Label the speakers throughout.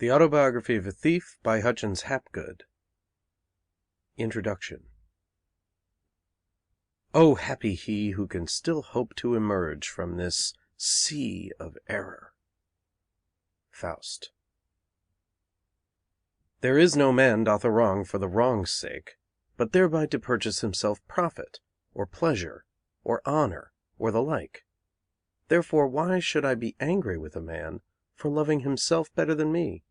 Speaker 1: The Autobiography of a Thief by Hutchins Hapgood. Introduction. Oh, happy he who can still hope to emerge from this sea of error. Faust. There is no man doth a wrong for the wrong's sake, but thereby to purchase himself profit, or pleasure, or honour, or the like. Therefore why should I be angry with a man for loving himself better than me?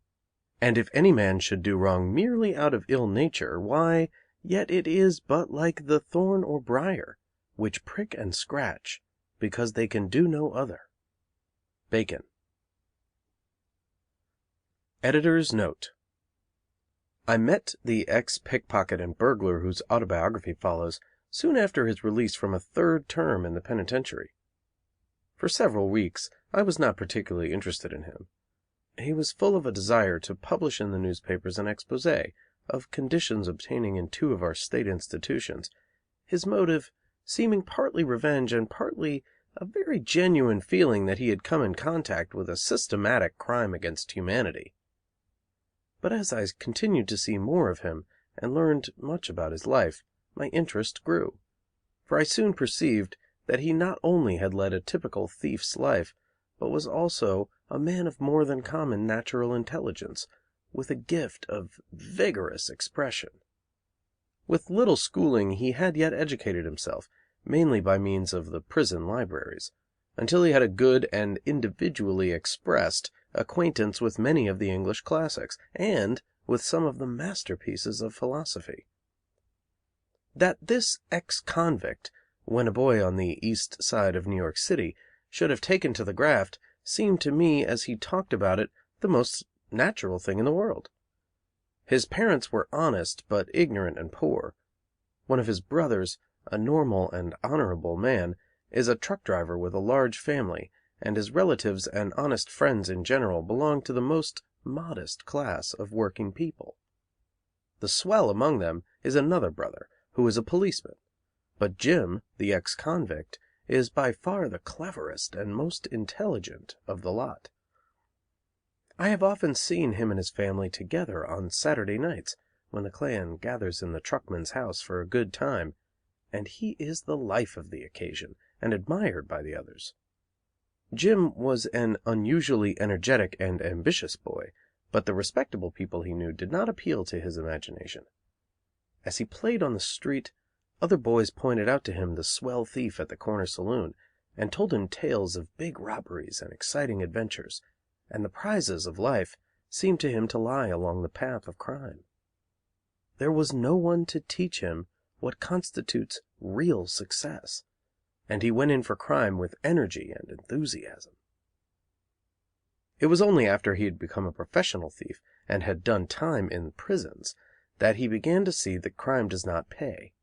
Speaker 1: And if any man should do wrong merely out of ill nature, why, yet it is but like the thorn or briar, which prick and scratch, because they can do no other. Bacon. Editor's Note: I met the ex-pickpocket and burglar whose autobiography follows soon after his release from a third term in the penitentiary. For several weeks I was not particularly interested in him. He was full of a desire to publish in the newspapers an exposé of conditions obtaining in two of our state institutions, his motive seeming partly revenge and partly a very genuine feeling that he had come in contact with a systematic crime against humanity. But as I continued to see more of him and learned much about his life, my interest grew, for I soon perceived that he not only had led a typical thief's life, but was also a man of more than common natural intelligence, with a gift of vigorous expression. With little schooling he had yet educated himself, mainly by means of the prison libraries, until he had a good and individually expressed acquaintance with many of the English classics, and with some of the masterpieces of philosophy. That this ex-convict, when a boy on the East Side of New York City, should have taken to the graft seemed to me, as he talked about it, the most natural thing in the world. His parents were honest but ignorant and poor. One of his brothers, a normal and honorable man, is a truck driver with a large family, and his relatives and honest friends in general belong to the most modest class of working people. The swell among them is another brother, who is a policeman, but Jim, the ex-convict, is by far the cleverest and most intelligent of the lot. I have often seen him and his family together on Saturday nights, when the clan gathers in the truckman's house for a good time, and he is the life of the occasion, and admired by the others. Jim was an unusually energetic and ambitious boy, but the respectable people he knew did not appeal to his imagination. As he played on the street, other boys pointed out to him the swell thief at the corner saloon, and told him tales of big robberies and exciting adventures, and the prizes of life seemed to him to lie along the path of crime. There was no one to teach him what constitutes real success, and he went in for crime with energy and enthusiasm. It was only after he had become a professional thief and had done time in prisons that he began to see that crime does not pay.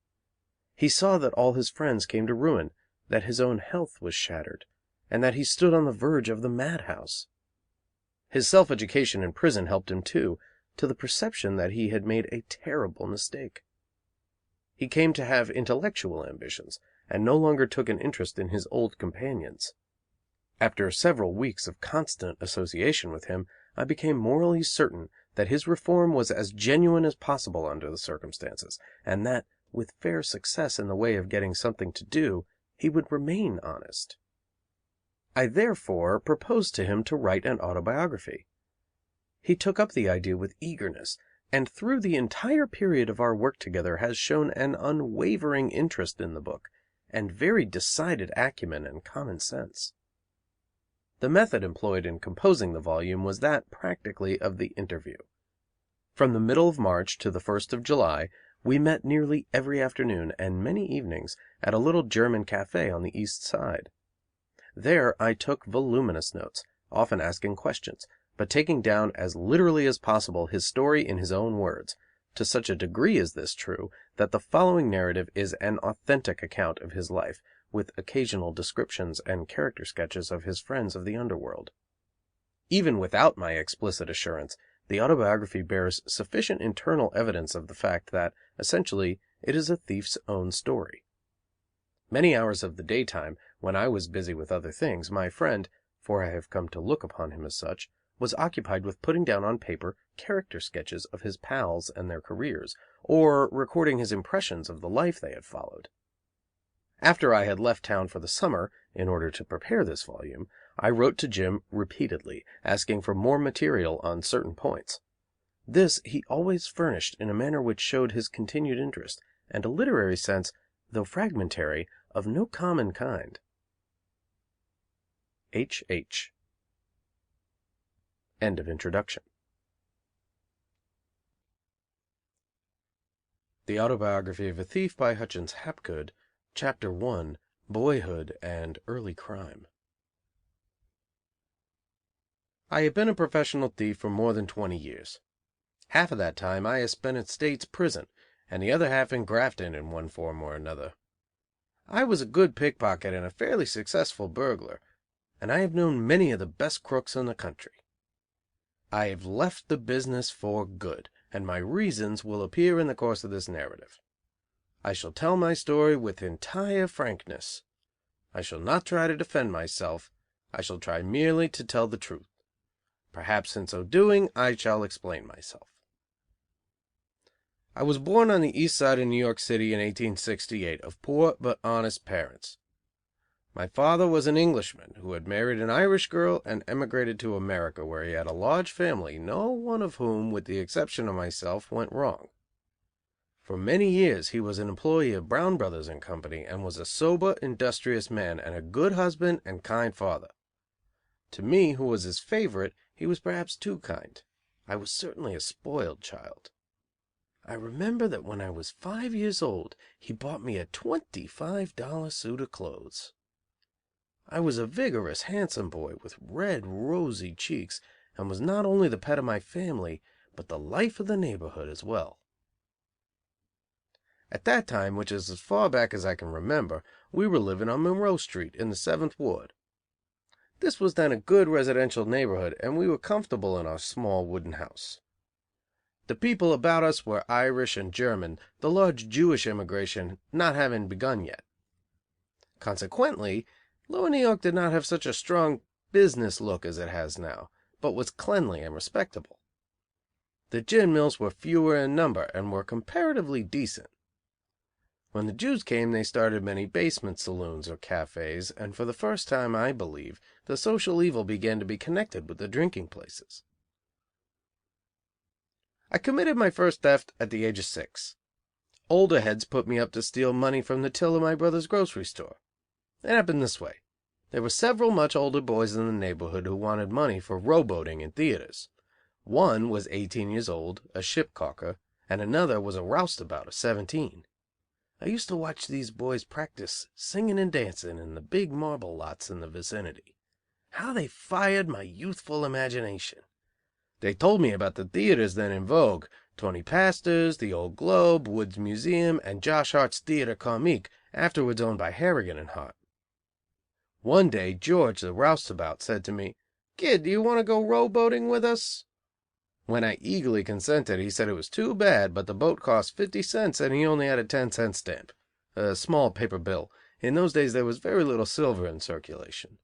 Speaker 1: He saw that all his friends came to ruin, that his own health was shattered, and that he stood on the verge of the madhouse. His self-education in prison helped him, too, to the perception that he had made a terrible mistake. He came to have intellectual ambitions, and no longer took an interest in his old companions. After several weeks of constant association with him, I became morally certain that his reform was as genuine as possible under the circumstances, and that, with fair success in the way of getting something to do, he would remain honest. I therefore proposed to him to write an autobiography. He took up the idea with eagerness, and through the entire period of our work together has shown an unwavering interest in the book, and very decided acumen and common sense. The method employed in composing the volume was that, practically, of the interview. From the middle of March to the 1st of July, we met nearly every afternoon and many evenings at a little German café on the East Side. There I took voluminous notes, often asking questions, but taking down as literally as possible his story in his own words. To such a degree is this true that the following narrative is an authentic account of his life, with occasional descriptions and character sketches of his friends of the underworld. Even without my explicit assurance, the autobiography bears sufficient internal evidence of the fact that, essentially, it is a thief's own story. Many hours of the daytime, when I was busy with other things, my friend, for I have come to look upon him as such, was occupied with putting down on paper character sketches of his pals and their careers, or recording his impressions of the life they had followed. After I had left town for the summer, in order to prepare this volume, I wrote to Jim repeatedly, asking for more material on certain points. This he always furnished in a manner which showed his continued interest, and a literary sense, though fragmentary, of no common kind. H. H. End of introduction. The Autobiography of a Thief by Hutchins Hapgood, Chapter 1, Boyhood and Early Crime. I have been a professional thief for more than 20 years. Half of that time I have spent in State's prison, and the other half in Grafton in one form or another. I was a good pickpocket and a fairly successful burglar, and I have known many of the best crooks in the country. I have left the business for good, and my reasons will appear in the course of this narrative. I shall tell my story with entire frankness. I shall not try to defend myself. I shall try merely to tell the truth. Perhaps in so doing I shall explain myself. I was born on the east side of New York City in 1868 of poor but honest parents. My father was an Englishman who had married an Irish girl and emigrated to America, where he had a large family, no one of whom, with the exception of myself, went wrong. For many years he was an employee of Brown Brothers and Company, and was a sober, industrious man, and a good husband and kind father. To me, who was his favorite, he was perhaps too kind. I was certainly a spoiled child. I remember that when I was 5 years old, he bought me a $25 suit of clothes. I was a vigorous, handsome boy with red, rosy cheeks, and was not only the pet of my family, but the life of the neighborhood as well. At that time, which is as far back as I can remember, we were living on Monroe Street in the 7th Ward. This was then a good residential neighborhood, and we were comfortable in our small wooden house. The people about us were Irish and German, the large Jewish immigration not having begun yet. Consequently, Lower New York did not have such a strong business look as it has now, but was cleanly and respectable. The gin mills were fewer in number, and were comparatively decent. When the Jews came, they started many basement saloons or cafés, and for the first time, I believe, the social evil began to be connected with the drinking places. I committed my first theft at the age of 6. Older heads put me up to steal money from the till of my brother's grocery store. It happened this way. There were several much older boys in the neighborhood who wanted money for rowboating in theaters. One was 18 years old, a ship caulker, and another was a roustabout of 17. I used to watch these boys practice singing and dancing in the big marble lots in the vicinity. How they fired my youthful imagination! They told me about the theaters then in vogue, Tony Pastor's, the Old Globe, Wood's Museum, and Josh Hart's Theatre Comique, afterwards owned by Harrigan and Hart. One day George, the roustabout, said to me, "Kid, do you want to go rowboating with us?" When I eagerly consented, he said it was too bad, but the boat cost 50 cents and he only had a 10-cent stamp, a small paper bill. In those days there was very little silver in circulation.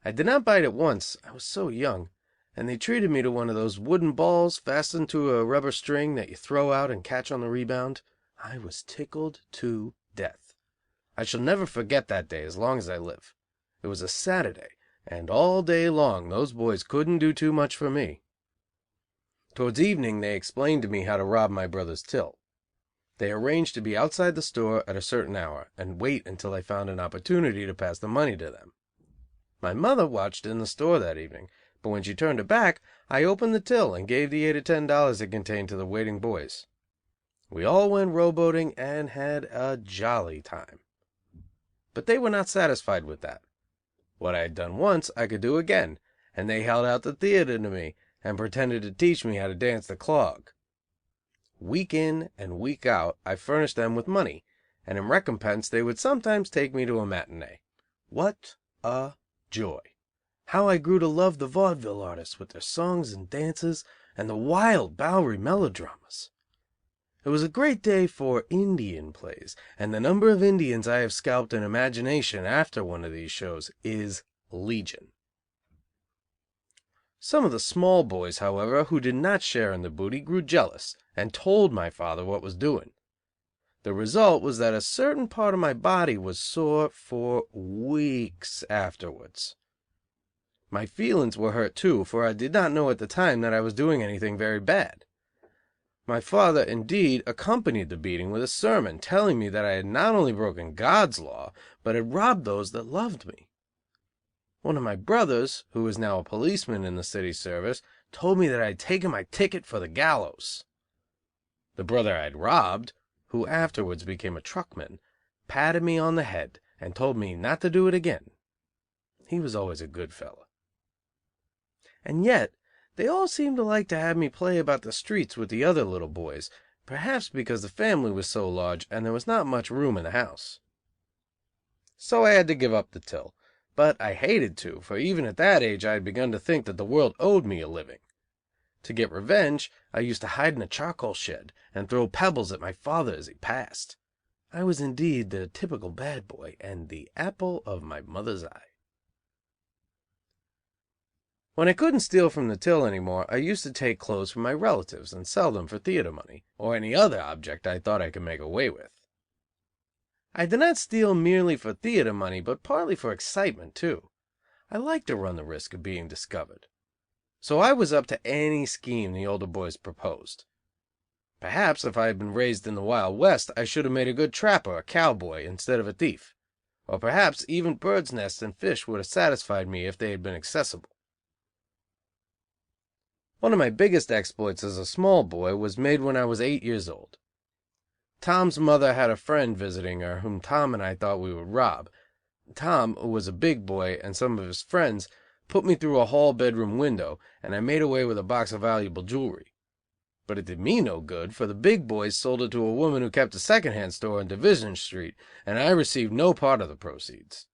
Speaker 1: I did not bite at once, I was so young, and they treated me to one of those wooden balls fastened to a rubber string that you throw out and catch on the rebound. I was tickled to death. I shall never forget that day as long as I live. It was a Saturday, and all day long those boys couldn't do too much for me. Towards evening they explained to me how to rob my brother's till. They arranged to be outside the store at a certain hour, and wait until I found an opportunity to pass the money to them. My mother watched in the store that evening, but when she turned her back, I opened the till and gave the $8 or $10 it contained to the waiting boys. We all went rowboating and had a jolly time. But they were not satisfied with that. What I had done once I could do again, and they held out the theatre to me, and pretended to teach me how to dance the clog. Week in and week out I furnished them with money, and in recompense they would sometimes take me to a matinee. What a joy! How I grew to love the vaudeville artists with their songs and dances, and the wild Bowery melodramas. It was a great day for Indian plays, and the number of Indians I have scalped in imagination after one of these shows is legion. Some of the small boys, however, who did not share in the booty, grew jealous, and told my father what was doing. The result was that a certain part of my body was sore for weeks afterwards. My feelings were hurt, too, for I did not know at the time that I was doing anything very bad. My father, indeed, accompanied the beating with a sermon, telling me that I had not only broken God's law, but had robbed those that loved me. One of my brothers, who is now a policeman in the city service, told me that I had taken my ticket for the gallows. The brother I had robbed, who afterwards became a truckman, patted me on the head and told me not to do it again. He was always a good fellow. And yet, they all seemed to like to have me play about the streets with the other little boys, perhaps because the family was so large and there was not much room in the house. So I had to give up the till, but I hated to, for even at that age I had begun to think that the world owed me a living. To get revenge, I used to hide in a charcoal shed and throw pebbles at my father as he passed. I was indeed the typical bad boy and the apple of my mother's eye. When I couldn't steal from the till any more, I used to take clothes from my relatives and sell them for theater money, or any other object I thought I could make away with. I did not steal merely for theater money, but partly for excitement, too. I liked to run the risk of being discovered. So I was up to any scheme the older boys proposed. Perhaps if I had been raised in the Wild West, I should have made a good trapper or cowboy instead of a thief. Or perhaps even birds' nests and fish would have satisfied me if they had been accessible. One of my biggest exploits as a small boy was made when I was 8 years old. Tom's mother had a friend visiting her whom Tom and I thought we would rob. Tom, who was a big boy, and some of his friends, put me through a hall bedroom window, and I made away with a box of valuable jewelry. But it did me no good, for the big boys sold it to a woman who kept a second-hand store on Division Street, and I received no part of the proceeds.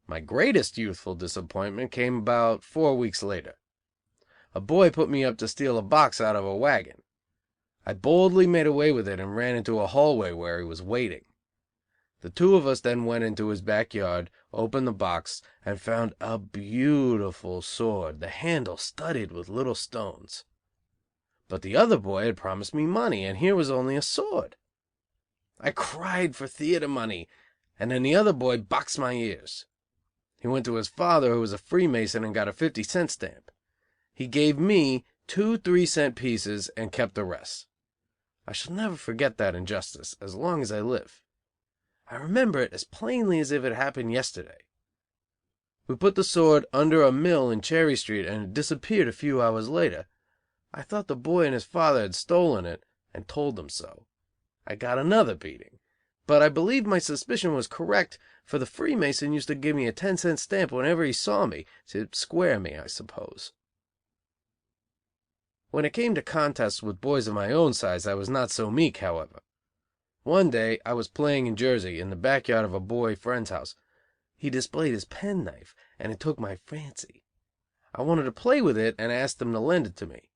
Speaker 1: My greatest youthful disappointment came about 4 weeks later. A boy put me up to steal a box out of a wagon. I boldly made away with it and ran into a hallway where he was waiting. The two of us then went into his backyard, opened the box, and found a beautiful sword, the handle studded with little stones. But the other boy had promised me money, and here was only a sword. I cried for theater money, and then the other boy boxed my ears. He went to his father, who was a Freemason, and got a 50-cent stamp. He gave me 2 3-cent pieces and kept the rest. I shall never forget that injustice as long as I live. I remember it as plainly as if it happened yesterday. We put the sword under a mill in Cherry Street, and it disappeared a few hours later. I thought the boy and his father had stolen it, and told them so. I got another beating, but I believe my suspicion was correct, for the Freemason used to give me a 10-cent stamp whenever he saw me, to square me, I suppose. When it came to contests with boys of my own size, I was not so meek, however. One day I was playing in Jersey, in the backyard of a boy friend's house. He displayed his penknife, and it took my fancy. I wanted to play with it, and asked him to lend it to me.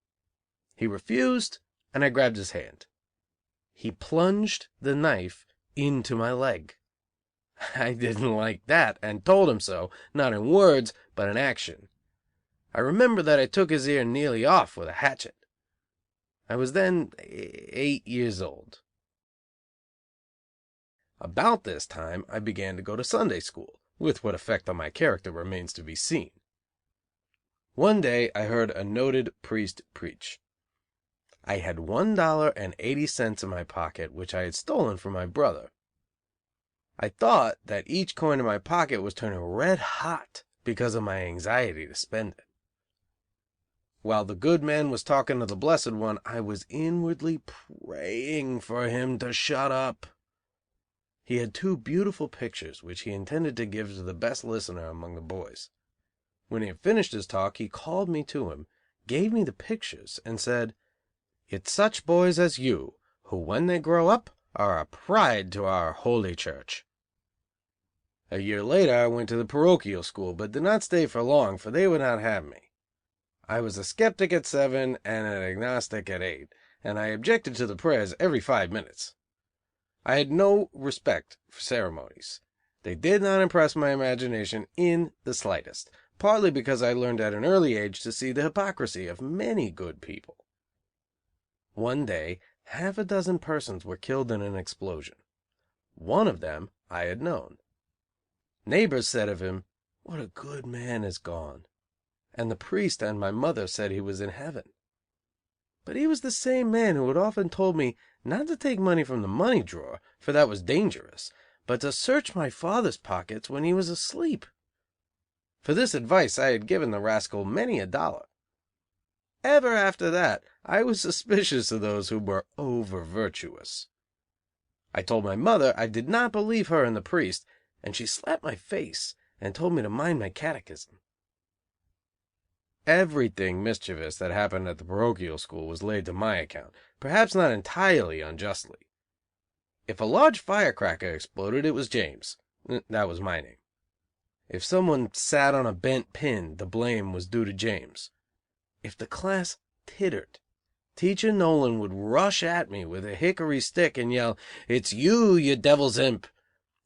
Speaker 1: He refused, and I grabbed his hand. He plunged the knife into my leg. I didn't like that, and told him so, not in words, but in action. I remember that I took his ear nearly off with a hatchet. I was then 8 years old. About this time I began to go to Sunday school, with what effect on my character remains to be seen. One day I heard a noted priest preach. I had $1.80 in my pocket, which I had stolen from my brother. I thought that each coin in my pocket was turning red hot because of my anxiety to spend it. While the good man was talking to the Blessed One, I was inwardly praying for him to shut up. He had 2 beautiful pictures, which he intended to give to the best listener among the boys. When he had finished his talk, he called me to him, gave me the pictures, and said, "It's such boys as you, who when they grow up, are a pride to our holy church." A year later I went to the parochial school, but did not stay for long, for they would not have me. I was a skeptic at 7 and an agnostic at 8, and I objected to the prayers every 5 minutes. I had no respect for ceremonies. They did not impress my imagination in the slightest, partly because I learned at an early age to see the hypocrisy of many good people. One day, half a dozen persons were killed in an explosion. One of them I had known. Neighbors said of him, "What a good man is gone," and the priest and my mother said he was in heaven. But he was the same man who had often told me not to take money from the money drawer, for that was dangerous, but to search my father's pockets when he was asleep. For this advice I had given the rascal many a dollar. Ever after that I was suspicious of those who were over virtuous. I told my mother I did not believe her and the priest, and she slapped my face and told me to mind my catechism. Everything mischievous that happened at the parochial school was laid to my account, perhaps not entirely unjustly. If a large firecracker exploded, it was James. That was my name. If someone sat on a bent pin, the blame was due to James. If the class tittered, Teacher Nolan would rush at me with a hickory stick and yell, "It's you, you devil's imp!"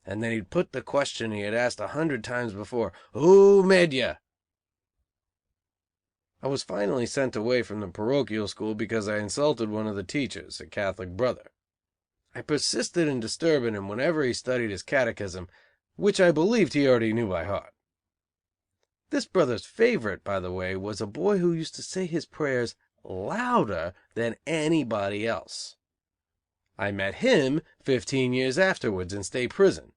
Speaker 1: And then he'd put the question he had asked 100 times before, "Who made you?" I was finally sent away from the parochial school because I insulted one of the teachers, a Catholic brother. I persisted in disturbing him whenever he studied his catechism, which I believed he already knew by heart. This brother's favorite, by the way, was a boy who used to say his prayers louder than anybody else. I met him 15 years afterwards in state prison.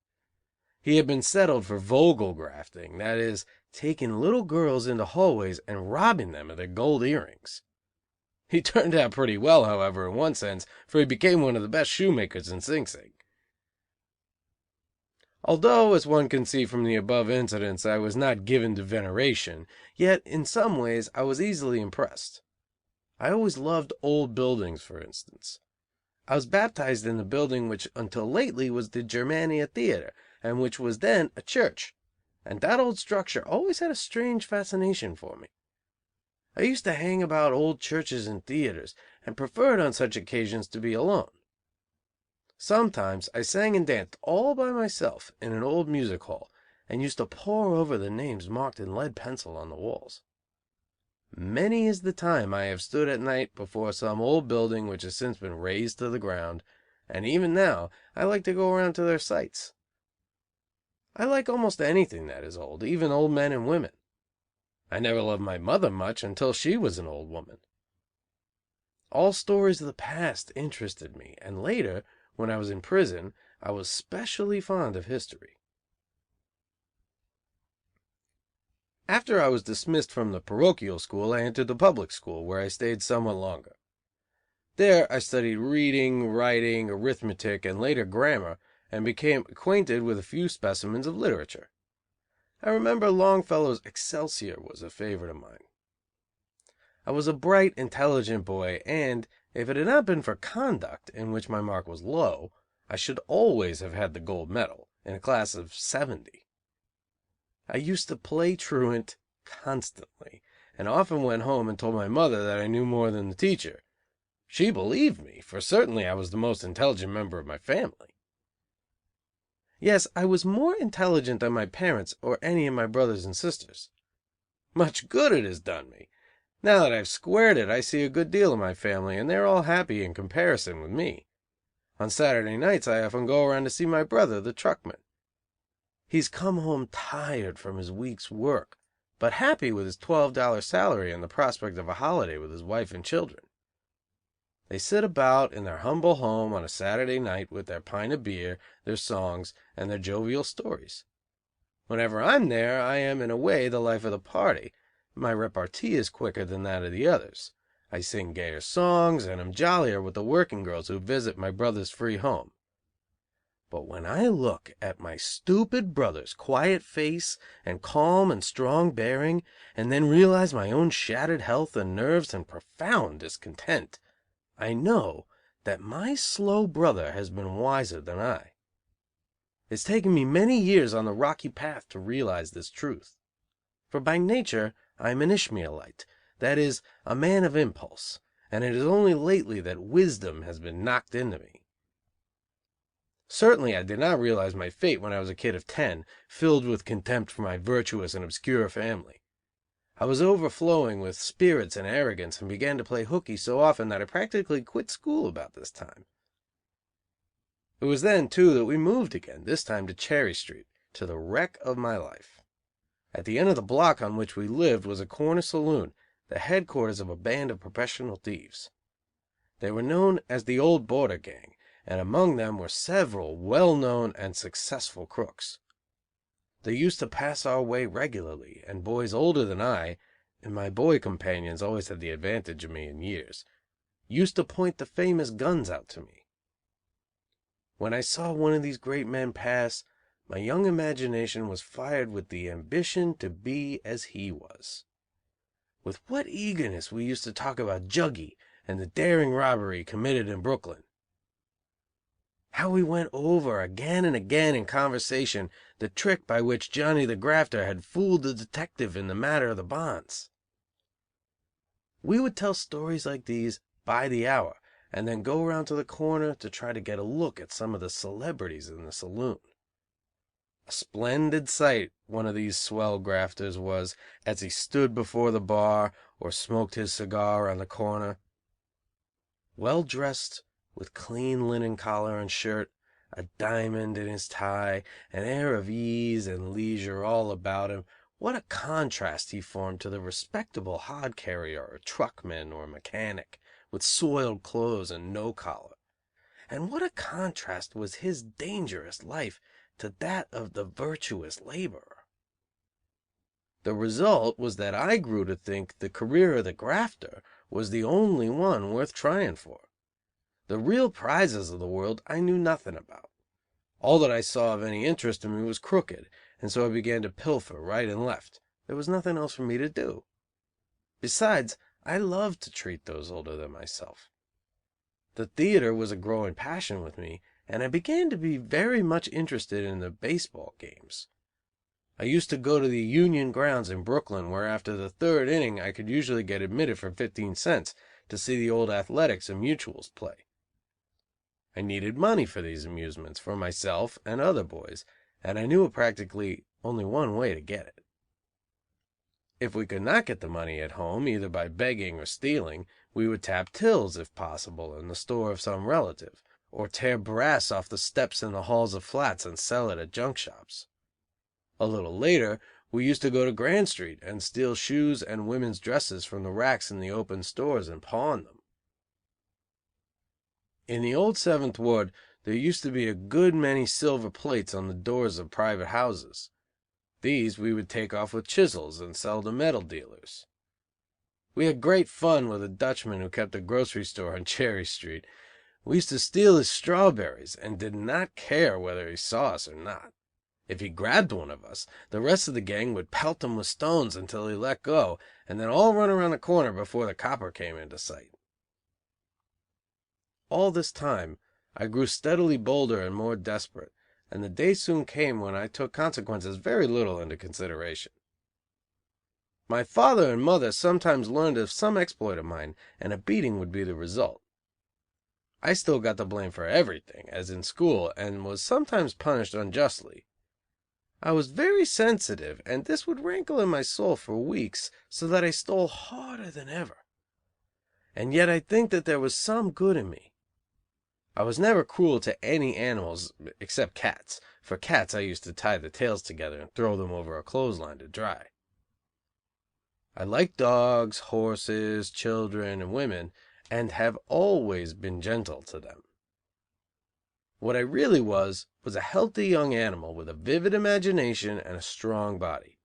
Speaker 1: He had been settled for vogel grafting, that is, taking little girls into hallways and robbing them of their gold earrings. He turned out pretty well, however, in one sense, for he became one of the best shoemakers in Sing Sing. Although, as one can see from the above incidents, I was not given to veneration, yet in some ways I was easily impressed. I always loved old buildings, for instance. I was baptized in the building which until lately was the Germania Theater, and which was then a church, and that old structure always had a strange fascination for me. I used to hang about old churches and theaters, and preferred on such occasions to be alone. Sometimes I sang and danced all by myself in an old music hall, and used to pore over the names marked in lead pencil on the walls. Many is the time I have stood at night before some old building which has since been razed to the ground, and even now I like to go around to their sites. I like almost anything that is old, even old men and women. I never loved my mother much until she was an old woman. All stories of the past interested me, and later, when I was in prison, I was specially fond of history. After I was dismissed from the parochial school, I entered the public school, where I stayed somewhat longer. There I studied reading, writing, arithmetic, and later grammar, and became acquainted with a few specimens of literature. I remember Longfellow's Excelsior was a favorite of mine. I was a bright, intelligent boy, and, if it had not been for conduct, in which my mark was low, I should always have had the gold medal, in a class of 70. I used to play truant constantly, and often went home and told my mother that I knew more than the teacher. She believed me, for certainly I was the most intelligent member of my family. Yes, I was more intelligent than my parents or any of my brothers and sisters. Much good it has done me. Now that I've squared it, I see a good deal of my family, and they're all happy in comparison with me. On Saturday nights I often go around to see my brother, the truckman. He's come home tired from his week's work, but happy with his $12 salary and the prospect of a holiday with his wife and children. They sit about in their humble home on a Saturday night with their pint of beer, their songs, and their jovial stories. Whenever I'm there, I am, in a way, the life of the party. My repartee is quicker than that of the others. I sing gayer songs, and am jollier with the working girls who visit my brother's free home. But when I look at my stupid brother's quiet face and calm and strong bearing, and then realize my own shattered health and nerves and profound discontent, I know that my slow brother has been wiser than I. It's taken me many years on the rocky path to realize this truth. For by nature I am an Ishmaelite, that is, a man of impulse, and it is only lately that wisdom has been knocked into me. Certainly I did not realize my fate when I was a kid of 10, filled with contempt for my virtuous and obscure family. I was overflowing with spirits and arrogance and began to play hooky so often that I practically quit school about this time. It was then, too, that we moved again, this time to Cherry Street, to the wreck of my life. At the end of the block on which we lived was a corner saloon, the headquarters of a band of professional thieves. They were known as the Old Border Gang, and among them were several well-known and successful crooks. They used to pass our way regularly, and boys older than I, and my boy companions always had the advantage of me in years, used to point the famous guns out to me. When I saw one of these great men pass, my young imagination was fired with the ambition to be as he was. With what eagerness we used to talk about Juggy and the daring robbery committed in Brooklyn. How we went over again and again in conversation the trick by which Johnny the grafter had fooled the detective in the matter of the bonds. We would tell stories like these by the hour, and then go round to the corner to try to get a look at some of the celebrities in the saloon. A splendid sight one of these swell grafters was, as he stood before the bar or smoked his cigar on the corner. Well dressed, with clean linen collar and shirt, a diamond in his tie, an air of ease and leisure all about him, what a contrast he formed to the respectable hod carrier or truckman or mechanic, with soiled clothes and no collar. And what a contrast was his dangerous life to that of the virtuous laborer. The result was that I grew to think the career of the grafter was the only one worth trying for. The real prizes of the world I knew nothing about. All that I saw of any interest in me was crooked, and so I began to pilfer right and left. There was nothing else for me to do. Besides, I loved to treat those older than myself. The theater was a growing passion with me, and I began to be very much interested in the baseball games. I used to go to the Union grounds in Brooklyn, where after the third inning I could usually get admitted for 15 cents to see the old Athletics and Mutuals play. I needed money for these amusements for myself and other boys, and I knew of practically only one way to get it. If we could not get the money at home, either by begging or stealing, we would tap tills, if possible, in the store of some relative, or tear brass off the steps in the halls of flats and sell it at junk shops. A little later, we used to go to Grand Street and steal shoes and women's dresses from the racks in the open stores and pawn them. In the old Seventh Ward there used to be a good many silver plates on the doors of private houses. These we would take off with chisels and sell to metal dealers. We had great fun with a Dutchman who kept a grocery store on Cherry Street. We used to steal his strawberries, and did not care whether he saw us or not. If he grabbed one of us, the rest of the gang would pelt him with stones until he let go, and then all run around the corner before the copper came into sight. All this time I grew steadily bolder and more desperate, and the day soon came when I took consequences very little into consideration. My father and mother sometimes learned of some exploit of mine, and a beating would be the result. I still got the blame for everything, as in school, and was sometimes punished unjustly. I was very sensitive, and this would rankle in my soul for weeks, so that I stole harder than ever. And yet I think that there was some good in me. I was never cruel to any animals except cats. For cats I used to tie the tails together and throw them over a clothesline to dry. I like dogs, horses, children, and women, and have always been gentle to them. What I really was a healthy young animal with a vivid imagination and a strong body.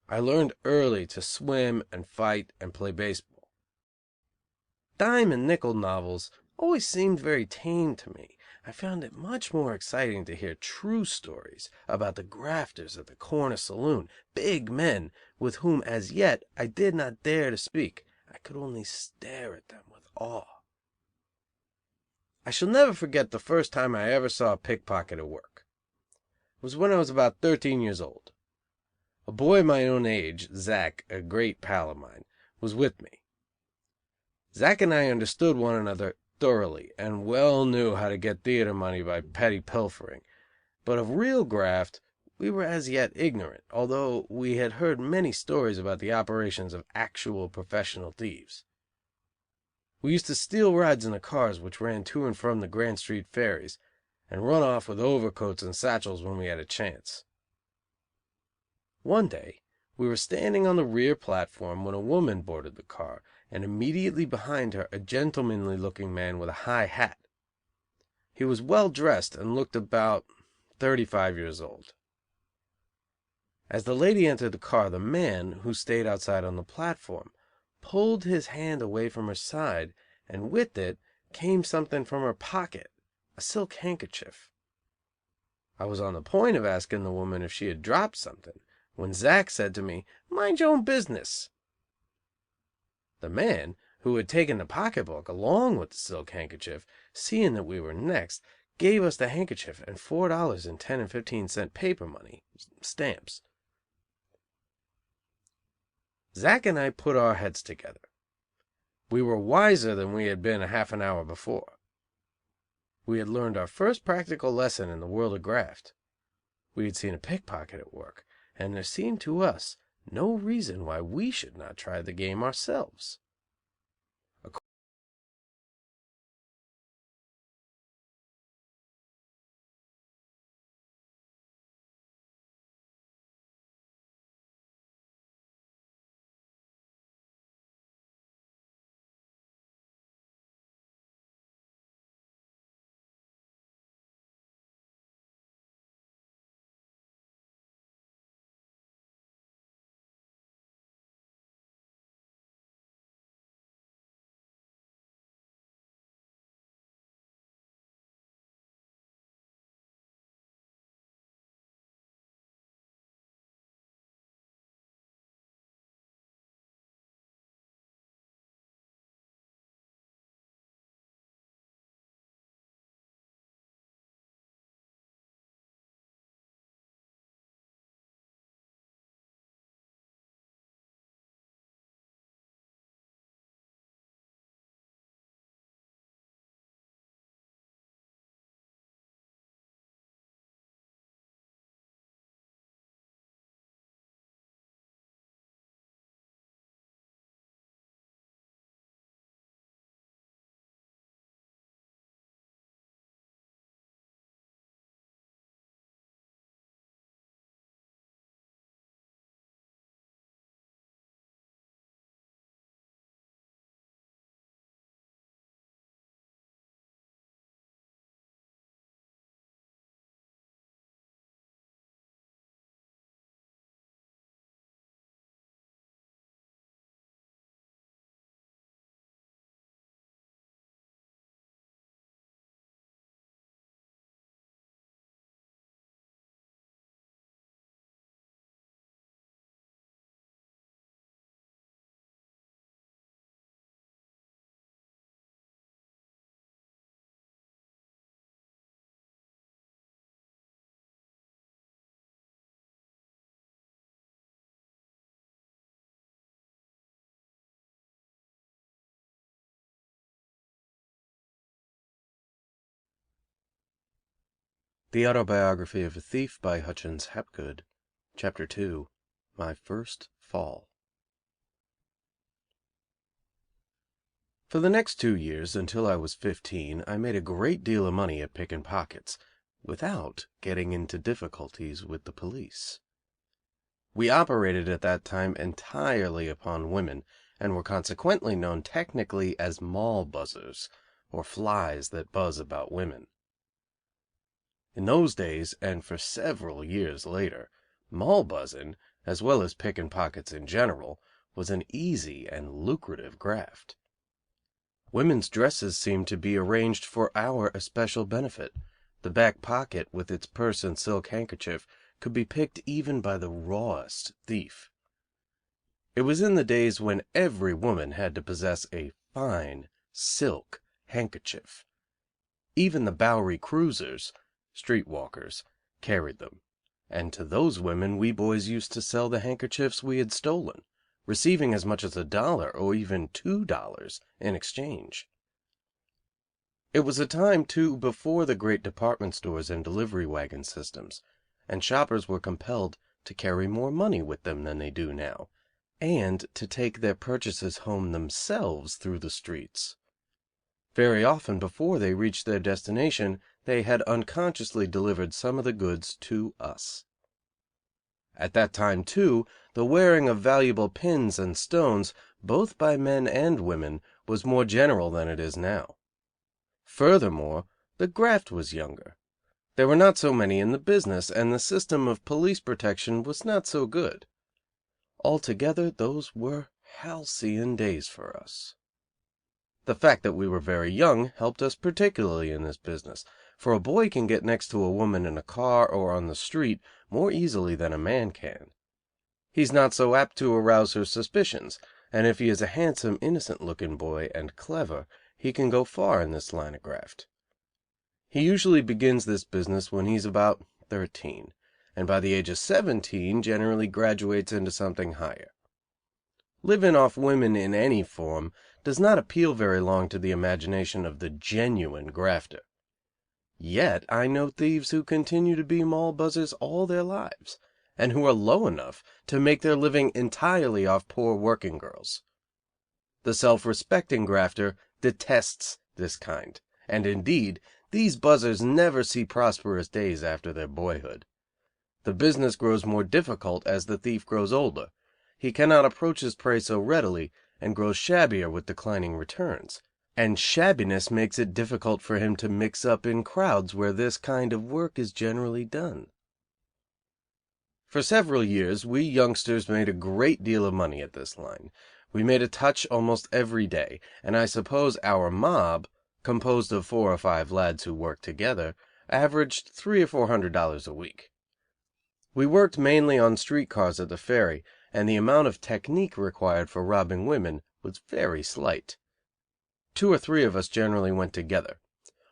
Speaker 1: I learned early to swim and fight and play baseball. Dime and nickel novels always seemed very tame to me. I found it much more exciting to hear true stories about the grafters at the corner saloon, big men with whom as yet I did not dare to speak. I could only stare at them with awe. I shall never forget the first time I ever saw a pickpocket at work. It was when I was about 13 years old. A boy my own age, Zack, a great pal of mine, was with me. Zack and I understood one another thoroughly, and well knew how to get theater money by petty pilfering, but of real graft We were as yet ignorant, although we had heard many stories about the operations of actual professional thieves. We used to steal rides in the cars which ran to and from the Grand Street ferries, and run off with overcoats and satchels when we had a chance. One day we were standing on the rear platform when a woman boarded the car, and immediately behind her a gentlemanly looking man with a high hat. He was well dressed and looked about 35 years old. As the lady entered the car, the man, who stayed outside on the platform, pulled his hand away from her side, and with it came something from her pocket, a silk handkerchief. I was on the point of asking the woman if she had dropped something, when Zack said to me, "Mind your own business." The man, who had taken the pocketbook along with the silk handkerchief, seeing that we were next, gave us the handkerchief and $4 in 10 and 15-cent paper money, stamps. Zack and I put our heads together. We were wiser than we had been a half an hour before. We had learned our first practical lesson in the world of graft. We had seen a pickpocket at work, and there seemed to us no reason why we should not try the game ourselves. The Autobiography of a Thief by Hutchins Hapgood. Chapter 2. My First Fall. For the next 2 years, until I was 15, I made a great deal of money at picking pockets, without getting into difficulties with the police. We operated at that time entirely upon women, and were consequently known technically as Moll buzzers, or flies that buzz about women. In those days, and for several years later, Moll buzzing, as well as picking pockets in general, was an easy and lucrative graft. Women's dresses seemed to be arranged for our especial benefit. The back pocket, with its purse and silk handkerchief, could be picked even by the rawest thief. It was in the days when every woman had to possess a fine silk handkerchief. Even the Bowery cruisers, street walkers, carried them, and to those women we boys used to sell the handkerchiefs we had stolen, receiving as much as $1 or even $2 in exchange. It was a time, too, before the great department stores and delivery wagon systems, and shoppers were compelled to carry more money with them than they do now, and to take their purchases home themselves through the streets. Very often before they reached their destination they had unconsciously delivered some of the goods to us. At that time, too, the wearing of valuable pins and stones, both by men and women, was more general than it is now. Furthermore, the graft was younger. There were not so many in the business, and the system of police protection was not so good. Altogether, those were halcyon days for us. The fact that we were very young helped us particularly in this business, for a boy can get next to a woman in a car or on the street more easily than a man can. He is not so apt to arouse her suspicions, and if he is a handsome, innocent-looking boy and clever, he can go far in this line of graft. He usually begins this business when he is about 13, and by the age of 17 generally graduates into something higher. Living off women in any form does not appeal very long to the imagination of the genuine grafter. Yet I know thieves who continue to be Moll buzzers all their lives, and who are low enough to make their living entirely off poor working girls. The self-respecting grafter detests this kind, and indeed, these buzzers never see prosperous days after their boyhood. The business grows more difficult as the thief grows older. He cannot approach his prey so readily, and grows shabbier with declining returns, and shabbiness makes it difficult for him to mix up in crowds where this kind of work is generally done. For several years we youngsters made a great deal of money at this line. We made a touch almost every day, and I suppose our mob, composed of 4 or 5 lads who worked together, averaged $300 or $400 a week. We worked mainly on street cars at the ferry, and the amount of technique required for robbing women was very slight. 2 or 3 of us generally went together.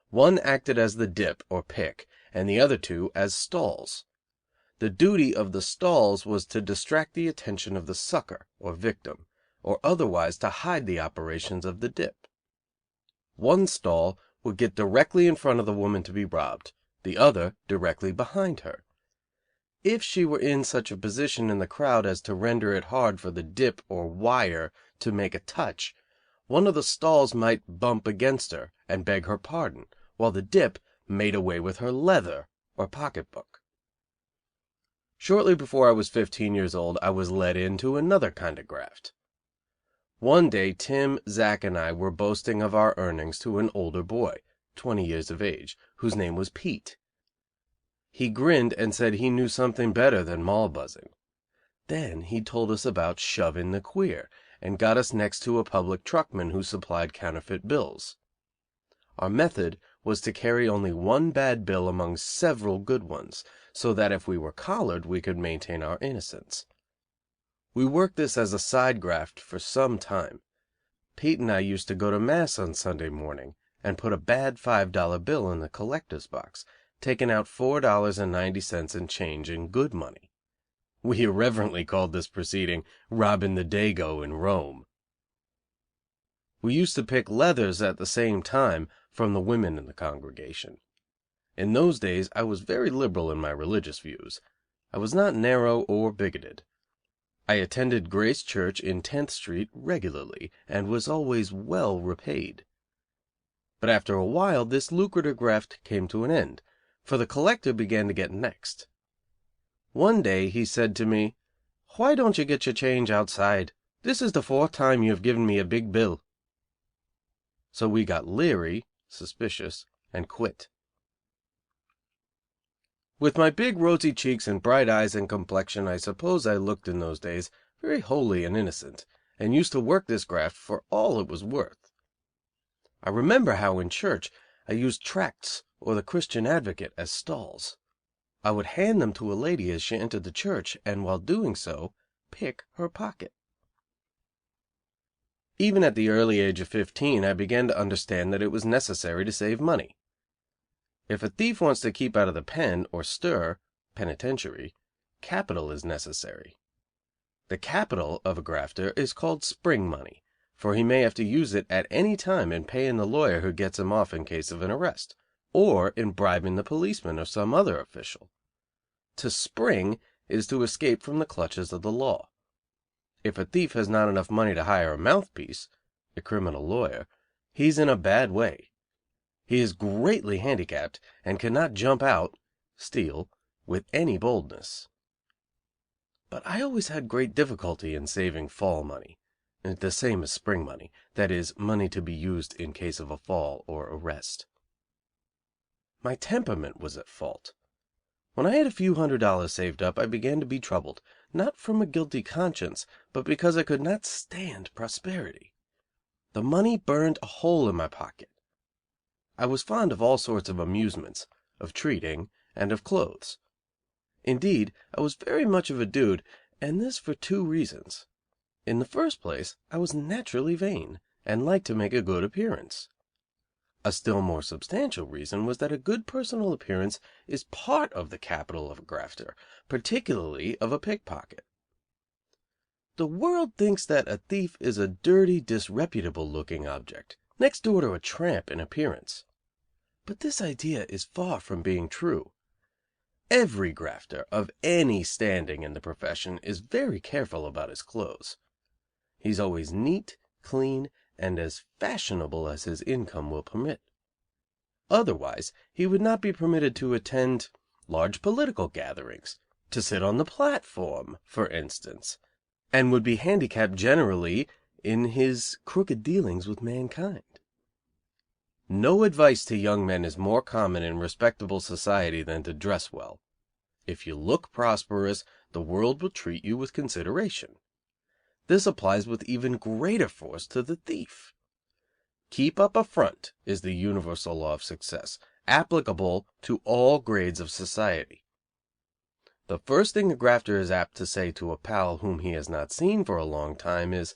Speaker 1: One acted as the dip or pick, and the other 2 as stalls. The duty of the stalls was to distract the attention of the sucker or victim, or otherwise to hide the operations of the dip. One stall would get directly in front of the woman to be robbed, the other directly behind her. If she were in such a position in the crowd as to render it hard for the dip or wire to make a touch, one of the stalls might bump against her and beg her pardon, while the dip made away with her leather or pocketbook. Shortly before I was 15 years old I was led into another kind of graft. One day Tim, Zack and I were boasting of our earnings to an older boy, 20 years of age, whose name was Pete. He grinned and said he knew something better than Moll buzzing. Then he told us about shoving the queer, and got us next to a public truckman who supplied counterfeit bills. Our method was to carry only one bad bill among several good ones, so that if we were collared we could maintain our innocence. We worked this as a side graft for some time. Pete and I used to go to mass on Sunday morning and put a bad $5 bill in the collector's box, taking out $4.90 in change in good money. We irreverently called this proceeding robbing the Dago in Rome. We used to pick leathers at the same time from the women in the congregation. In those days I was very liberal in my religious views. I was not narrow or bigoted. I attended Grace Church in 10th Street regularly, and was always well repaid. But after a while this lucrative graft came to an end, for the collector began to get next. One day he said to me, "Why don't you get your change outside? This is the 4th time you have given me a big bill." So we got leery, suspicious, and quit. With my big rosy cheeks and bright eyes and complexion I suppose I looked in those days very holy and innocent, and used to work this graft for all it was worth. I remember how in church I used tracts or the Christian Advocate as stalls. I would hand them to a lady as she entered the church, and while doing so, pick her pocket. Even at the early age of 15 I began to understand that it was necessary to save money. If a thief wants to keep out of the pen or stir (penitentiary), capital is necessary. The capital of a grafter is called spring money, for he may have to use it at any time in paying the lawyer who gets him off in case of an arrest, or in bribing the policeman or some other official. To spring is to escape from the clutches of the law. If a thief has not enough money to hire a mouthpiece, a criminal lawyer, he's in a bad way. He is greatly handicapped and cannot jump out (steal) with any boldness. But I always had great difficulty in saving fall money, the same as spring money, that is, money to be used in case of a fall or arrest. My temperament was at fault. When I had a few $100s saved up I began to be troubled, not from a guilty conscience, but because I could not stand prosperity. The money burned a hole in my pocket. I was fond of all sorts of amusements, of treating, and of clothes. Indeed, I was very much of a dude, and this for two reasons. In the first place, I was naturally vain, and liked to make a good appearance. A still more substantial reason was that a good personal appearance is part of the capital of a grafter, particularly of a pickpocket. The world thinks that a thief is a dirty, disreputable looking object, next door to a tramp in appearance. But this idea is far from being true. Every grafter of any standing in the profession is very careful about his clothes. He is always neat, clean, and as fashionable as his income will permit. Otherwise he would not be permitted to attend large political gatherings, to sit on the platform, for instance, and would be handicapped generally in his crooked dealings with mankind. No advice to young men is more common in respectable society than to dress well. If you look prosperous, the world will treat you with consideration. This applies with even greater force to the thief. Keep up a front is the universal law of success, applicable to all grades of society. The first thing a grafter is apt to say to a pal whom he has not seen for a long time is,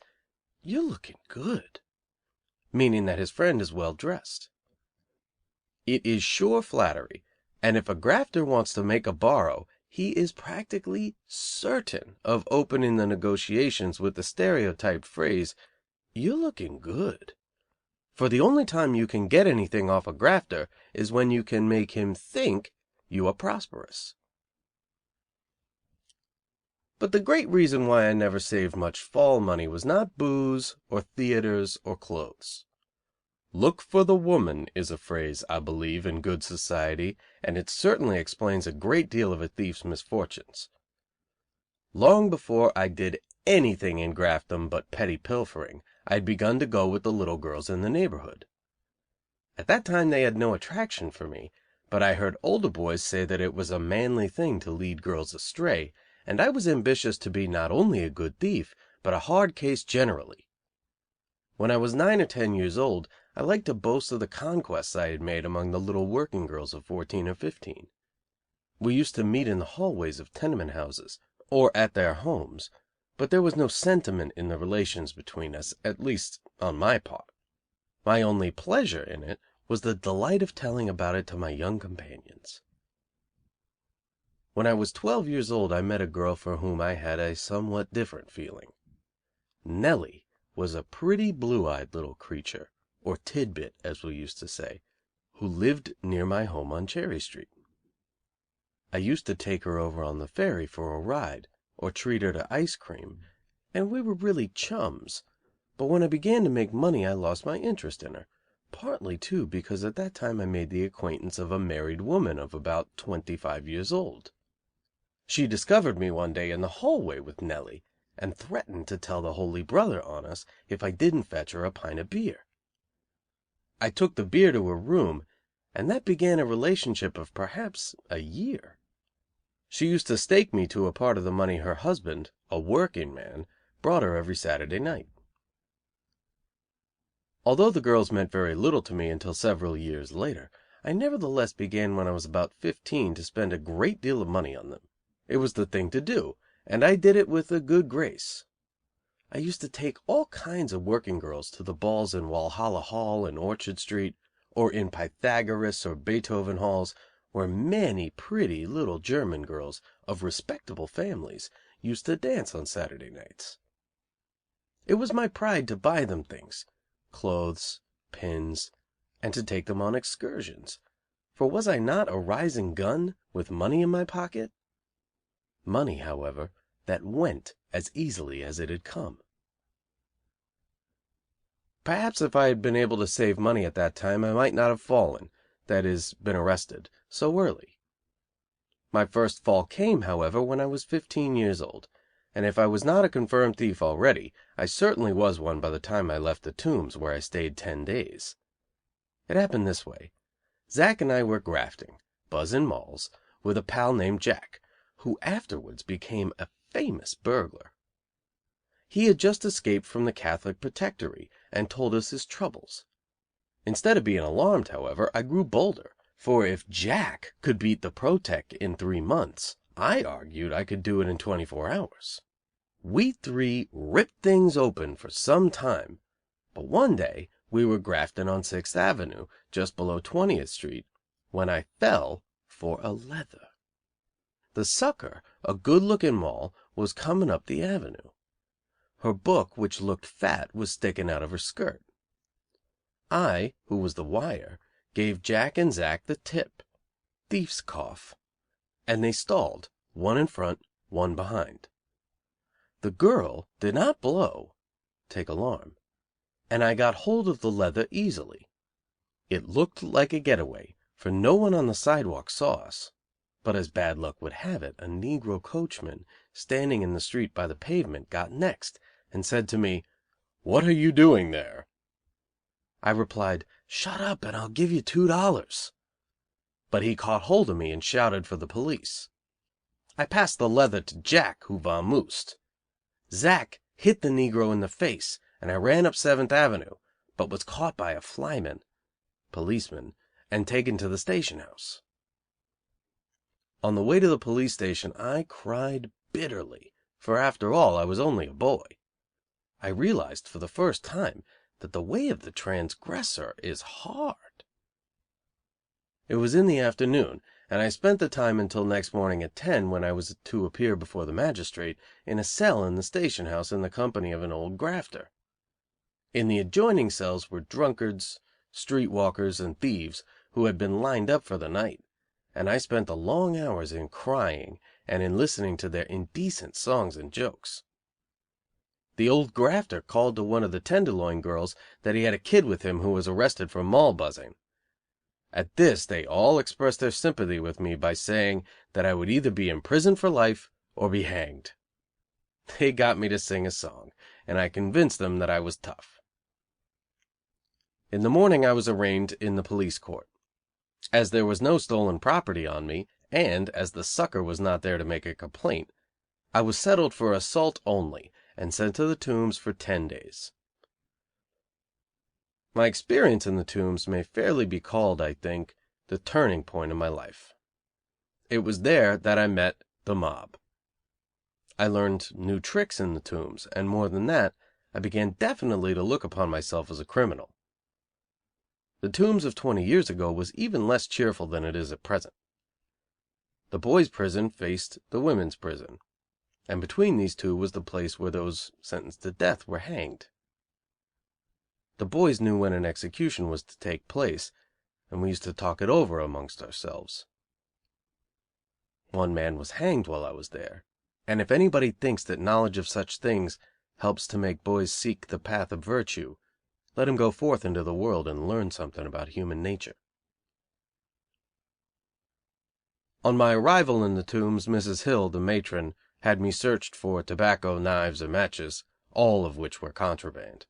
Speaker 1: "You're looking good," meaning that his friend is well dressed. It is sure flattery, and if a grafter wants to make a borrow, he is practically certain of opening the negotiations with the stereotyped phrase, "You're looking good." For the only time you can get anything off a grafter is when you can make him think you are prosperous. But the great reason why I never saved much fall money was not booze or theatres or clothes. Look for the woman is a phrase, I believe, in good society, and it certainly explains a great deal of a thief's misfortunes. Long before I did anything in graftum but petty pilfering, I had begun to go with the little girls in the neighborhood. At that time they had no attraction for me, but I heard older boys say that it was a manly thing to lead girls astray, and I was ambitious to be not only a good thief, but a hard case generally. When I was 9 or 10 years old, I liked to boast of the conquests I had made among the little working girls of 14 or 15. We used to meet in the hallways of tenement houses, or at their homes, but there was no sentiment in the relations between us, at least on my part. My only pleasure in it was the delight of telling about it to my young companions. When I was 12 years old I met a girl for whom I had a somewhat different feeling. Nellie was a pretty blue-eyed little creature, or tidbit, as we used to say, who lived near my home on Cherry Street. I used to take her over on the ferry for a ride, or treat her to ice cream, and we were really chums, but when I began to make money I lost my interest in her, partly, too, because at that time I made the acquaintance of a married woman of about 25 years old. She discovered me one day in the hallway with Nellie, and threatened to tell the Holy Brother on us if I didn't fetch her a pint of beer. I took the beer to her room, and that began a relationship of perhaps a year. She used to stake me to a part of the money her husband, a working man, brought her every Saturday night. Although the girls meant very little to me until several years later, I nevertheless began when I was about 15 to spend a great deal of money on them. It was the thing to do, and I did it with a good grace. I used to take all kinds of working girls to the balls in Walhalla Hall in Orchard Street, or in Pythagoras or Beethoven halls, where many pretty little German girls of respectable families used to dance on Saturday nights. It was my pride to buy them things, clothes, pins, and to take them on excursions, for was I not a rising gun, with money in my pocket? money, however, that went as easily as it had come. Perhaps if I had been able to save money at that time I might not have fallen, that is, been arrested, so early. My first fall came, however, when I was 15 years old, and if I was not a confirmed thief already, I certainly was one by the time I left the Tombs, where I stayed 10 days. It happened this way. Zack and I were grafting, buzzing malls, with a pal named Jack, who afterwards became a famous burglar. He had just escaped from the Catholic Protectory, and told us his troubles. Instead of being alarmed, however, I grew bolder, for if Jack could beat the Protect in 3 months, I argued I could do it in 24 hours. We three ripped things open for some time, but one day we were grafting on 6th Avenue, just below 20th Street, when I fell for a leather. The sucker, a good-looking moll, was coming up the avenue. Her book, which looked fat, was sticking out of her skirt. I, who was the wire, gave Jack and Zack the tip, thief's cough, and they stalled, one in front, one behind. The girl did not blow, take alarm, and I got hold of the leather easily. It looked like a getaway, for no one on the sidewalk saw us. But as bad luck would have it, a negro coachman, standing in the street by the pavement, got next, and said to me, "What are you doing there?" I replied, "Shut up, and I'll give you $2." But he caught hold of me and shouted for the police. I passed the leather to Jack, who vamoosed. Zack hit the negro in the face, and I ran up 7th Avenue, but was caught by a flyman (policeman) and taken to the station house. On the way to the police station I cried bitterly, for after all I was only a boy. I realized for the first time that the way of the transgressor is hard. It was in the afternoon, and I spent the time until next morning at 10, when I was to appear before the magistrate, in a cell in the station house in the company of an old grafter. In the adjoining cells were drunkards, street walkers and thieves who had been lined up for the night, and I spent the long hours in crying and in listening to their indecent songs and jokes. The old grafter called to one of the Tenderloin girls that he had a kid with him who was arrested for mall buzzing. At this they all expressed their sympathy with me by saying that I would either be in prison for life or be hanged. They got me to sing a song, and I convinced them that I was tough. In the morning I was arraigned in the police court. As there was no stolen property on me, and as the sucker was not there to make a complaint, I was settled for assault only, and sent to the Tombs for 10 days. My experience in the Tombs may fairly be called, I think, the turning point in my life. It was there that I met the mob. I learned new tricks in the Tombs, and more than that, I began definitely to look upon myself as a criminal. The Tombs of 20 years ago was even less cheerful than it is at present. The boys' prison faced the women's prison, and between these two was the place where those sentenced to death were hanged. The boys knew when an execution was to take place, and we used to talk it over amongst ourselves. One man was hanged while I was there, and if anybody thinks that knowledge of such things helps to make boys seek the path of virtue, let him go forth into the world and learn something about human nature. On my arrival in the Tombs, Mrs. Hill, the matron, had me searched for tobacco, knives and matches, all of which were contraband.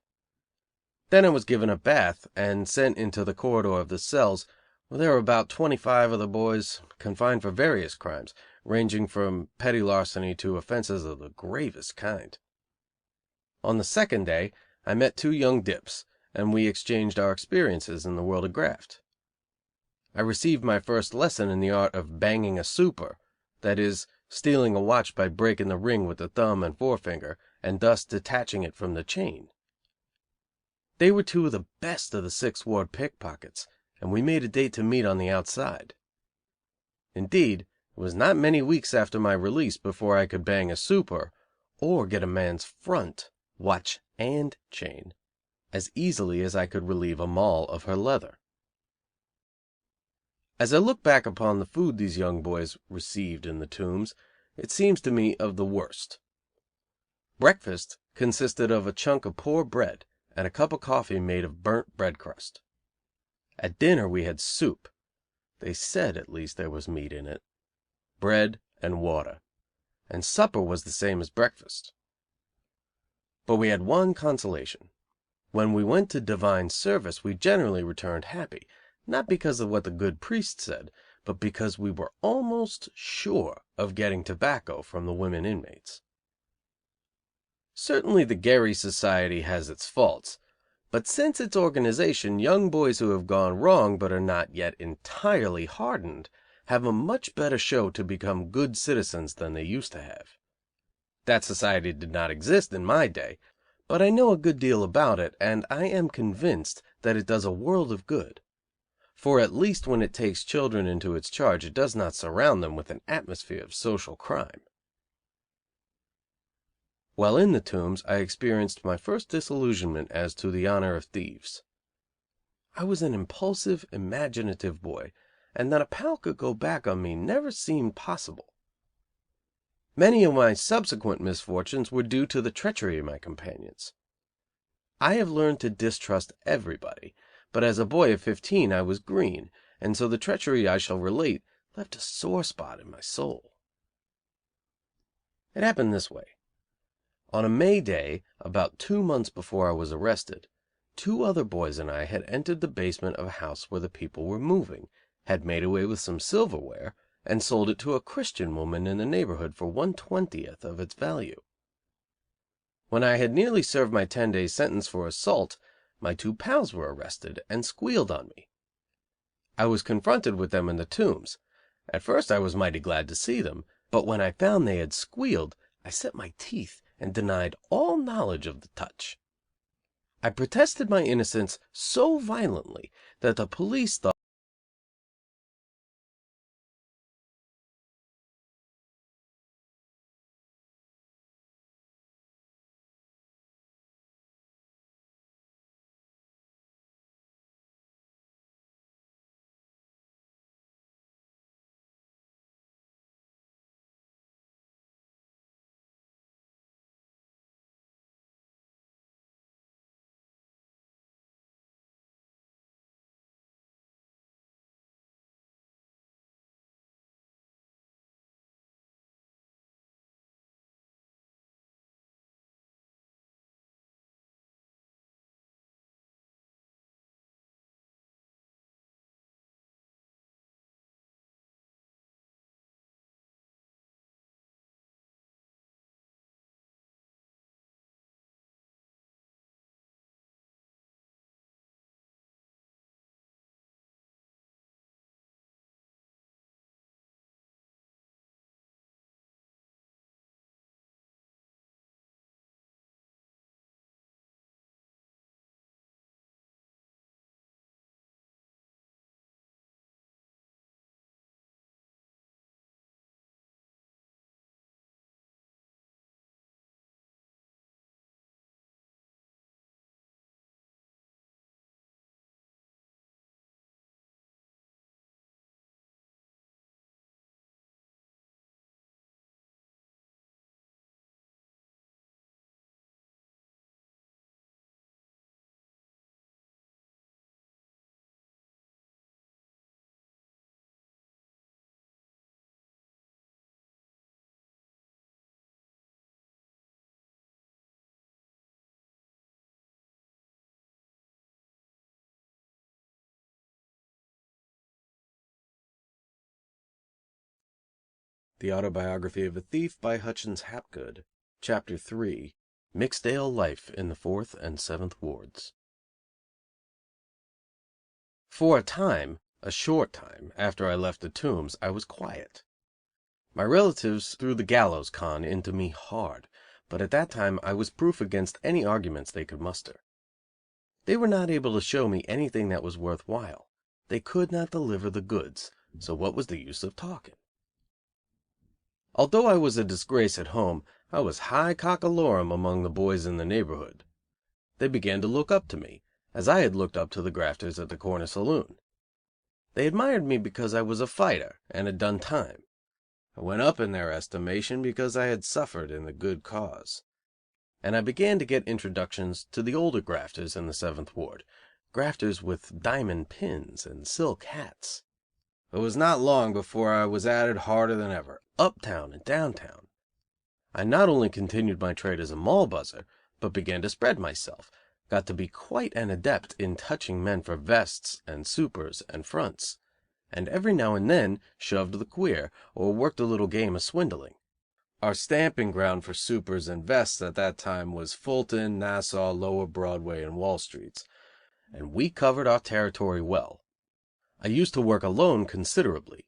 Speaker 1: Then I was given a bath and sent into the corridor of the cells, where there were about 25 of the boys confined for various crimes, ranging from petty larceny to offenses of the gravest kind. On the second day I met 2 young dips, and we exchanged our experiences in the world of graft. I received my first lesson in the art of banging a super, that is, stealing a watch by breaking the ring with the thumb and forefinger, and thus detaching it from the chain. They were 2 of the best of the 6th Ward pickpockets, and we made a date to meet on the outside. Indeed, it was not many weeks after my release before I could bang a super, or get a man's front, watch and chain, as easily as I could relieve a moll of her leather. As I look back upon the food these young boys received in the Tombs, it seems to me of the worst. Breakfast consisted of a chunk of poor bread and a cup of coffee made of burnt bread crust. At dinner we had soup (they said, at least, there was meat in it), bread and water, and supper was the same as breakfast. But we had one consolation. When we went to divine service we generally returned happy, not because of what the good priest said, but because we were almost sure of getting tobacco from the women inmates. Certainly the Gerry Society has its faults, but since its organization young boys who have gone wrong but are not yet entirely hardened have a much better show to become good citizens than they used to have. That society did not exist in my day, but I know a good deal about it, and I am convinced that it does a world of good. For at least when it takes children into its charge it does not surround them with an atmosphere of social crime. While in the Tombs I experienced my first disillusionment as to the honor of thieves. I was an impulsive, imaginative boy, and that a pal could go back on me never seemed possible. Many of my subsequent misfortunes were due to the treachery of my companions. I have learned to distrust everybody, but as a boy of 15 I was green, and so the treachery I shall relate left a sore spot in my soul. It happened this way. On a May day, about 2 months before I was arrested, 2 other boys and I had entered the basement of a house where the people were moving, had made away with some silverware, and sold it to a Christian woman in the neighborhood for 1/20th of its value. When I had nearly served my 10 days' sentence for assault, my 2 pals were arrested and squealed on me. I was confronted with them in the Tombs. At first I was mighty glad to see them, but when I found they had squealed, I set my teeth and denied all knowledge of the touch. I protested my innocence so violently that the police thought The Autobiography of a Thief by Hutchins Hapgood, Chapter 3, Mixedale Life in the 4th and 7th Wards. For a short time, after I left the Tombs, I was quiet. My relatives threw the gallows con into me hard, but at that time I was proof against any arguments they could muster. They were not able to show me anything that was worth while. They could not deliver the goods, so what was the use of talking? Although I was a disgrace at home, I was high cockalorum among the boys in the neighborhood. They began to look up to me, as I had looked up to the grafters at the corner saloon. They admired me because I was a fighter and had done time. I went up in their estimation because I had suffered in the good cause. And I began to get introductions to the older grafters in the 7th Ward, grafters with diamond pins and silk hats. It was not long before I was at it harder than ever, uptown and downtown. I not only continued my trade as a Moll buzzer, but began to spread myself, got to be quite an adept in touching men for vests and supers and fronts, and every now and then shoved the queer, or worked a little game of swindling. Our stamping ground for supers and vests at that time was Fulton, Nassau, Lower Broadway and Wall Streets, and we covered our territory well. I used to work alone considerably.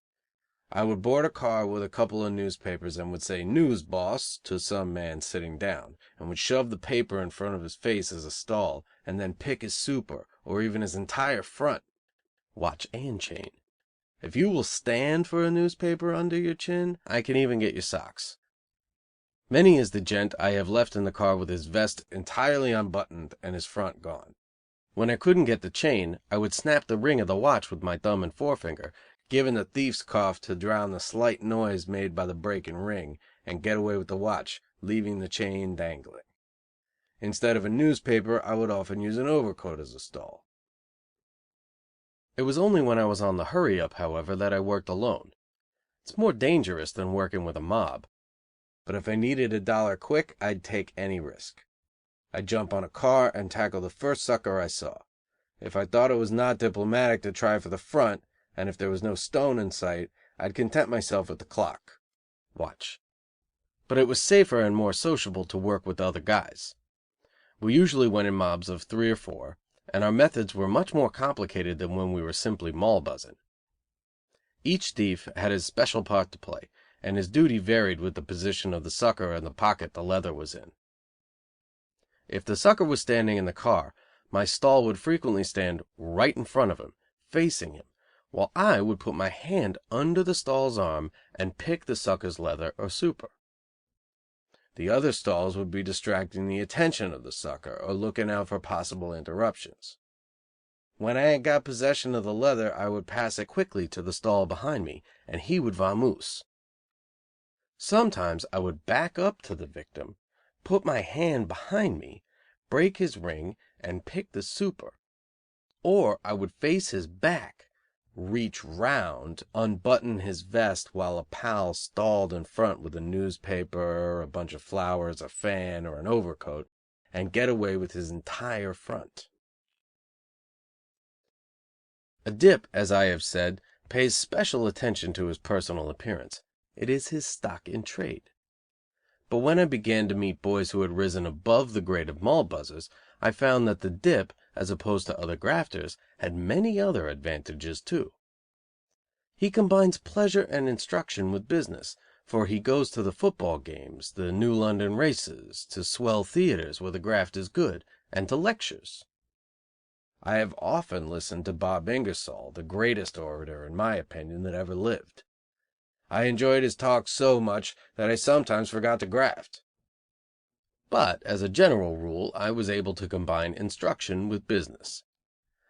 Speaker 1: I would board a car with a couple of newspapers and would say "News, boss" to some man sitting down, and would shove the paper in front of his face as a stall, and then pick his super, or even his entire front, watch and chain. If you will stand for a newspaper under your chin, I can even get your socks. Many is the gent I have left in the car with his vest entirely unbuttoned and his front gone. When I couldn't get the chain, I would snap the ring of the watch with my thumb and forefinger, giving the thief's cough to drown the slight noise made by the breaking ring, and get away with the watch, leaving the chain dangling. Instead of a newspaper, I would often use an overcoat as a stall. It was only when I was on the hurry up, however, that I worked alone. It's more dangerous than working with a mob. But if I needed $1 quick, I'd take any risk. I'd jump on a car and tackle the first sucker I saw. If I thought it was not diplomatic to try for the front, and if there was no stone in sight, I'd content myself with the clock watch. But it was safer and more sociable to work with other guys. We usually went in mobs of 3 or 4, and our methods were much more complicated than when we were simply Moll buzzing. Each thief had his special part to play, and his duty varied with the position of the sucker and the pocket the leather was in. If the sucker was standing in the car, my stall would frequently stand right in front of him, facing him, while I would put my hand under the stall's arm and pick the sucker's leather or super. The other stalls would be distracting the attention of the sucker or looking out for possible interruptions. When I had got possession of the leather, I would pass it quickly to the stall behind me, and he would vamoose. Sometimes I would back up to the victim, put my hand behind me, break his ring, and pick the super. Or I would face his back, reach round, unbutton his vest while a pal stalled in front with a newspaper, a bunch of flowers, a fan, or an overcoat, and get away with his entire front. A dip, as I have said, pays special attention to his personal appearance. It is his stock in trade. But when I began to meet boys who had risen above the grade of Moll buzzers, I found that the dip, as opposed to other grafters, had many other advantages, too. He combines pleasure and instruction with business, for he goes to the football games, the New London races, to swell theaters where the graft is good, and to lectures. I have often listened to Bob Ingersoll, the greatest orator, in my opinion, that ever lived. I enjoyed his talk so much that I sometimes forgot to graft. But, as a general rule, I was able to combine instruction with business.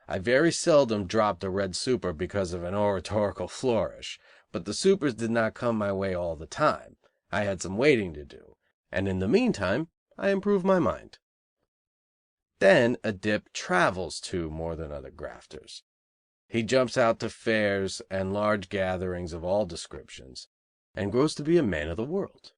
Speaker 1: I very seldom dropped a red super because of an oratorical flourish, but the supers did not come my way all the time. I had some waiting to do, and in the meantime I improved my mind. Then a dip travels, too, more than other grafters. He jumps out to fairs and large gatherings of all descriptions, and grows to be a man of the world.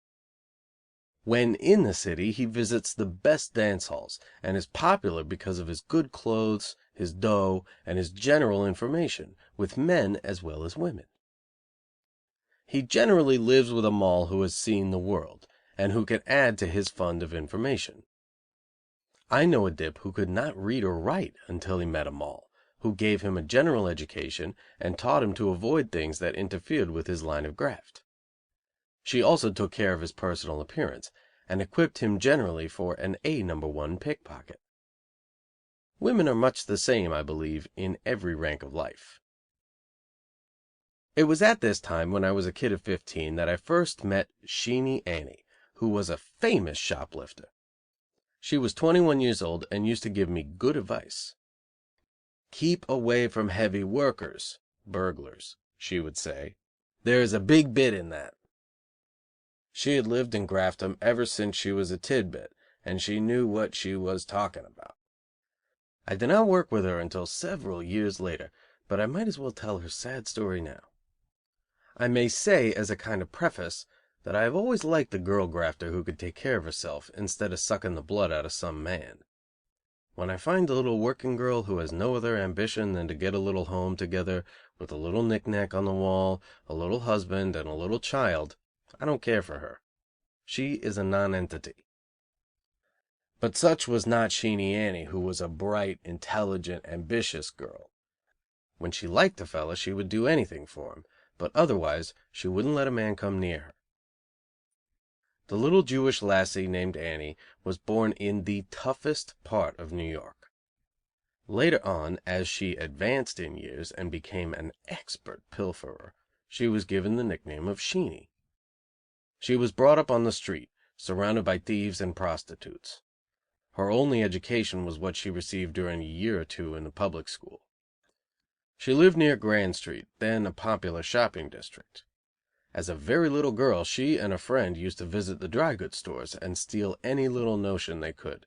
Speaker 1: When in the city he visits the best dance halls, and is popular because of his good clothes, his dough, and his general information, with men as well as women. He generally lives with a Moll who has seen the world, and who can add to his fund of information. I know a dip who could not read or write until he met a Moll, who gave him a general education and taught him to avoid things that interfered with his line of graft. She also took care of his personal appearance, and equipped him generally for an No. 1 pickpocket. Women are much the same, I believe, in every rank of life. It was at this time, when I was a kid of 15, that I first met Sheenie Annie, who was a famous shoplifter. She was 21 years old and used to give me good advice. "Keep away from heavy workers (burglars)," she would say. "There is a big bit in that." She had lived in Grafton ever since she was a tidbit, and she knew what she was talking about. I did not work with her until several years later, but I might as well tell her sad story now. I may say, as a kind of preface, that I have always liked the girl grafter who could take care of herself, instead of sucking the blood out of some man. When I find a little working girl who has no other ambition than to get a little home together, with a little knick-knack on the wall, a little husband, and a little child, I don't care for her. She is a nonentity. But such was not Sheenie Annie, who was a bright, intelligent, ambitious girl. When she liked a fellow she would do anything for him, but otherwise she wouldn't let a man come near her. The little Jewish lassie named Annie was born in the toughest part of New York. Later on, as she advanced in years and became an expert pilferer, she was given the nickname of Sheenie. She was brought up on the street, surrounded by thieves and prostitutes. Her only education was what she received during a year or two in the public school. She lived near Grand Street, then a popular shopping district. As a very little girl, she and a friend used to visit the dry goods stores and steal any little notion they could.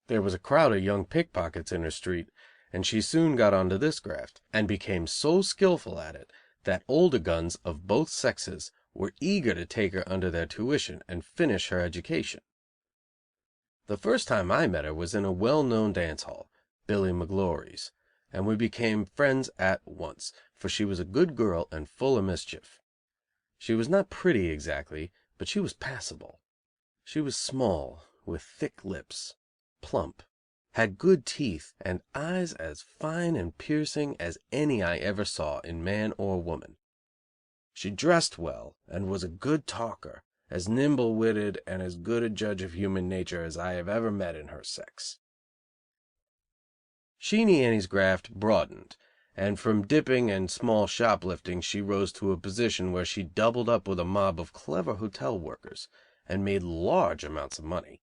Speaker 1: There was a crowd of young pickpockets in her street, and she soon got onto this graft, and became so skillful at it that older guns of both sexes were eager to take her under their tuition and finish her education. The first time I met her was in a well-known dance hall, Billy McGlory's, and we became friends at once, for she was a good girl and full of mischief. She was not pretty exactly, but she was passable. She was small, with thick lips, plump, had good teeth, and eyes as fine and piercing as any I ever saw in man or woman. She dressed well, and was a good talker, as nimble-witted and as good a judge of human nature as I have ever met in her sex. Sheenie Annie's graft broadened, and from dipping and small shoplifting she rose to a position where she doubled up with a mob of clever hotel workers, and made large amounts of money.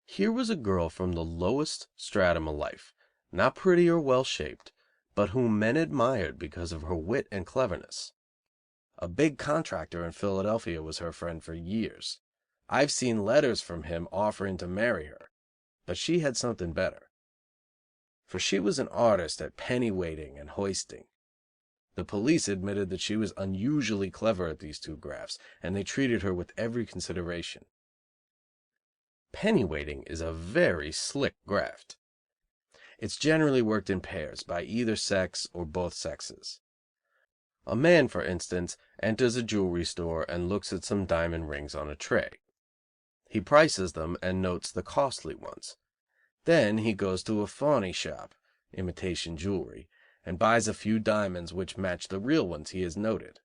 Speaker 1: Here was a girl from the lowest stratum of life, not pretty or well shaped, but whom men admired because of her wit and cleverness. A big contractor in Philadelphia was her friend for years. I've seen letters from him offering to marry her, but she had something better. For she was an artist at penny weighting and hoisting. The police admitted that she was unusually clever at these two grafts, and they treated her with every consideration. Penny weighting is a very slick graft. It's generally worked in pairs, by either sex or both sexes. A man, for instance, enters a jewelry store and looks at some diamond rings on a tray. He prices them and notes the costly ones. Then he goes to a phony shop, imitation jewelry, and buys a few diamonds which match the real ones he has noted.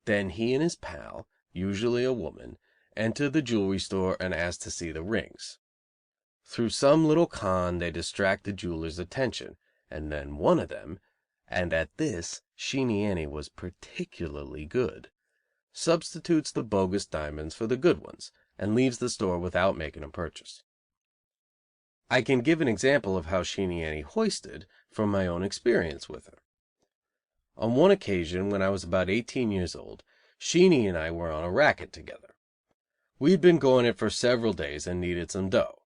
Speaker 1: Then he and his pal, usually a woman, enter the jewelry store and ask to see the rings. Through some little con they distract the jeweler's attention, and then one of them, and at this Sheenie Annie was particularly good, substitutes the bogus diamonds for the good ones, and leaves the store without making a purchase. I can give an example of how Sheenie Annie hoisted from my own experience with her. On one occasion, when I was about 18 years old, Sheenie and I were on a racket together. We had been going it for several days and needed some dough.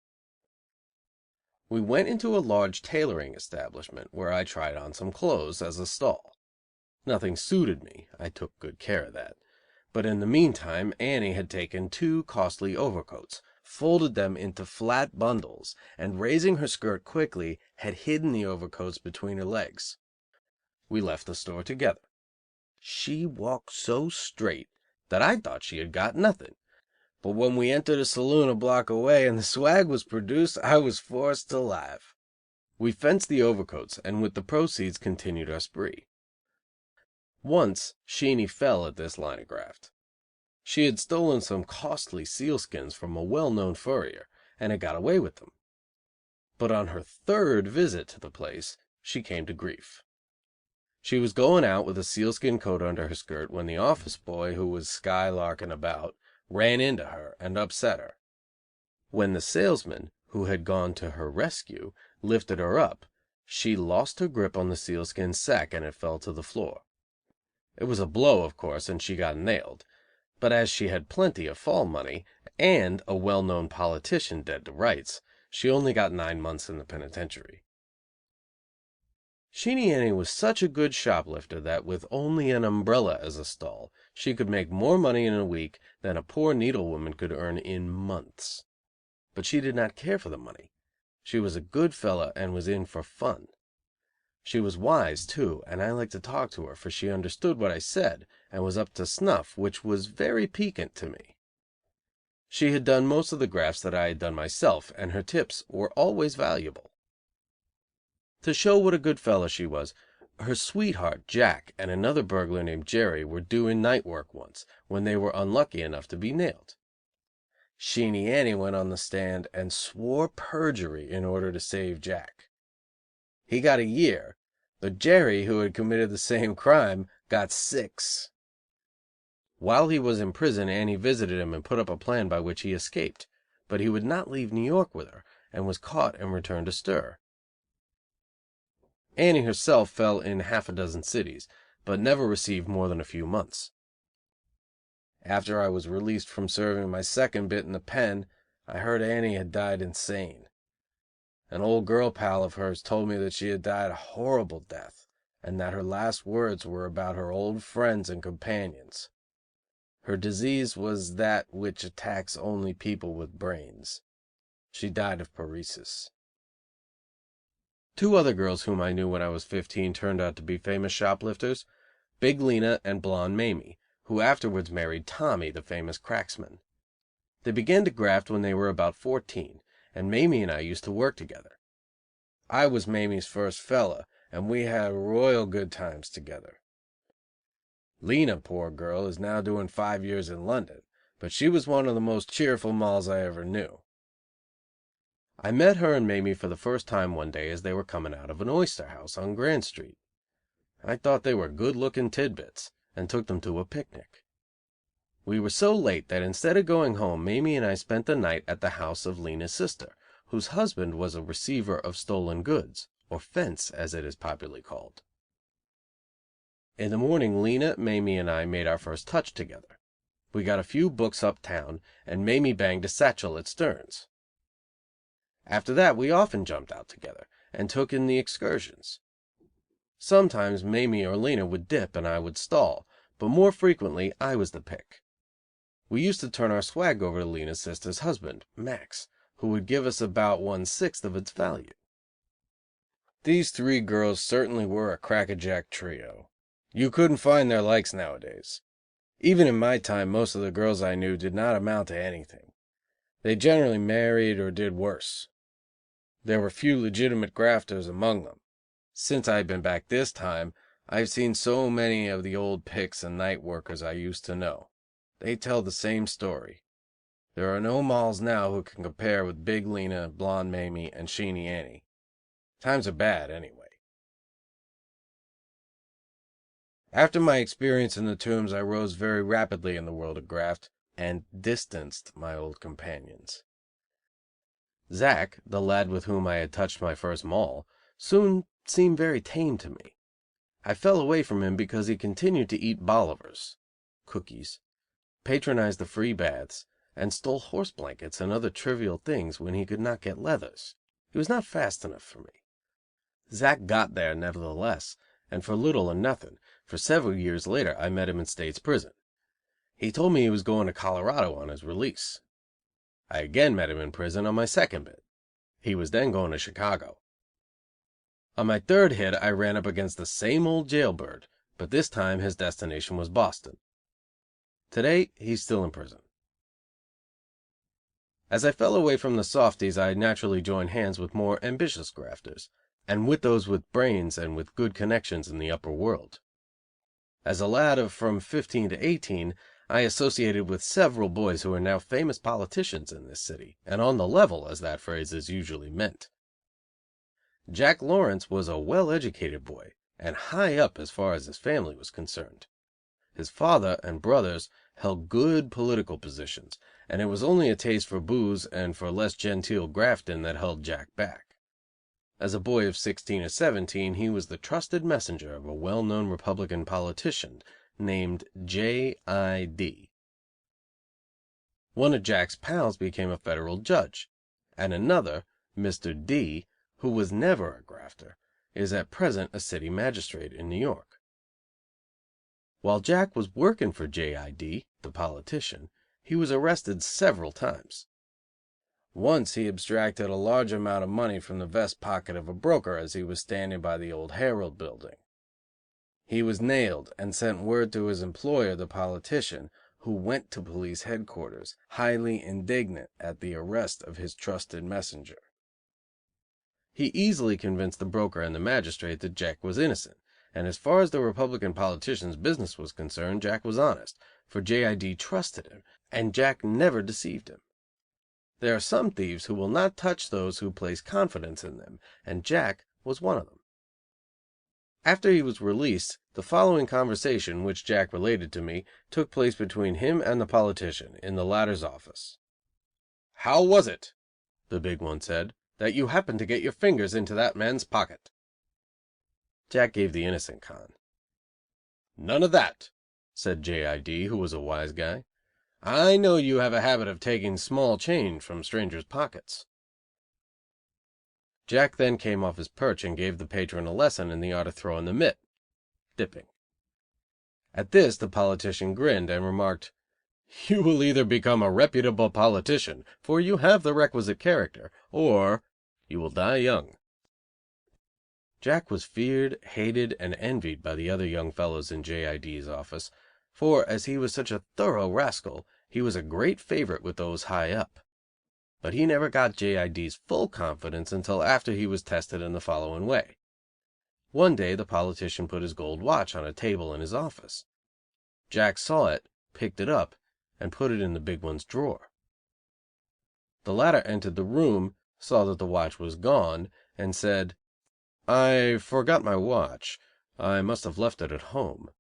Speaker 1: We went into a large tailoring establishment, where I tried on some clothes as a stall. Nothing suited me, I took good care of that, but in the meantime Annie had taken 2 costly overcoats, folded them into flat bundles, and raising her skirt quickly, had hidden the overcoats between her legs. We left the store together. She walked so straight that I thought she had got nothing. But when we entered a saloon a block away and the swag was produced, I was forced to laugh. We fenced the overcoats, and with the proceeds continued our spree. Once Sheenie fell at this line of graft. She had stolen some costly sealskins from a well-known furrier, and had got away with them. But on her 3rd visit to the place, she came to grief. She was going out with a sealskin coat under her skirt when the office boy, who was skylarking about, ran into her and upset her. When the salesman, who had gone to her rescue, lifted her up, she lost her grip on the sealskin sack and it fell to the floor. It was a blow, of course, and she got nailed, but as she had plenty of fall money, and a well-known politician dead to rights, she only got 9 months in the penitentiary. Sheenie Annie was such a good shoplifter that, with only an umbrella as a stall, she could make more money in a week than a poor needlewoman could earn in months. But she did not care for the money. She was a good fellow and was in for fun. She was wise, too, and I liked to talk to her, for she understood what I said and was up to snuff, which was very piquant to me. She had done most of the grafts that I had done myself, and her tips were always valuable. To show what a good fellow she was, her sweetheart, Jack, and another burglar named Jerry were doing night work once, when they were unlucky enough to be nailed. Sheenie Annie went on the stand and swore perjury in order to save Jack. He got a year, but Jerry, who had committed the same crime, got 6. While he was in prison, Annie visited him and put up a plan by which he escaped, but he would not leave New York with her, and was caught and returned to stir. Annie herself fell in half a dozen cities, but never received more than a few months. After I was released from serving my second bit in the pen, I heard Annie had died insane. An old girl pal of hers told me that she had died a horrible death, and that her last words were about her old friends and companions. Her disease was that which attacks only people with brains. She died of paresis. 2 other girls whom I knew when I was 15 turned out to be famous shoplifters, Big Lena and Blonde Mamie, who afterwards married Tommy, the famous cracksman. They began to graft when they were about 14, and Mamie and I used to work together. I was Mamie's first fella, and we had royal good times together. Lena, poor girl, is now doing 5 years in London, but she was one of the most cheerful molls I ever knew. I met her and Mamie for the first time one day as they were coming out of an oyster house on Grand Street. I thought they were good-looking tidbits, and took them to a picnic. We were so late that instead of going home, Mamie and I spent the night at the house of Lena's sister, whose husband was a receiver of stolen goods, or fence, as it is popularly called. In the morning, Lena, Mamie and I made our first touch together. We got a few books uptown, and Mamie banged a satchel at Stern's. After that we often jumped out together, and took in the excursions. Sometimes Mamie or Lena would dip and I would stall, but more frequently I was the pick. We used to turn our swag over to Lena's sister's husband, Max, who would give us about 1/6 of its value. These 3 girls certainly were a crackerjack trio. You couldn't find their likes nowadays. Even in my time, most of the girls I knew did not amount to anything. They generally married or did worse. There were few legitimate grafters among them. Since I have been back this time, I have seen so many of the old picks and night workers I used to know. They tell the same story. There are no molls now who can compare with Big Lena, Blonde Mamie, and Sheenie Annie. Times are bad, anyway. After my experience in the Tombs, I rose very rapidly in the world of graft, and distanced my old companions. Zack, the lad with whom I had touched my first moll, soon seemed very tame to me. I fell away from him because he continued to eat bolivers (cookies), patronized the free baths, and stole horse blankets and other trivial things when he could not get leathers. He was not fast enough for me. Zack got there, nevertheless, and for little or nothing, for several years later I met him in State's prison. He told me he was going to Colorado on his release. I again met him in prison on my second bit. He was then going to Chicago. On my third hit I ran up against the same old jailbird, but this time his destination was Boston. Today he is still in prison. As I fell away from the softies, I naturally joined hands with more ambitious grafters, and with those with brains and with good connections in the upper world. As a lad of from 15 to 18, I associated with several boys who are now famous politicians in this city, and on the level, as that phrase is usually meant. Jack Lawrence was a well-educated boy, and high up as far as his family was concerned. His father and brothers held good political positions, and it was only a taste for booze and for less genteel grafting that held Jack back. As a boy of 16 or 17 he was the trusted messenger of a well-known Republican politician named J.I.D. One of Jack's pals became a federal judge, and another, Mr. D., who was never a grafter, is at present a city magistrate in New York. While Jack was working for J.I.D., the politician, he was arrested several times. Once he abstracted a large amount of money from the vest pocket of a broker as he was standing by the old Herald building. He was nailed and sent word to his employer, the politician, who went to police headquarters, highly indignant at the arrest of his trusted messenger. He easily convinced the broker and the magistrate that Jack was innocent, and as far as the Republican politician's business was concerned, Jack was honest, for J.I.D. trusted him, and Jack never deceived him. There are some thieves who will not touch those who place confidence in them, and Jack was one of them. After he was released, the following conversation, which Jack related to me, took place between him and the politician, in the latter's office. "How was it," the big one said, "that you happened to get your fingers into that man's pocket?" Jack gave the innocent con. "None of that," said J.I.D., who was a wise guy. "I know you have a habit of taking small change from strangers' pockets." Jack then came off his perch and gave the patron a lesson in the art of throwing the mitt (dipping). At this the politician grinned and remarked: "You will either become a reputable politician, for you have the requisite character, or you will die young." Jack was feared, hated and envied by the other young fellows in J.I.D.'s office, for, as he was such a thorough rascal, he was a great favorite with those high up. But he never got J.I.D.'s full confidence until after he was tested in the following way. One day the politician put his gold watch on a table in his office. Jack saw it, picked it up, and put it in the big one's drawer. The latter entered the room, saw that the watch was gone, and said: "I forgot my watch. I must have left it at home."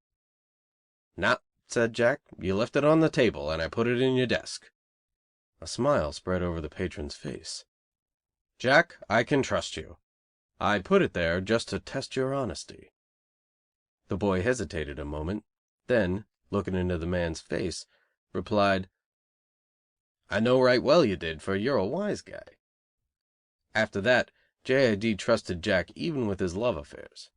Speaker 1: "No," said Jack, "you left it on the table, and I put it in your desk." A smile spread over the patron's face. "Jack, I can trust you. I put it there just to test your honesty." The boy hesitated a moment, then, looking into the man's face, replied: "I know right well you did, for you're a wise guy." After that, J.I.D. trusted Jack even with his love affairs.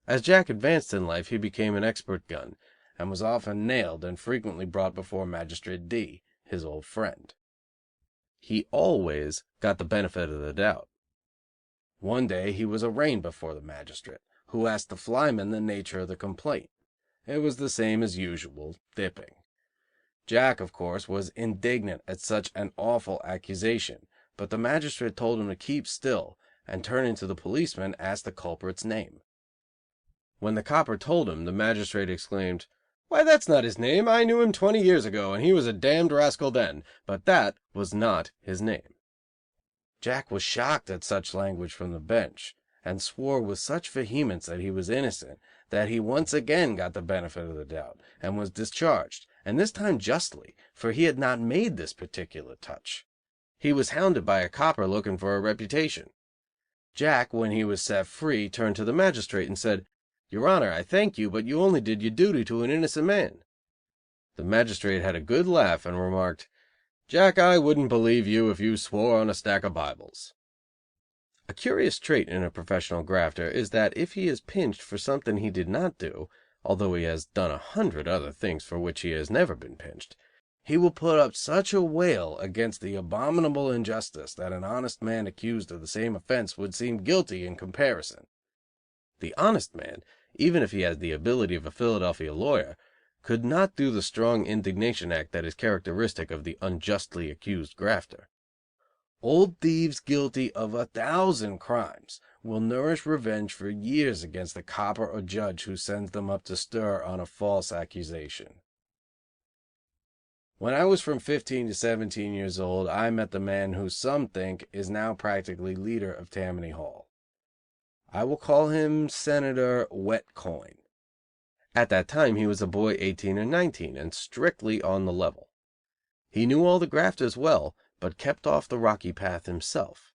Speaker 1: As Jack advanced in life he became an expert gun, and was often nailed and frequently brought before Magistrate D., his old friend. He always got the benefit of the doubt. One day he was arraigned before the magistrate, who asked the flyman the nature of the complaint. It was the same as usual, dipping. Jack, of course, was indignant at such an awful accusation, but the magistrate told him to keep still, and turning to the policeman, asked the culprit's name. When the copper told him, the magistrate exclaimed: "Why, that's not his name. I knew him 20 years ago, and he was a damned rascal then, but that was not his name." Jack was shocked at such language from the bench, and swore with such vehemence that he was innocent, that he once again got the benefit of the doubt, and was discharged, and this time justly, for he had not made this particular touch. He was hounded by a copper looking for a reputation. Jack, when he was set free, turned to the magistrate and said: "Your Honor, I thank you, but you only did your duty to an innocent man." The magistrate had a good laugh and remarked: "Jack, I wouldn't believe you if you swore on a stack of Bibles." A curious trait in a professional grafter is that if he is pinched for something he did not do, although he has done 100 other things for which he has never been pinched, he will put up such a wail against the abominable injustice that an honest man accused of the same offense would seem guilty in comparison. The honest man, even if he has the ability of a Philadelphia lawyer, could not do the strong indignation act that is characteristic of the unjustly accused grafter. Old thieves guilty of 1,000 crimes will nourish revenge for years against the copper or judge who sends them up to stir on a false accusation. When I was from 15 to 17 years old, I met the man who some think is now practically leader of Tammany Hall. I will call him Senator Wet Coin. At that time he was a boy 18 or 19, and strictly on the level. He knew all the grafters well, but kept off the rocky path himself.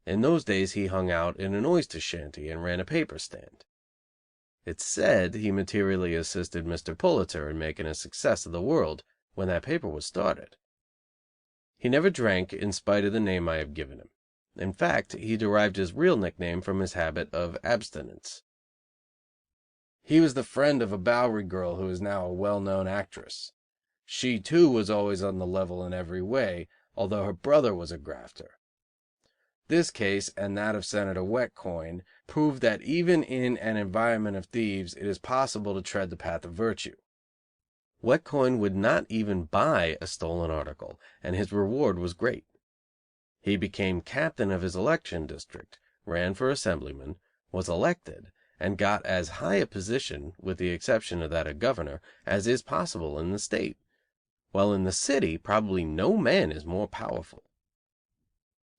Speaker 1: In those days he hung out in an oyster shanty and ran a paper stand. It's said he materially assisted Mr. Pulitzer in making a success of the World when that paper was started. He never drank in spite of the name I have given him. In fact, he derived his real nickname from his habit of abstinence. He was the friend of a Bowery girl who is now a well-known actress. She, too, was always on the level in every way, although her brother was a grafter. This case, and that of Senator Wetcoin, proved that even in an environment of thieves it is possible to tread the path of virtue. Wetcoin would not even buy a stolen article, and his reward was great. He became captain of his election district, ran for assemblyman, was elected, and got as high a position, with the exception of that of governor, as is possible in the state, while in the city probably no man is more powerful.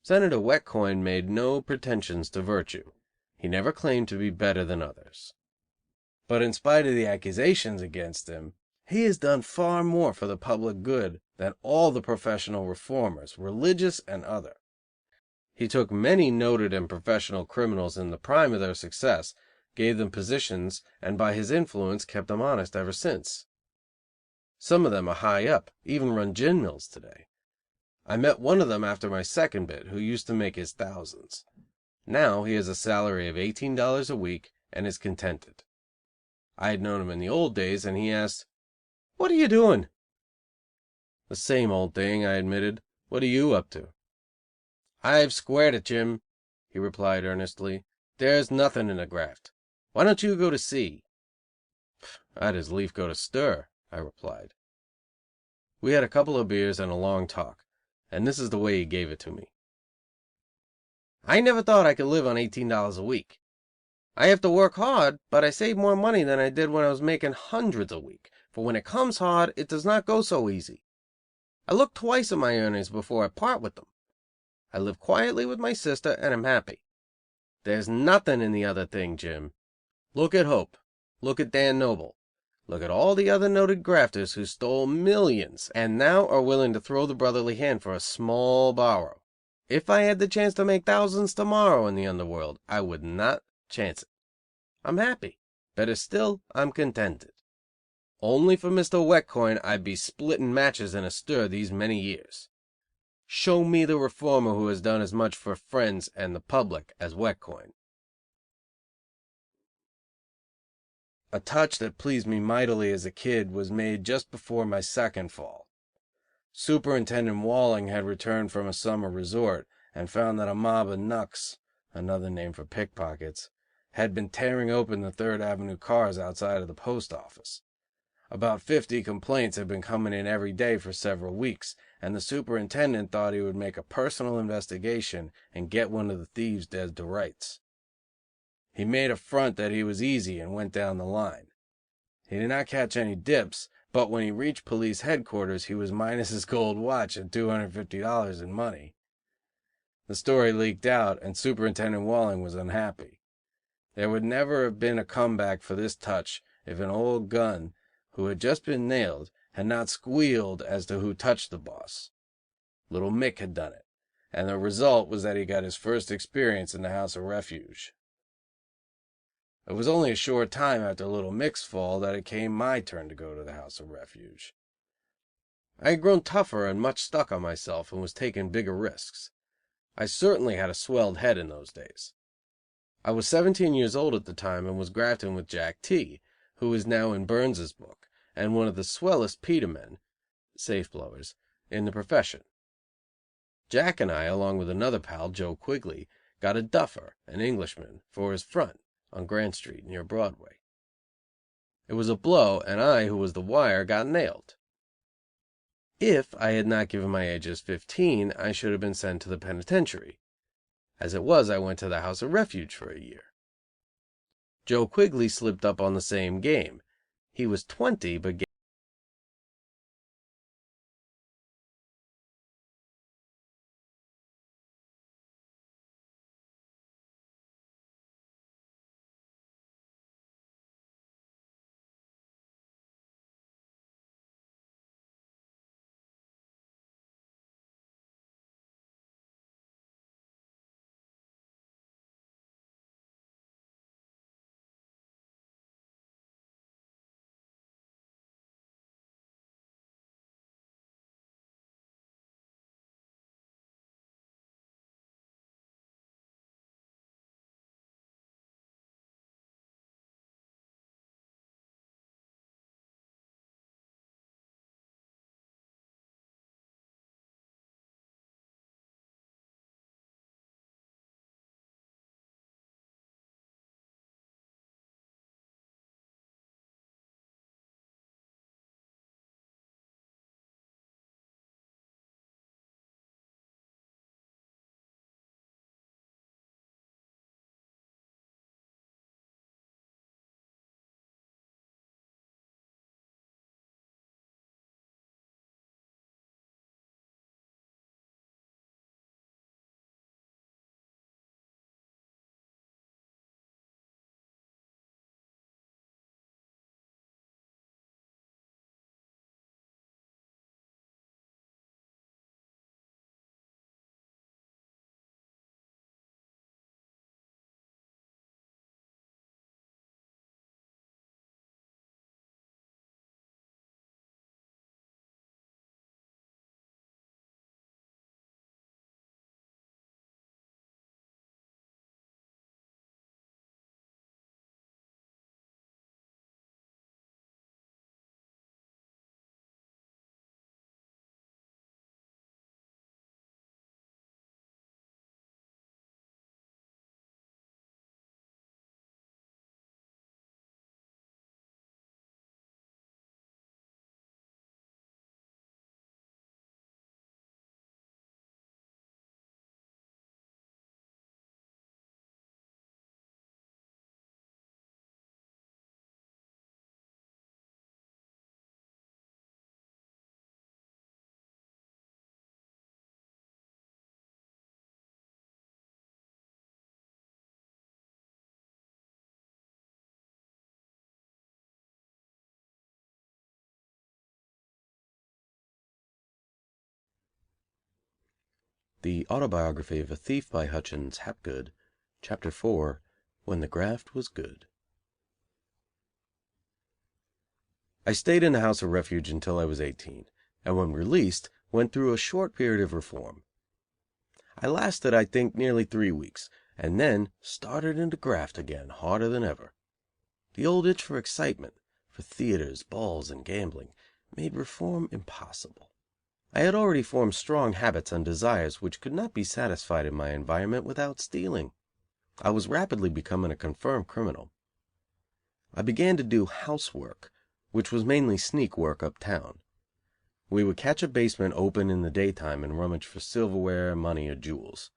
Speaker 1: Senator Wetcoin made no pretensions to virtue. He never claimed to be better than others. But in spite of the accusations against him, he has done far more for the public good than all the professional reformers, religious and other. He took many noted and professional criminals in the prime of their success, gave them positions, and by his influence kept them honest ever since. Some of them are high up, even run gin mills today. I met one of them after my second bit, who used to make his thousands. Now he has a salary of $18 a week and is contented. I had known him in the old days, and he asked, "What are you doing?" "The same old thing," I admitted. "What are you up to?" "I've squared it, Jim," he replied earnestly. "There's nothing in the graft. Why don't you go to sea?" "I'd as lief go to stir," I replied. We had a couple of beers and a long talk, and this is the way he gave it to me. "I never thought I could live on $18 a week. I have to work hard, but I save more money than I did when I was making hundreds a week, for when it comes hard it does not go so easy. I look twice at my earnings before I part with them. I live quietly with my sister and am happy. There's nothing in the other thing, Jim. Look at Hope. Look at Dan Noble. Look at all the other noted grafters who stole millions and now are willing to throw the brotherly hand for a small borrow. If I had the chance to make thousands tomorrow in the underworld, I would not chance it. I'm happy. Better still, I'm contented. Only for Mr. Wetcoin I'd be splitting matches in a stir these many years. Show me the reformer who has done as much for friends and the public as Wetcoin." A touch that pleased me mightily as a kid was made just before my second fall. Superintendent Walling had returned from a summer resort and found that a mob of knucks, another name for pickpockets, had been tearing open the Third Avenue cars outside of the post office. About 50 complaints had been coming in every day for several weeks, and the superintendent thought he would make a personal investigation and get one of the thieves dead to rights. He made a front that he was easy and went down the line. He did not catch any dips, but when he reached police headquarters he was minus his gold watch and $250 in money. The story leaked out, and Superintendent Walling was unhappy. There would never have been a comeback for this touch if an old gun, who had just been nailed, had not squealed as to who touched the boss. Little Mick had done it, and the result was that he got his first experience in the House of Refuge. It was only a short time after Little Mick's fall that it came my turn to go to the House of Refuge. I had grown tougher and much stuck on myself and was taking bigger risks. I certainly had a swelled head in those days. I was 17 years old at the time and was grafting with Jack T., who is now in Burns's book, and one of the swellest petermen (safe blowers) in the profession. Jack and I, along with another pal, Joe Quigley, got a duffer, an Englishman, for his front, on Grant Street, near Broadway. It was a blow, and I, who was the wire, got nailed. If I had not given my age as 15, I should have been sent to the penitentiary. As it was, I went to the House of Refuge for a year. Joe Quigley slipped up on the same game. He was 20, but The Autobiography of a Thief by Hutchins Hapgood, Chapter 4, When the Graft Was Good. I stayed in the House of Refuge until I was 18, and when released, went through a short period of reform. I lasted, I think, nearly 3 weeks, and then started into graft again, harder than ever. The old itch for excitement, for theaters, balls and gambling, made reform impossible. I had already formed strong habits and desires which could not be satisfied in my environment without stealing. I was rapidly becoming a confirmed criminal. I began to do housework, which was mainly sneak work uptown. We would catch a basement open in the daytime and rummage for silverware, money or jewels.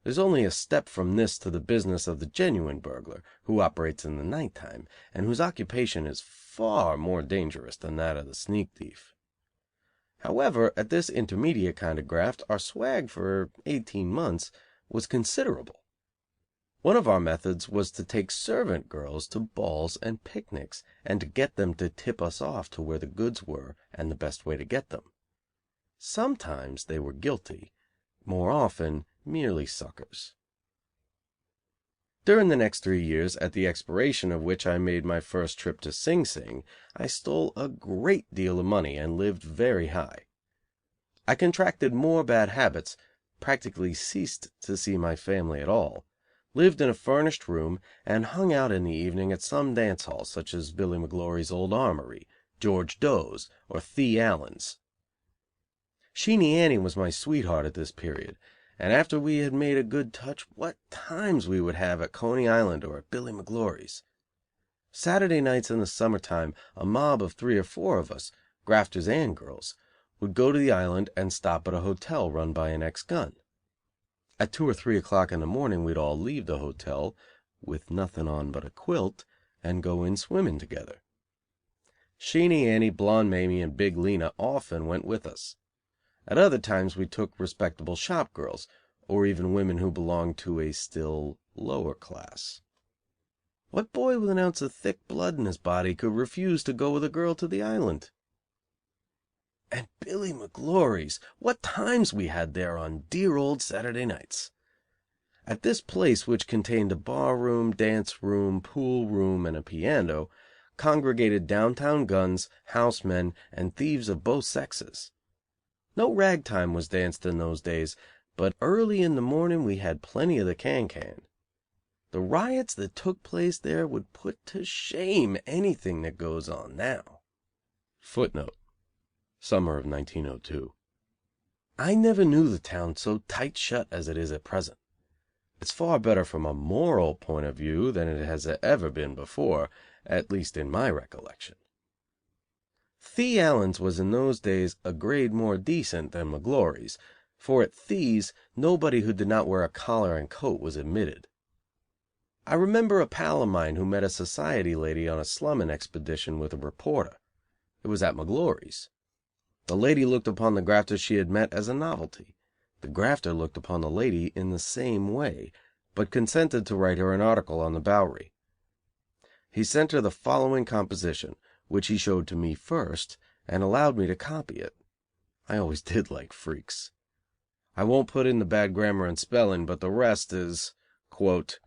Speaker 1: There's only a step from this to the business of the genuine burglar, who operates in the night time, and whose occupation is far more dangerous than that of the sneak thief. However, at this intermediate kind of graft, our swag for 18 months was considerable. One of our methods was to take servant girls to balls and picnics, and to get them to tip us off to where the goods were and the best way to get them. Sometimes they were guilty, more often merely suckers. During the next 3 years, at the expiration of which I made my first trip to Sing Sing, I stole a great deal of money and lived very high. I contracted more bad habits, practically ceased to see my family at all, lived in a furnished room, and hung out in the evening at some dance hall, such as Billy McGlory's Old Armory, George Doe's, or Thee Allen's. Sheenie Annie was my sweetheart at this period, and after we had made a good touch, what times we would have at Coney Island or at Billy McGlory's. Saturday nights in the summer time a mob of 3 or 4 of us, grafters and girls, would go to the island and stop at a hotel run by an ex-gun. At 2 or 3 o'clock in the morning we'd all leave the hotel, with nothing on but a quilt, and go in swimming together. Sheenie Annie, Blonde Mamie and Big Lena often went with us. At other times we took respectable shop girls, or even women who belonged to a still lower class. What boy with an ounce of thick blood in his body could refuse to go with a girl to the island? And Billy McGlory's, what times we had there on dear old Saturday nights! At this place, which contained a bar room, dance room, pool room and a piano, congregated downtown guns, housemen and thieves of both sexes. No ragtime was danced in those days, but early in the morning we had plenty of the can-can. The riots that took place there would put to shame anything that goes on now. Footnote: Summer of 1902. I never knew the town so tight shut as it is at present. It's far better from a moral point of view than it has ever been before, at least in my recollection. Thee Allen's was in those days a grade more decent than McGlory's, for at Thee's nobody who did not wear a collar and coat was admitted. I remember a pal of mine who met a society lady on a slumming expedition with a reporter. It was at McGlory's. The lady looked upon the grafter she had met as a novelty. The grafter looked upon the lady in the same way, but consented to write her an article on the Bowery. He sent her the following composition, which he showed to me first, and allowed me to copy it. I always did like freaks. I won't put in the bad grammar and spelling, but the rest is, quote,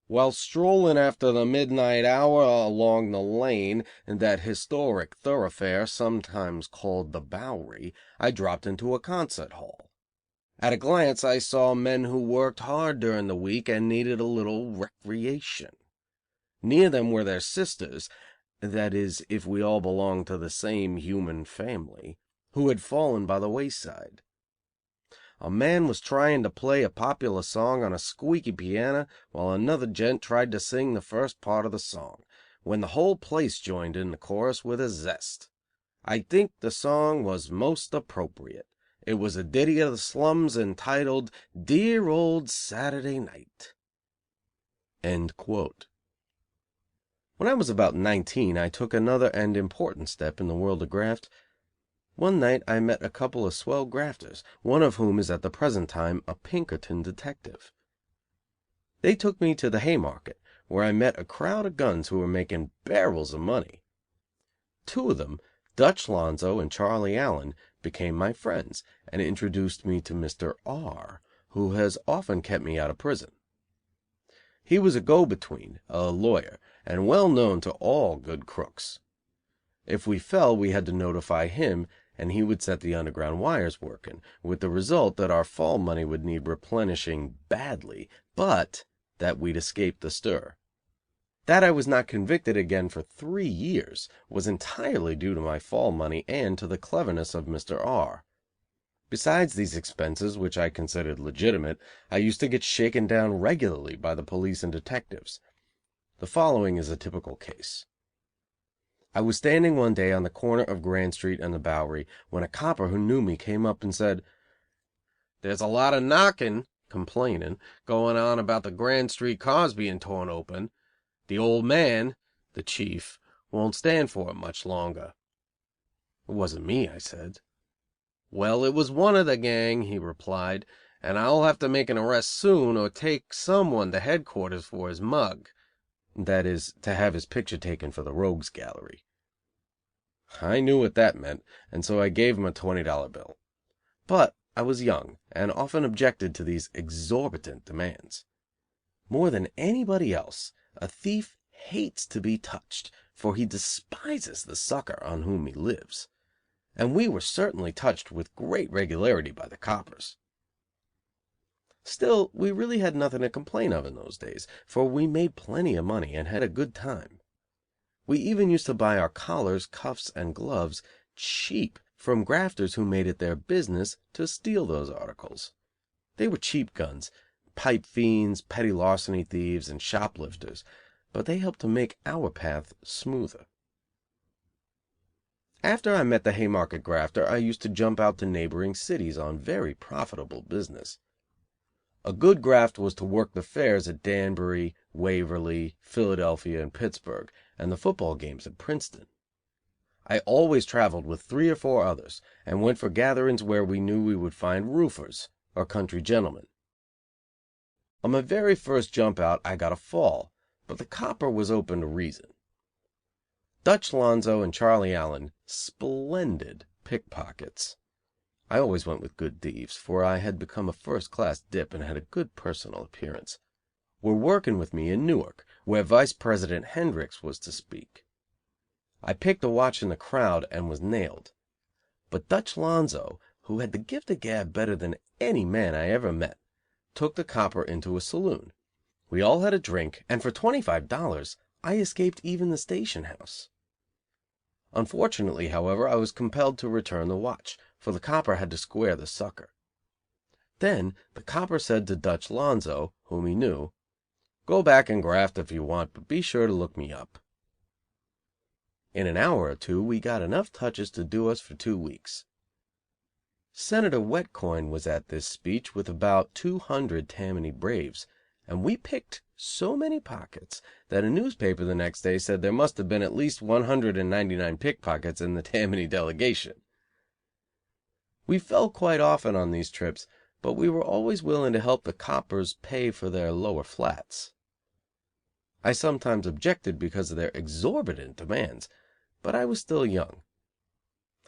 Speaker 1: "While strolling after the midnight hour along the lane in that historic thoroughfare sometimes called the Bowery, I dropped into a concert hall. At a glance I saw men who worked hard during the week and needed a little recreation. Near them were their sisters, that is, if we all belonged to the same human family, who had fallen by the wayside. A man was trying to play a popular song on a squeaky piano, while another gent tried to sing the first part of the song, when the whole place joined in the chorus with a zest. I think the song was most appropriate. It was a ditty of the slums entitled, 'Dear Old Saturday Night.'" End quote. When I was about 19 I took another and important step in the world of graft. One night I met a couple of swell grafters, one of whom is at the present time a Pinkerton detective. They took me to the Haymarket, where I met a crowd of guns who were making barrels of money. 2 of them, Dutch Lonzo and Charlie Allen, became my friends and introduced me to Mr. R., who has often kept me out of prison. He was a go-between, a lawyer, and well known to all good crooks. If we fell we had to notify him, and he would set the underground wires working, with the result that our fall money would need replenishing badly, but that we'd escape the stir. That I was not convicted again for 3 years was entirely due to my fall money and to the cleverness of Mr. R. Besides these expenses, which I considered legitimate, I used to get shaken down regularly by the police and detectives. The following is a typical case. I was standing one day on the corner of Grand Street and the Bowery when a copper who knew me came up and said, "There's a lot of knocking (complaining) going on about the Grand Street cars being torn open. The old man (the chief) won't stand for it much longer." "It wasn't me," I said. "Well, it was one of the gang," he replied, "and I'll have to make an arrest soon or take someone to headquarters for his mug." That is, to have his picture taken for the Rogues Gallery. I knew what that meant, and so I gave him a $20 bill. But I was young, and often objected to these exorbitant demands. More than anybody else, a thief hates to be touched, for he despises the sucker on whom he lives. And we were certainly touched with great regularity by the coppers. Still, we really had nothing to complain of in those days, for we made plenty of money and had a good time. We even used to buy our collars, cuffs and gloves cheap from grafters who made it their business to steal those articles. They were cheap guns, pipe fiends, petty larceny thieves and shoplifters, but they helped to make our path smoother. After I met the Haymarket grafter, I used to jump out to neighboring cities on very profitable business. A good graft was to work the fairs at Danbury, Waverly, Philadelphia and Pittsburgh, and the football games at Princeton. I always traveled with 3 or 4 others, and went for gatherings where we knew we would find roofers, or country gentlemen. On my very first jump out I got a fall, but the copper was open to reason. Dutch Lonzo and Charlie Allen, splendid pickpockets. I always went with good thieves, for I had become a first-class dip and had a good personal appearance. Were working with me in Newark, where Vice President Hendricks was to speak. I picked a watch in the crowd and was nailed. But Dutch Lonzo, who had the gift of gab better than any man I ever met, took the copper into a saloon. We all had a drink, and for $25 I escaped even the station house. Unfortunately, however, I was compelled to return the watch, for the copper had to square the sucker. Then the copper said to Dutch Lonzo, whom he knew, "Go back and graft if you want, but be sure to look me up." In an hour or two we got enough touches to do us for 2 weeks. Senator Wetcoin was at this speech with about 200 Tammany braves, and we picked so many pockets that a newspaper the next day said there must have been at least 199 pickpockets in the Tammany delegation. We fell quite often on these trips, but we were always willing to help the coppers pay for their lower flats. I sometimes objected because of their exorbitant demands, but I was still young.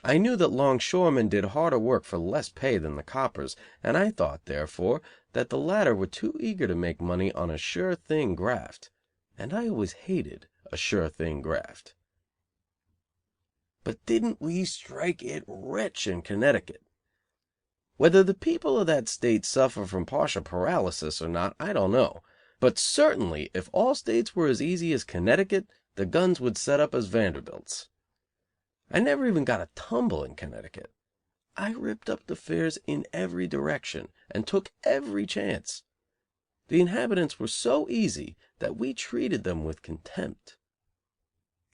Speaker 1: I knew that longshoremen did harder work for less pay than the coppers, and I thought, therefore, that the latter were too eager to make money on a sure thing graft, and I always hated a sure thing graft. But didn't we strike it rich in Connecticut? Whether the people of that state suffer from partial paralysis or not, I don't know, but certainly if all states were as easy as Connecticut, the guns would set up as Vanderbilts. I never even got a tumble in Connecticut. I ripped up the fares in every direction and took every chance. The inhabitants were so easy that we treated them with contempt.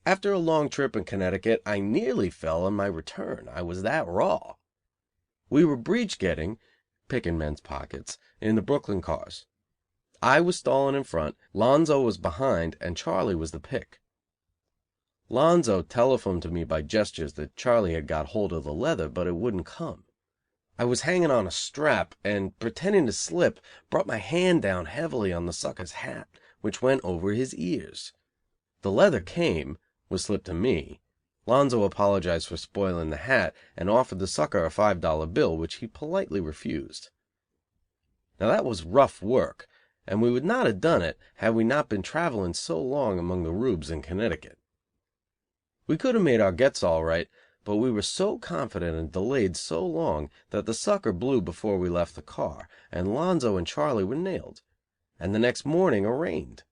Speaker 1: After a long trip in Connecticut, I nearly fell on my return. I was that raw. We were breech getting (picking men's pockets) in the Brooklyn cars. I was stalling in front, Lonzo was behind, and Charlie was the pick. Lonzo telephoned to me by gestures that Charlie had got hold of the leather, but it wouldn't come. I was hanging on a strap, and, pretending to slip, brought my hand down heavily on the sucker's hat, which went over his ears. The leather came, was slipped to me, Lonzo apologized for spoiling the hat and offered the sucker a $5 bill, which he politely refused. Now that was rough work, and we would not have done it had we not been traveling so long among the Rubes in Connecticut. We could have made our gets all right, but we were so confident and delayed so long that the sucker blew before we left the car, and Lonzo and Charlie were nailed, and the next morning arraigned.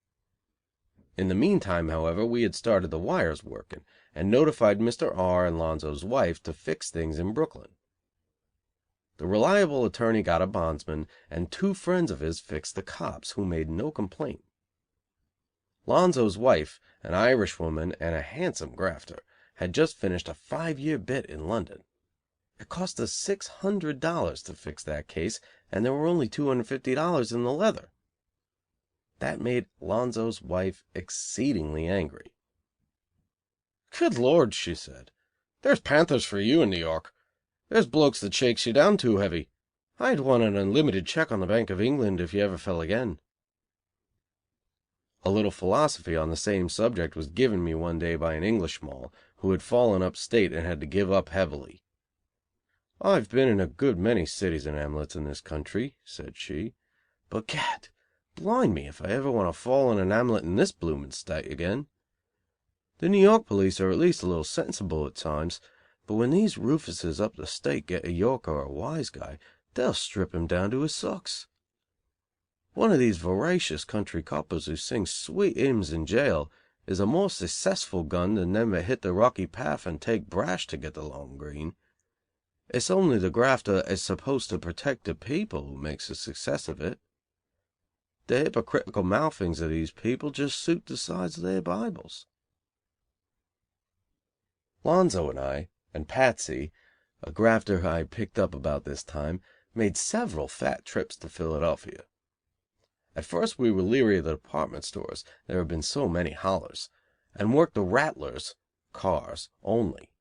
Speaker 1: In the meantime, however, we had started the wires working, and notified Mr. R. and Lonzo's wife to fix things in Brooklyn. The reliable attorney got a bondsman, and 2 friends of his fixed the cops, who made no complaint. Lonzo's wife, an Irishwoman and a handsome grafter, had just finished a 5-year bit in London. It cost us $600 to fix that case, and there were only $250 in the leather. That made Lonzo's wife exceedingly angry. "Good Lord," she said, "there's panthers for you in New York. There's blokes that shakes you down too heavy. I'd want an unlimited check on the Bank of England if you ever fell again." A little philosophy on the same subject was given me one day by an English moll, who had fallen up state and had to give up heavily. "I've been in a good many cities and hamlets in this country," said she, "but gad, blind me if I ever want to fall in an hamlet in this bloomin' state again. The New York police are at least a little sensible at times, but when these Rufuses up the state get a Yorker or a wise guy, they'll strip him down to his socks. One of these voracious country coppers who sing sweet hymns in jail is a more successful gun than them that hit the rocky path and take brash to get the long green. It's only the grafter is supposed to protect the people who makes a success of it. The hypocritical mouthings of these people just suit the sides of their Bibles." Lonzo and I, and Patsy, a grafter I had picked up about this time, made several fat trips to Philadelphia. At first we were leery of the department stores, there have been so many hollers, and worked the rattlers (cars) only.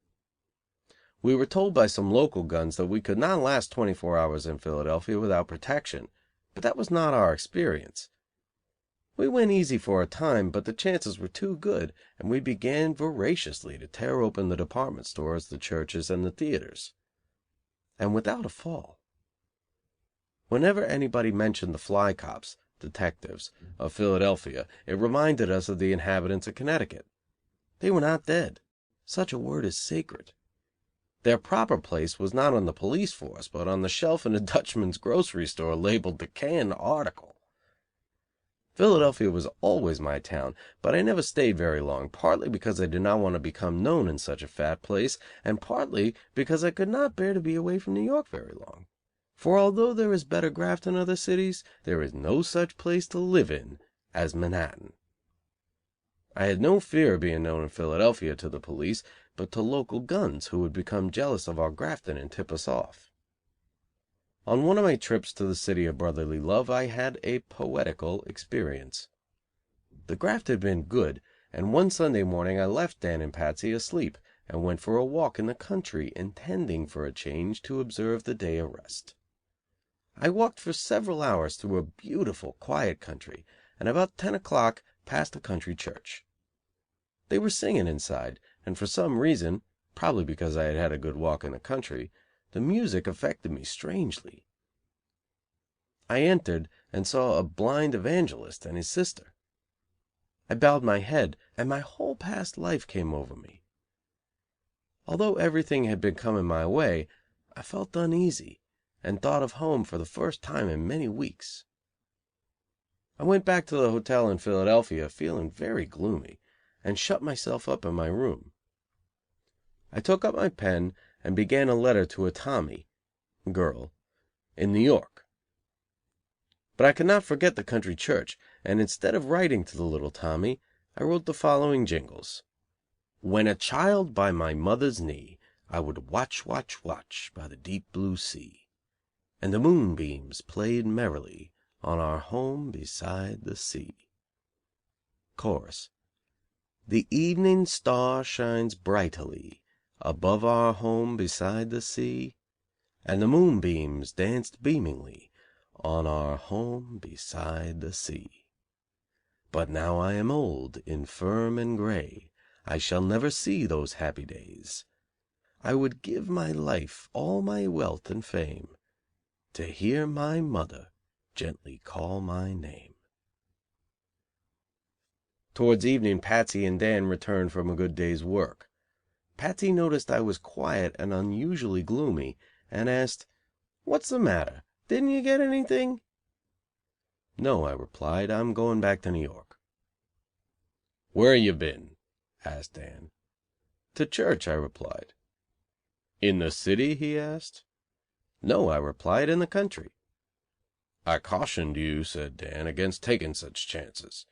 Speaker 1: We were told by some local guns that we could not last 24 hours in Philadelphia without protection, but that was not our experience. We went easy for a time, but the chances were too good, and we began voraciously to tear open the department stores, the churches and the theaters. And without a fall. Whenever anybody mentioned the fly cops (detectives) of Philadelphia, it reminded us of the inhabitants of Connecticut. They were not dead. Such a word is sacred. Their proper place was not on the police force, but on the shelf in a Dutchman's grocery store labeled the canned article. Philadelphia was always my town, but I never stayed very long, partly because I did not want to become known in such a fat place, and partly because I could not bear to be away from New York very long. For although there is better graft in other cities, there is no such place to live in as Manhattan. I had no fear of being known in Philadelphia to the police, but to local guns who would become jealous of our grafting and tip us off. On one of my trips to the city of brotherly love I had a poetical experience. The graft had been good, and one Sunday morning I left Dan and Patsy asleep, and went for a walk in the country, intending for a change to observe the day of rest. I walked for several hours through a beautiful, quiet country, and about 10 o'clock passed a country church. They were singing inside, and for some reason, probably because I had had a good walk in the country, the music affected me strangely. I entered and saw a blind evangelist and his sister. I bowed my head, and my whole past life came over me. Although everything had been coming my way, I felt uneasy, and thought of home for the first time in many weeks. I went back to the hotel in Philadelphia feeling very gloomy, and shut myself up in my room. I took up my pen and began a letter to a Tommy (girl) in New York. But I could not forget the country church, and instead of writing to the little Tommy, I wrote the following jingles: When a child by my mother's knee, I would watch, watch, watch by the deep blue sea, and the moonbeams played merrily on our home beside the sea. Chorus. The evening star shines brightly above our home beside the sea, and the moonbeams danced beamingly on our home beside the sea. But now I am old, infirm and gray, I shall never see those happy days. I would give my life, all my wealth and fame, to hear my mother gently call my name. Towards evening Patsy and Dan returned from a good day's work. Patsy noticed I was quiet and unusually gloomy, and asked, "What's the matter? Didn't you get anything?" "No," I replied. "I'm going back to New York." "Where you been?" asked Dan. "To church," I replied. "In the city?" he asked. "No," I replied, "in the country." "I cautioned you," said Dan, "against taking such chances.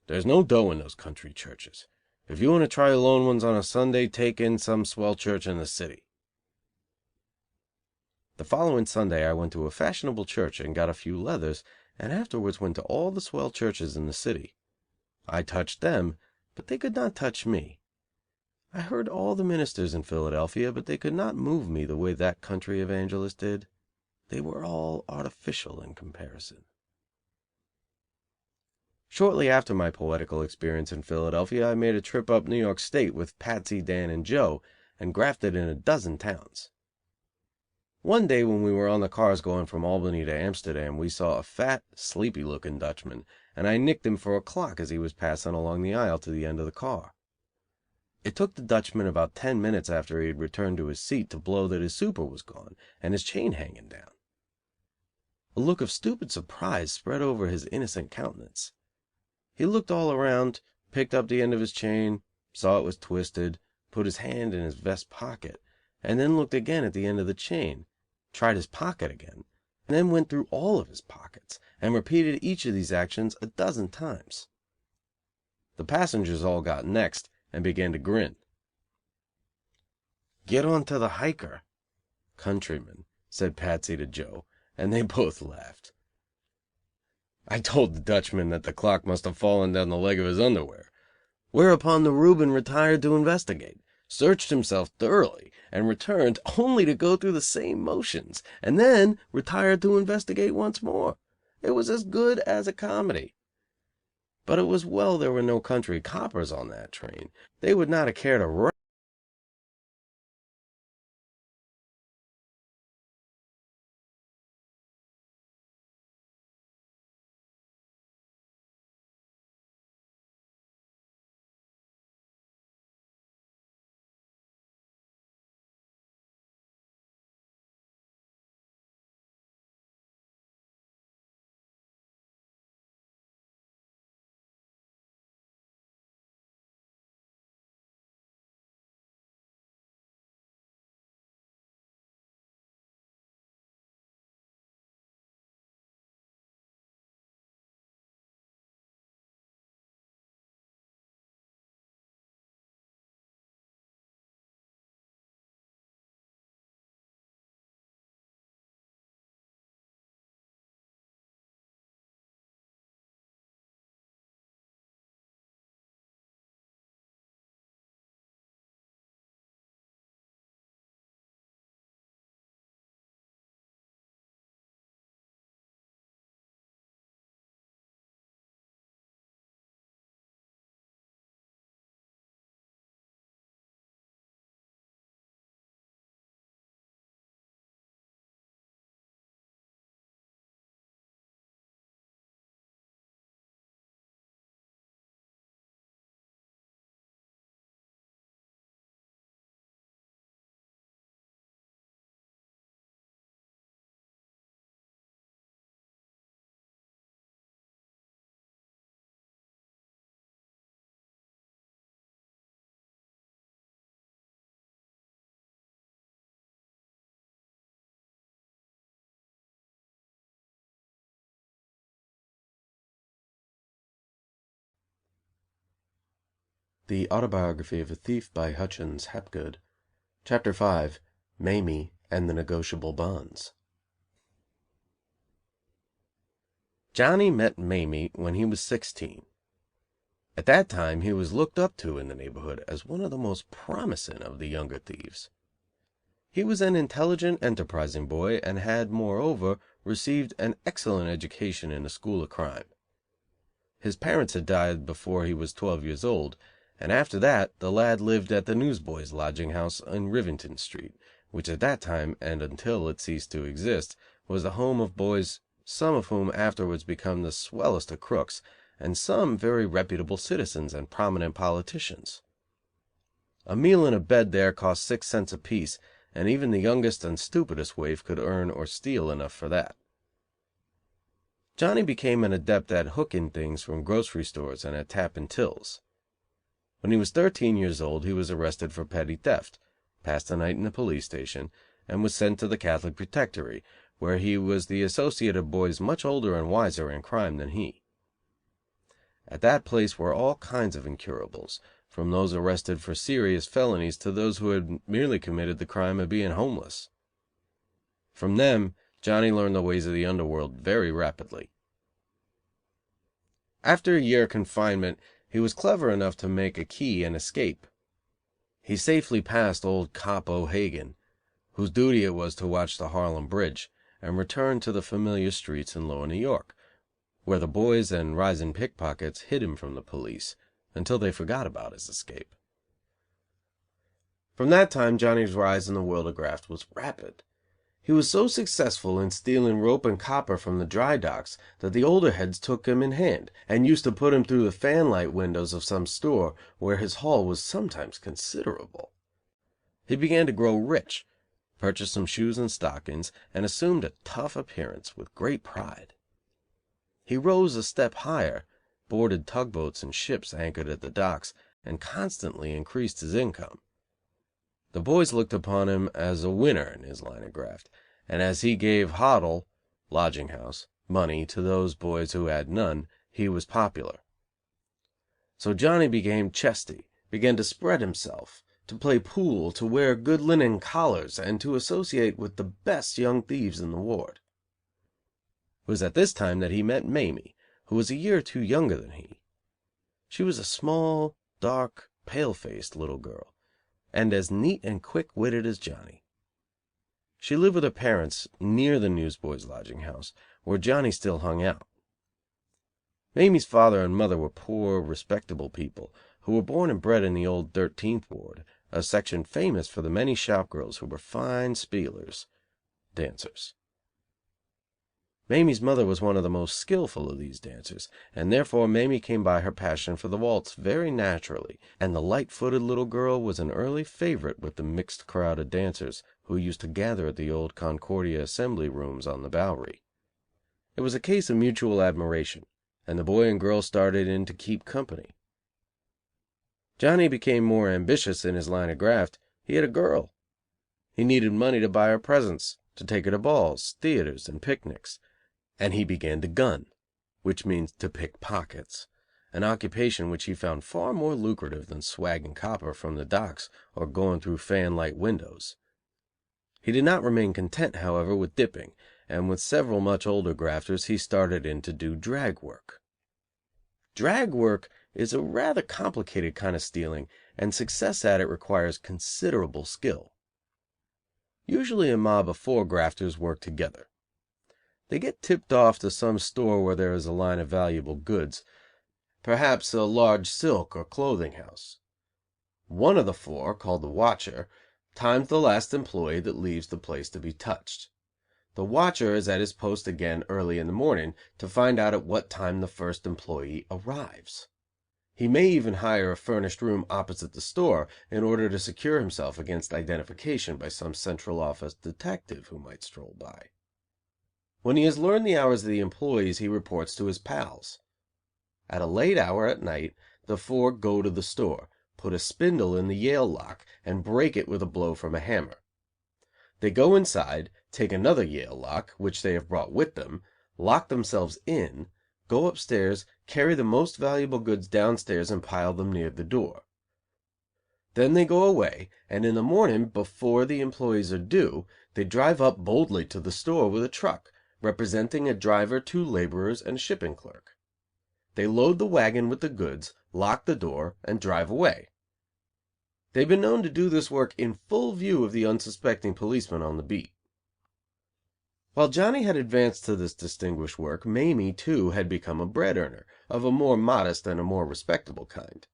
Speaker 1: There's no dough in those country churches. If you want to try lone ones on a Sunday, take in some swell church in the city." The following Sunday I went to a fashionable church and got a few leathers, and afterwards went to all the swell churches in the city. I touched them, but they could not touch me. I heard all the ministers in Philadelphia, but they could not move me the way that country evangelist did. They were all artificial in comparison. Shortly after my poetical experience in Philadelphia I made a trip up New York State with Patsy, Dan and Joe, and grafted in a dozen towns. One day when we were on the cars going from Albany to Amsterdam we saw a fat, sleepy looking Dutchman, and I nicked him for a clock as he was passing along the aisle to the end of the car. It took the Dutchman about 10 minutes after he had returned to his seat to blow that his super was gone and his chain hanging down. A look of stupid surprise spread over his innocent countenance. He looked all around, picked up the end of his chain, saw it was twisted, put his hand in his vest pocket, and then looked again at the end of the chain, tried his pocket again, and then went through all of his pockets, and repeated each of these actions a dozen times. The passengers all got next, and began to grin. "Get on to the hiker, countryman," said Patsy to Joe, and they both laughed. I told the Dutchman that the clock must have fallen down the leg of his underwear, whereupon the Reuben retired to investigate, searched himself thoroughly, and returned only to go through the same motions, and then retired to investigate once more. It was as good as a comedy. But it was well there were no country coppers on that train. They would not have cared a rap. The Autobiography of a Thief by Hutchins Hapgood. Chapter 5. Mamie and the Negotiable Bonds. Johnny met Mamie when he was 16. At that time he was looked up to in the neighborhood as one of the most promising of the younger thieves. He was an intelligent, enterprising boy, and had, moreover, received an excellent education in a school of crime. His parents had died before he was 12 years old, and after that the lad lived at the Newsboys' Lodging House in Rivington Street, which at that time, and until it ceased to exist, was the home of boys, some of whom afterwards became the swellest of crooks, and some very reputable citizens and prominent politicians. A meal and a bed there cost 6 cents apiece, and even the youngest and stupidest waif could earn or steal enough for that. Johnny became an adept at hooking things from grocery stores and at tapping tills. When he was 13 years old he was arrested for petty theft, passed the night in the police station, and was sent to the Catholic Protectory, where he was the associate of boys much older and wiser in crime than he. At that place were all kinds of incurables, from those arrested for serious felonies to those who had merely committed the crime of being homeless. From them Johnny learned the ways of the underworld very rapidly. After a year confinement he was clever enough to make a key and escape. He safely passed old Cop O'Hagan, whose duty it was to watch the Harlem Bridge, and returned to the familiar streets in lower New York, where the boys and rising pickpockets hid him from the police, until they forgot about his escape. From that time Johnny's rise in the world of graft was rapid. He was so successful in stealing rope and copper from the dry docks that the older heads took him in hand, and used to put him through the fanlight windows of some store, where his haul was sometimes considerable. He began to grow rich, purchased some shoes and stockings, and assumed a tough appearance with great pride. He rose a step higher, boarded tugboats and ships anchored at the docks, and constantly increased his income. The boys looked upon him as a winner in his line of graft, and as he gave hodl (lodging house) money to those boys who had none, he was popular. So Johnny became chesty, began to spread himself, to play pool, to wear good linen collars, and to associate with the best young thieves in the ward. It was at this time that he met Mamie, who was a year or two younger than he. She was a small, dark, pale-faced little girl, and as neat and quick-witted as Johnny. She lived with her parents near the Newsboys' Lodging House, where Johnny still hung out. Mamie's father and mother were poor, respectable people, who were born and bred in the old 13th Ward, a section famous for the many shopgirls who were fine spielers (dancers). Mamie's mother was one of the most skillful of these dancers, and therefore Mamie came by her passion for the waltz very naturally, and the light-footed little girl was an early favorite with the mixed crowd of dancers who used to gather at the old Concordia Assembly Rooms on the Bowery. It was a case of mutual admiration, and the boy and girl started in to keep company. Johnny became more ambitious in his line of graft. He had a girl. He needed money to buy her presents, to take her to balls, theaters and picnics, and he began to gun, which means to pick pockets, an occupation which he found far more lucrative than swagging copper from the docks or going through fanlight windows. He did not remain content, however, with dipping, and with several much older grafters he started in to do drag work. Drag work is a rather complicated kind of stealing, and success at it requires considerable skill. Usually a mob of 4 grafters work together. They get tipped off to some store where there is a line of valuable goods, perhaps a large silk or clothing house. One of the 4, called the watcher, times the last employee that leaves the place to be touched. The watcher is at his post again early in the morning to find out at what time the first employee arrives. He may even hire a furnished room opposite the store in order to secure himself against identification by some Central Office detective who might stroll by. When he has learned the hours of the employees he reports to his pals. At a late hour at night the 4 go to the store, put a spindle in the Yale lock and break it with a blow from a hammer. They go inside, take another Yale lock, which they have brought with them, lock themselves in, go upstairs, carry the most valuable goods downstairs and pile them near the door. Then they go away, and in the morning, before the employees are due, they drive up boldly to the store with a truck, representing a driver, 2 laborers and a shipping clerk. They load the wagon with the goods, lock the door, and drive away. They have been known to do this work in full view of the unsuspecting policeman on the beat. While Johnny had advanced to this distinguished work, Mamie, too, had become a bread earner, of a more modest and a more respectable kind.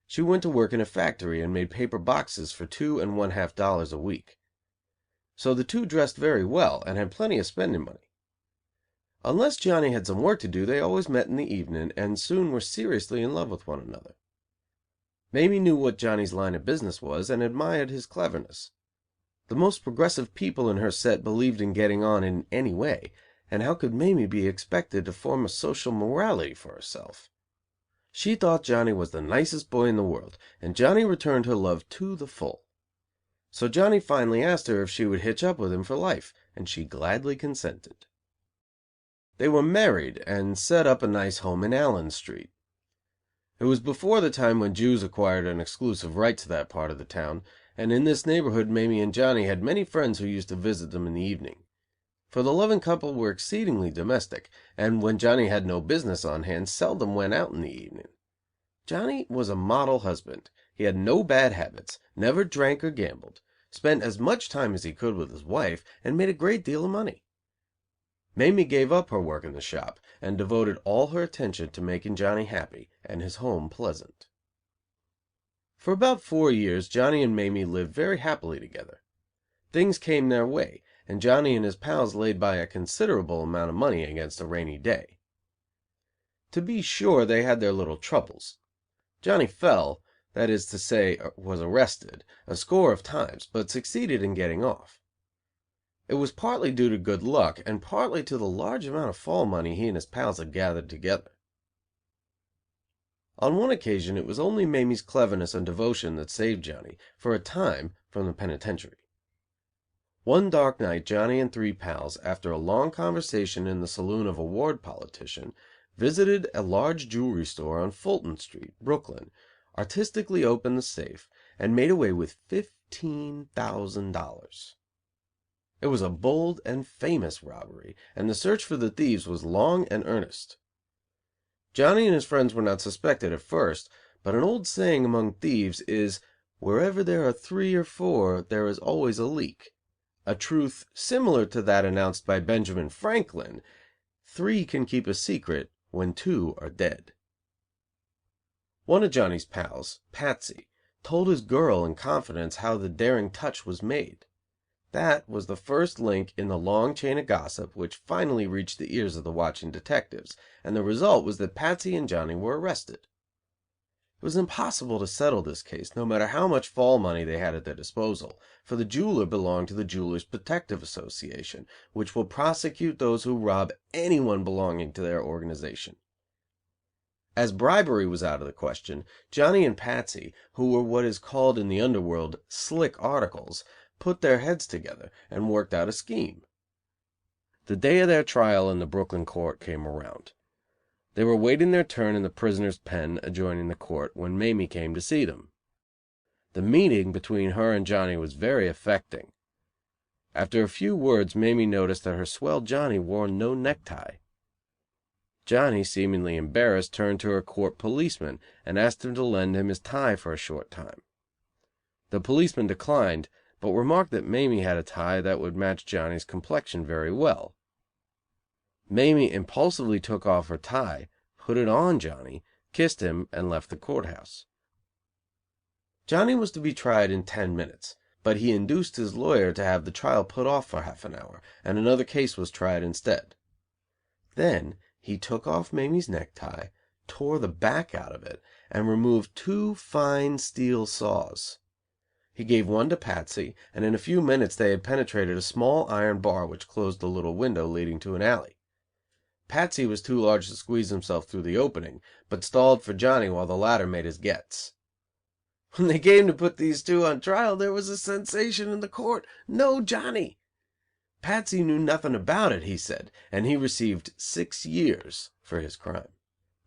Speaker 1: She went to work in a factory and made paper boxes for $2.50 a week. So the two dressed very well and had plenty of spending money. Unless Johnny had some work to do, they always met in the evening and soon were seriously in love with one another. Mamie knew what Johnny's line of business was and admired his cleverness. The most progressive people in her set believed in getting on in any way, and how could Mamie be expected to form a social morality for herself? She thought Johnny was the nicest boy in the world, and Johnny returned her love to the full. So Johnny finally asked her if she would hitch up with him for life, and she gladly consented. They were married and set up a nice home in Allen Street. It was before the time when Jews acquired an exclusive right to that part of the town, and in this neighborhood Mamie and Johnny had many friends who used to visit them in the evening. For the loving couple were exceedingly domestic, and when Johnny had no business on hand, seldom went out in the evening. Johnny was a model husband. He had no bad habits, never drank or gambled, spent as much time as he could with his wife, and made a great deal of money. Mamie gave up her work in the shop and devoted all her attention to making Johnny happy and his home pleasant. For about 4 years Johnny and Mamie lived very happily together. Things came their way, and Johnny and his pals laid by a considerable amount of money against a rainy day. To be sure, they had their little troubles. Johnny fell, that is to say, was arrested, a score of times, but succeeded in getting off. It was partly due to good luck, and partly to the large amount of fall money he and his pals had gathered together. On one occasion it was only Mamie's cleverness and devotion that saved Johnny, for a time, from the penitentiary. One dark night Johnny and 3 pals, after a long conversation in the saloon of a ward politician, visited a large jewelry store on Fulton Street, Brooklyn, artistically opened the safe, and made away with $15,000. It was a bold and famous robbery, and the search for the thieves was long and earnest. Johnny and his friends were not suspected at first, but an old saying among thieves is, "Wherever there are 3 or 4, there is always a leak," a truth similar to that announced by Benjamin Franklin, "3 can keep a secret when 2 are dead." One of Johnny's pals, Patsy, told his girl in confidence how the daring touch was made. That was the first link in the long chain of gossip which finally reached the ears of the watching detectives, and the result was that Patsy and Johnny were arrested. It was impossible to settle this case, no matter how much fall money they had at their disposal, for the jeweler belonged to the Jewelers Protective Association, which will prosecute those who rob anyone belonging to their organization. As bribery was out of the question, Johnny and Patsy, who were what is called in the underworld "slick articles," put their heads together and worked out a scheme. The day of their trial in the Brooklyn court came around. They were waiting their turn in the prisoner's pen adjoining the court when Mamie came to see them. The meeting between her and Johnny was very affecting. After a few words Mamie noticed that her swell Johnny wore no necktie. Johnny, seemingly embarrassed, turned to her court policeman and asked him to lend him his tie for a short time. The policeman declined, but remarked that Mamie had a tie that would match Johnny's complexion very well. Mamie impulsively took off her tie, put it on Johnny, kissed him, and left the courthouse. Johnny was to be tried in 10 minutes, but he induced his lawyer to have the trial put off for half an hour, and another case was tried instead. Then he took off Mamie's necktie, tore the back out of it, and removed 2 fine steel saws. He gave one to Patsy, and in a few minutes they had penetrated a small iron bar which closed the little window leading to an alley. Patsy was too large to squeeze himself through the opening, but stalled for Johnny while the latter made his gets. When they came to put these two on trial, there was a sensation in the court. No Johnny! Patsy knew nothing about it, he said, and he received 6 years for his crime.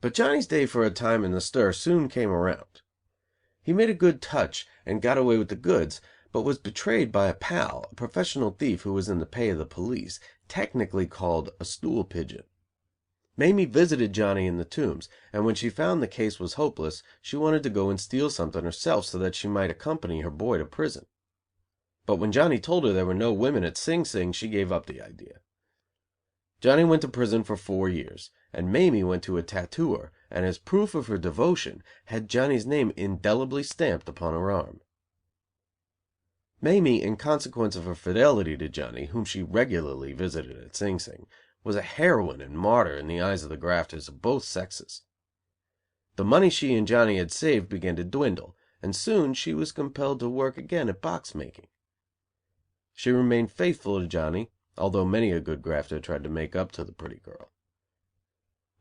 Speaker 1: But Johnny's day for a time in the stir soon came around. He made a good touch and got away with the goods, but was betrayed by a pal, a professional thief who was in the pay of the police, technically called a stool pigeon. Mamie visited Johnny in the Tombs, and when she found the case was hopeless, she wanted to go and steal something herself so that she might accompany her boy to prison. But when Johnny told her there were no women at Sing Sing, she gave up the idea. Johnny went to prison for 4 years, and Mamie went to a tattooer, and as proof of her devotion, had Johnny's name indelibly stamped upon her arm. Mamie, in consequence of her fidelity to Johnny, whom she regularly visited at Sing Sing, was a heroine and martyr in the eyes of the grafters of both sexes. The money she and Johnny had saved began to dwindle, and soon she was compelled to work again at box making. She remained faithful to Johnny, although many a good grafter tried to make up to the pretty girl.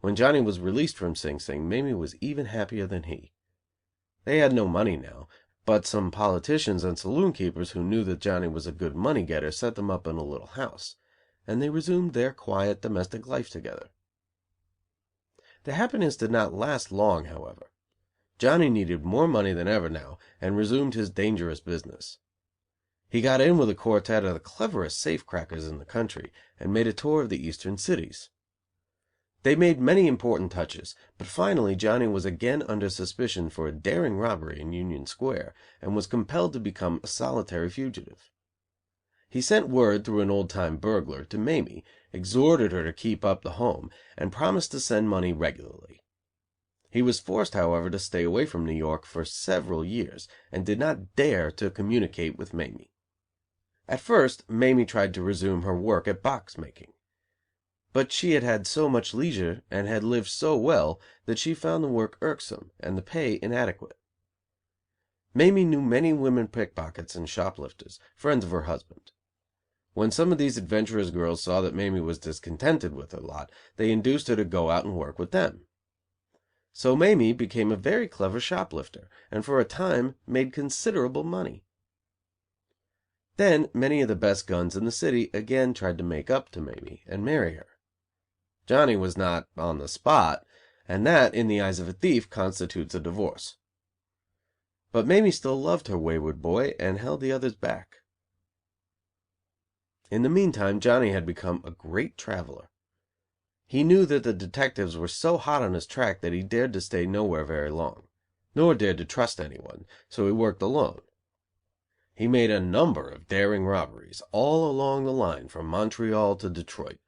Speaker 1: When Johnny was released from Sing Sing, Mamie was even happier than he. They had no money now, but some politicians and saloon keepers who knew that Johnny was a good money getter set them up in a little house, and they resumed their quiet domestic life together. The happiness did not last long, however. Johnny needed more money than ever now, and resumed his dangerous business. He got in with a quartet of the cleverest safe crackers in the country, and made a tour of the Eastern cities. They made many important touches, but finally Johnny was again under suspicion for a daring robbery in Union Square, and was compelled to become a solitary fugitive. He sent word through an old-time burglar to Mamie, exhorted her to keep up the home, and promised to send money regularly. He was forced, however, to stay away from New York for several years, and did not dare to communicate with Mamie. At first, Mamie tried to resume her work at box making. But she had had so much leisure, and had lived so well, that she found the work irksome, and the pay inadequate. Mamie knew many women pickpockets and shoplifters, friends of her husband. When some of these adventurous girls saw that Mamie was discontented with her lot, they induced her to go out and work with them. So Mamie became a very clever shoplifter, and for a time made considerable money. Then many of the best guns in the city again tried to make up to Mamie and marry her. Johnny was not on the spot, and that, in the eyes of a thief, constitutes a divorce. But Mamie still loved her wayward boy, and held the others back. In the meantime, Johnny had become a great traveler. He knew that the detectives were so hot on his track that he dared to stay nowhere very long, nor dared to trust anyone, so he worked alone. He made a number of daring robberies, all along the line from Montreal to Detroit,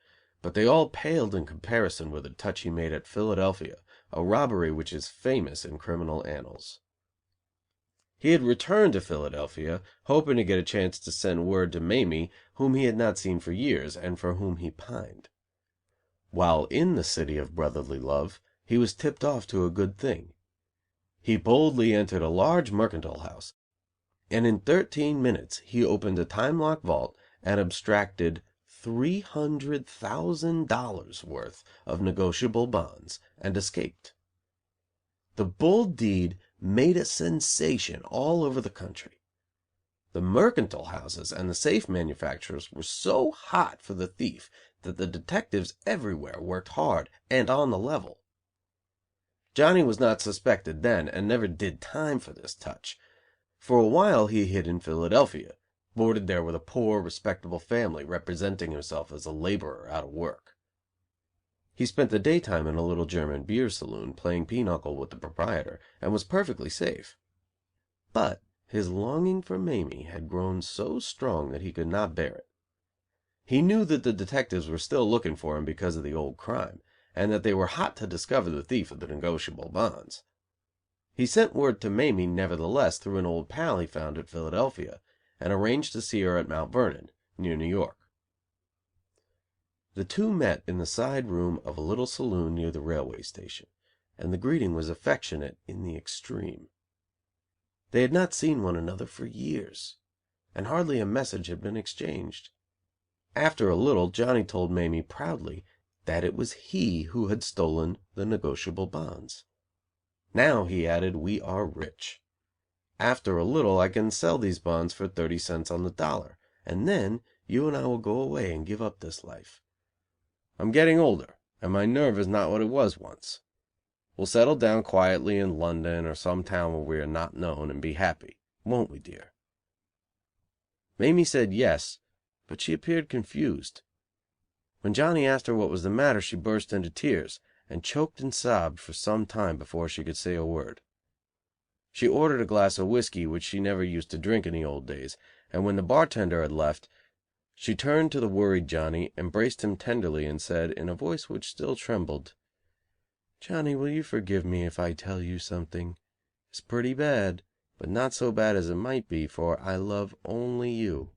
Speaker 1: but they all paled in comparison with a touch he made at Philadelphia, a robbery which is famous in criminal annals. He had returned to Philadelphia, hoping to get a chance to send word to Mamie, whom he had not seen for years, and for whom he pined. While in the city of brotherly love, he was tipped off to a good thing. He boldly entered a large mercantile house, and in 13 minutes he opened a time-locked vault and abstracted $300,000 worth of negotiable bonds, and escaped. The bold deed made a sensation all over the country. The mercantile houses and the safe manufacturers were so hot for the thief that the detectives everywhere worked hard and on the level. Johnny was not suspected then, and never did time for this touch. For a while he hid in Philadelphia, boarded there with a poor, respectable family, representing himself as a laborer out of work. He spent the daytime in a little German beer saloon, playing pinochle with the proprietor, and was perfectly safe. But his longing for Mamie had grown so strong that he could not bear it. He knew that the detectives were still looking for him because of the old crime, and that they were hot to discover the thief of the negotiable bonds. He sent word to Mamie, nevertheless, through an old pal he found at Philadelphia, and arranged to see her at Mount Vernon, near New York. The two met in the side room of a little saloon near the railway station, and the greeting was affectionate in the extreme. They had not seen one another for years, and hardly a message had been exchanged. After a little, Johnny told Mamie proudly that it was he who had stolen the negotiable bonds. Now, he added, we are rich. After a little I can sell these bonds for 30 cents on the dollar, and then you and I will go away and give up this life. I'm getting older, and my nerve is not what it was once. We'll settle down quietly in London or some town where we are not known, and be happy, won't we, dear? Mamie said yes, but she appeared confused. When Johnny asked her what was the matter, she burst into tears, and choked and sobbed for some time before she could say a word. She ordered a glass of whiskey, which she never used to drink in the old days, and when the bartender had left, She turned to the worried Johnny, embraced him tenderly, and said, in a voice which still trembled, "Johnny, will you forgive me if I tell you something? It's pretty bad, but not so bad as it might be, for I love only you."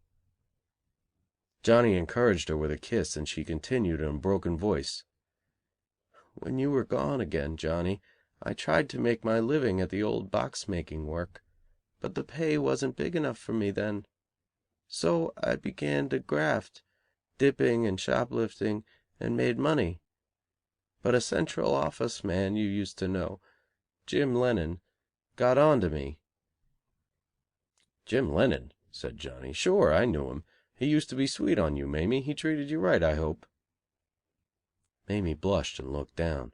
Speaker 1: Johnny encouraged her with a kiss, and she continued in a broken voice, "When you were gone again, Johnny, I tried to make my living at the old box-making work, but the pay wasn't big enough for me then. So I began to graft, dipping and shoplifting, and made money. But a Central Office man you used to know, Jim Lennon, got on to me." "Jim Lennon?" said Johnny. "Sure, I knew him. He used to be sweet on you, Mamie. He treated you right, I hope." Mamie blushed and looked down.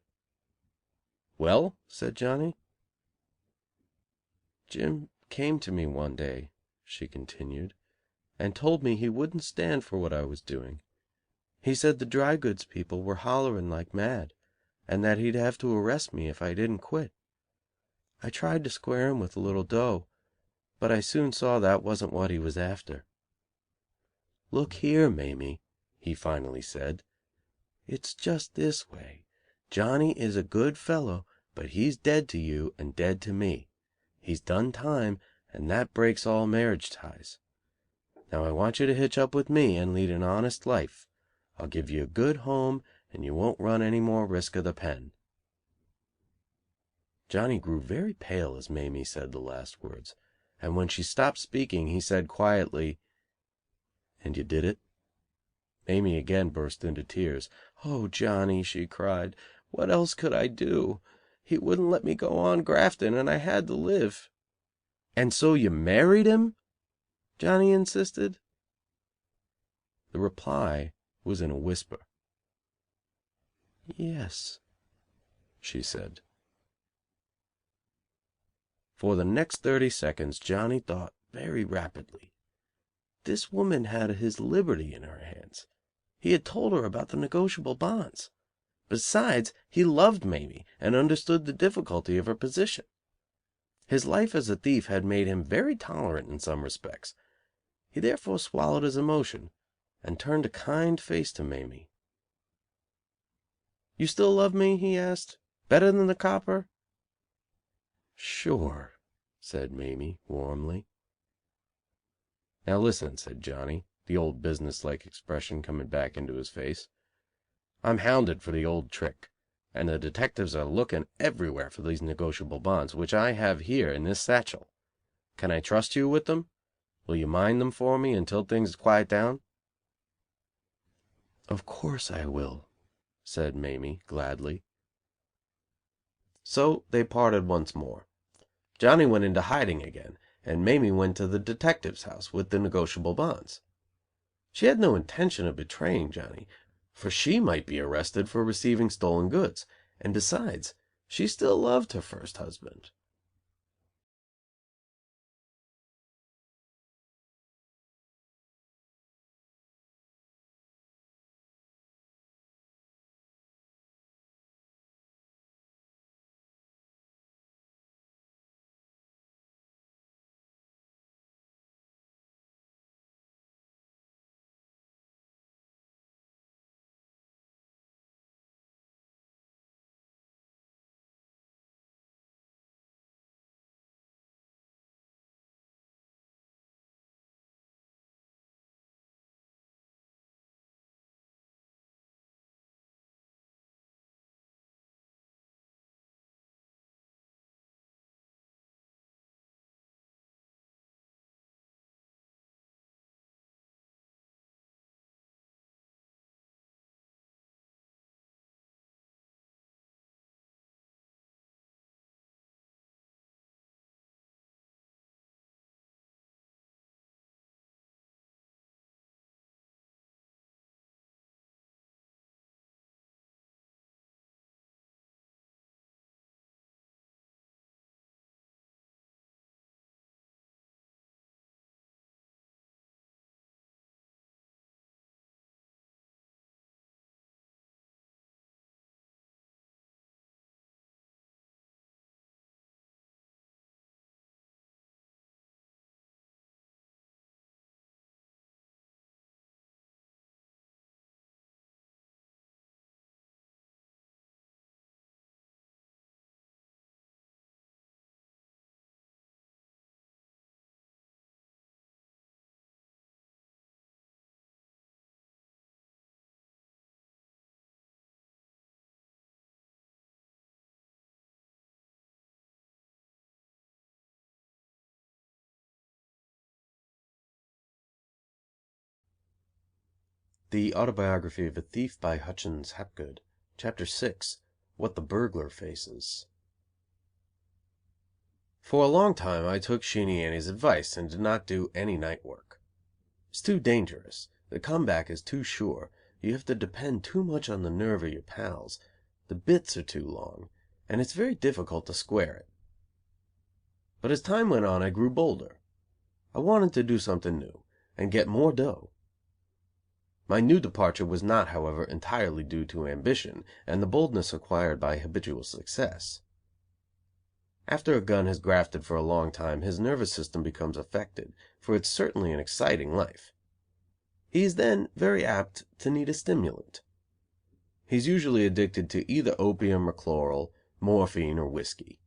Speaker 1: "Well?" said Johnny. "Jim came to me one day," she continued, "and told me he wouldn't stand for what I was doing. He said the dry goods people were hollering like mad, and that he'd have to arrest me if I didn't quit. I tried to square him with a little dough, but I soon saw that wasn't what he was after. 'Look here, Mamie,' he finally said, 'it's just this way. Johnny is a good fellow, but he's dead to you and dead to me. He's done time, and that breaks all marriage ties. Now I want you to hitch up with me and lead an honest life. I'll give you a good home, and you won't run any more risk of the pen.'" Johnny grew very pale as Mamie said the last words, and when she stopped speaking he said quietly, "And you did it?" Mamie again burst into tears. "Oh, Johnny," she cried, "what else could I do? He wouldn't let me go on grafting, and I had to live." "And so you married him?" Johnny insisted. The reply was in a whisper. "Yes," she said. For the next 30 seconds Johnny thought very rapidly. This woman had his liberty in her hands. He had told her about the negotiable bonds. Besides, he loved Mamie and understood the difficulty of her position. His life as a thief had made him very tolerant in some respects. He therefore swallowed his emotion and turned a kind face to Mamie. "You still love me?" he asked. "Better than the copper?" "Sure," said Mamie, warmly. "Now listen," said Johnny, the old business-like expression coming back into his face. "I'm hounded for the old trick, and the detectives are looking everywhere for these negotiable bonds, which I have here in this satchel. Can I trust you with them? Will you mind them for me until things quiet down?" "Of course I will," said Mamie, gladly. So they parted once more. Johnny went into hiding again, and Mamie went to the detective's house with the negotiable bonds. She had no intention of betraying Johnny, for she might be arrested for receiving stolen goods, and besides, she still loved her first husband. The Autobiography of a Thief by Hutchins Hapgood. Chapter 6. What the Burglar Faces. For a long time I took Sheenie Annie's advice and did not do any night work. It's too dangerous, the comeback is too sure, you have to depend too much on the nerve of your pals, the bits are too long, and it's very difficult to square it. But as time went on I grew bolder. I wanted to do something new, and get more dough. My new departure was not, however, entirely due to ambition and the boldness acquired by habitual success. After a gun has grafted for a long time his nervous system becomes affected, for it's certainly an exciting life. He is then very apt to need a stimulant. He's usually addicted to either opium or chloral, morphine or whiskey.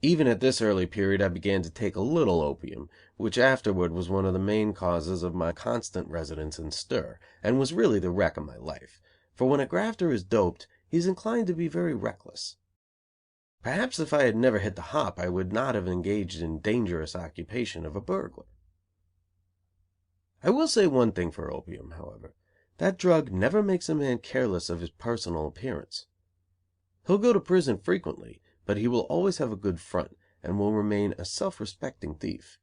Speaker 1: Even at this early period I began to take a little opium, which afterward was one of the main causes of my constant residence in stir, and was really the wreck of my life, for when a grafter is doped he is inclined to be very reckless. Perhaps if I had never hit the hop I would not have engaged in dangerous occupation of a burglar. I will say one thing for opium, however. That drug never makes a man careless of his personal appearance. He'll go to prison frequently, but he will always have a good front, and will remain a self-respecting thief.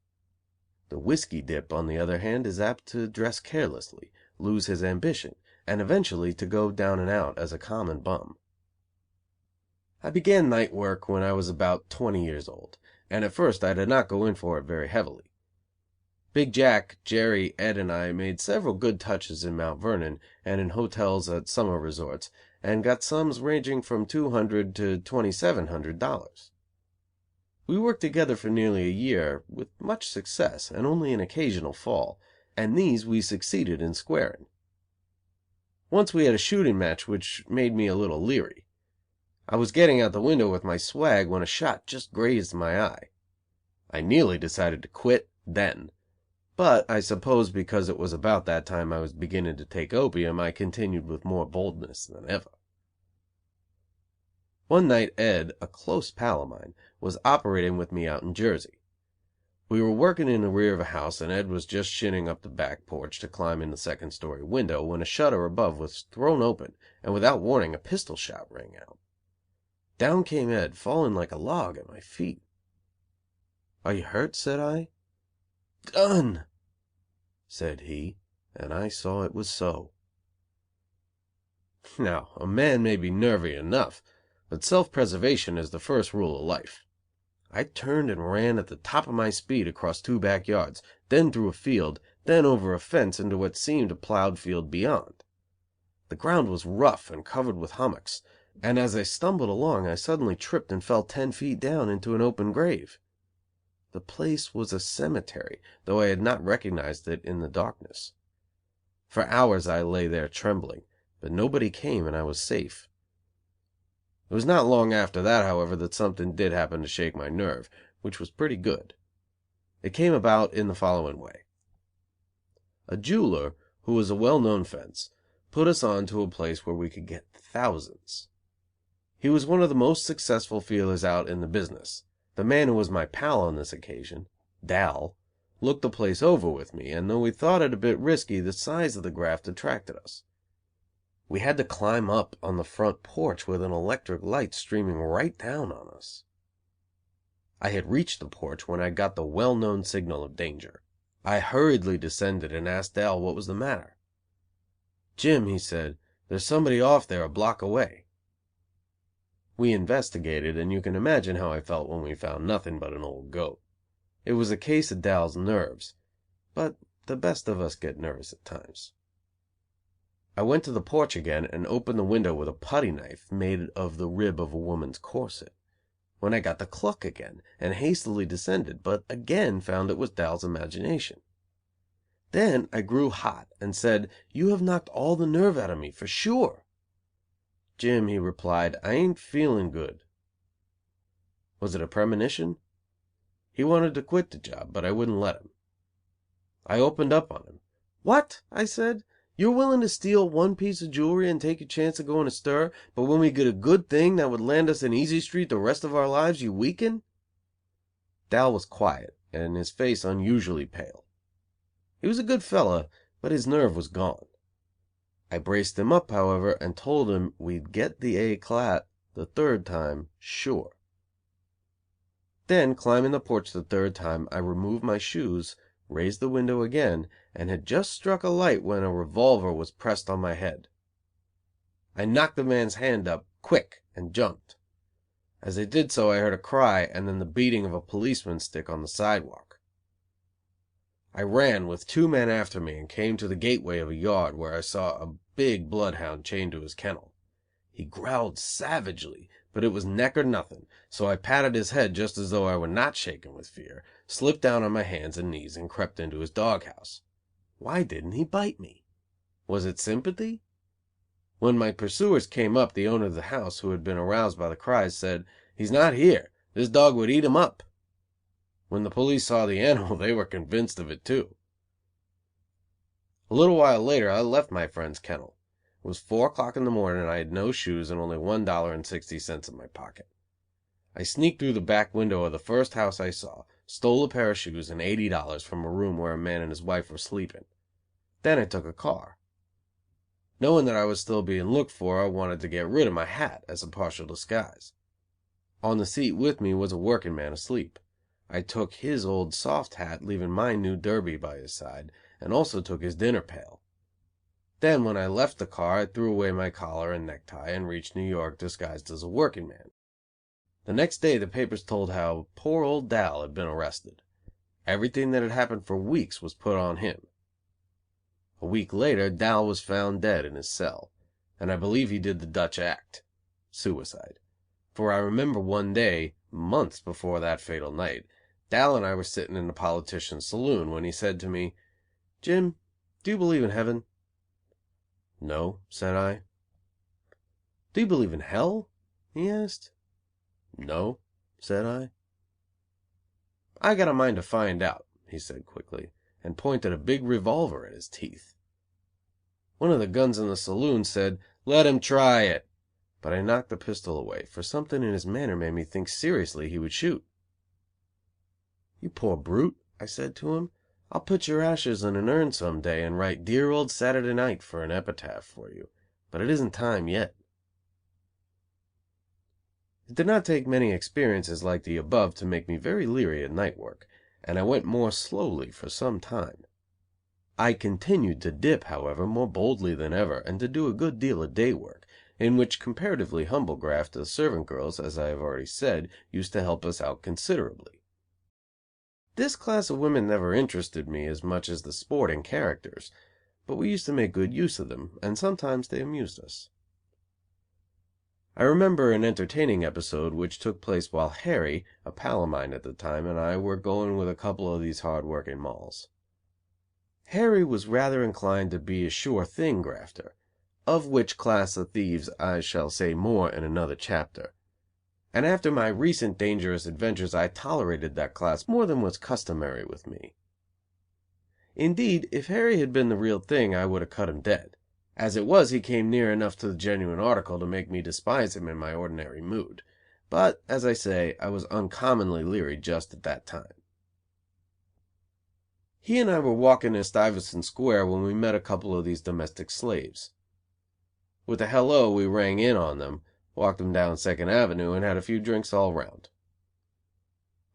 Speaker 1: The whiskey dip, on the other hand, is apt to dress carelessly, lose his ambition, and eventually to go down and out as a common bum. I began night work when I was about 20 years old, and at first I did not go in for it very heavily. Big Jack, Jerry, Ed and I made several good touches in Mount Vernon and in hotels at summer resorts, and got sums ranging from $200 to $2,700. We worked together for nearly a year, with much success and only an occasional fall, and these we succeeded in squaring. Once we had a shooting match which made me a little leery. I was getting out the window with my swag when a shot just grazed my eye. I nearly decided to quit then, but I suppose because it was about that time I was beginning to take opium I continued with more boldness than ever. One night Ed, a close pal of mine, was operating with me out in Jersey. We were working in the rear of a house and Ed was just shinning up the back porch to climb in the second-story window when a shutter above was thrown open and without warning a pistol shot rang out. Down came Ed, falling like a log at my feet. "Are you hurt?" said I. "Gun," said he, and I saw it was so. Now, a man may be nervy enough, but self-preservation is the first rule of life. I turned and ran at the top of my speed across 2 back yards, then through a field, then over a fence into what seemed a plowed field beyond. The ground was rough and covered with hummocks, and as I stumbled along I suddenly tripped and fell 10 feet down into an open grave. The place was a cemetery, though I had not recognized it in the darkness. For hours I lay there trembling, but nobody came and I was safe. It was not long after that, however, that something did happen to shake my nerve, which was pretty good. It came about in the following way. A jeweler, who was a well-known fence, put us on to a place where we could get thousands. He was one of the most successful feelers out in the business. The man who was my pal on this occasion, Dal, looked the place over with me, and though we thought it a bit risky, the size of the graft attracted us. We had to climb up on the front porch with an electric light streaming right down on us. I had reached the porch when I got the well-known signal of danger. I hurriedly descended and asked Dal what was the matter. "Jim," he said, "there's somebody off there a block away." We investigated, and you can imagine how I felt when we found nothing but an old goat. It was a case of Dal's nerves, but the best of us get nervous at times. I went to the porch again and opened the window with a putty knife made of the rib of a woman's corset, when I got the cluck again and hastily descended, but again found it was Dal's imagination. Then I grew hot and said, "You have knocked all the nerve out of me, for sure." "Jim," he replied, "I ain't feeling good." Was it a premonition? He wanted to quit the job, but I wouldn't let him. I opened up on him. "What?" I said. "You're willing to steal one piece of jewelry and take your chance of going to stir, but when we get a good thing that would land us in Easy Street the rest of our lives, you weaken?" Dal was quiet, and his face unusually pale. He was a good fellow, but his nerve was gone. I braced him up, however, and told him we'd get the éclat the third time, sure. Then, climbing the porch the third time, I removed my shoes, raised the window again, and had just struck a light when a revolver was pressed on my head. I knocked the man's hand up, quick, and jumped. As I did so I heard a cry and then the beating of a policeman's stick on the sidewalk. I ran with 2 men after me and came to the gateway of a yard where I saw a big bloodhound chained to his kennel. He growled savagely, but it was neck or nothing, so I patted his head just as though I were not shaken with fear, slipped down on my hands and knees and crept into his doghouse. Why didn't he bite me? Was it sympathy? When my pursuers came up, the owner of the house, who had been aroused by the cries, said, "He's not here. This dog would eat him up." When the police saw the animal, they were convinced of it, too. A little while later I left my friend's kennel. It was 4 o'clock in the morning and I had no shoes and only $1.60 in my pocket. I sneaked through the back window of the first house I saw, stole a pair of shoes and $80 from a room where a man and his wife were sleeping. Then I took a car. Knowing that I was still being looked for, I wanted to get rid of my hat as a partial disguise. On the seat with me was a working man asleep. I took his old soft hat, leaving my new derby by his side, and also took his dinner pail. Then, when I left the car, I threw away my collar and necktie and reached New York disguised as a working man. The next day the papers told how poor old Dal had been arrested. Everything that had happened for weeks was put on him. A week later Dal was found dead in his cell, and I believe he did the Dutch act, suicide. For I remember one day, months before that fatal night, Dal and I were sitting in the politician's saloon when he said to me, "Jim, do you believe in heaven?" "No," said I. "Do you believe in hell?" he asked. "No," said I. "I got a mind to find out," he said quickly, and pointed a big revolver at his teeth. One of the guns in the saloon said, "Let him try it," but I knocked the pistol away, for something in his manner made me think seriously he would shoot. "You poor brute," I said to him, "I'll put your ashes in an urn some day and write 'Dear Old Saturday Night' for an epitaph for you, but it isn't time yet." It did not take many experiences like the above to make me very leery at night work, and I went more slowly for some time. I continued to dip, however, more boldly than ever, and to do a good deal of day work, in which comparatively humble graft the servant girls, as I have already said, used to help us out considerably. This class of women never interested me as much as the sporting characters, but we used to make good use of them, and sometimes they amused us. I remember an entertaining episode which took place while Harry, a pal of mine at the time, and I were going with a couple of these hard working molls. Harry was rather inclined to be a sure thing grafter, of which class of thieves I shall say more in another chapter. And after my recent dangerous adventures I tolerated that class more than was customary with me. Indeed, if Harry had been the real thing I would have cut him dead. As it was, he came near enough to the genuine article to make me despise him in my ordinary mood. But, as I say, I was uncommonly leery just at that time. He and I were walking in Stuyvesant Square when we met a couple of these domestic slaves. With a hello we rang in on them, walked them down Second Avenue, and had a few drinks all round.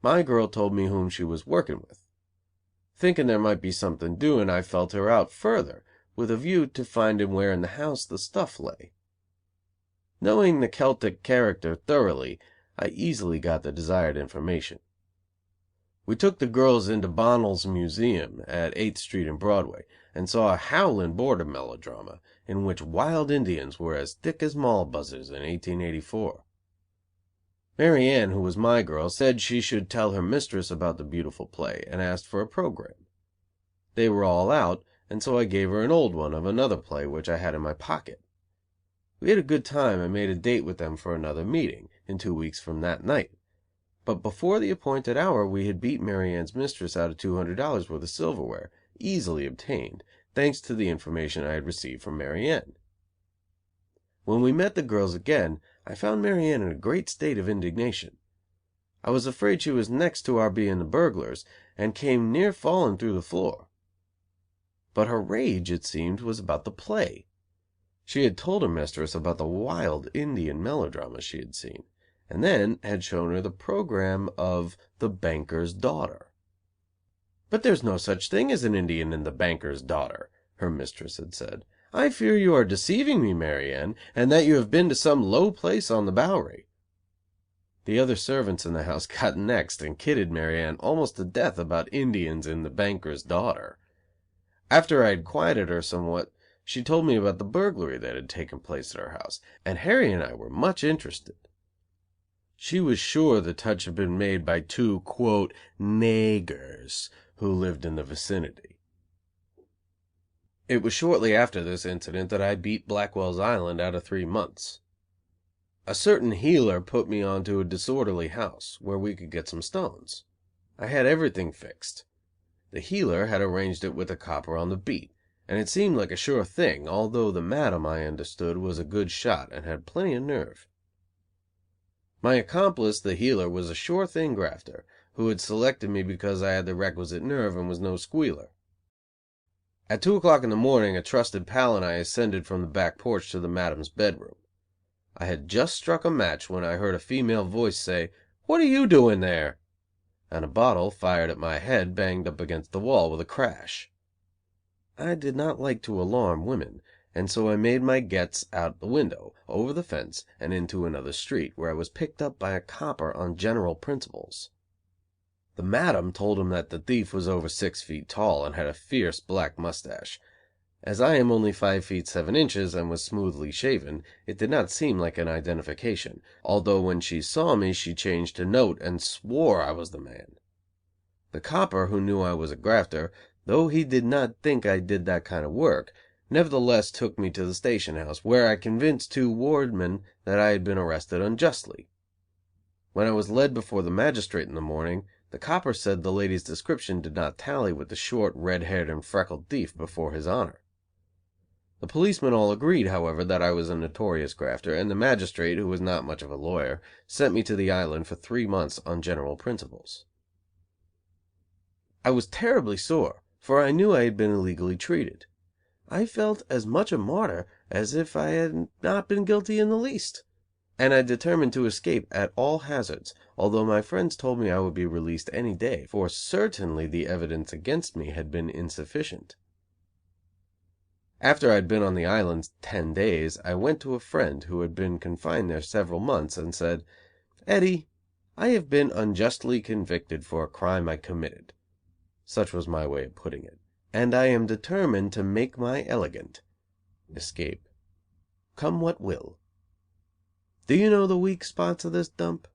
Speaker 1: My girl told me whom she was working with. Thinking there might be something doing, I felt her out further, with a view to finding where in the house the stuff lay. Knowing the Celtic character thoroughly, I easily got the desired information. We took the girls into Bonnell's Museum, at 8th Street and Broadway, and saw a howling border melodrama, in which wild Indians were as thick as mall buzzers in 1884. Mary Ann, who was my girl, said she should tell her mistress about the beautiful play, and asked for a program. They were all out, and so I gave her an old one of another play which I had in my pocket. We had a good time and made a date with them for another meeting, in 2 weeks from that night. But before the appointed hour we had beat Mary Ann's mistress out of $200 worth of silverware, easily obtained, thanks to the information I had received from Mary Ann. When we met the girls again, I found Mary Ann in a great state of indignation. I was afraid she was next to our being the burglars, and came near falling through the floor. But her rage, it seemed, was about the play. She had told her mistress about the wild Indian melodramas she had seen, and then had shown her the program of The Banker's Daughter. "But there's no such thing as an Indian in The Banker's Daughter," her mistress had said. "I fear you are deceiving me, Mary Ann, and that you have been to some low place on the Bowery." The other servants in the house got next and kidded Mary Ann almost to death about Indians in The Banker's Daughter. After I had quieted her somewhat, she told me about the burglary that had taken place at her house, and Harry and I were much interested. She was sure the touch had been made by two "naygers" who lived in the vicinity. It was shortly after this incident that I beat Blackwell's Island out of 3 months. A certain heeler put me on to a disorderly house, where we could get some stones. I had everything fixed. The heeler had arranged it with a copper on the beat, and it seemed like a sure thing, although the madam, I understood, was a good shot and had plenty of nerve. My accomplice, the heeler, was a sure thing grafter, who had selected me because I had the requisite nerve and was no squealer. At 2 o'clock in the morning a trusted pal and I ascended from the back porch to the madam's bedroom. I had just struck a match when I heard a female voice say, "What are you doing there?" and a bottle, fired at my head, banged up against the wall with a crash. I did not like to alarm women, and so I made my gets out the window, over the fence, and into another street, where I was picked up by a copper on general principles. The madam told him that the thief was over 6 feet tall and had a fierce black mustache. As I am only 5 feet 7 inches and was smoothly shaven, it did not seem like an identification, although when she saw me she changed to note and swore I was the man. The copper, who knew I was a grafter, though he did not think I did that kind of work, nevertheless took me to the station house, where I convinced 2 wardmen that I had been arrested unjustly. When I was led before the magistrate in the morning, the copper said the lady's description did not tally with the short, red-haired and freckled thief before his honor. The policemen all agreed, however, that I was a notorious grafter, and the magistrate, who was not much of a lawyer, sent me to the island for 3 months on general principles. I was terribly sore, for I knew I had been illegally treated. I felt as much a martyr as if I had not been guilty in the least, and I determined to escape at all hazards, although my friends told me I would be released any day, for certainly the evidence against me had been insufficient. After I had been on the island 10 days, I went to a friend who had been confined there several months, and said, "Eddie, I have been unjustly convicted for a crime I committed," such was my way of putting it, "and I am determined to make my elegant escape, come what will. Do you know the weak spots of this dump?"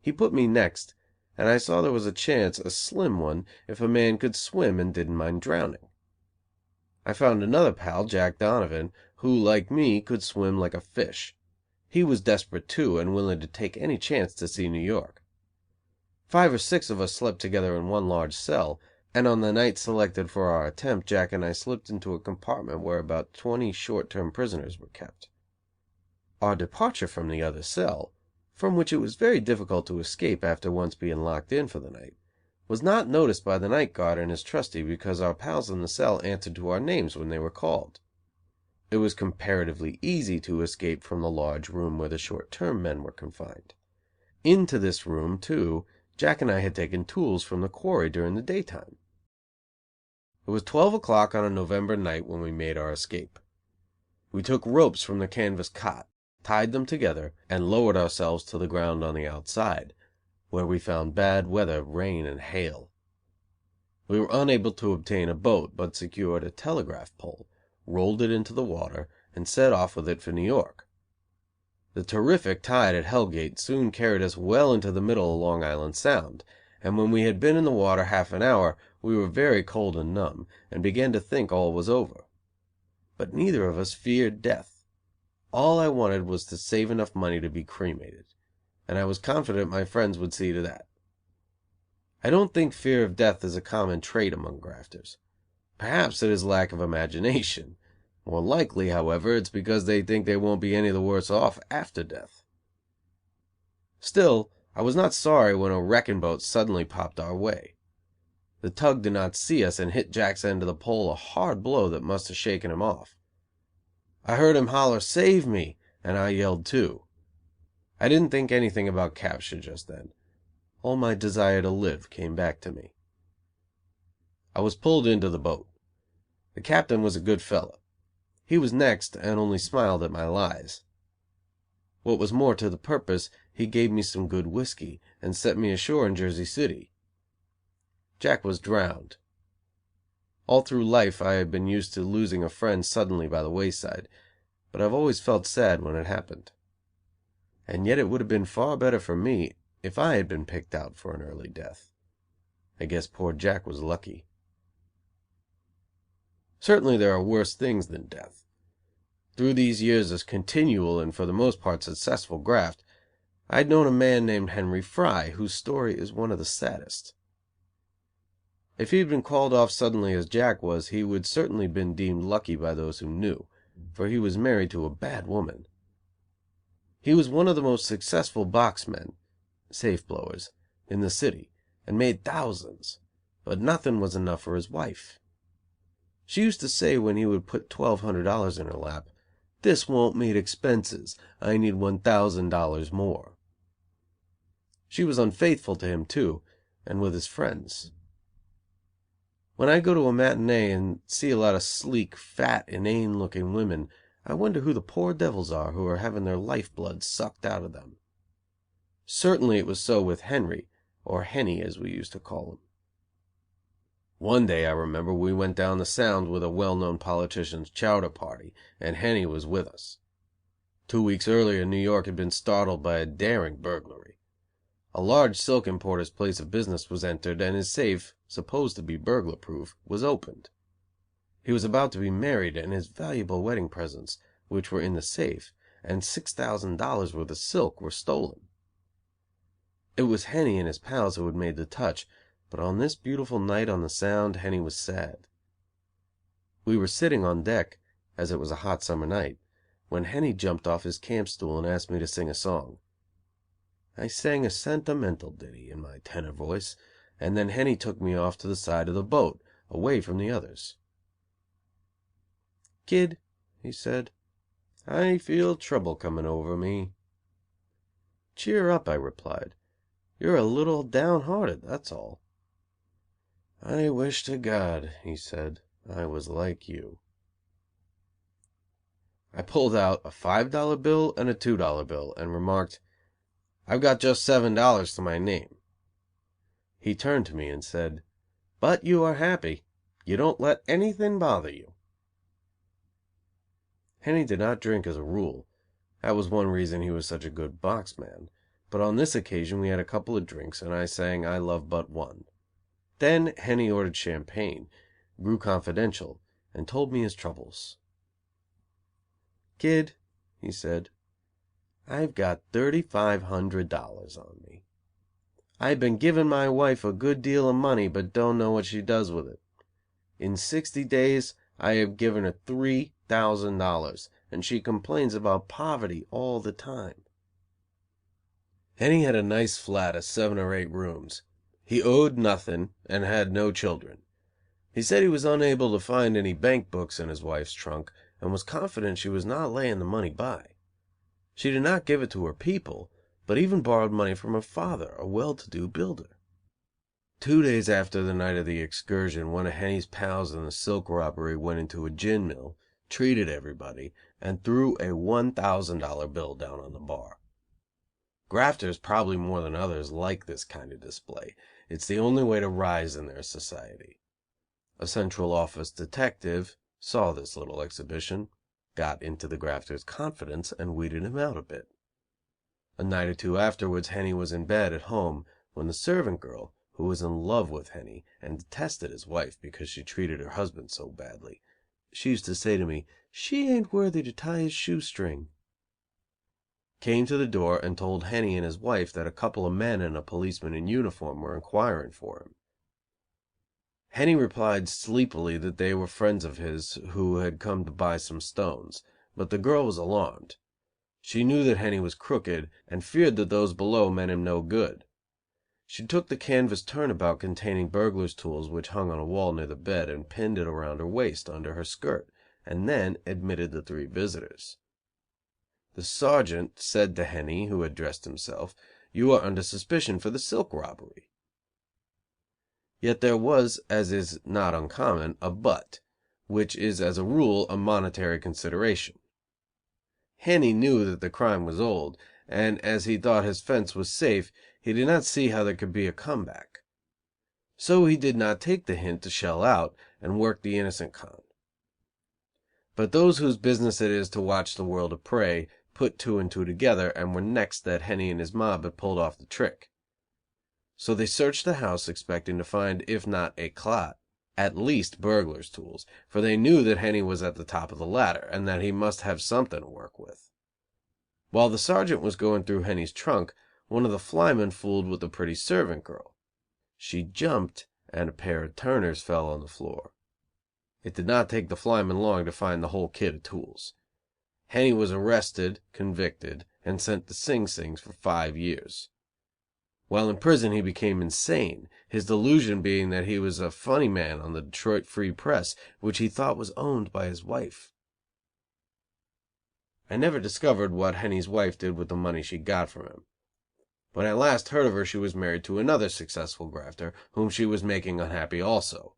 Speaker 1: He put me next, and I saw there was a chance, a slim one, if a man could swim and didn't mind drowning. I found another pal, Jack Donovan, who, like me, could swim like a fish. He was desperate, too, and willing to take any chance to see New York. 5 or 6 of us slept together in one large cell, and on the night selected for our attempt Jack and I slipped into a compartment where about 20 short-term prisoners were kept. Our departure from the other cell, from which it was very difficult to escape after once being locked in for the night, was not noticed by the night guard and his trusty because our pals in the cell answered to our names when they were called. It was comparatively easy to escape from the large room where the short-term men were confined. Into this room, too, Jack and I had taken tools from the quarry during the daytime. It was 12 o'clock on a November night when we made our escape. We took ropes from the canvas cot, tied them together, and lowered ourselves to the ground on the outside, where we found bad weather, rain and hail. We were unable to obtain a boat, but secured a telegraph pole, rolled it into the water, and set off with it for New York. The terrific tide at Hell Gate soon carried us well into the middle of Long Island Sound, and when we had been in the water half an hour we were very cold and numb, and began to think all was over. But neither of us feared death. All I wanted was to save enough money to be cremated, and I was confident my friends would see to that. I don't think fear of death is a common trait among grafters. Perhaps it is lack of imagination. More likely, however, it's because they think they won't be any the worse off after death. Still, I was not sorry when a wrecking boat suddenly popped our way. The tug did not see us and hit Jack's end of the pole a hard blow that must have shaken him off. I heard him holler, "Save me," and I yelled too. I didn't think anything about capture just then. All my desire to live came back to me. I was pulled into the boat. The captain was a good fellow. He was next and only smiled at my lies. What was more to the purpose, he gave me some good whiskey and set me ashore in Jersey City. Jack was drowned. All through life I had been used to losing a friend suddenly by the wayside, but I've always felt sad when it happened. And yet it would have been far better for me if I had been picked out for an early death. I guess poor Jack was lucky. Certainly there are worse things than death. Through these years of continual and for the most part successful graft, I had known a man named Henry Fry, whose story is one of the saddest. If he had been called off suddenly as Jack was, he would certainly have been deemed lucky by those who knew, for he was married to a bad woman. He was one of the most successful boxmen (safe blowers) in the city, and made thousands, but nothing was enough for his wife. She used to say when he would put $1,200 in her lap, "This won't meet expenses. I need $1,000 more." She was unfaithful to him, too, and with his friends. When I go to a matinee and see a lot of sleek, fat, inane looking women, I wonder who the poor devils are who are having their life blood sucked out of them. Certainly it was so with Henry, or Henny as we used to call him. One day, I remember, we went down the Sound with a well-known politician's chowder party, and Henny was with us. 2 weeks earlier New York had been startled by a daring burglary. A large silk importer's place of business was entered and his safe, supposed to be burglar proof, was opened. He was about to be married and his valuable wedding presents, which were in the safe, and $6,000 worth of silk were stolen. It was Henny and his pals who had made the touch, but on this beautiful night on the Sound Henny was sad. We were sitting on deck, as it was a hot summer night, when Henny jumped off his camp stool and asked me to sing a song. I sang a sentimental ditty in my tenor voice, and then Henny took me off to the side of the boat, away from the others. "Kid," he said, "I feel trouble coming over me." "Cheer up," I replied. "You're a little downhearted, that's all." "I wish to God," he said, "I was like you." I pulled out a $5 bill and a $2 bill and remarked, "I've got just $7 to my name." He turned to me and said, "But you are happy. You don't let anything bother you." Henny did not drink as a rule. That was one reason he was such a good box man, but on this occasion we had a couple of drinks and I sang "I Love But One." Then Henny ordered champagne, grew confidential, and told me his troubles. "Kid," he said, "I've got $3,500 on me. I've been giving my wife a good deal of money, but don't know what she does with it. In 60 days I have given her $3,000, and she complains about poverty all the time." Henny had a nice flat of 7 or 8 rooms. He owed nothing and had no children. He said he was unable to find any bank books in his wife's trunk, and was confident she was not laying the money by. She did not give it to her people, but even borrowed money from her father, a well-to-do builder. 2 days after the night of the excursion, one of Henny's pals in the silk robbery went into a gin mill, treated everybody, and threw a $1,000 bill down on the bar. Grafters, probably more than others, like this kind of display. It's the only way to rise in their society. A Central Office detective saw this little exhibition, got into the grafter's confidence, and weeded him out a bit. A night or two afterwards Henny was in bed at home when the servant girl, who was in love with Henny and detested his wife because she treated her husband so badly, she used to say to me, "She ain't worthy to tie his shoestring," came to the door and told Henny and his wife that a couple of men and a policeman in uniform were inquiring for him. Henny replied sleepily that they were friends of his who had come to buy some stones, but the girl was alarmed. She knew that Henny was crooked and feared that those below meant him no good. She took the canvas turnabout containing burglar's tools which hung on a wall near the bed and pinned it around her waist, under her skirt, and then admitted the 3 visitors. The sergeant said to Henny, who had dressed himself, "You are under suspicion for the silk robbery." Yet there was, as is not uncommon, a "but," which is as a rule a monetary consideration. Henny knew that the crime was old, and as he thought his fence was safe, he did not see how there could be a come back. So he did not take the hint to shell out, and work the innocent con. But those whose business it is to watch the world of prey put 2 and 2 together, and were next that Henny and his mob had pulled off the trick. So they searched the house expecting to find, if not éclat, at least burglar's tools, for they knew that Henny was at the top of the ladder, and that he must have something to work with. While the sergeant was going through Henny's trunk, one of the flymen fooled with a pretty servant girl. She jumped, and a pair of turners fell on the floor. It did not take the flyman long to find the whole kit of tools. Henny was arrested, convicted, and sent to Sing Sing's for 5 years. While in prison he became insane, his delusion being that he was a funny man on the Detroit Free Press, which he thought was owned by his wife. I never discovered what Henny's wife did with the money she got from him. When I last heard of her she was married to another successful grafter, whom she was making unhappy also.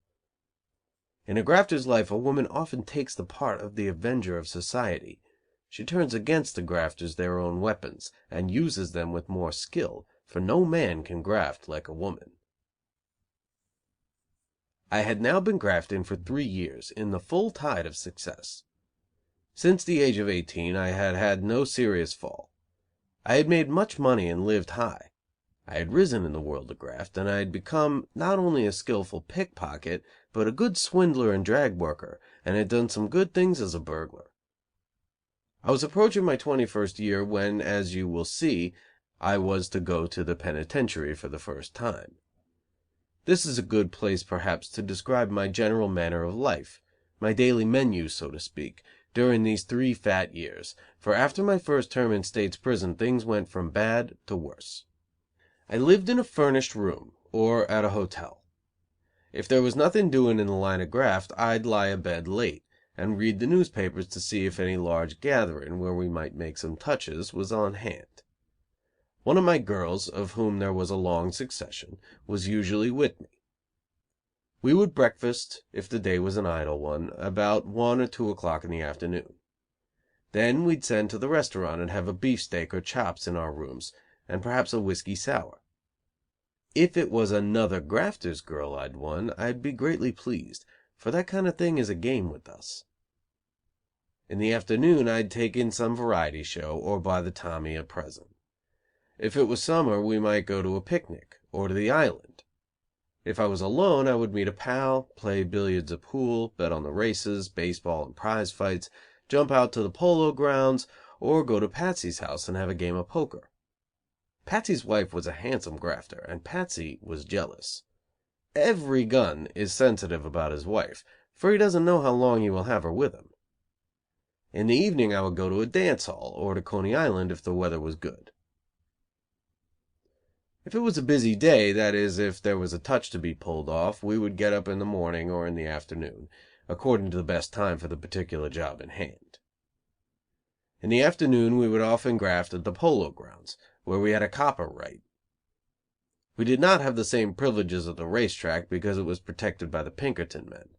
Speaker 1: In a grafter's life a woman often takes the part of the avenger of society. She turns against the grafters their own weapons, and uses them with more skill, for no man can graft like a woman. I had now been grafting for 3 years, in the full tide of success. Since the age of 18 I had had no serious fall. I had made much money and lived high. I had risen in the world of graft, and I had become not only a skillful pickpocket, but a good swindler and drag worker, and had done some good things as a burglar. I was approaching my 21st year when, as you will see, I was to go to the penitentiary for the first time. This is a good place, perhaps, to describe my general manner of life, my daily menu, so to speak, during these 3 fat years, for after my first term in State's prison things went from bad to worse. I lived in a furnished room, or at a hotel. If there was nothing doing in the line of graft, I'd lie abed late, and read the newspapers to see if any large gathering, where we might make some touches, was on hand. One of my girls, of whom there was a long succession, was usually with me. We would breakfast, if the day was an idle one, about 1 or 2 o'clock in the afternoon. Then we'd send to the restaurant and have a beefsteak or chops in our rooms, and perhaps a whiskey sour. If it was another grafter's girl I'd won, I'd be greatly pleased, for that kind of thing is a game with us. In the afternoon I'd take in some variety show, or buy the Tommy a present. If it was summer we might go to a picnic, or to the island. If I was alone I would meet a pal, play billiards or pool, bet on the races, baseball and prize fights, jump out to the polo grounds, or go to Patsy's house and have a game of poker. Patsy's wife was a handsome grafter, and Patsy was jealous. Every gun is sensitive about his wife, for he doesn't know how long he will have her with him. In the evening I would go to a dance hall, or to Coney Island if the weather was good. If it was a busy day, that is, if there was a touch to be pulled off, we would get up in the morning or in the afternoon, according to the best time for the particular job in hand. In the afternoon we would often graft at the polo grounds, where we had a copper right. We did not have the same privileges at the race track because it was protected by the Pinkerton men.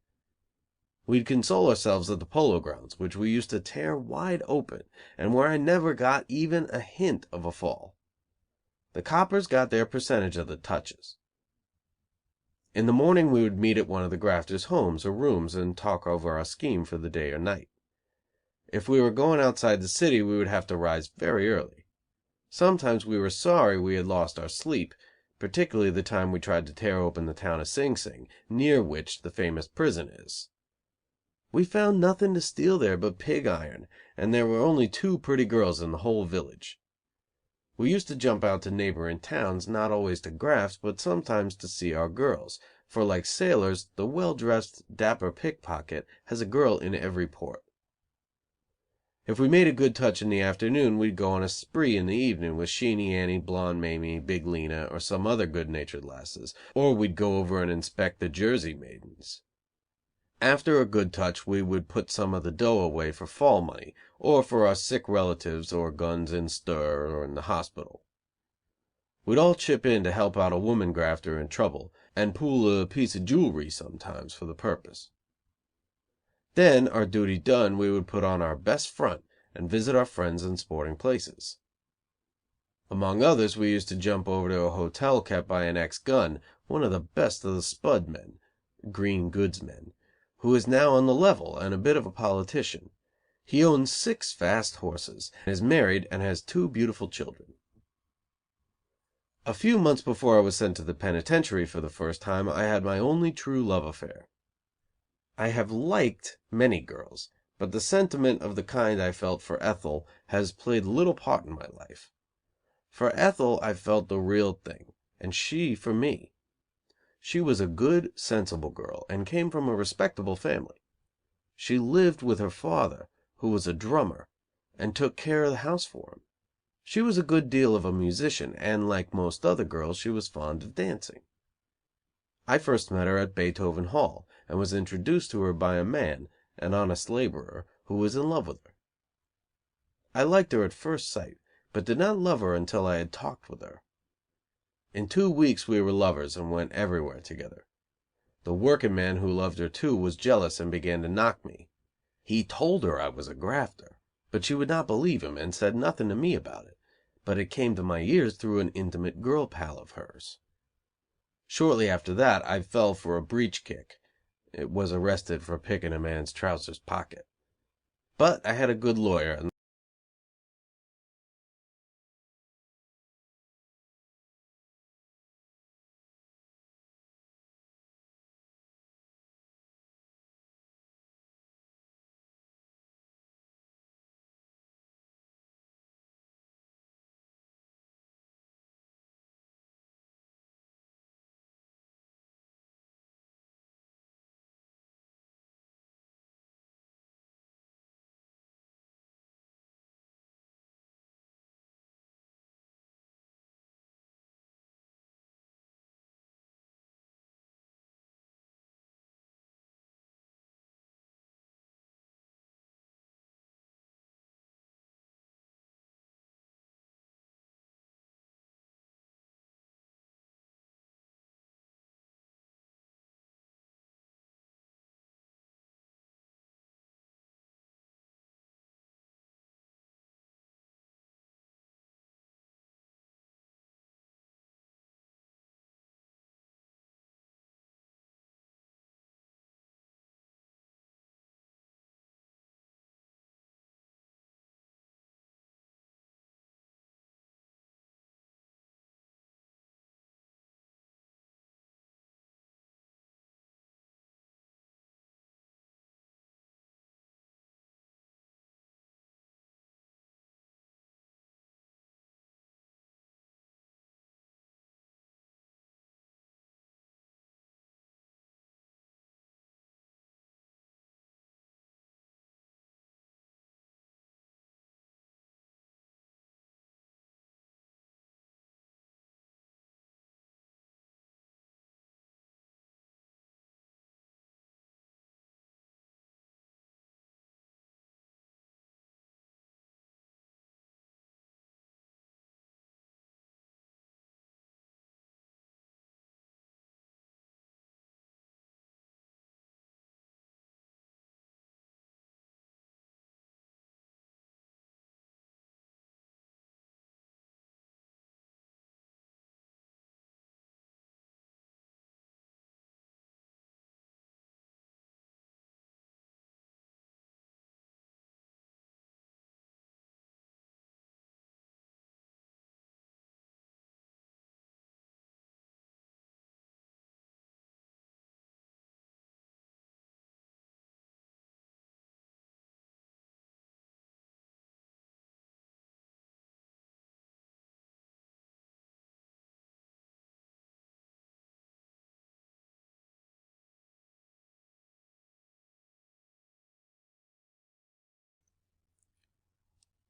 Speaker 1: We'd console ourselves at the polo grounds, which we used to tear wide open, and where I never got even a hint of a fall. The coppers got their percentage of the touches. In the morning we would meet at one of the grafters' homes or rooms and talk over our scheme for the day or night. If we were going outside the city we would have to rise very early. Sometimes we were sorry we had lost our sleep, particularly the time we tried to tear open the town of Sing Sing, near which the famous prison is. We found nothing to steal there but pig iron, and there were only 2 pretty girls in the whole village. We used to jump out to neighboring towns, not always to graft, but sometimes to see our girls, for like sailors, the well-dressed, dapper pickpocket has a girl in every port. If we made a good touch in the afternoon, we'd go on a spree in the evening with Sheenie Annie, Blonde Mamie, Big Lena, or some other good-natured lasses, or we'd go over and inspect the Jersey maidens. After a good touch we would put some of the dough away for fall money, or for our sick relatives or guns in stir or in the hospital. We'd all chip in to help out a woman grafter in trouble, and pool a piece of jewelry sometimes for the purpose. Then, our duty done, we would put on our best front and visit our friends in sporting places. Among others, we used to jump over to a hotel kept by an ex-gun, one of the best of the Spud men (green goods men), who is now on the level and a bit of a politician. He owns 6 fast horses, is married and has 2 beautiful children. A few months before I was sent to the penitentiary for the first time I had my only true love affair. I have liked many girls, but the sentiment of the kind I felt for Ethel has played little part in my life. For Ethel I felt the real thing, and she for me. She was a good, sensible girl, and came from a respectable family. She lived with her father, who was a drummer, and took care of the house for him. She was a good deal of a musician, and, like most other girls, she was fond of dancing. I first met her at Beethoven Hall, and was introduced to her by a man, an honest laborer, who was in love with her. I liked her at first sight, but did not love her until I had talked with her. In 2 weeks we were lovers and went everywhere together. The working man who loved her too was jealous and began to knock me. He told her I was a grafter, but she would not believe him and said nothing to me about it, but it came to my ears through an intimate girl pal of hers. Shortly after that I fell for a breech kick. It was arrested for picking a man's trousers pocket. But I had a good lawyer and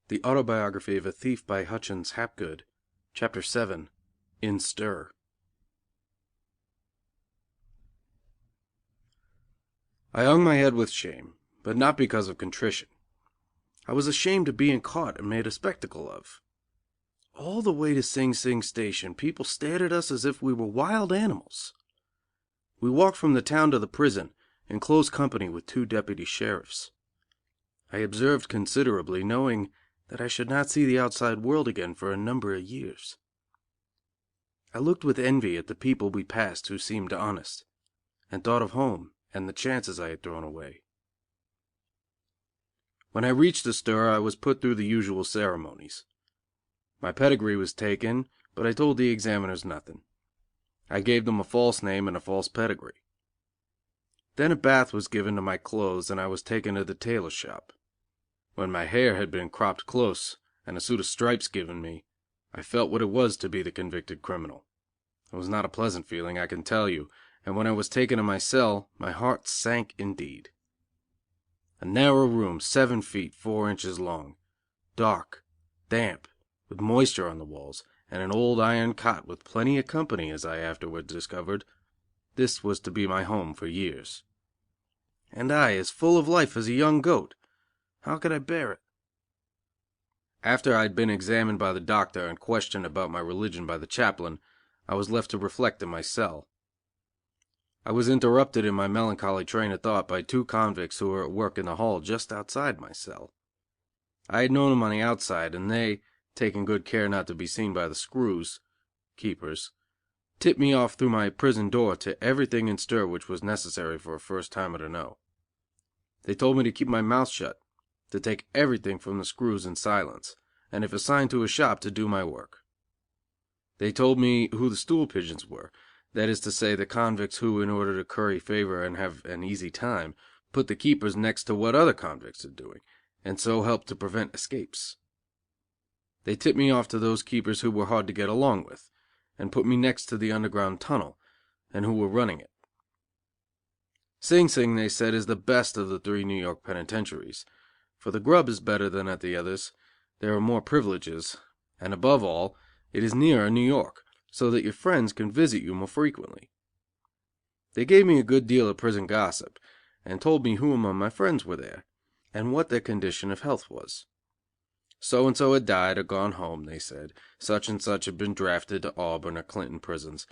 Speaker 1: The Autobiography of a Thief by Hutchins Hapgood, Chapter 7, In Stir.
Speaker 2: I hung my head with shame, but not because of contrition. I was ashamed of being caught and made a spectacle of. All the way to Sing Sing Station, people stared at us as if we were wild animals. We walked from the town to the prison, in close company with 2 deputy sheriffs. I observed considerably, knowing that I should not see the outside world again for a number of years. I looked with envy at the people we passed who seemed honest, and thought of home and the chances I had thrown away. When I reached the stir, I was put through the usual ceremonies. My pedigree was taken, but I told the examiners nothing. I gave them a false name and a false pedigree. Then a bath was given to my clothes, and I was taken to the tailor shop. When my hair had been cropped close, and a suit of stripes given me, I felt what it was to be the convicted criminal. It was not a pleasant feeling, I can tell you, and when I was taken to my cell, my heart sank indeed. A narrow room, 7 feet 4 inches long, dark, damp, with moisture on the walls, and an old iron cot with plenty of company, as I afterward discovered. This was to be my home for years. And I, as full of life as a young goat. How could I bear it? After I had been examined by the doctor and questioned about my religion by the chaplain, I was left to reflect in my cell. I was interrupted in my melancholy train of thought by 2 convicts who were at work in the hall just outside my cell. I had known them on the outside, and they, taking good care not to be seen by the screws keepers, tipped me off through my prison door to everything in stir which was necessary for a first-timer to know. They told me to keep my mouth shut, to take everything from the screws in silence, and if assigned to a shop, to do my work. They told me who the stool pigeons were, that is to say, the convicts who, in order to curry favor and have an easy time, put the keepers next to what other convicts are doing, and so help to prevent escapes. They tipped me off to those keepers who were hard to get along with, and put me next to the underground tunnel, and who were running it. Sing Sing, they said, is the best of the 3 New York penitentiaries, for the grub is better than at the others, there are more privileges, and above all, it is nearer New York, so that your friends can visit you more frequently. They gave me a good deal of prison gossip, and told me who among my friends were there, and what their condition of health was. So and so had died or gone home, they said. Such and such had been drafted to Auburn or Clinton prisons.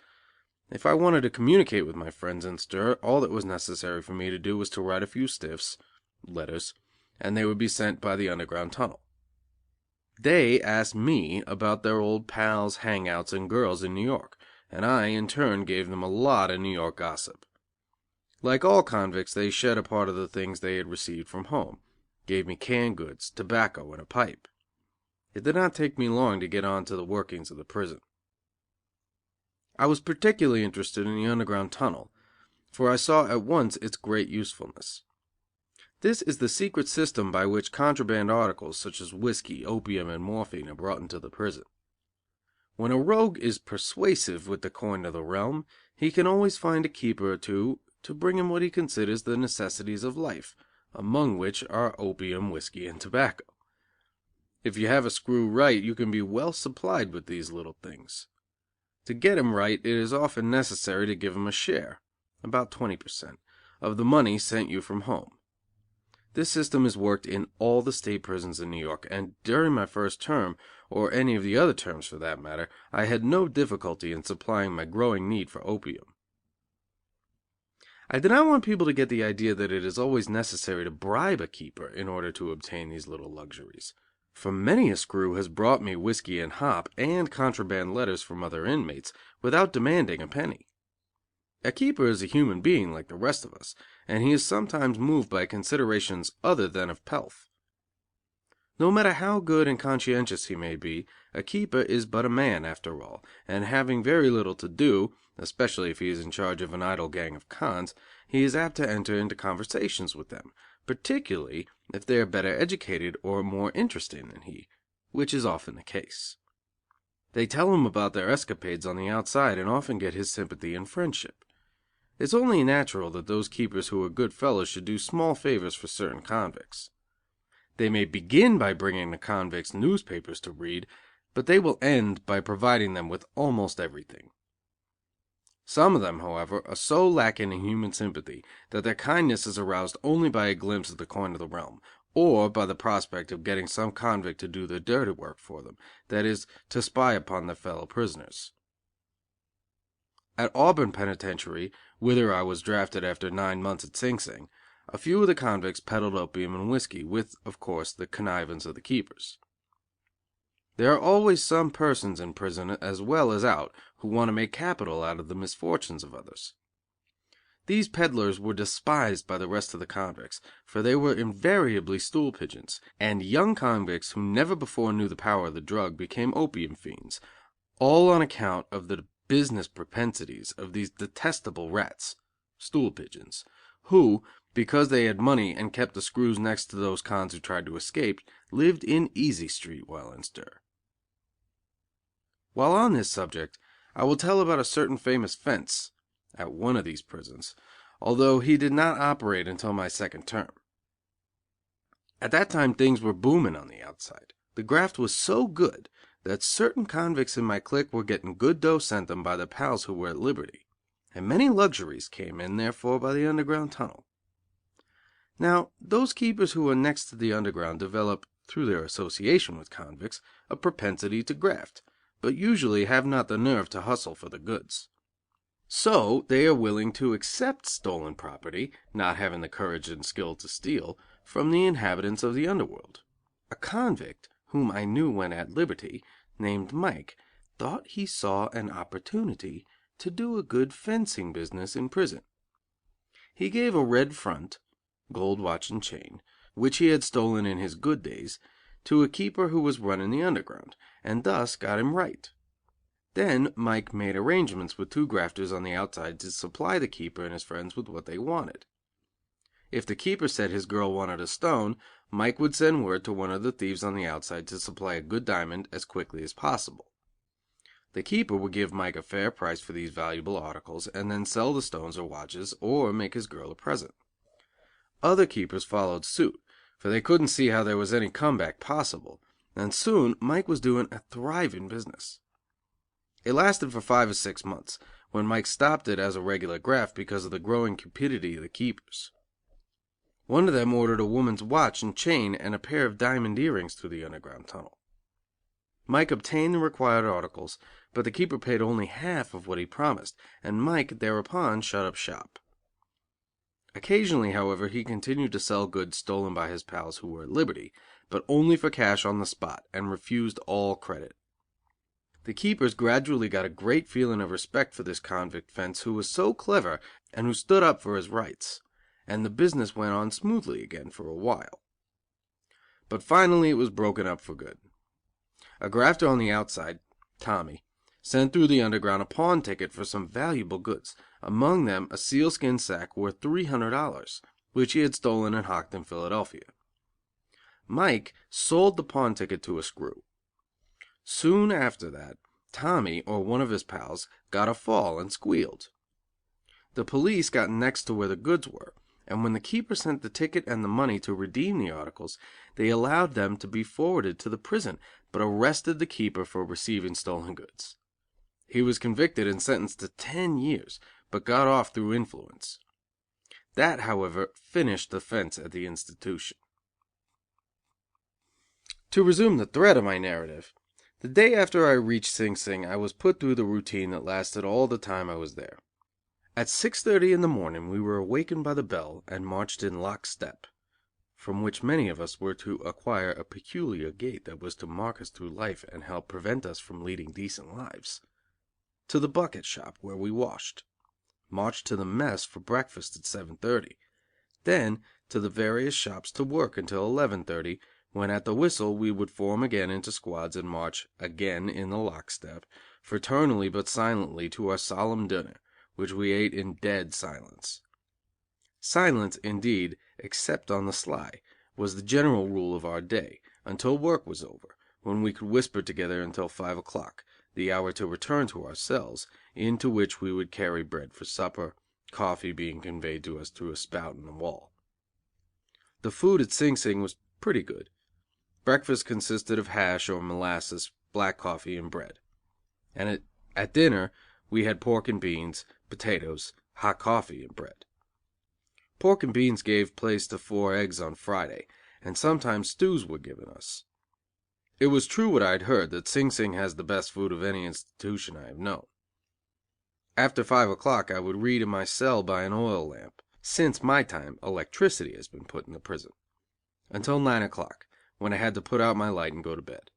Speaker 2: If I wanted to communicate with my friends in stir, all that was necessary for me to do was to write a few stiffs, letters, and they would be sent by the underground tunnel. They asked me about their old pals, hangouts, and girls in New York, and I, in turn, gave them a lot of New York gossip. Like all convicts, they shed a part of the things they had received from home, gave me canned goods, tobacco, and a pipe. It did not take me long to get on to the workings of the prison. I was particularly interested in the underground tunnel, for I saw at once its great usefulness. This is the secret system by which contraband articles such as whiskey, opium, and morphine are brought into the prison. When a rogue is persuasive with the coin of the realm, he can always find a keeper or two to bring him what he considers the necessities of life, among which are opium, whiskey, and tobacco. If you have a screw right, you can be well supplied with these little things. To get him right, it is often necessary to give him a share, about 20%, of the money sent you from home. This system is worked in all the state prisons in New York, and during my first term, or any of the other terms for that matter, I had no difficulty in supplying my growing need for opium. I do not want people to get the idea that it is always necessary to bribe a keeper in order to obtain these little luxuries, for many a screw has brought me whiskey and hop and contraband letters from other inmates without demanding a penny. A keeper is a human being like the rest of us, and he is sometimes moved by considerations other than of pelf. No matter how good and conscientious he may be, a keeper is but a man after all, and having very little to do, especially if he is in charge of an idle gang of cons, he is apt to enter into conversations with them, particularly if they are better educated or more interesting than he, which is often the case. They tell him about their escapades on the outside and often get his sympathy and friendship. It's only natural that those keepers who are good fellows should do small favors for certain convicts. They may begin by bringing the convicts newspapers to read, but they will end by providing them with almost everything. Some of them, however, are so lacking in human sympathy that their kindness is aroused only by a glimpse of the coin of the realm, or by the prospect of getting some convict to do the dirty work for them, that is, to spy upon their fellow prisoners. At Auburn Penitentiary, whither I was drafted after 9 months at Sing Sing, a few of the convicts peddled opium and whiskey, with, of course, the connivance of the keepers. There are always some persons in prison as well as out who want to make capital out of the misfortunes of others. These peddlers were despised by the rest of the convicts, for they were invariably stool pigeons, and young convicts who never before knew the power of the drug became opium fiends, all on account of the business propensities of these detestable rats, stool pigeons, who, because they had money and kept the screws next to those cons who tried to escape, lived in Easy Street while in stir. While on this subject, I will tell about a certain famous fence at one of these prisons, although he did not operate until my second term. At that time things were booming on the outside. The graft was so good that certain convicts in my clique were getting good dough sent them by their pals who were at liberty, and many luxuries came in therefore by the underground tunnel. Now, those keepers who are next to the underground develop, through their association with convicts, a propensity to graft, but usually have not the nerve to hustle for the goods. So they are willing to accept stolen property, not having the courage and skill to steal, from the inhabitants of the underworld. A convict, whom I knew when at liberty, named Mike, thought he saw an opportunity to do a good fencing business in prison. He gave a red front, gold watch and chain, which he had stolen in his good days, to a keeper who was running the underground, and thus got him right. Then Mike made arrangements with 2 grafters on the outside to supply the keeper and his friends with what they wanted. If the keeper said his girl wanted a stone, Mike would send word to one of the thieves on the outside to supply a good diamond as quickly as possible. The keeper would give Mike a fair price for these valuable articles and then sell the stones or watches or make his girl a present. Other keepers followed suit, for they couldn't see how there was any comeback possible, and soon Mike was doing a thriving business. It lasted for 5 or 6 months, when Mike stopped it as a regular graft because of the growing cupidity of the keepers. One of them ordered a woman's watch and chain and a pair of diamond earrings through the underground tunnel. Mike obtained the required articles, but the keeper paid only half of what he promised, and Mike thereupon shut up shop. Occasionally, however, he continued to sell goods stolen by his pals who were at liberty, but only for cash on the spot, and refused all credit. The keepers gradually got a great feeling of respect for this convict fence who was so clever and who stood up for his rights, and the business went on smoothly again for a while. But finally it was broken up for good. A grafter on the outside, Tommy, sent through the underground a pawn ticket for some valuable goods, among them a sealskin sack worth $300, which he had stolen and hocked in Philadelphia. Mike sold the pawn ticket to a screw. Soon after that, Tommy, or one of his pals, got a fall and squealed. The police got next to where the goods were, and when the keeper sent the ticket and the money to redeem the articles, they allowed them to be forwarded to the prison, but arrested the keeper for receiving stolen goods. He was convicted and sentenced to 10 years, but got off through influence. That, however, finished the fence at the institution. To resume the thread of my narrative, the day after I reached Sing Sing, I was put through the routine that lasted all the time I was there. At 6:30 in the morning we were awakened by the bell and marched in lockstep, from which many of us were to acquire a peculiar gait that was to mark us through life and help prevent us from leading decent lives, to the bucket shop where we washed, marched to the mess for breakfast at 7:30, then to the various shops to work until 11:30, when at the whistle we would form again into squads and march again in the lockstep, fraternally but silently to our solemn dinner, which we ate in dead silence. Silence, indeed, except on the sly, was the general rule of our day, until work was over, when we could whisper together until 5 o'clock, the hour to return to our cells, into which we would carry bread for supper, coffee being conveyed to us through a spout in the wall. The food at Sing Sing was pretty good. Breakfast consisted of hash or molasses, black coffee and bread. And at dinner We had pork and beans, potatoes, hot coffee, and bread. Pork and beans gave place to 4 eggs on Friday, and sometimes stews were given us. It was true what I had heard, that Sing Sing has the best food of any institution I have known. After 5 o'clock I would read in my cell by an oil lamp, since my time electricity has been put in the prison, until 9 o'clock, when I had to put out my light and go to bed.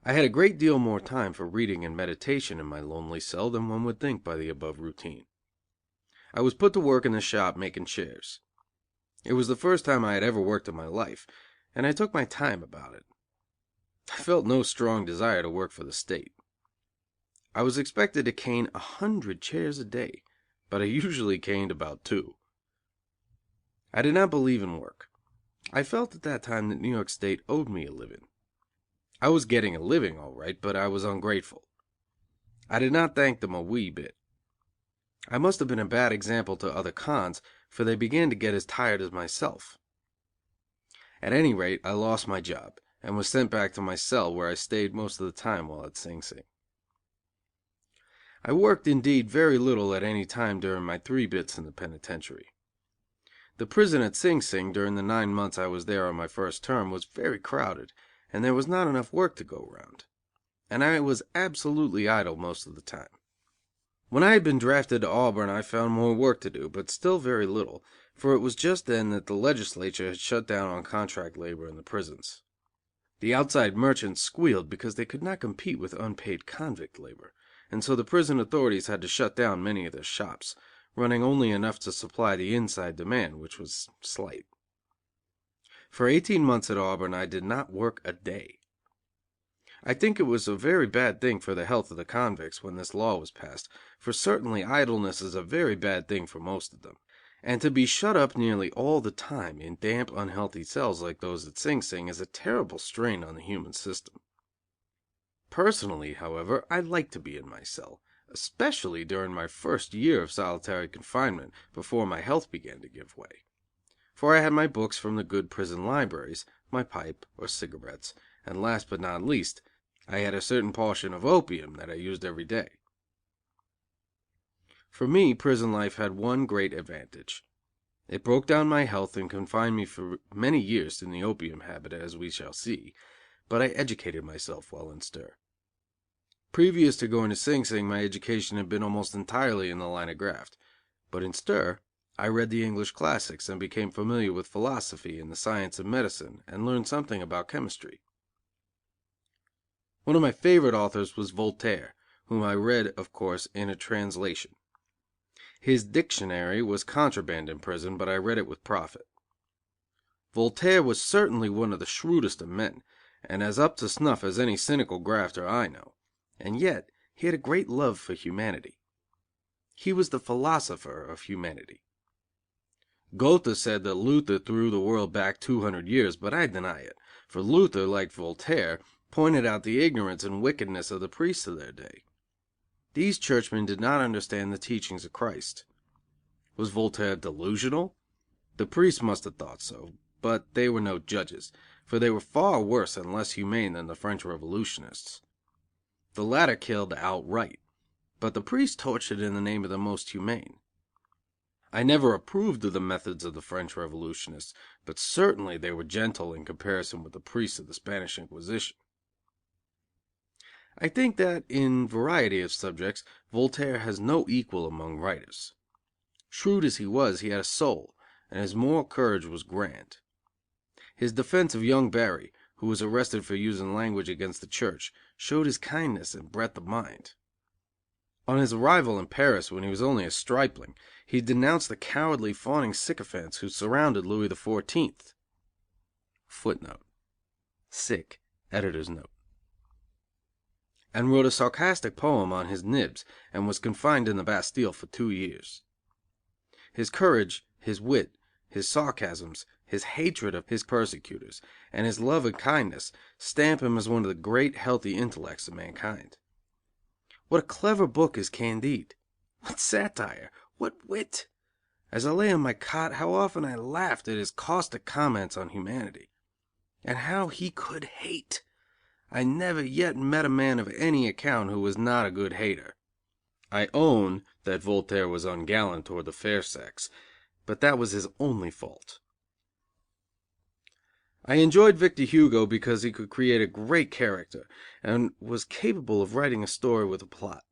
Speaker 2: I had a great deal more time for reading and meditation in my lonely cell than one would think by the above routine. I was put to work in the shop making chairs. It was the first time I had ever worked in my life, and I took my time about it. I felt no strong desire to work for the state. I was expected to cane 100 chairs a day, but I usually caned about 2. I did not believe in work. I felt at that time that New York State owed me a living. I was getting a living all right, but I was ungrateful. I did not thank them a wee bit. I must have been a bad example to other cons, for they began to get as tired as myself. At any rate, I lost my job, and was sent back to my cell, where I stayed most of the time while at Sing Sing. I worked, indeed, very little at any time during my 3 bits in the penitentiary. The prison at Sing Sing, during the 9 months I was there on my first term, was very crowded, and there was not enough work to go round, and I was absolutely idle most of the time. When I had been drafted to Auburn I found more work to do, but still very little, for it was just then that the legislature had shut down on contract labor in the prisons. The outside merchants squealed because they could not compete with unpaid convict labor, and so the prison authorities had to shut down many of their shops, running only enough to supply the inside demand, which was slight. For 18 months at Auburn I did not work a day. I think it was a very bad thing for the health of the convicts when this law was passed, for certainly idleness is a very bad thing for most of them, and to be shut up nearly all the time in damp, unhealthy cells like those at Sing Sing is a terrible strain on the human system. Personally, however, I liked to be in my cell, especially during my first year of solitary confinement, before my health began to give way. For I had my books from the good prison libraries, my pipe or cigarettes, and last but not least, I had a certain portion of opium that I used every day. For me, prison life had one great advantage. It broke down my health and confined me for many years in the opium habit, as we shall see, but I educated myself while in stir. Previous to going to Sing Sing, my education had been almost entirely in the line of graft, but in stir I read the English classics and became familiar with philosophy and the science of medicine, and learned something about chemistry. One of my favorite authors was Voltaire, whom I read, of course, in a translation. His dictionary was contraband in prison, but I read it with profit. Voltaire was certainly one of the shrewdest of men, and as up to snuff as any cynical grafter I know, and yet he had a great love for humanity. He was the philosopher of humanity. Goethe said that Luther threw the world back 200 years, but I deny it, for Luther, like Voltaire, pointed out the ignorance and wickedness of the priests of their day. These churchmen did not understand the teachings of Christ. Was Voltaire delusional? The priests must have thought so, but they were no judges, for they were far worse and less humane than the French revolutionists. The latter killed outright, but the priests tortured in the name of the most humane. I never approved of the methods of the French revolutionists, but certainly they were gentle in comparison with the priests of the Spanish Inquisition. I think that, in variety of subjects, Voltaire has no equal among writers. Shrewd as he was, he had a soul, and his moral courage was grand. His defense of young Barry, who was arrested for using language against the church, showed his kindness and breadth of mind. On his arrival in Paris, when he was only a stripling, he denounced the cowardly, fawning sycophants who surrounded Louis XIV. Footnote. Sick. Editor's note. And wrote a sarcastic poem on his nibs, and was confined in the Bastille for 2 years. His courage, his wit, his sarcasms, his hatred of his persecutors, and his love and kindness stamp him as one of the great healthy intellects of mankind. What a clever book is Candide! What satire! What wit! As I lay on my cot, how often I laughed at his caustic comments on humanity. And how he could hate! I never yet met a man of any account who was not a good hater. I own that Voltaire was ungallant toward the fair sex, but that was his only fault. I enjoyed Victor Hugo because he could create a great character, and was capable of writing a story with a plot.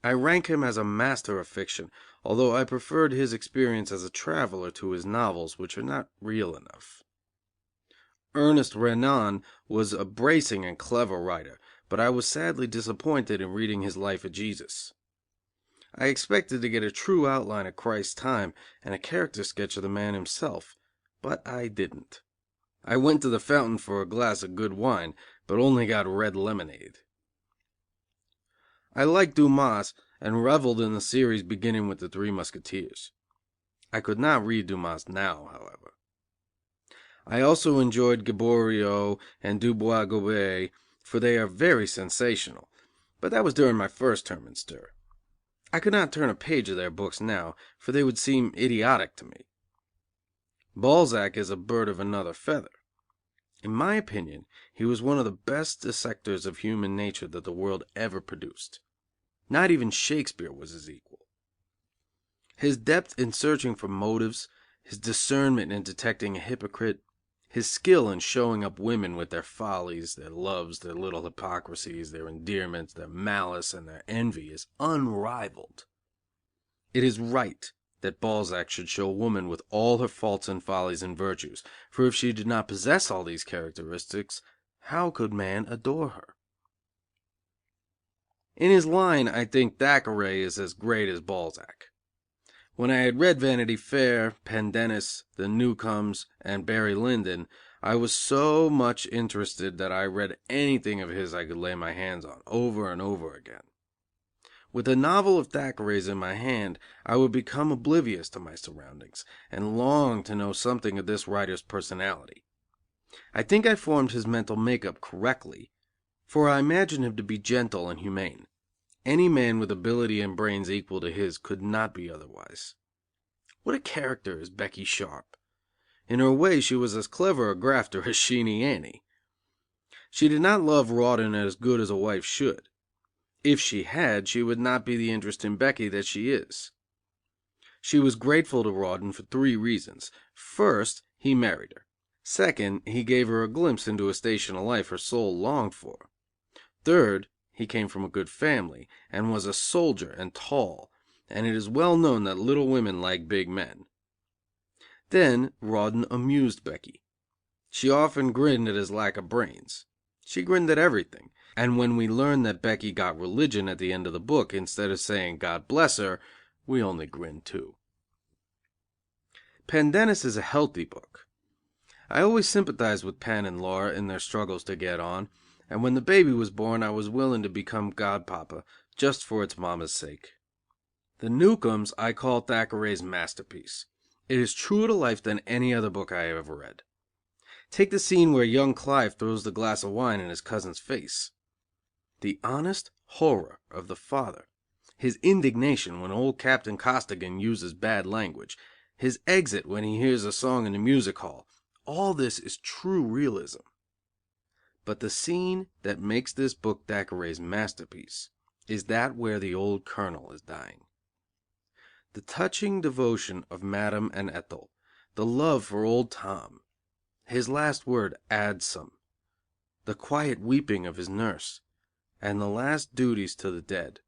Speaker 2: I rank him as a master of fiction, although I preferred his experience as a traveler to his novels, which are not real enough. Ernest Renan was a bracing and clever writer, but I was sadly disappointed in reading his life of Jesus. I expected to get a true outline of Christ's time and a character sketch of the man himself, but I didn't. I went to the fountain for a glass of good wine, but only got red lemonade. I liked Dumas and reveled in the series beginning with the Three Musketeers. I could not read Dumas now, however. I also enjoyed Gaboriau and Dubois Gobet, for they are very sensational, but that was during my first term in stir. I could not turn a page of their books now, for they would seem idiotic to me. Balzac is a bird of another feather. In my opinion, he was one of the best dissectors of human nature that the world ever produced. Not even Shakespeare was his equal. His depth in searching for motives, his discernment in detecting a hypocrite, his skill in showing up women with their follies, their loves, their little hypocrisies, their endearments, their malice, and their envy is unrivaled. It is right that Balzac should show woman with all her faults and follies and virtues, for if she did not possess all these characteristics, how could man adore her? In his line, I think Thackeray is as great as Balzac. When I had read Vanity Fair, Pendennis, The Newcomes, and Barry Lyndon, I was so much interested that I read anything of his I could lay my hands on, over and over again. With a novel of Thackeray's in my hand, I would become oblivious to my surroundings, and long to know something of this writer's personality. I think I formed his mental makeup correctly, for I imagine him to be gentle and humane. Any man with ability and brains equal to his could not be otherwise. What a character is Becky Sharp! In her way, she was as clever a grafter as Sheenie Annie. She did not love Rawdon as good as a wife should. If she had, she would not be the interesting Becky that she is. She was grateful to Rawdon for 3 reasons. First, he married her. Second, he gave her a glimpse into a station of life her soul longed for. Third, he came from a good family, and was a soldier and tall, and it is well known that little women like big men. Then Rawdon amused Becky. She often grinned at his lack of brains. She grinned at everything, and when we learned that Becky got religion at the end of the book, instead of saying God bless her, we only grinned too. Pendennis is a healthy book. I always sympathized with Pen and Laura in their struggles to get on, and when the baby was born I was willing to become godpapa, just for its mama's sake. The Newcomes I call Thackeray's masterpiece. It is truer to life than any other book I have ever read. Take the scene where young Clive throws the glass of wine in his cousin's face. The honest horror of the father, his indignation when old Captain Costigan uses bad language, his exit when he hears a song in the music hall, all this is true realism. But the scene that makes this book Thackeray's masterpiece is that where the old Colonel is dying. The touching devotion of Madame and Ethel, the love for old Tom, his last word, "Adsum," the quiet weeping of his nurse, and the last duties to the dead,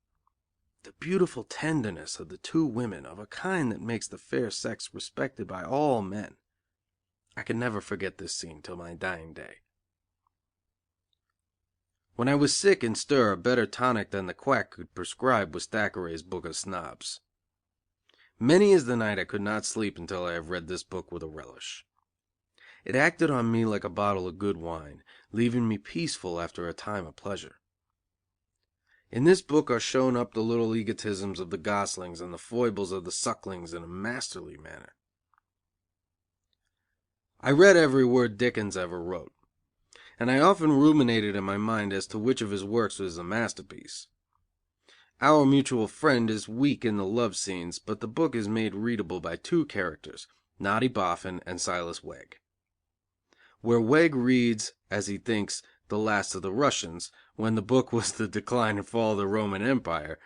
Speaker 2: the beautiful tenderness of the 2 women of a kind that makes the fair sex respected by all men. I can never forget this scene till my dying day. When I was sick in stir, a better tonic than the quack could prescribe was Thackeray's Book of Snobs. Many is the night I could not sleep until I have read this book with a relish. It acted on me like a bottle of good wine, leaving me peaceful after a time of pleasure. In this book are shown up the little egotisms of the goslings and the foibles of the sucklings in a masterly manner. I read every word Dickens ever wrote, and I often ruminated in my mind as to which of his works was a masterpiece. Our Mutual Friend is weak in the love scenes, but the book is made readable by 2 characters, Noddy Boffin and Silas Wegg. Where Wegg reads, as he thinks, The Last of the Russians, when the book was The Decline and Fall of the Roman Empire,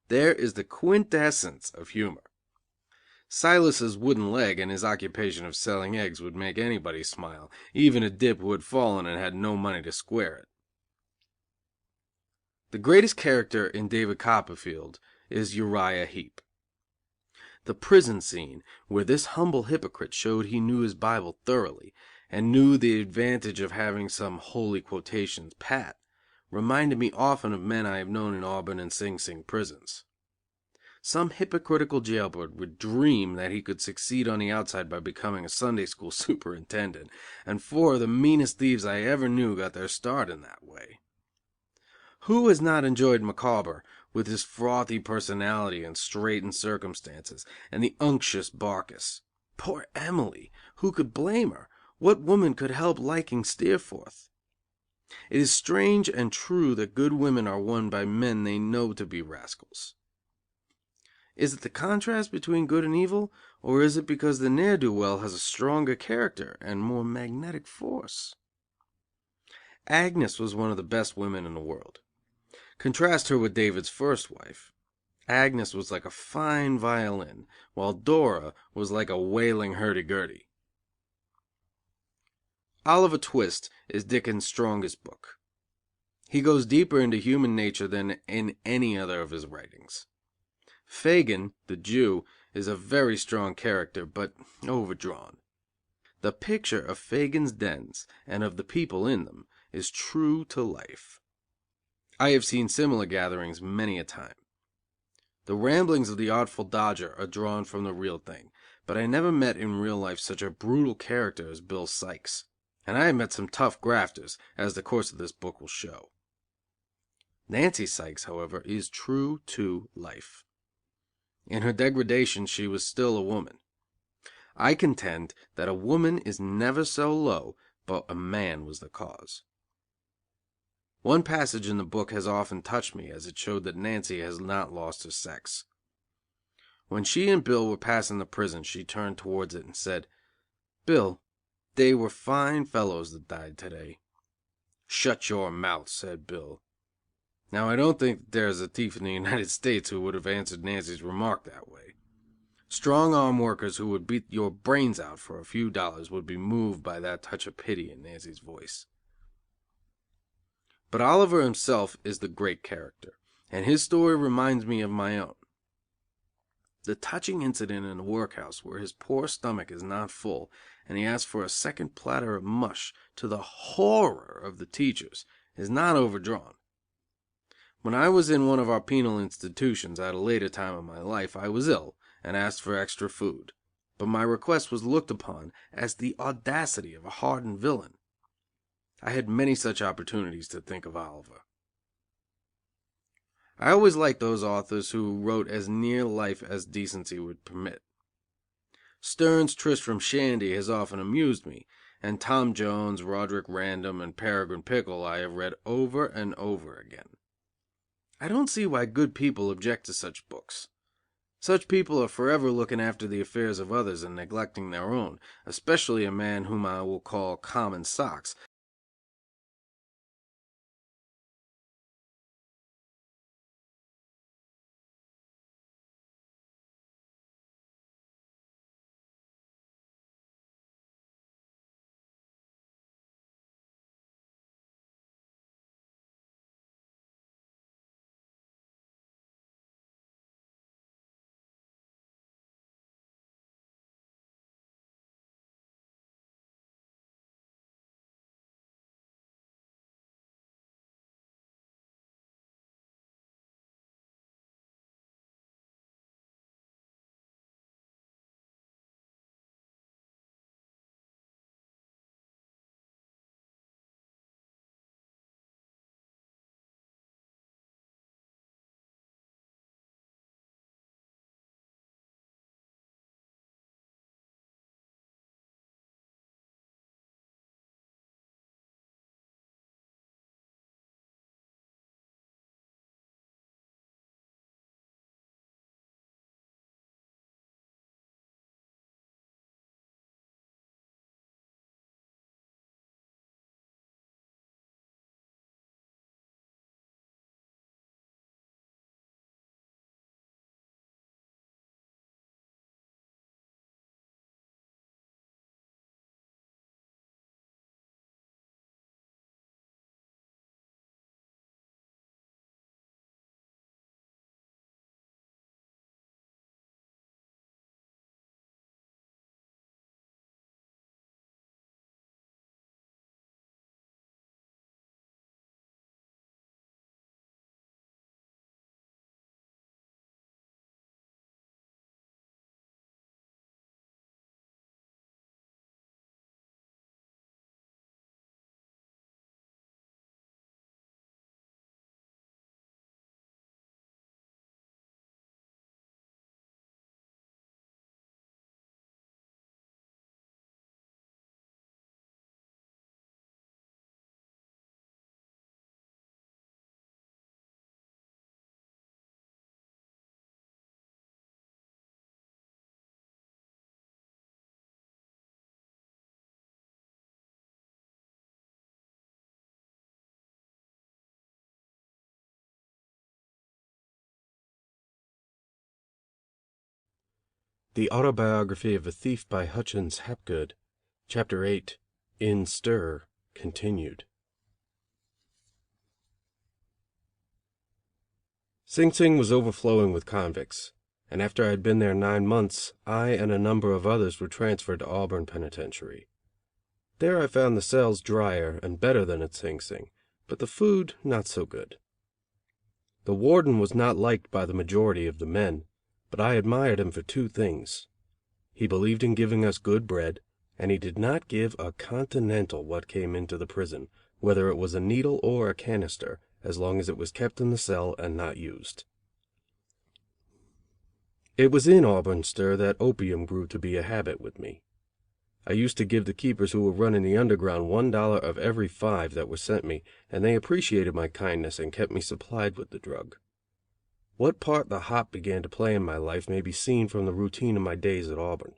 Speaker 2: there is the quintessence of humor. Silas's wooden leg and his occupation of selling eggs would make anybody smile, even a dip who had fallen and had no money to square it. The greatest character in David Copperfield is Uriah Heep. The prison scene, where this humble hypocrite showed he knew his Bible thoroughly, and knew the advantage of having some holy quotations pat, reminded me often of men I have known in Auburn and Sing Sing prisons. Some hypocritical jailbird would dream that he could succeed on the outside by becoming a Sunday school superintendent, and 4 of the meanest thieves I ever knew got their start in that way. Who has not enjoyed Micawber, with his frothy personality and straitened circumstances, and the unctuous Barkis? Poor Emily! Who could blame her? What woman could help liking Steerforth? It is strange and true that good women are won by men they know to be rascals. Is it the contrast between good and evil, or is it because the ne'er-do-well has a stronger character and more magnetic force? Agnes was one of the best women in the world. Contrast her with David's first wife. Agnes was like a fine violin, while Dora was like a wailing hurdy-gurdy. Oliver Twist is Dickens' strongest book. He goes deeper into human nature than in any other of his writings. Fagin, the Jew, is a very strong character, but overdrawn. The picture of Fagin's dens, and of the people in them, is true to life. I have seen similar gatherings many a time. The ramblings of the Artful Dodger are drawn from the real thing, but I never met in real life such a brutal character as Bill Sikes, and I have met some tough grafters, as the course of this book will show. Nancy Sikes, however, is true to life. In her degradation she was still a woman. I contend that a woman is never so low but a man was the cause. One passage in the book has often touched me, as it showed that Nancy has not lost her sex. When she and Bill were passing the prison, she turned towards it and said, "Bill, they were fine fellows that died today." "Shut your mouth," said Bill. Now I don't think that there is a thief in the United States who would have answered Nancy's remark that way. Strong arm workers who would beat your brains out for a few dollars would be moved by that touch of pity in Nancy's voice. But Oliver himself is the great character, and his story reminds me of my own. The touching incident in the workhouse where his poor stomach is not full, and he asks for a second platter of mush, to the horror of the teachers, is not overdrawn. When I was in one of our penal institutions at a later time of my life, I was ill, and asked for extra food, but my request was looked upon as the audacity of a hardened villain. I had many such opportunities to think of Oliver. I always liked those authors who wrote as near life as decency would permit. Sterne's Tristram Shandy has often amused me, and Tom Jones, Roderick Random, and Peregrine Pickle I have read over and over again. I don't see why good people object to such books. Such people are forever looking after the affairs of others and neglecting their own, especially a man whom I will call Common Socks,
Speaker 1: The Autobiography of a Thief by Hutchins Hapgood, Chapter 8, In Stir, continued. Sing Sing was overflowing with convicts, and after I had been there 9 months, I and a number of others were transferred to Auburn Penitentiary. There I found the cells drier and better than at Sing Sing, but the food not so good. The warden was not liked by the majority of the men, but I admired him for 2 things. He believed in giving us good bread, and he did not give a continental what came into the prison, whether it was a needle or a canister, as long as it was kept in the cell and not used. It was in Auburn stir that opium grew to be a habit with me. I used to give the keepers who were running the underground $1 of every 5 that were sent me, and they appreciated my kindness and kept me supplied with the drug. What part the hop began to play in my life may be seen from the routine of my days at Auburn,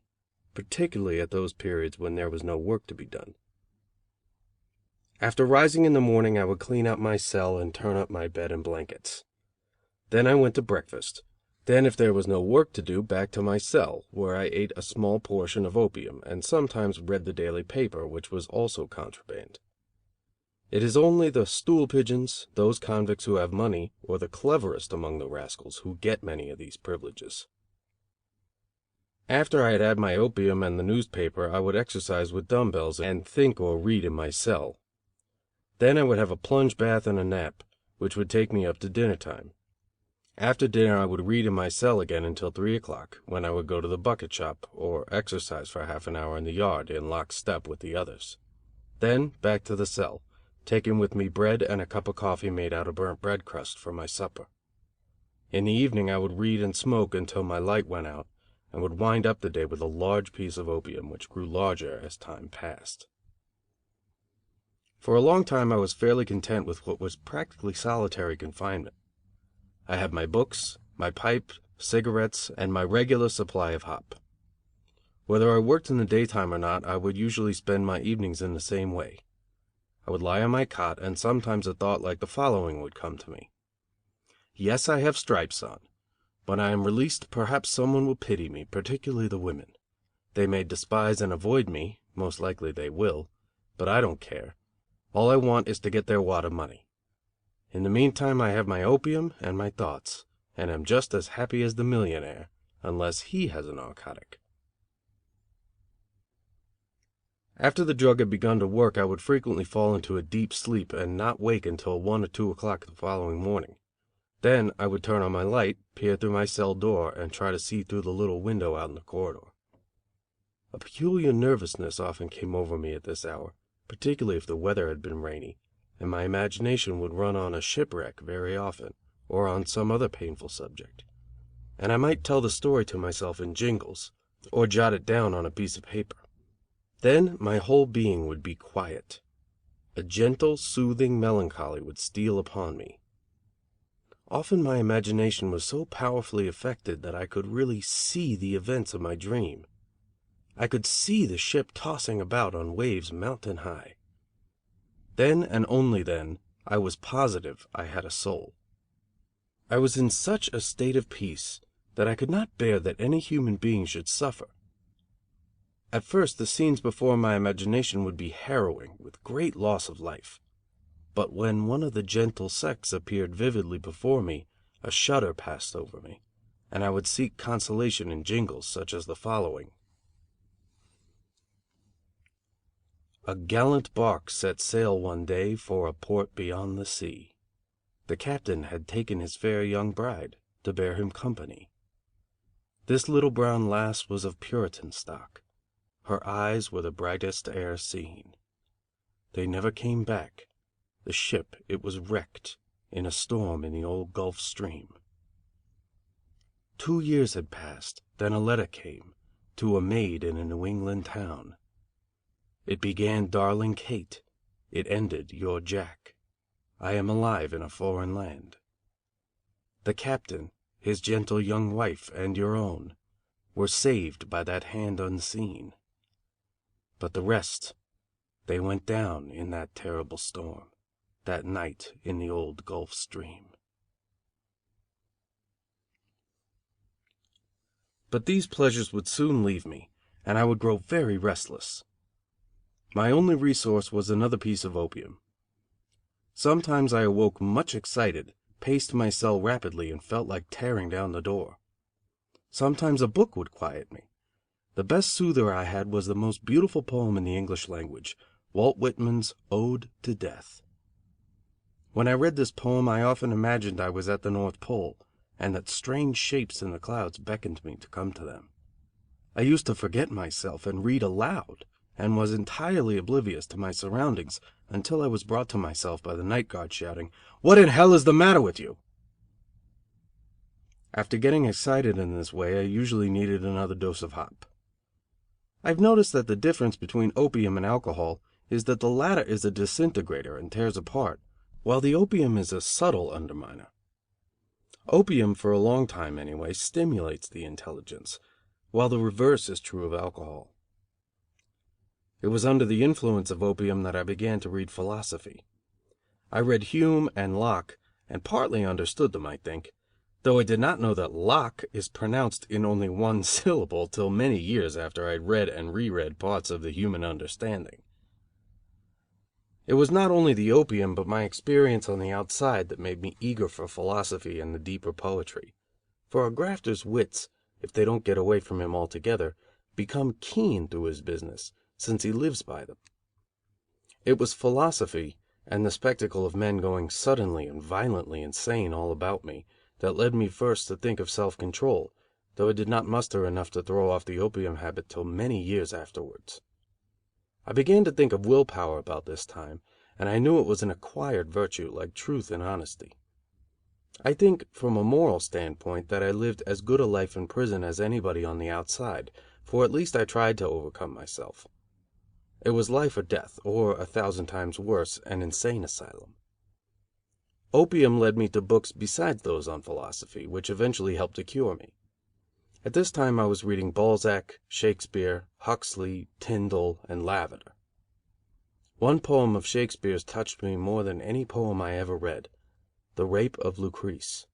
Speaker 1: particularly at those periods when there was no work to be done. After rising in the morning, I would clean out my cell and turn up my bed and blankets. Then I went to breakfast. Then, if there was no work to do, back to my cell, where I ate a small portion of opium, and sometimes read the daily paper, which was also contraband. It is only the stool pigeons, those convicts who have money, or the cleverest among the rascals, who get many of these privileges. After I had had my opium and the newspaper, I would exercise with dumbbells and think or read in my cell. Then I would have a plunge bath and a nap, which would take me up to dinner time. After dinner I would read in my cell again until 3 o'clock, when I would go to the bucket shop, or exercise for half an hour in the yard, in lock step with the others. Then back to the cell, taking with me bread and a cup of coffee made out of burnt bread crust for my supper. In the evening I would read and smoke until my light went out, and would wind up the day with a large piece of opium, which grew larger as time passed. For a long time I was fairly content with what was practically solitary confinement. I had my books, my pipe, cigarettes, and my regular supply of hop. Whether I worked in the daytime or not, I would usually spend my evenings in the same way. I would lie on my cot, and sometimes a thought like the following would come to me. Yes, I have stripes on. When I am released, perhaps someone will pity me, particularly the women. They may despise and avoid me, most likely they will, but I don't care. All I want is to get their wad of money. In the meantime I have my opium and my thoughts, and am just as happy as the millionaire, unless he has a narcotic. After the drug had begun to work, I would frequently fall into a deep sleep and not wake until 1 or 2 o'clock the following morning. Then I would turn on my light, peer through my cell door, and try to see through the little window out in the corridor. A peculiar nervousness often came over me at this hour, particularly if the weather had been rainy, and my imagination would run on a shipwreck very often, or on some other painful subject, and I might tell the story to myself in jingles, or jot it down on a piece of paper. Then my whole being would be quiet. A gentle, soothing melancholy would steal upon me. Often my imagination was so powerfully affected that I could really see the events of my dream. I could see the ship tossing about on waves mountain high. Then, and only then, I was positive I had a soul. I was in such a state of peace that I could not bear that any human being should suffer. At first the scenes before my imagination would be harrowing, with great loss of life. But when one of the gentle sex appeared vividly before me, a shudder passed over me, and I would seek consolation in jingles such as the following. A gallant bark set sail one day for a port beyond the sea. The captain had taken his fair young bride to bear him company. This little brown lass was of Puritan stock. Her eyes were the brightest e'er seen. They never came back. The ship, it was wrecked in a storm in the old Gulf Stream. 2 years had passed, then a letter came to a maid in a New England town. It began, Darling Kate. It ended, Your Jack. I am alive in a foreign land. The captain, his gentle young wife, and your own, were saved by that hand unseen. But the rest, they went down in that terrible storm, that night in the old Gulf Stream.
Speaker 2: But these pleasures would soon leave me, and I would grow very restless. My only resource was another piece of opium. Sometimes I awoke much excited, paced my cell rapidly, and felt like tearing down the door. Sometimes a book would quiet me. The best soother I had was the most beautiful poem in the English language, Walt Whitman's Ode to Death. When I read this poem I often imagined I was at the North Pole, and that strange shapes in the clouds beckoned me to come to them. I used to forget myself and read aloud, and was entirely oblivious to my surroundings until I was brought to myself by the night guard shouting, "What in hell is the matter with you?" After getting excited in this way I usually needed another dose of hop. I've noticed that the difference between opium and alcohol is that the latter is a disintegrator and tears apart, while the opium is a subtle underminer. Opium, for a long time anyway, stimulates the intelligence, while the reverse is true of alcohol. It was under the influence of opium that I began to read philosophy. I read Hume and Locke, and partly understood them, I think, though I did not know that Locke is pronounced in only one syllable till many years after I had read and reread parts of the Human Understanding. It was not only the opium but my experience on the outside that made me eager for philosophy and the deeper poetry. For a grafter's wits, if they don't get away from him altogether, become keen through his business, since he lives by them. It was philosophy, and the spectacle of men going suddenly and violently insane all about me, that led me first to think of self-control, though I did not muster enough to throw off the opium habit till many years afterwards. I began to think of will power about this time, and I knew it was an acquired virtue, like truth and honesty. I think, from a moral standpoint, that I lived as good a life in prison as anybody on the outside, for at least I tried to overcome myself. It was life or death, or 1,000 times worse, an insane asylum. Opium led me to books besides those on philosophy, which eventually helped to cure me. At this time I was reading Balzac, Shakespeare, Huxley, Tyndall, and Lavender. One poem of Shakespeare's touched me more than any poem I ever read, The Rape of Lucrece.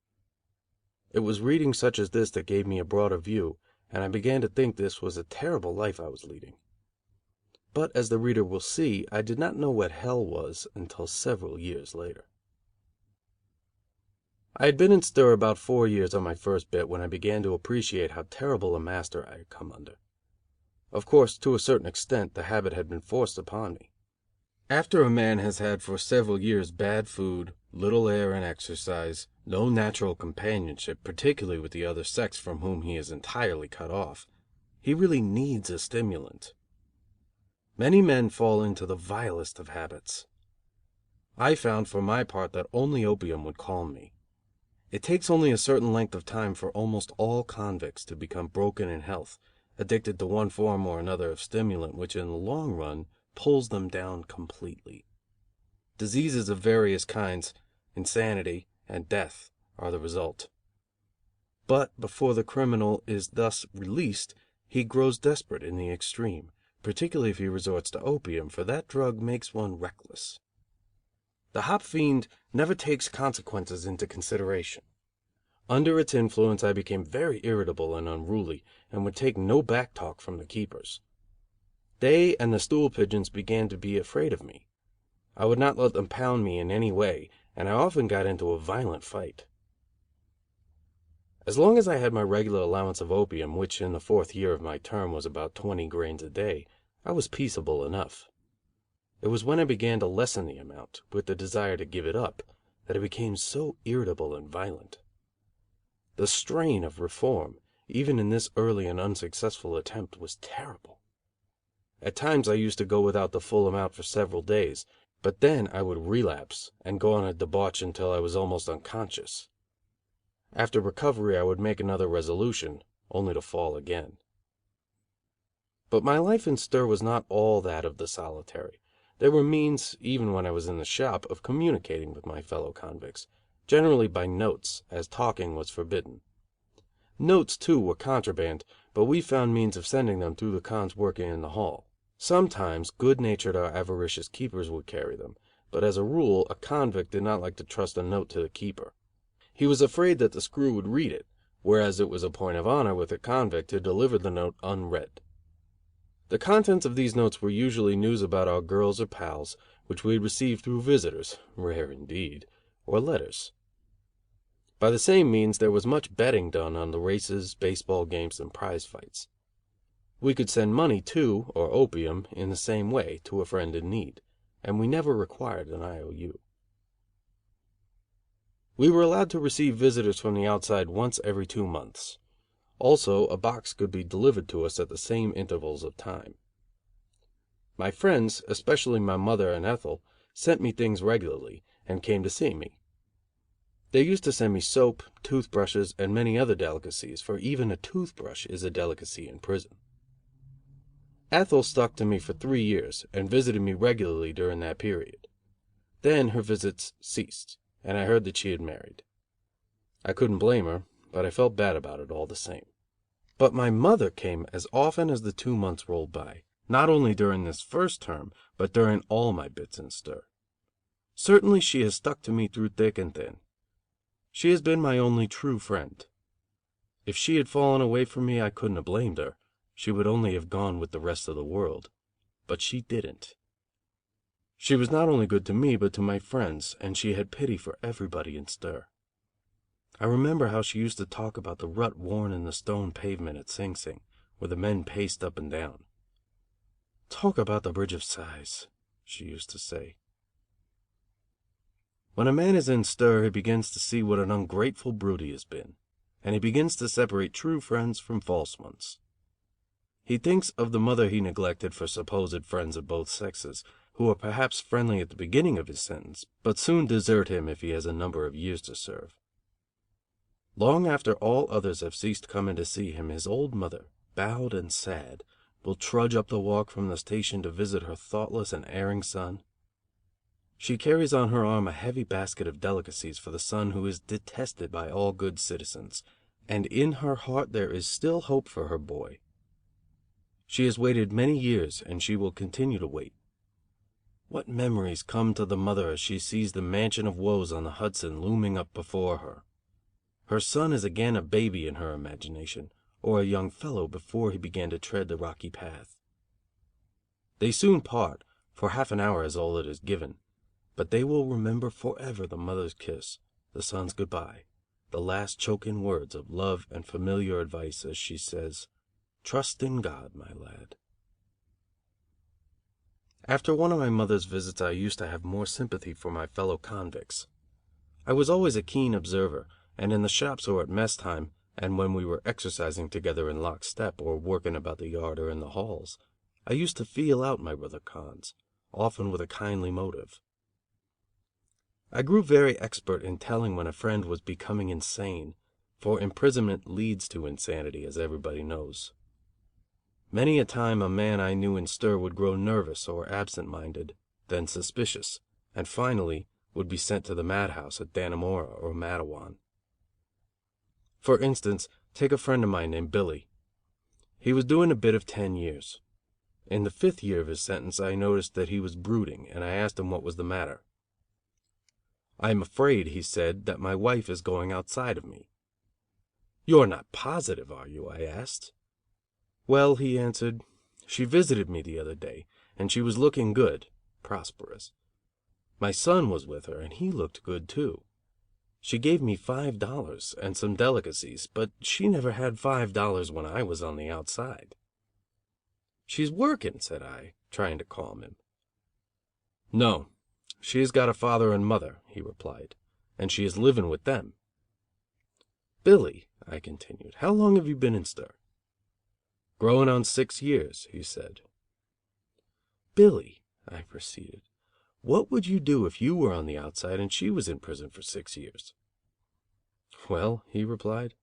Speaker 2: It was reading such as this that gave me a broader view, and I began to think this was a terrible life I was leading. But, as the reader will see, I did not know what hell was until several years later. I had been in stir about 4 years on my first bit when I began to appreciate how terrible a master I had come under. Of course, to a certain extent, the habit had been forced upon me. After a man has had for several years bad food, little air and exercise, no natural companionship, particularly with the other sex from whom he is entirely cut off, he really needs a stimulant. Many men fall into the vilest of habits. I found for my part that only opium would calm me. It takes only a certain length of time for almost all convicts to become broken in health, addicted to one form or another of stimulant which in the long run pulls them down completely. Diseases of various kinds, insanity, and death are the result. But before the criminal is thus released, he grows desperate in the extreme, particularly if he resorts to opium, for that drug makes one reckless. The hop fiend never takes consequences into consideration. Under its influence I became very irritable and unruly, and would take no back talk from the keepers. They and the stool pigeons began to be afraid of me. I would not let them pound me in any way, and I often got into a violent fight. As long as I had my regular allowance of opium, which in the 4th year of my term was about 20 grains a day, I was peaceable enough. It was when I began to lessen the amount, with the desire to give it up, that I became so irritable and violent. The strain of reform, even in this early and unsuccessful attempt, was terrible. At times I used to go without the full amount for several days, but then I would relapse and go on a debauch until I was almost unconscious. After recovery I would make another resolution, only to fall again. But my life in stir was not all that of the solitary. There were means, even when I was in the shop, of communicating with my fellow convicts, generally by notes, as talking was forbidden. Notes, too, were contraband, but we found means of sending them through the cons working in the hall. Sometimes good-natured or avaricious keepers would carry them, but as a rule a convict did not like to trust a note to the keeper. He was afraid that the screw would read it, whereas it was a point of honor with a convict to deliver the note unread. The contents of these notes were usually news about our girls or pals, which we had received through visitors (rare indeed) or letters. By the same means there was much betting done on the races, baseball games and prize fights. We could send money to, or opium, in the same way, to a friend in need, and we never required an IOU. We were allowed to receive visitors from the outside once every 2 months. Also, a box could be delivered to us at the same intervals of time. My friends, especially my mother and Ethel, sent me things regularly, and came to see me. They used to send me soap, toothbrushes and many other delicacies, for even a toothbrush is a delicacy in prison. Ethel stuck to me for 3 years, and visited me regularly during that period. Then her visits ceased, and I heard that she had married. I couldn't blame her, but I felt bad about it all the same. But my mother came as often as the 2 months rolled by, not only during this first term, but during all my bits in stir. Certainly she has stuck to me through thick and thin. She has been my only true friend. If she had fallen away from me I couldn't have blamed her. She would only have gone with the rest of the world. But she didn't. She was not only good to me but to my friends, and she had pity for everybody in stir. I remember how she used to talk about the rut worn in the stone pavement at Sing Sing, where the men paced up and down. "Talk about the Bridge of Sighs," she used to say. When a man is in stir he begins to see what an ungrateful brute he has been, and he begins to separate true friends from false ones. He thinks of the mother he neglected for supposed friends of both sexes, who are perhaps friendly at the beginning of his sentence, but soon desert him if he has a number of years to serve. Long after all others have ceased coming to see him, his old mother, bowed and sad, will trudge up the walk from the station to visit her thoughtless and erring son. She carries on her arm a heavy basket of delicacies for the son who is detested by all good citizens, and in her heart there is still hope for her boy. She has waited many years, and she will continue to wait. What memories come to the mother as she sees the mansion of woes on the Hudson looming up before her. Her son is again a baby in her imagination, or a young fellow before he began to tread the rocky path. They soon part, for half an hour is all that is given, but they will remember forever the mother's kiss, the son's goodbye, the last choking words of love and familiar advice as she says, "Trust in God, my lad." After one of my mother's visits I used to have more sympathy for my fellow convicts. I was always a keen observer, and in the shops or at mess time, and when we were exercising together in lock step, or working about the yard or in the halls, I used to feel out my brother cons, often with a kindly motive. I grew very expert in telling when a friend was becoming insane, for imprisonment leads to insanity, as everybody knows. Many a time a man I knew in stir would grow nervous or absent-minded, then suspicious, and finally would be sent to the madhouse at Dannemora or Matteawan. For instance, take a friend of mine named Billy. He was doing a bit of 10 years. In the 5th year of his sentence I noticed that he was brooding, and I asked him what was the matter. "I am afraid," he said, "that my wife is going outside of me." "You're not positive, are you?" I asked. "Well," he answered, "she visited me the other day, and she was looking good, prosperous. My son was with her, and he looked good, too. She gave me $5 and some delicacies, but she never had $5 when I was on the outside." "She's working," said I, trying to calm him. "No, she has got a father and mother," he replied, "and she is living with them." "Billy," I continued, "how long have you been in stir?" "Growing on 6 years," he said. "Billy," I proceeded, "what would you do if you were on the outside and she was in prison for 6 years?" "Well," he replied,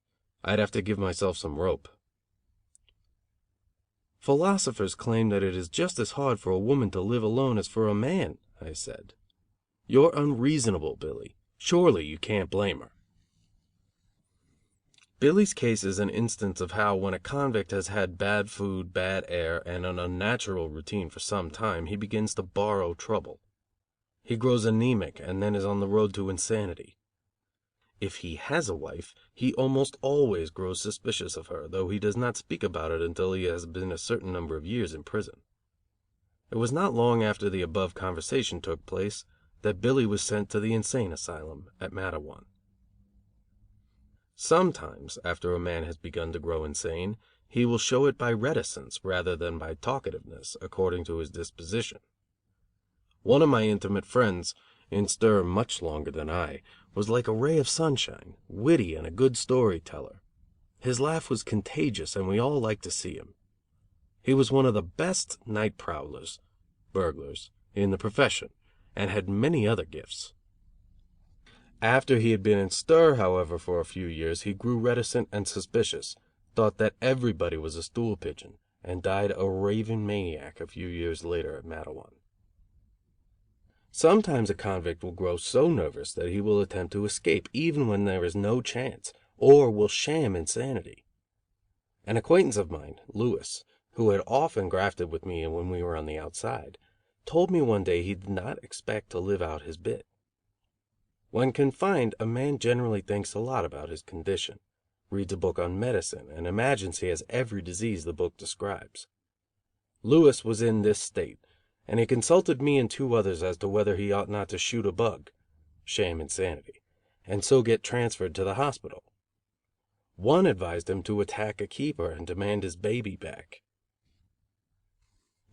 Speaker 2: "I'd have to give myself some rope." "Philosophers claim that it is just as hard for a woman to live alone as for a man," I said. "You're unreasonable, Billy. Surely you can't blame her." Billy's case is an instance of how, when a convict has had bad food, bad air, and an unnatural routine for some time, he begins to borrow trouble. He grows anemic and then is on the road to insanity. If he has a wife, he almost always grows suspicious of her, though he does not speak about it until he has been a certain number of years in prison. It was not long after the above conversation took place that Billy was sent to the insane asylum at Matteawan. Sometimes, after a man has begun to grow insane, he will show it by reticence rather than by talkativeness, according to his disposition. One of my intimate friends, in stir much longer than I, was like a ray of sunshine, witty and a good story-teller. His laugh was contagious and we all liked to see him. He was one of the best night prowlers, burglars, in the profession, and had many other gifts. After he had been in stir, however, for a few years, he grew reticent and suspicious, thought that everybody was a stool pigeon, and died a raving maniac a few years later at Matteawan. Sometimes a convict will grow so nervous that he will attempt to escape even when there is no chance, or will sham insanity. An acquaintance of mine, Lewis, who had often grafted with me when we were on the outside, told me one day he did not expect to live out his bit. When confined, a man generally thinks a lot about his condition, reads a book on medicine, and imagines he has every disease the book describes. Lewis was in this state, and he consulted me and two others as to whether he ought not to shoot a bug, sham insanity, and so get transferred to the hospital. One advised him to attack a keeper and demand his baby back.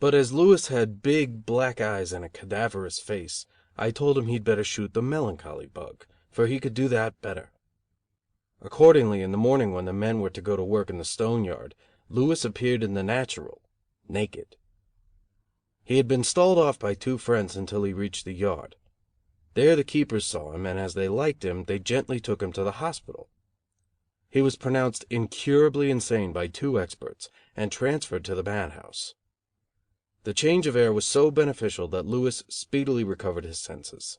Speaker 2: But as Lewis had big, black eyes and a cadaverous face, I told him he'd better shoot the melancholy bug, for he could do that better. Accordingly, in the morning when the men were to go to work in the stone yard, Lewis appeared in the natural, naked. He had been stalled off by two friends until he reached the yard. There the keepers saw him, and as they liked him, they gently took him to the hospital. He was pronounced incurably insane by two experts, and transferred to the madhouse. The change of air was so beneficial that Lewis speedily recovered his senses.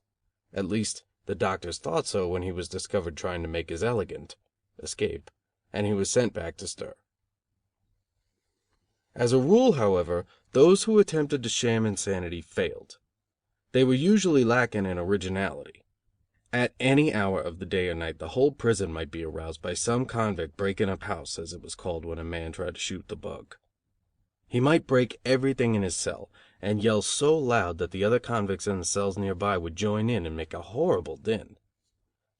Speaker 2: At least, the doctors thought so when he was discovered trying to make his elegant escape, and he was sent back to stir. As a rule, however, those who attempted to sham insanity failed. They were usually lacking in originality. At any hour of the day or night the whole prison might be aroused by some convict breaking up house, as it was called when a man tried to shoot the bug. He might break everything in his cell, and yell so loud that the other convicts in the cells nearby would join in and make a horrible din.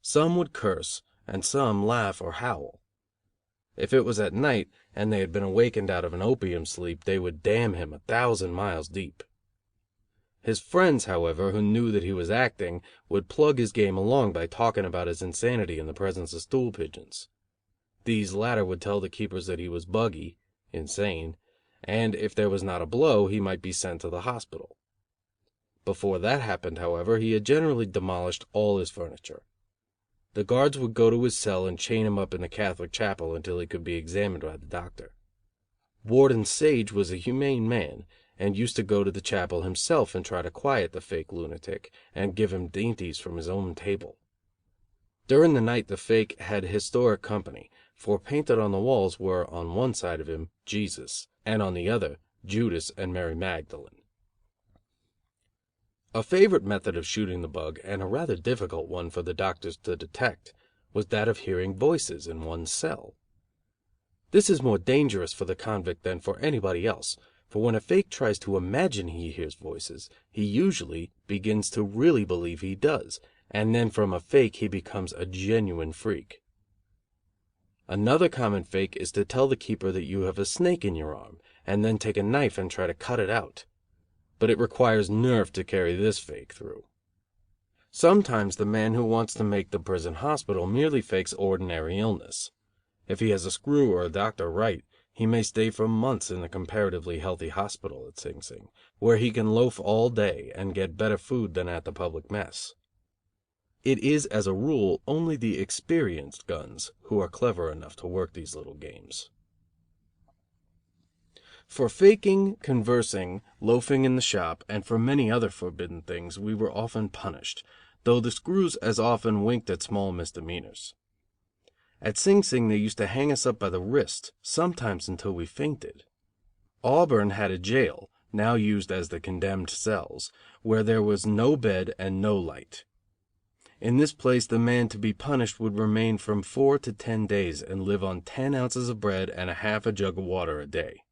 Speaker 2: Some would curse, and some laugh or howl. If it was at night, and they had been awakened out of an opium sleep, they would damn him 1,000 miles deep. His friends, however, who knew that he was acting, would plug his game along by talking about his insanity in the presence of stool pigeons. These latter would tell the keepers that he was buggy, insane, and if there was not a blow, he might be sent to the hospital. Before that happened, however, he had generally demolished all his furniture. The guards would go to his cell and chain him up in the Catholic chapel until he could be examined by the doctor. Warden Sage was a humane man, and used to go to the chapel himself and try to quiet the fake lunatic, and give him dainties from his own table. During the night the fake had historic company, for painted on the walls were, on one side of him, Jesus, and on the other, Judas and Mary Magdalene. A favorite method of shooting the bug, and a rather difficult one for the doctors to detect, was that of hearing voices in one's cell. This is more dangerous for the convict than for anybody else, for when a fake tries to imagine he hears voices, he usually begins to really believe he does, and then from a fake he becomes a genuine freak. Another common fake is to tell the keeper that you have a snake in your arm, and then take a knife and try to cut it out. But it requires nerve to carry this fake through. Sometimes the man who wants to make the prison hospital merely fakes ordinary illness. If he has a screw or a doctor right, he may stay for months in the comparatively healthy hospital at Sing Sing, where he can loaf all day and get better food than at the public mess. It is, as a rule, only the experienced guns who are clever enough to work these little games. For faking, conversing, loafing in the shop, and for many other forbidden things, we were often punished, though the screws as often winked at small misdemeanors. At Sing Sing they used to hang us up by the wrist, sometimes until we fainted. Auburn had a jail, now used as the condemned cells, where there was no bed and no light. In this place the man to be punished would remain from 4 to 10 days and live on 10 ounces of bread and a half a jug of water a day.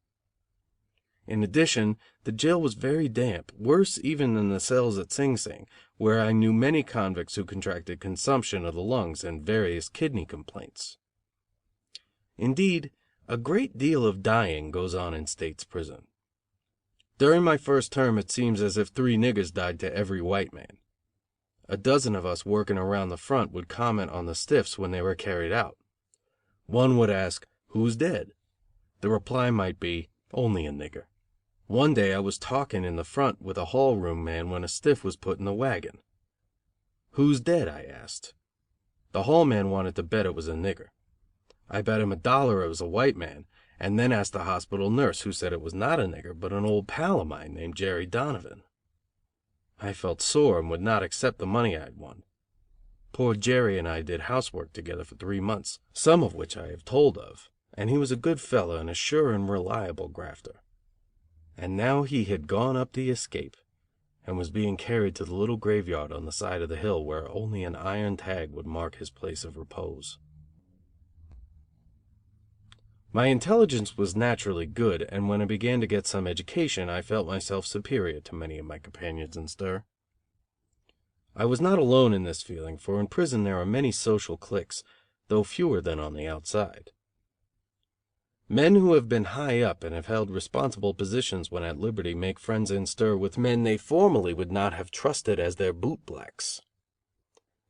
Speaker 2: In addition, the jail was very damp, worse even than the cells at Sing Sing, where I knew many convicts who contracted consumption of the lungs and various kidney complaints. Indeed, a great deal of dying goes on in State's prison. During my first term it seems as if 3 niggers died to every white man. A dozen of us working around the front would comment on the stiffs when they were carried out. One would ask, "Who's dead?" The reply might be, "Only a nigger." One day I was talking in the front with a hall room man when a stiff was put in the wagon. "Who's dead?" I asked. The hall man wanted to bet it was a nigger. I bet him $1 it was a white man, and then asked the hospital nurse, who said it was not a nigger, but an old pal of mine named Jerry Donovan. I felt sore and would not accept the money I had won. Poor Jerry and I did housework together for 3 months, some of which I have told of, and he was a good fellow and a sure and reliable grafter. And now he had gone up the escape, and was being carried to the little graveyard on the side of the hill where only an iron tag would mark his place of repose. My intelligence was naturally good, and when I began to get some education I felt myself superior to many of my companions in stir. I was not alone in this feeling, for in prison there are many social cliques, though fewer than on the outside. Men who have been high up and have held responsible positions when at liberty make friends in stir with men they formerly would not have trusted as their bootblacks.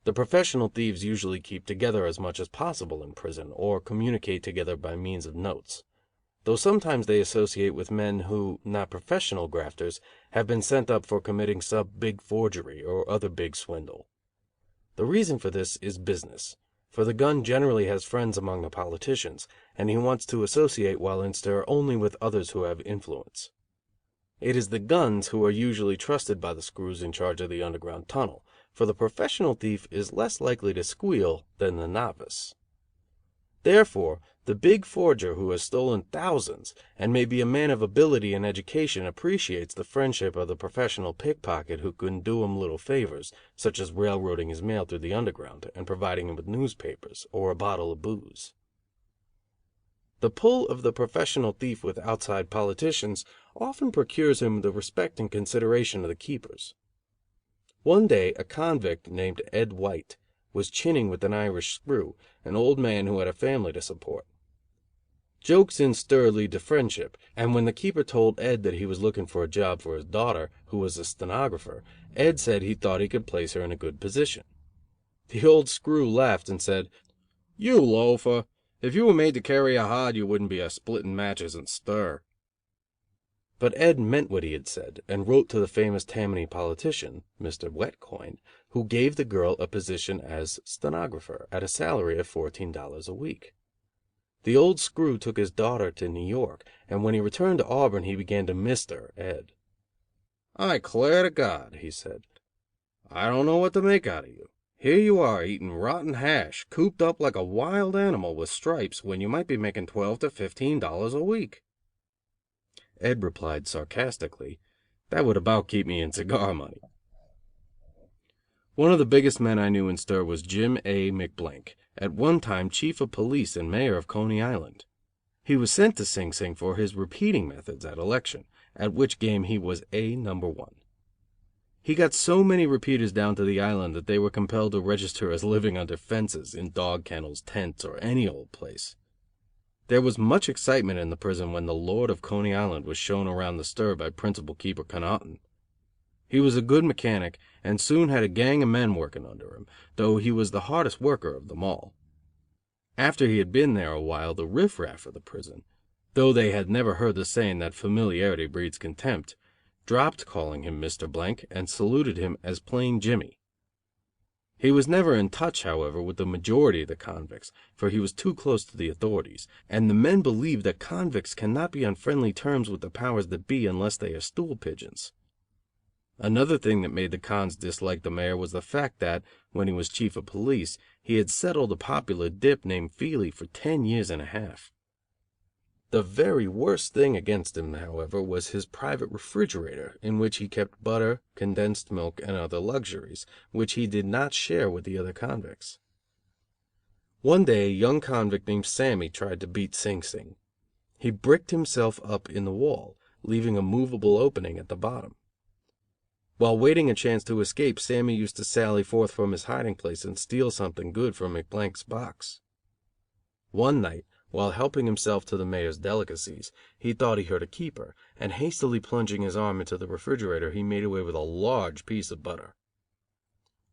Speaker 2: The professional thieves usually keep together as much as possible in prison, or communicate together by means of notes, though sometimes they associate with men who, not professional grafters, have been sent up for committing some big forgery or other big swindle. The reason for this is business, for the gun generally has friends among the politicians, and he wants to associate while in stir only with others who have influence. It is the guns who are usually trusted by the screws in charge of the underground tunnel, for the professional thief is less likely to squeal than the novice. Therefore, the big forger who has stolen thousands, and may be a man of ability and education, appreciates the friendship of the professional pickpocket who can do him little favors, such as railroading his mail through the underground and providing him with newspapers or a bottle of booze. The pull of the professional thief with outside politicians often procures him the respect and consideration of the keepers. One day a convict named Ed White was chinning with an Irish screw, an old man who had a family to support. Jokes in stir lead to friendship, and when the keeper told Ed that he was looking for a job for his daughter, who was a stenographer, Ed said he thought he could place her in a good position. The old screw laughed and said, "You loafer, if you were made to carry a hod you wouldn't be a splitting matches in stir." But Ed meant what he had said, and wrote to the famous Tammany politician, Mr. Wetcoin, who gave the girl a position as stenographer, at a salary of $14 a week. The old screw took his daughter to New York, and when he returned to Auburn he began to mister Ed. "I 'clare to God," he said, "I don't know what to make out of you. Here you are eating rotten hash, cooped up like a wild animal with stripes, when you might be making $12 to $15 a week." Ed replied sarcastically, "That would about keep me in cigar money." One of the biggest men I knew in stir was Jim A. McBlank, at one time chief of police and mayor of Coney Island. He was sent to Sing Sing for his repeating methods at election, at which game he was number 1. He got so many repeaters down to the island that they were compelled to register as living under fences, in dog kennels, tents, or any old place. There was much excitement in the prison when the Lord of Coney Island was shown around the stir by Principal Keeper Connaughton. He was a good mechanic, and soon had a gang of men working under him, though he was the hardest worker of them all. After he had been there a while, the riff-raff of the prison, though they had never heard the saying that familiarity breeds contempt, dropped calling him Mr. Blank and saluted him as plain Jimmy. He was never in touch, however, with the majority of the convicts, for he was too close to the authorities, and the men believed that convicts cannot be on friendly terms with the powers that be unless they are stool pigeons. Another thing that made the cons dislike the mayor was the fact that, when he was chief of police, he had settled a popular dip named Feely for 10 years and a half. The very worst thing against him, however, was his private refrigerator, in which he kept butter, condensed milk and other luxuries, which he did not share with the other convicts. One day a young convict named Sammy tried to beat Sing Sing. He bricked himself up in the wall, leaving a movable opening at the bottom. While waiting a chance to escape, Sammy used to sally forth from his hiding place and steal something good from McBlank's box. One night, while helping himself to the mayor's delicacies, he thought he heard a keeper, and hastily plunging his arm into the refrigerator, he made away with a large piece of butter.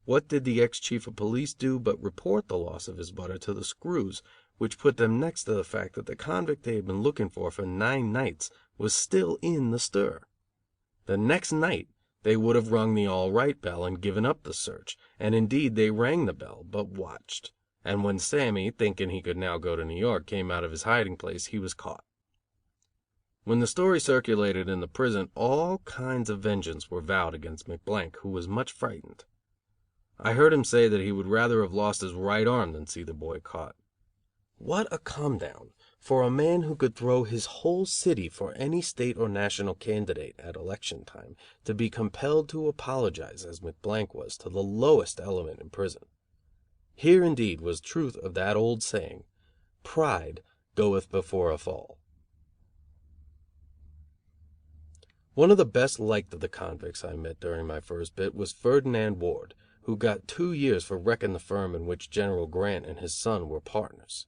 Speaker 2: What did the ex-chief of police do but report the loss of his butter to the screws, which put them next to the fact that the convict they had been looking for 9 nights was still in the stir. The next night they would have rung the all right bell and given up the search, and indeed they rang the bell, but watched. And when Sammy, thinking he could now go to New York, came out of his hiding place, he was caught. When the story circulated in the prison, all kinds of vengeance were vowed against McBlank, who was much frightened. I heard him say that he would rather have lost his right arm than see the boy caught. What a come down for a man who could throw his whole city for any state or national candidate at election time to be compelled to apologize as McBlank was to the lowest element in prison. Here indeed was truth of that old saying, "Pride goeth before a fall." One of the best liked of the convicts I met during my first bit was Ferdinand Ward, who got 2 years for wrecking the firm in which General Grant and his son were partners.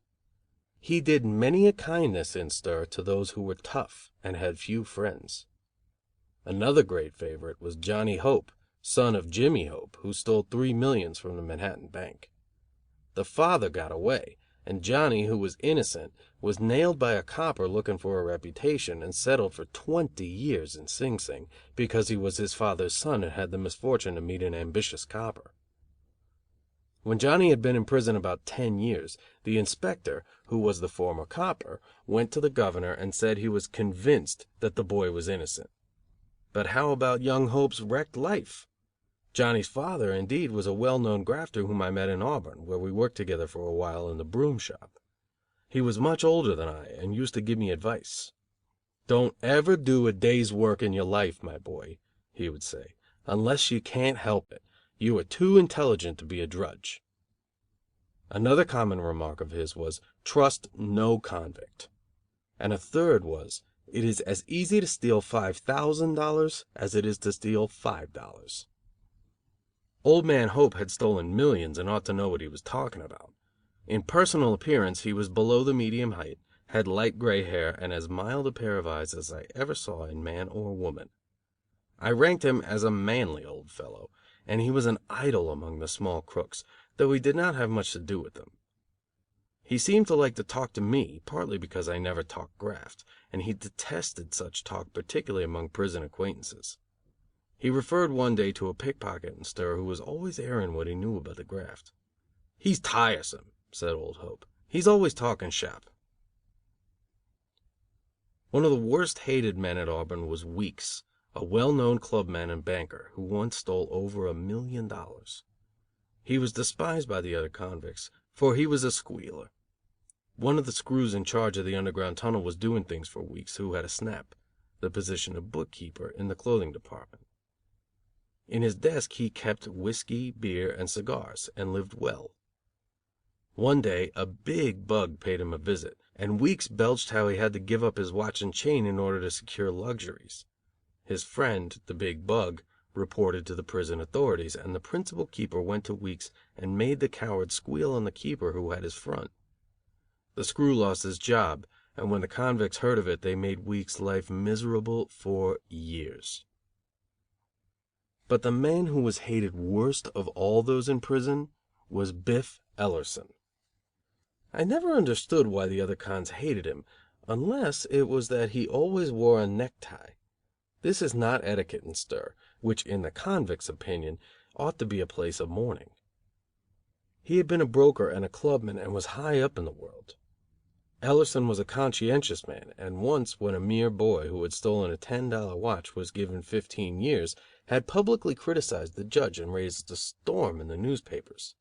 Speaker 2: He did many a kindness in stir to those who were tough and had few friends. Another great favorite was Johnny Hope, son of Jimmy Hope, who stole 3 millions from the Manhattan Bank. The father got away, and Johnny, who was innocent, was nailed by a copper looking for a reputation and settled for 20 years in Sing Sing because he was his father's son and had the misfortune to meet an ambitious copper. When Johnny had been in prison about 10 years, the inspector, who was the former copper, went to the governor and said he was convinced that the boy was innocent. But how about young Hope's wrecked life? Johnny's father, indeed, was a well-known grafter whom I met in Auburn, where we worked together for a while in the broom shop. He was much older than I, and used to give me advice. "Don't ever do a day's work in your life, my boy," he would say, "unless you can't help it. You are too intelligent to be a drudge." Another common remark of his was, "Trust no convict." And a third was, "It is as easy to steal $5,000 as it is to steal $5." Old man Hope had stolen millions and ought to know what he was talking about. In personal appearance he was below the medium height, had light gray hair and as mild a pair of eyes as I ever saw in man or woman. I ranked him as a manly old fellow, and he was an idol among the small crooks, though he did not have much to do with them. He seemed to like to talk to me, partly because I never talked graft, and he detested such talk, particularly among prison acquaintances. He referred one day to a pickpocket in stir who was always airing what he knew about the graft. "He's tiresome," said old Hope. "He's always talking shop." One of the worst hated men at Auburn was Weeks, a well-known clubman and banker, who once stole over $1 million. He was despised by the other convicts, for he was a squealer. One of the screws in charge of the underground tunnel was doing things for Weeks, who had a snap, the position of bookkeeper in the clothing department. In his desk he kept whiskey, beer and cigars, and lived well. One day a big bug paid him a visit, and Weeks belched how he had to give up his watch and chain in order to secure luxuries. His friend, the big bug, reported to the prison authorities, and the principal keeper went to Weeks and made the coward squeal on the keeper who had his front. The screw lost his job, and when the convicts heard of it they made Weeks' life miserable for years. But the man who was hated worst of all those in prison was Biff Ellerson. I never understood why the other cons hated him, unless it was that he always wore a necktie. This is not etiquette in stir, which in the convict's opinion ought to be a place of mourning. He had been a broker and a clubman and was high up in the world. Ellerson was a conscientious man, and once, when a mere boy who had stolen a $10 watch was given 15 years, had publicly criticized the judge and raised a storm in the newspapers.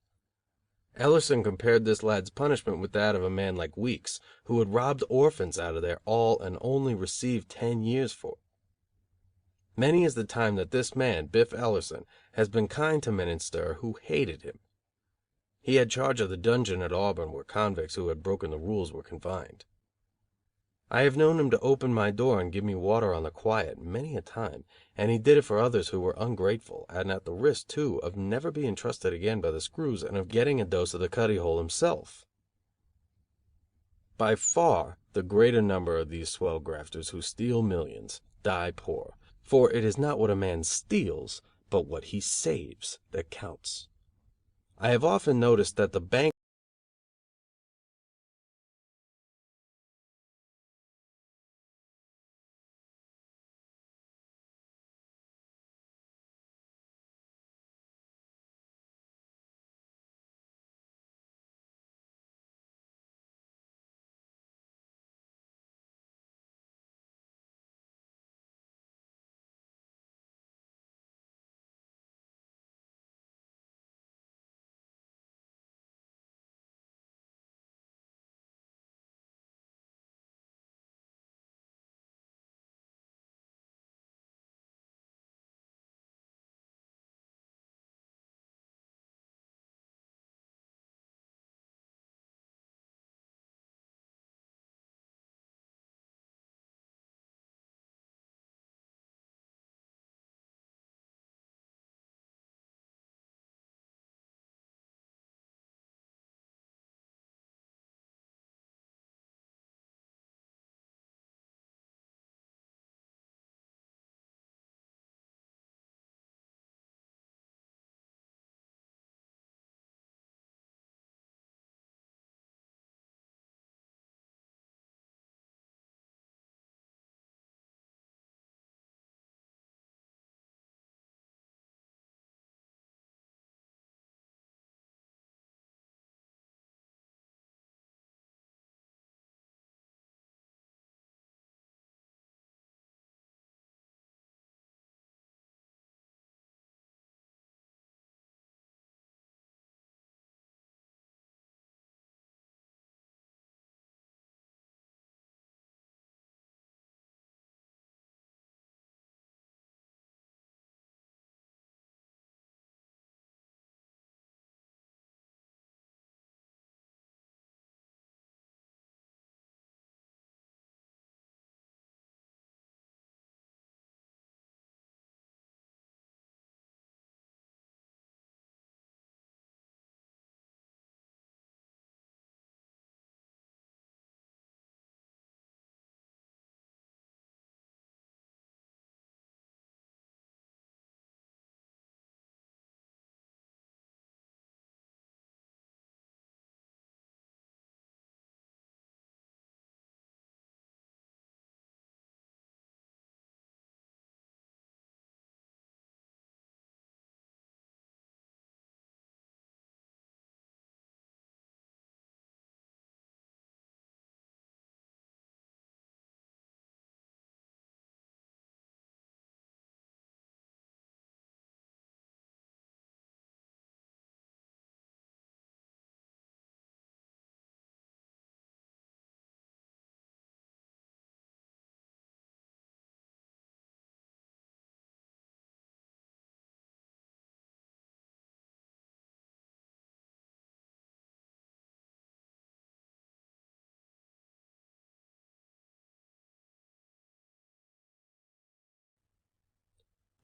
Speaker 2: Ellerson compared this lad's punishment with that of a man like Weeks, who had robbed orphans out of their all and only received 10 years for it. Many is the time that this man, Biff Ellerson, has been kind to men in stir who hated him. He had charge of the dungeon at Auburn where convicts who had broken the rules were confined. I have known him to open my door and give me water on the quiet many a time, and he did it for others who were ungrateful, and at the risk, too, of never being trusted again by the screws and of getting a dose of the cuddy hole himself. By far the greater number of these swell grafters who steal millions die poor, for it is not what a man steals, but what he saves that counts. I have often noticed that the bank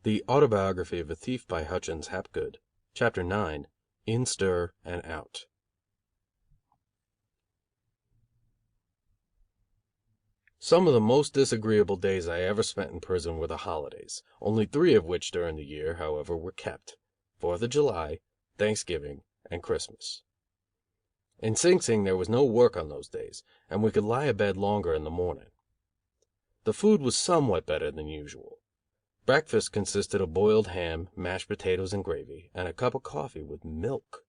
Speaker 2: The Autobiography of a Thief by Hutchins Hapgood. Chapter 9. In Stir and Out. Some of the most disagreeable days I ever spent in prison were the holidays, only 3 of which during the year, however, were kept: 4th of July, Thanksgiving and Christmas. In Sing Sing there was no work on those days, and we could lie abed longer in the morning. The food was somewhat better than usual. Breakfast consisted of boiled ham, mashed potatoes and gravy, and a cup of coffee with milk.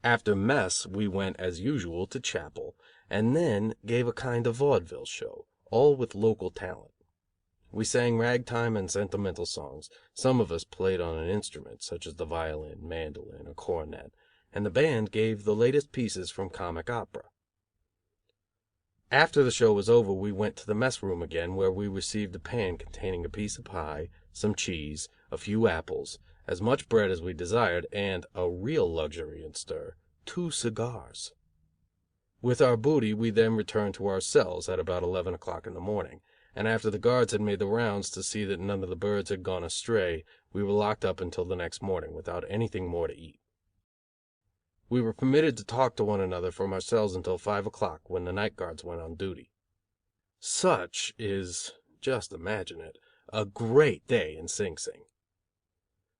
Speaker 2: After mess we went as usual to chapel, and then gave a kind of vaudeville show, all with local talent. We sang ragtime and sentimental songs, some of us played on an instrument, such as the violin, mandolin or cornet, and the band gave the latest pieces from comic opera. After the show was over we went to the mess room again, where we received a pan containing a piece of pie, some cheese, a few apples, as much bread as we desired, and, a real luxury in stir, 2 cigars. With our booty we then returned to our cells at about 11 o'clock in the morning, and after the guards had made the rounds to see that none of the birds had gone astray, we were locked up until the next morning, without anything more to eat. We were permitted to talk to one another from our cells until 5 o'clock, when the night guards went on duty. Such is, just imagine it, a great day in Sing Sing.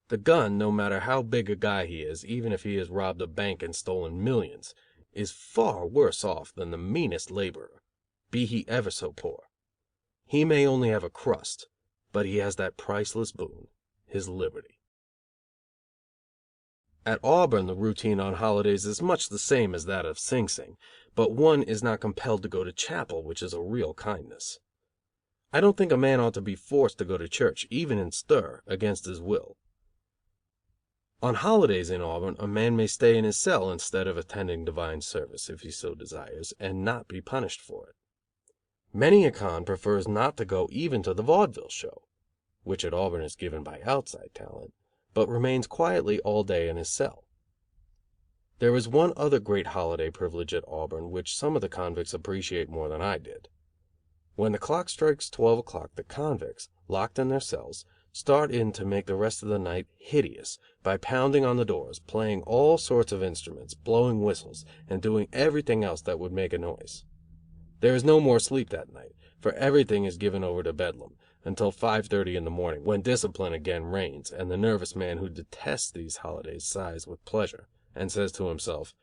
Speaker 2: The gun, no matter how big a guy he is, even if he has robbed a bank and stolen millions, is far worse off than the meanest laborer, be he ever so poor. He may only have a crust, but he has that priceless boon, his liberty. At Auburn the routine on holidays is much the same as that of Sing Sing, but one is not compelled to go to chapel, which is a real kindness. I don't think a man ought to be forced to go to church, even in stir, against his will. On holidays in Auburn a man may stay in his cell instead of attending divine service, if he so desires, and not be punished for it. Many a con prefers not to go even to the vaudeville show, which at Auburn is given by outside talent, but remains quietly all day in his cell. There is one other great holiday privilege at Auburn which some of the convicts appreciate more than I did. When the clock strikes 12 o'clock the convicts, locked in their cells, start in to make the rest of the night hideous by pounding on the doors, playing all sorts of instruments, blowing whistles, and doing everything else that would make a noise. There is no more sleep that night, for everything is given over to bedlam, until 5:30 in the morning, when discipline again reigns, and the nervous man who detests these holidays sighs with pleasure, and says to himself,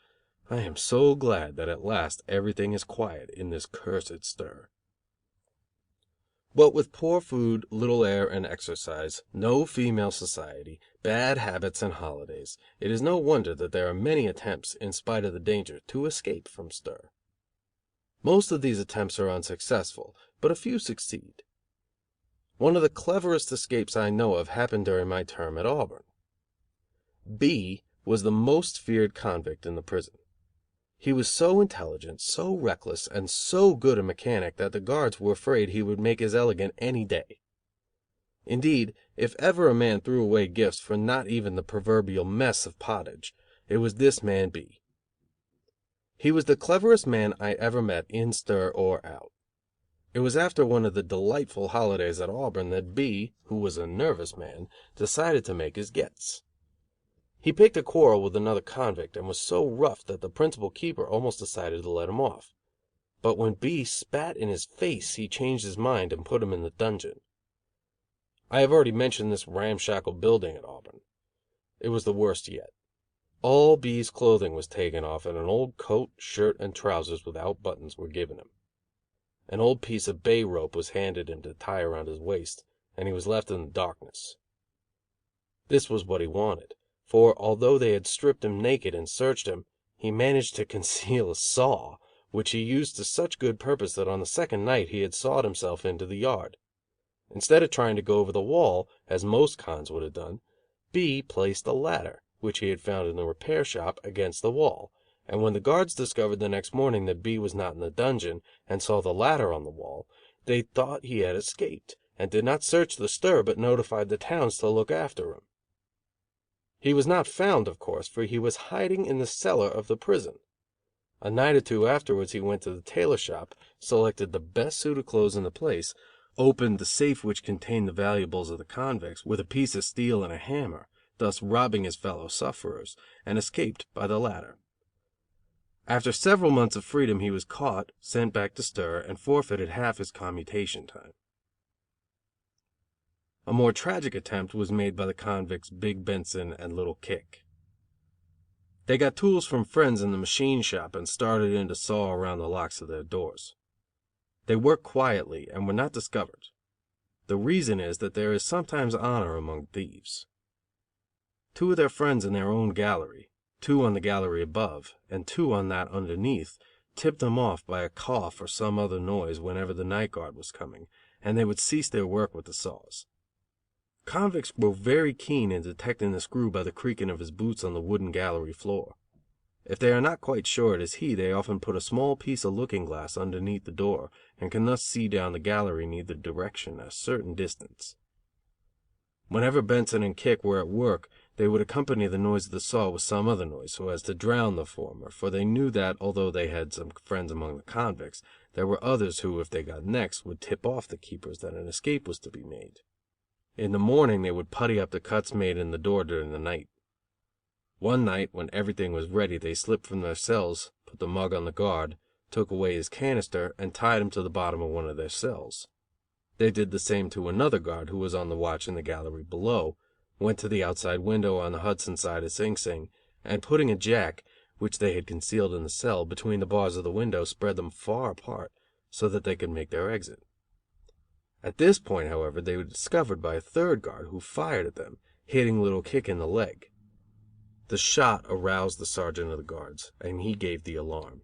Speaker 2: "I am so glad that at last everything is quiet in this cursed stir." What with poor food, little air and exercise, no female society, bad habits and holidays, it is no wonder that there are many attempts, in spite of the danger, to escape from stir. Most of these attempts are unsuccessful, but a few succeed. One of the cleverest escapes I know of happened during my term at Auburn. B was the most feared convict in the prison. He was so intelligent, so reckless, and so good a mechanic that the guards were afraid he would make his elegant any day. Indeed, if ever a man threw away gifts for not even the proverbial mess of pottage, it was this man B. He was the cleverest man I ever met in stir or out. It was after one of the delightful holidays at Auburn that B, who was a nervous man, decided to make his gets. He picked a quarrel with another convict and was so rough that the principal keeper almost decided to let him off. But when B spat in his face he changed his mind and put him in the dungeon. I have already mentioned this ramshackle building at Auburn. It was the worst yet. All B's clothing was taken off and an old coat, shirt and trousers without buttons were given him. An old piece of bay rope was handed him to tie around his waist, and he was left in the darkness. This was what he wanted, for although they had stripped him naked and searched him, he managed to conceal a saw, which he used to such good purpose that on the second night he had sawed himself into the yard. Instead of trying to go over the wall, as most cons would have done, B placed a ladder, which he had found in the repair shop, against the wall, and when the guards discovered the next morning that B was not in the dungeon, and saw the ladder on the wall, they thought he had escaped, and did not search the stir but notified the towns to look after him. He was not found, of course, for he was hiding in the cellar of the prison. A night or two afterwards he went to the tailor shop, selected the best suit of clothes in the place, opened the safe which contained the valuables of the convicts with a piece of steel and a hammer, thus robbing his fellow sufferers, and escaped by the ladder. After several months of freedom he was caught, sent back to stir, and forfeited half his commutation time. A more tragic attempt was made by the convicts Big Benson and Little Kick. They got tools from friends in the machine shop and started in to saw around the locks of their doors. They worked quietly and were not discovered. The reason is that there is sometimes honor among thieves. Two of their friends in their own gallery, two on the gallery above, and two on that underneath, tipped them off by a cough or some other noise whenever the night guard was coming, and they would cease their work with the saws. Convicts were very keen in detecting the screw by the creaking of his boots on the wooden gallery floor. If they are not quite sure it is he, they often put a small piece of looking glass underneath the door, and can thus see down the gallery in either direction a certain distance. Whenever Benson and Kick were at work, they would accompany the noise of the saw with some other noise, so as to drown the former, for they knew that, although they had some friends among the convicts, there were others who, if they got next, would tip off the keepers that an escape was to be made. In the morning they would putty up the cuts made in the door during the night. One night, when everything was ready, they slipped from their cells, put the mug on the guard, took away his canister, and tied him to the bottom of one of their cells. They did the same to another guard who was on the watch in the gallery below, went to the outside window on the Hudson side of Sing Sing, and putting a jack, which they had concealed in the cell, between the bars of the window, spread them far apart, so that they could make their exit. At this point, however, they were discovered by a third guard, who fired at them, hitting Little Kick in the leg. The shot aroused the sergeant of the guards, and he gave the alarm.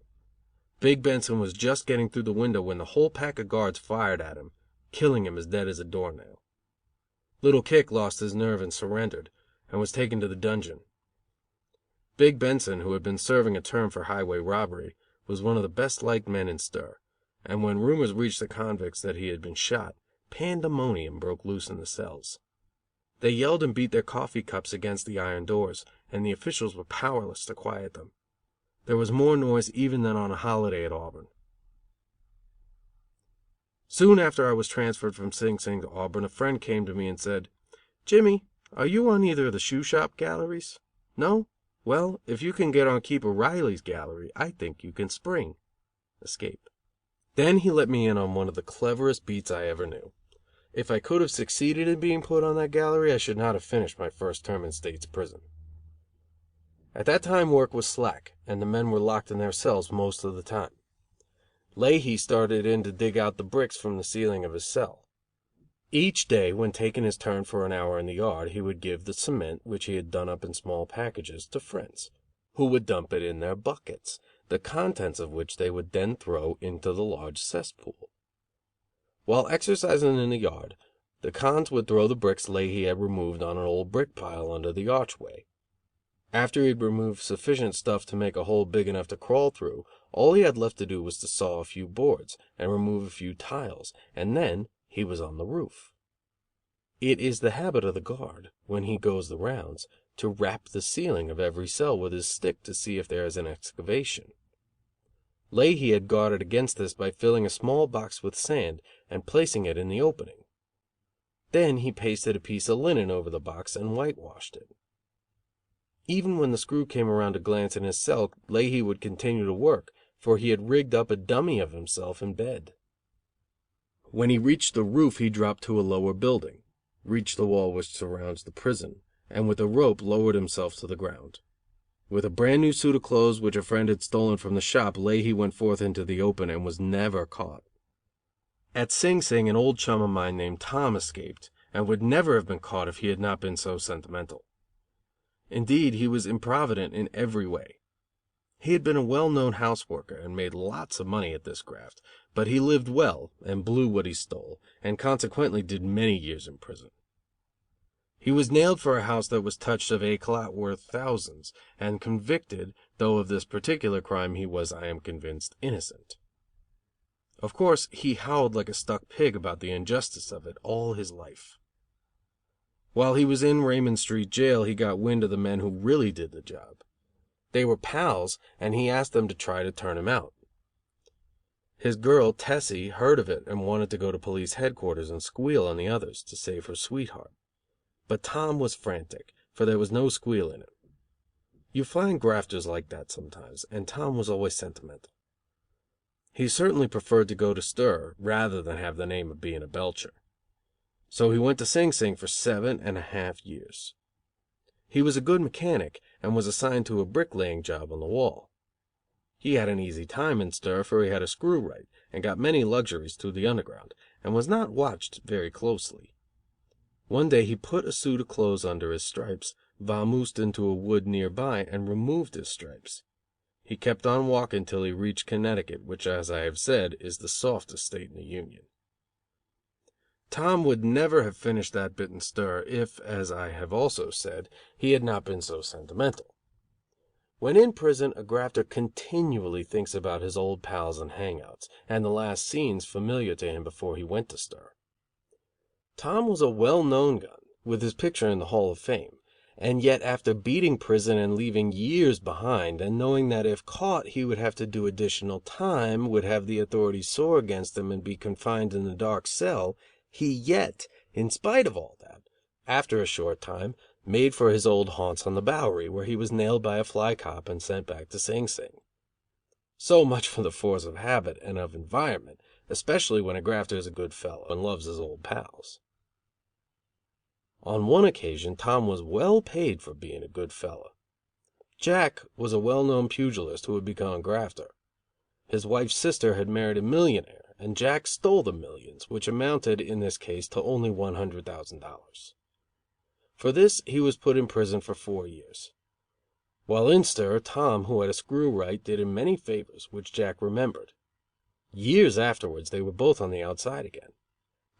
Speaker 2: Big Benson was just getting through the window when the whole pack of guards fired at him, killing him as dead as a doornail. Little Kick lost his nerve and surrendered, and was taken to the dungeon. Big Benson, who had been serving a term for highway robbery, was one of the best liked men in stir, and when rumors reached the convicts that he had been shot, pandemonium broke loose in the cells. They yelled and beat their coffee cups against the iron doors, and the officials were powerless to quiet them. There was more noise even than on a holiday at Auburn. Soon after I was transferred from Sing Sing to Auburn, a friend came to me and said, "Jimmy, are you on either of the shoe shop galleries? No? Well, if you can get on Keeper Riley's gallery, I think you can spring (escape)." Then he let me in on one of the cleverest beats I ever knew. If I could have succeeded in being put on that gallery, I should not have finished my first term in State's prison. At that time work was slack, and the men were locked in their cells most of the time. Leahy started in to dig out the bricks from the ceiling of his cell. Each day, when taking his turn for an hour in the yard, he would give the cement, which he had done up in small packages, to friends, who would dump it in their buckets, the contents of which they would then throw into the large cesspool. While exercising in the yard, the cons would throw the bricks Leahy had removed on an old brick pile under the archway. After he had removed sufficient stuff to make a hole big enough to crawl through, all he had left to do was to saw a few boards and remove a few tiles, and then he was on the roof. It is the habit of the guard, when he goes the rounds, to rap the ceiling of every cell with his stick to see if there is an excavation. Leahy had guarded against this by filling a small box with sand and placing it in the opening. Then he pasted a piece of linen over the box and whitewashed it. Even when the screw came around to glance in his cell, Leahy would continue to work, for he had rigged up a dummy of himself in bed. When he reached the roof, he dropped to a lower building, reached the wall which surrounds the prison, and with a rope lowered himself to the ground. With a brand new suit of clothes which a friend had stolen from the shop, Leahy went forth into the open and was never caught. At Sing Sing, an old chum of mine named Tom escaped, and would never have been caught if he had not been so sentimental. Indeed, he was improvident in every way. He had been a well-known house worker, and made lots of money at this graft, but he lived well, and blew what he stole, and consequently did many years in prison. He was nailed for a house that was touched of éclat worth thousands, and convicted, though of this particular crime he was, I am convinced, innocent. Of course, he howled like a stuck pig about the injustice of it all his life. While he was in Raymond Street Jail, he got wind of the men who really did the job. They were pals, and he asked them to try to turn him out. His girl, Tessie, heard of it and wanted to go to police headquarters and squeal on the others to save her sweetheart. But Tom was frantic, for there was no squeal in it. You find grafters like that sometimes, and Tom was always sentimental. He certainly preferred to go to stir rather than have the name of being a belcher. So he went to Sing Sing for 7.5 years. He was a good mechanic, and was assigned to a bricklaying job on the wall. He had an easy time in stir, for he had a screw right, and got many luxuries through the underground, and was not watched very closely. One day he put a suit of clothes under his stripes, vamoosed into a wood near by, and removed his stripes. He kept on walking till he reached Connecticut, which, as I have said, is the softest state in the Union. Tom would never have finished that bit in stir if, as I have also said, he had not been so sentimental. When in prison, a grafter continually thinks about his old pals and hangouts, and the last scenes familiar to him before he went to stir. Tom was a well-known gun, with his picture in the Hall of Fame, and yet after beating prison and leaving years behind, and knowing that if caught he would have to do additional time, would have the authorities sore against him and be confined in a dark cell, he yet, in spite of all that, after a short time, made for his old haunts on the Bowery, where he was nailed by a fly cop and sent back to Sing Sing. So much for the force of habit and of environment, especially when a grafter is a good fellow and loves his old pals. On one occasion Tom was well paid for being a good fellow. Jack was a well-known pugilist who had become a grafter. His wife's sister had married a millionaire, and Jack stole the millions, which amounted, in this case, to only $100,000. For this he was put in prison for 4 years. While in stir, Tom, who had a screw right, did him many favors, which Jack remembered. Years afterwards they were both on the outside again.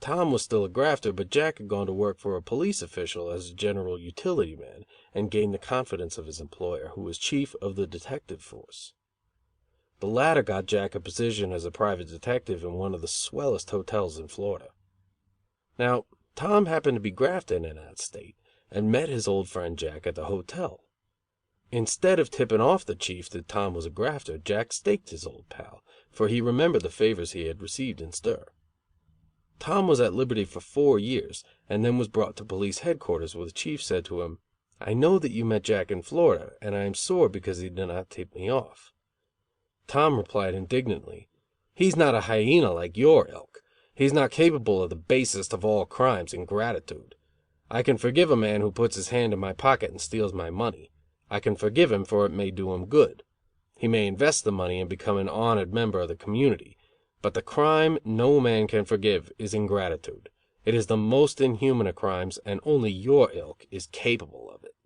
Speaker 2: Tom was still a grafter, but Jack had gone to work for a police official as a general utility man, and gained the confidence of his employer, who was chief of the detective force. The latter got Jack a position as a private detective in one of the swellest hotels in Florida. Now, Tom happened to be grafting in that state, and met his old friend Jack at the hotel. Instead of tipping off the chief that Tom was a grafter, Jack staked his old pal, for he remembered the favors he had received in stir. Tom was at liberty for 4 years, and then was brought to police headquarters, where the chief said to him, "I know that you met Jack in Florida, and I am sore because he did not tip me off." Tom replied indignantly, "He's not a hyena like your ilk. He's not capable of the basest of all crimes, ingratitude. I can forgive a man who puts his hand in my pocket and steals my money. I can forgive him, for it may do him good. He may invest the money and become an honored member of the community. But the crime no man can forgive is ingratitude. It is the most inhuman of crimes, and only your ilk is capable of it."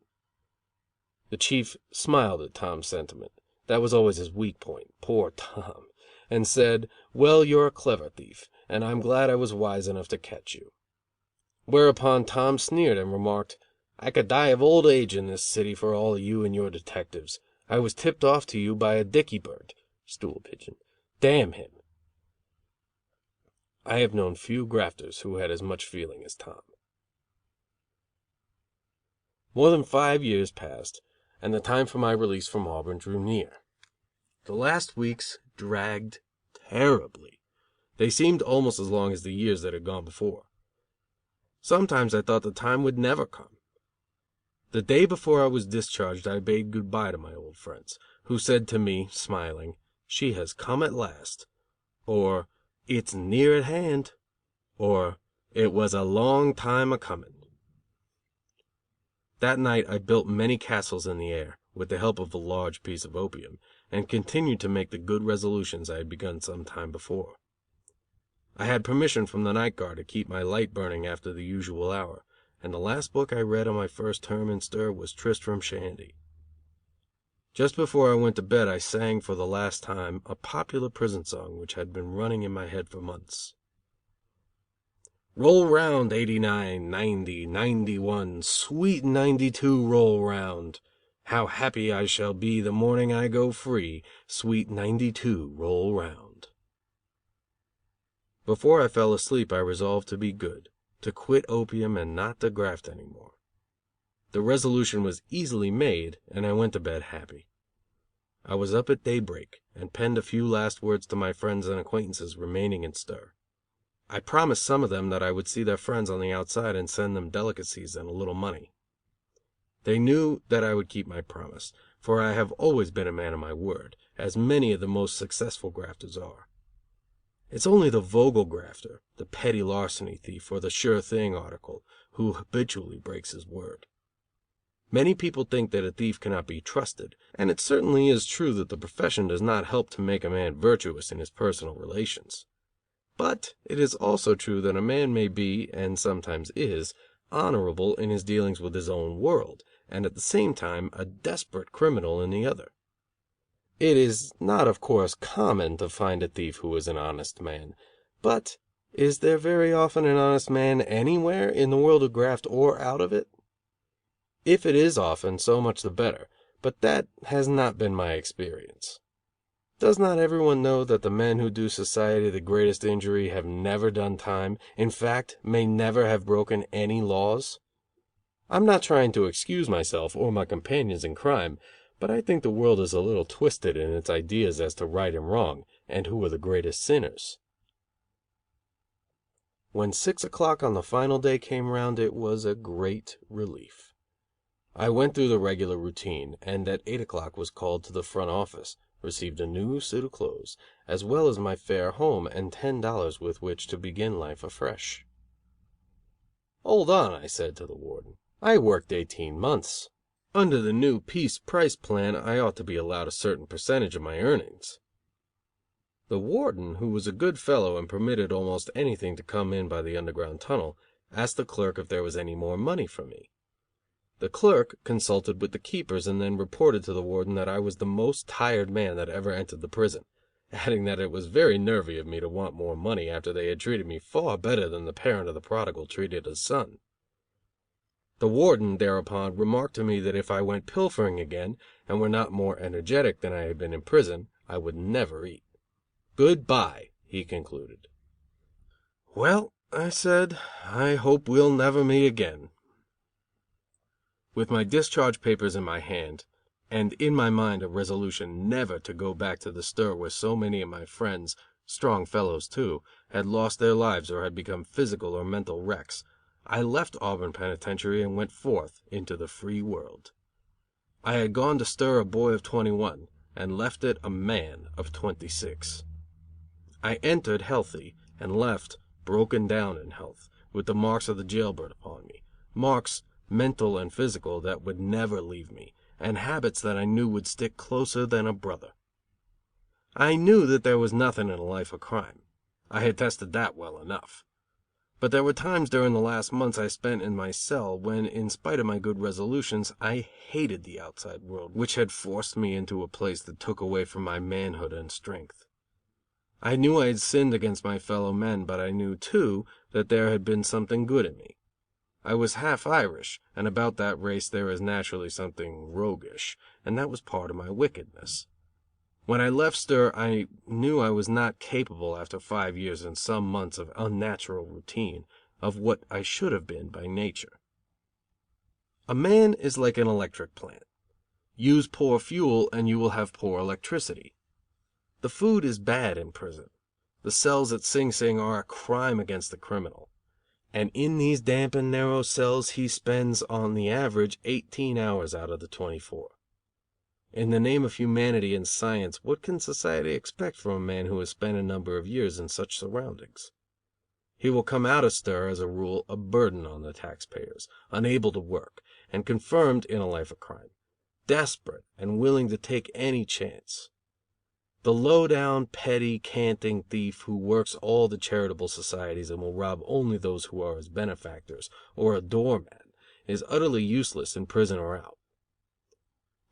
Speaker 2: The chief smiled at Tom's sentiment. That was always his weak point, poor Tom, and said, "Well, you're a clever thief, and I'm glad I was wise enough to catch you." Whereupon Tom sneered and remarked, "I could die of old age in this city for all of you and your detectives. I was tipped off to you by a dicky bird (stool pigeon). Damn him." I have known few grafters who had as much feeling as Tom. More than 5 years passed, and the time for my release from Auburn drew near. The last weeks dragged terribly. They seemed almost as long as the years that had gone before. Sometimes I thought the time would never come. The day before I was discharged I bade good-bye to my old friends, who said to me, smiling, "She has come at last," or "It's near at hand," or "It was a long time a-coming." That night I built many castles in the air, with the help of a large piece of opium, and continued to make the good resolutions I had begun some time before. I had permission from the night guard to keep my light burning after the usual hour, and the last book I read on my first term in stir was Tristram Shandy. Just before I went to bed I sang for the last time a popular prison song which had been running in my head for months. Roll round 89, 90, 91, sweet 92 roll round. How happy I shall be the morning I go free, sweet 92 roll round. Before I fell asleep I resolved to be good, to quit opium and not to graft any more. The resolution was easily made, and I went to bed happy. I was up at daybreak, and penned a few last words to my friends and acquaintances remaining in stir. I promised some of them that I would see their friends on the outside and send them delicacies and a little money. They knew that I would keep my promise, for I have always been a man of my word, as many of the most successful grafters are. It's only the Vogel grafter, the petty larceny thief, or the sure thing article, who habitually breaks his word. Many people think that a thief cannot be trusted, and it certainly is true that the profession does not help to make a man virtuous in his personal relations. But it is also true that a man may be, and sometimes is, honorable in his dealings with his own world, and at the same time a desperate criminal in the other. It is not, of course, common to find a thief who is an honest man, but is there very often an honest man anywhere, in the world of graft or out of it? If it is often, so much the better, But that has not been my experience. Does not everyone know that the men who do society the greatest injury have never done time, in fact, may never have broken any laws? I'm not trying to excuse myself or my companions in crime, but I think the world is a little twisted in its ideas as to right and wrong, and who are the greatest sinners. When 6 o'clock on the final day came round, it was a great relief. I went through the regular routine, and at 8 o'clock was called to the front office, received a new suit of clothes, as well as my fare home and $10 with which to begin life afresh. "Hold on," I said to the warden. "I worked 18 months. Under the new piece price plan I ought to be allowed a certain percentage of my earnings." The warden, who was a good fellow and permitted almost anything to come in by the underground tunnel, asked the clerk if there was any more money for me. The clerk consulted with the keepers and then reported to the warden that I was the most tired man that ever entered the prison, adding that it was very nervy of me to want more money after they had treated me far better than the parent of the prodigal treated his son. The warden thereupon remarked to me that if I went pilfering again, and were not more energetic than I had been in prison, I would never eat. "Good bye," he concluded. "Well," I said, "I hope we'll never meet again." With my discharge papers in my hand, and in my mind a resolution never to go back to the stir where so many of my friends, strong fellows too, had lost their lives or had become physical or mental wrecks, I left Auburn Penitentiary and went forth into the free world. I had gone to stir a boy of 21, and left it a man of 26. I entered healthy, and left broken down in health, with the marks of the jailbird upon me, marks, mental and physical, that would never leave me, and habits that I knew would stick closer than a brother. I knew that there was nothing in a life of crime. I had tested that well enough. But there were times during the last months I spent in my cell when, in spite of my good resolutions, I hated the outside world, which had forced me into a place that took away from my manhood and strength. I knew I had sinned against my fellow men, but I knew, too, that there had been something good in me. I was half Irish, and about that race there is naturally something roguish, and that was part of my wickedness. When I left stir I knew I was not capable, after 5 years and some months of unnatural routine, of what I should have been by nature. A man is like an electric plant. Use poor fuel and you will have poor electricity. The food is bad in prison. The cells at Sing Sing are a crime against the criminal. And in these damp and narrow cells he spends, on the average, 18 hours out of the 24. In the name of humanity and science, what can society expect from a man who has spent a number of years in such surroundings? He will come out of stir, as a rule, a burden on the taxpayers, unable to work, and confirmed in a life of crime, desperate and willing to take any chance. The low down, petty, canting thief who works all the charitable societies and will rob only those who are his benefactors, or a doorman, is utterly useless in prison or out.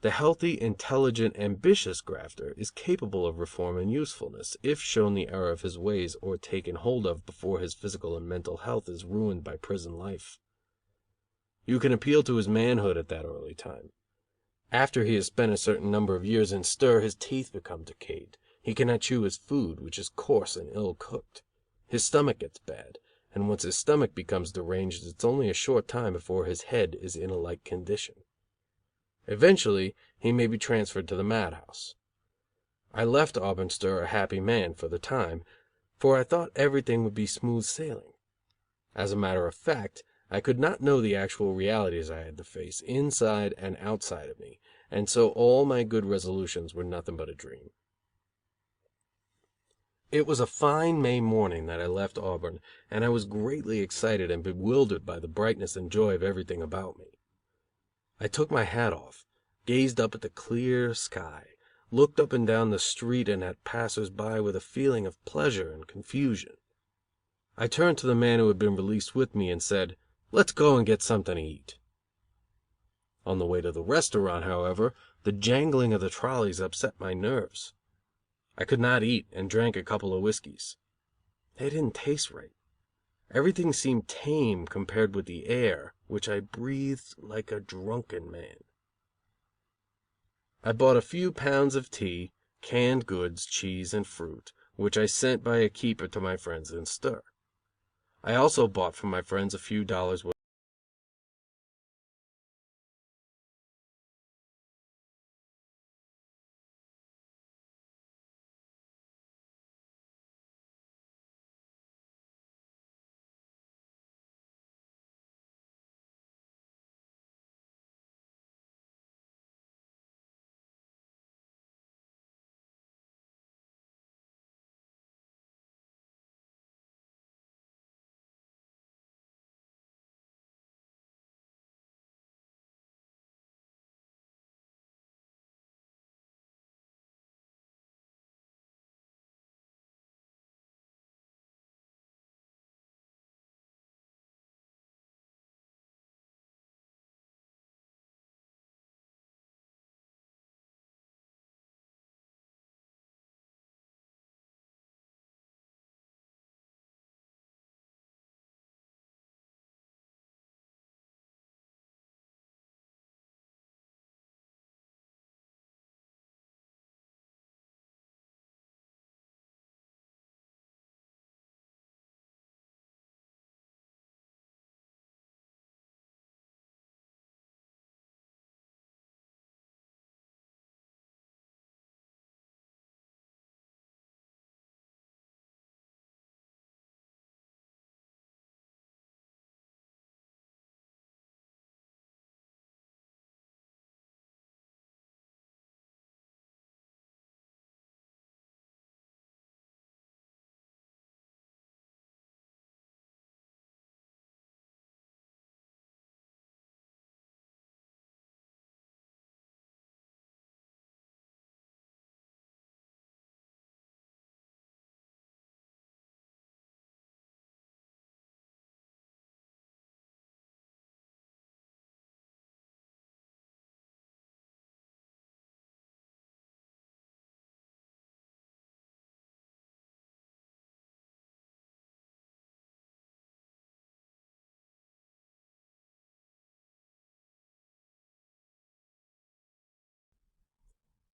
Speaker 2: The healthy, intelligent, ambitious grafter is capable of reform and usefulness, if shown the error of his ways or taken hold of before his physical and mental health is ruined by prison life. You can appeal to his manhood at that early time. After he has spent a certain number of years in stir, his teeth become decayed. He cannot chew his food, which is coarse and ill cooked. His stomach gets bad, and once his stomach becomes deranged, it is only a short time before his head is in a like condition. Eventually he may be transferred to the madhouse. I left Auburn stir a happy man, for the time, for I thought everything would be smooth sailing. As a matter of fact, I could not know the actual realities I had to face, inside and outside of me, and so all my good resolutions were nothing but a dream. It was a fine May morning that I left Auburn, and I was greatly excited and bewildered by the brightness and joy of everything about me. I took my hat off, gazed up at the clear sky, looked up and down the street and at passers by with a feeling of pleasure and confusion. I turned to the man who had been released with me and said, "Let's go and get something to eat." On the way to the restaurant, however, the jangling of the trolleys upset my nerves. I could not eat, and drank a couple of whiskeys. They didn't taste right. Everything seemed tame compared with the air, which I breathed like a drunken man. I bought a few pounds of tea, canned goods, cheese and fruit, which I sent by a keeper to my friends in stir. I also bought from my friends a few dollars' worth.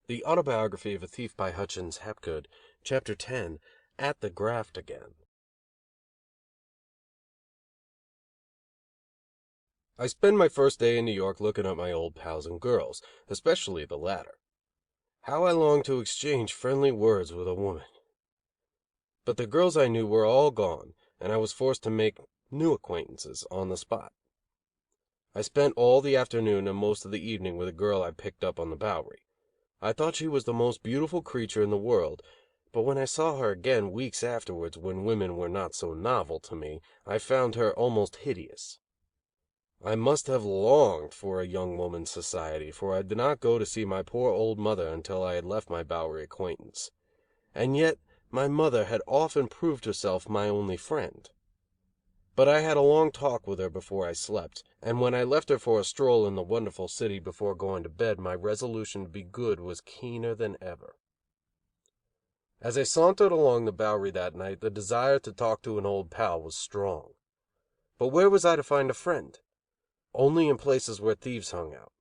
Speaker 2: The Autobiography of a Thief by Hutchins Hapgood, Chapter 10, At the Graft Again. I spend my first day in New York looking up my old pals and girls, especially the latter. How I longed to exchange friendly words with a woman. But the girls I knew were all gone, and I was forced to make new acquaintances on the spot. I spent all the afternoon and most of the evening with a girl I picked up on the Bowery. I thought she was the most beautiful creature in the world, but when I saw her again weeks afterwards, when women were not so novel to me, I found her almost hideous. I must have longed for a young woman's society, for I did not go to see my poor old mother until I had left my Bowery acquaintance. And yet my mother had often proved herself my only friend. But I had a long talk with her before I slept, and when I left her for a stroll in the wonderful city before going to bed, my resolution to be good was keener than ever. As I sauntered along the Bowery that night, the desire to talk to an old pal was strong. But where was I to find a friend? Only in places where thieves hung out.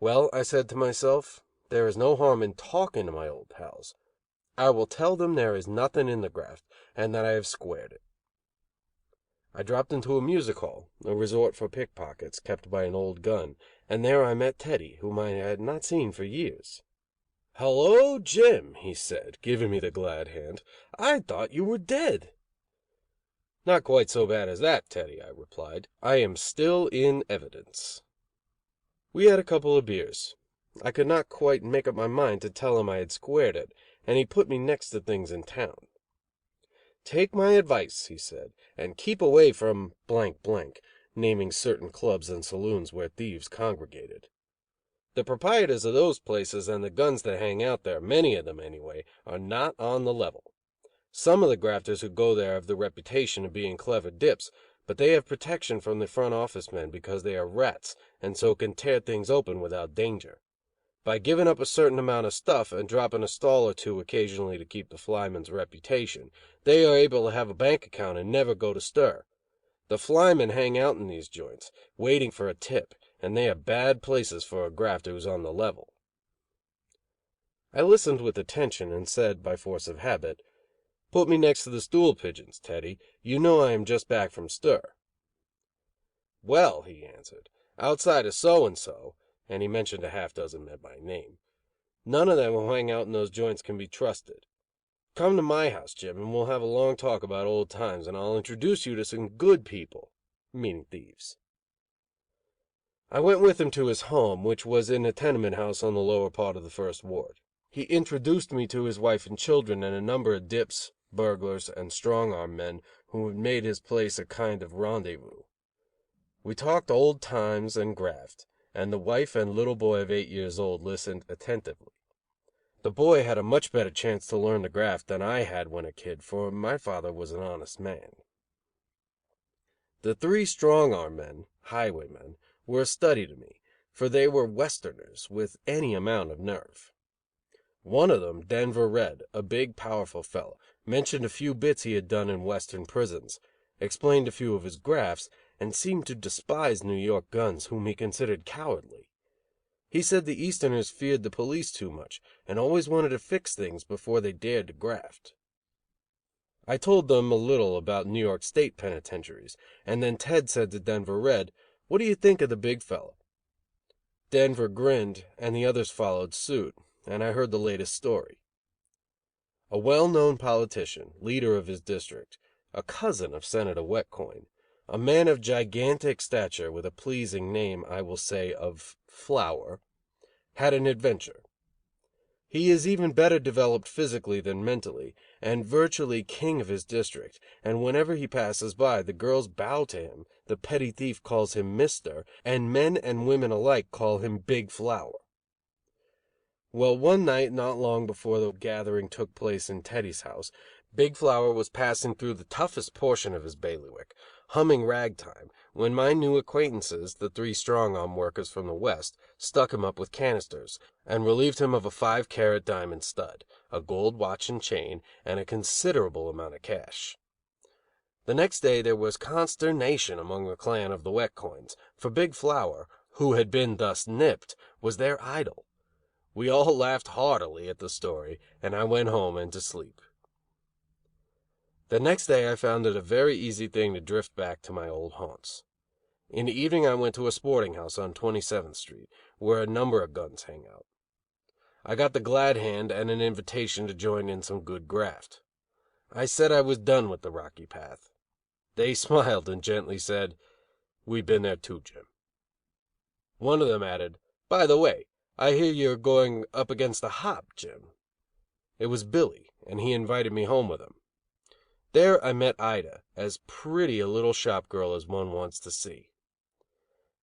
Speaker 2: Well, I said to myself, there is no harm in talking to my old pals. I will tell them there is nothing in the graft, and that I have squared it. I dropped into a music hall, a resort for pickpockets, kept by an old gun, and there I met Teddy, whom I had not seen for years. "Hello, Jim," he said, giving me the glad hand. "I thought you were dead." "Not quite so bad as that, Teddy," I replied. "I am still in evidence." We had a couple of beers. I could not quite make up my mind to tell him I had squared it, and he put me next to things in town. "Take my advice," he said, "and keep away from , naming certain clubs and saloons where thieves congregated. The proprietors of those places and the guns that hang out there, many of them anyway, are not on the level. Some of the grafters who go there have the reputation of being clever dips, but they have protection from the front office men because they are rats, and so can tear things open without danger. By giving up a certain amount of stuff, and dropping a stall or two occasionally to keep the flyman's reputation, they are able to have a bank account and never go to stir. The flymen hang out in these joints, waiting for a tip, and they are bad places for a grafter who's on the level. I listened with attention and said, by force of habit, "Put me next to the stool pigeons, Teddy. You know I am just back from stir." "Well," he answered, "outside of so and so," and he mentioned a half dozen men by name, "none of them who hang out in those joints can be trusted. Come to my house, Jim, and we'll have a long talk about old times, and I'll introduce you to some good people," meaning thieves. I went with him to his home, which was in a tenement house on the lower part of the First Ward. He introduced me to his wife and children and a number of dips, burglars, and strong-arm men who had made his place a kind of rendezvous. We talked old times and graft, and the wife and little boy of 8 years old listened attentively. The boy had a much better chance to learn the graft than I had when a kid, for my father was an honest man. The three strong-arm men, highwaymen, were a study to me, for they were Westerners with any amount of nerve. One of them, Denver Red, a big, powerful fellow, mentioned a few bits he had done in Western prisons, explained a few of his grafts, and seemed to despise New York guns, whom he considered cowardly. He said the Easterners feared the police too much, and always wanted to fix things before they dared to graft. I told them a little about New York State penitentiaries, and then Ted said to Denver Red, "What do you think of the big fellow?" Denver grinned, and the others followed suit, and I heard the latest story. A well-known politician, leader of his district, a cousin of Senator Wetcoin, a man of gigantic stature with a pleasing name, I will say, of Flower, had an adventure. He is even better developed physically than mentally, and virtually king of his district, and whenever he passes by, the girls bow to him, the petty thief calls him Mister, and men and women alike call him Big Flower. Well, one night not long before the gathering took place in Teddy's house, Big Flower was passing through the toughest portion of his bailiwick, humming ragtime, when my new acquaintances, the three strong-arm workers from the West, stuck him up with canisters, and relieved him of a 5-carat diamond stud, a gold watch and chain, and a considerable amount of cash. The next day there was consternation among the clan of the Wetcoins, for Big Flower, who had been thus nipped, was their idol. We all laughed heartily at the story, and I went home and to sleep. The next day I found it a very easy thing to drift back to my old haunts. In the evening I went to a sporting house on 27th Street, where a number of guns hang out. I got the glad hand and an invitation to join in some good graft. I said I was done with the rocky path. They smiled and gently said, "We've been there too, Jim." One of them added, "By the way, I hear you're going up against the hop, Jim." It was Billy, and he invited me home with him. There I met Ida, as pretty a little shop girl as one wants to see.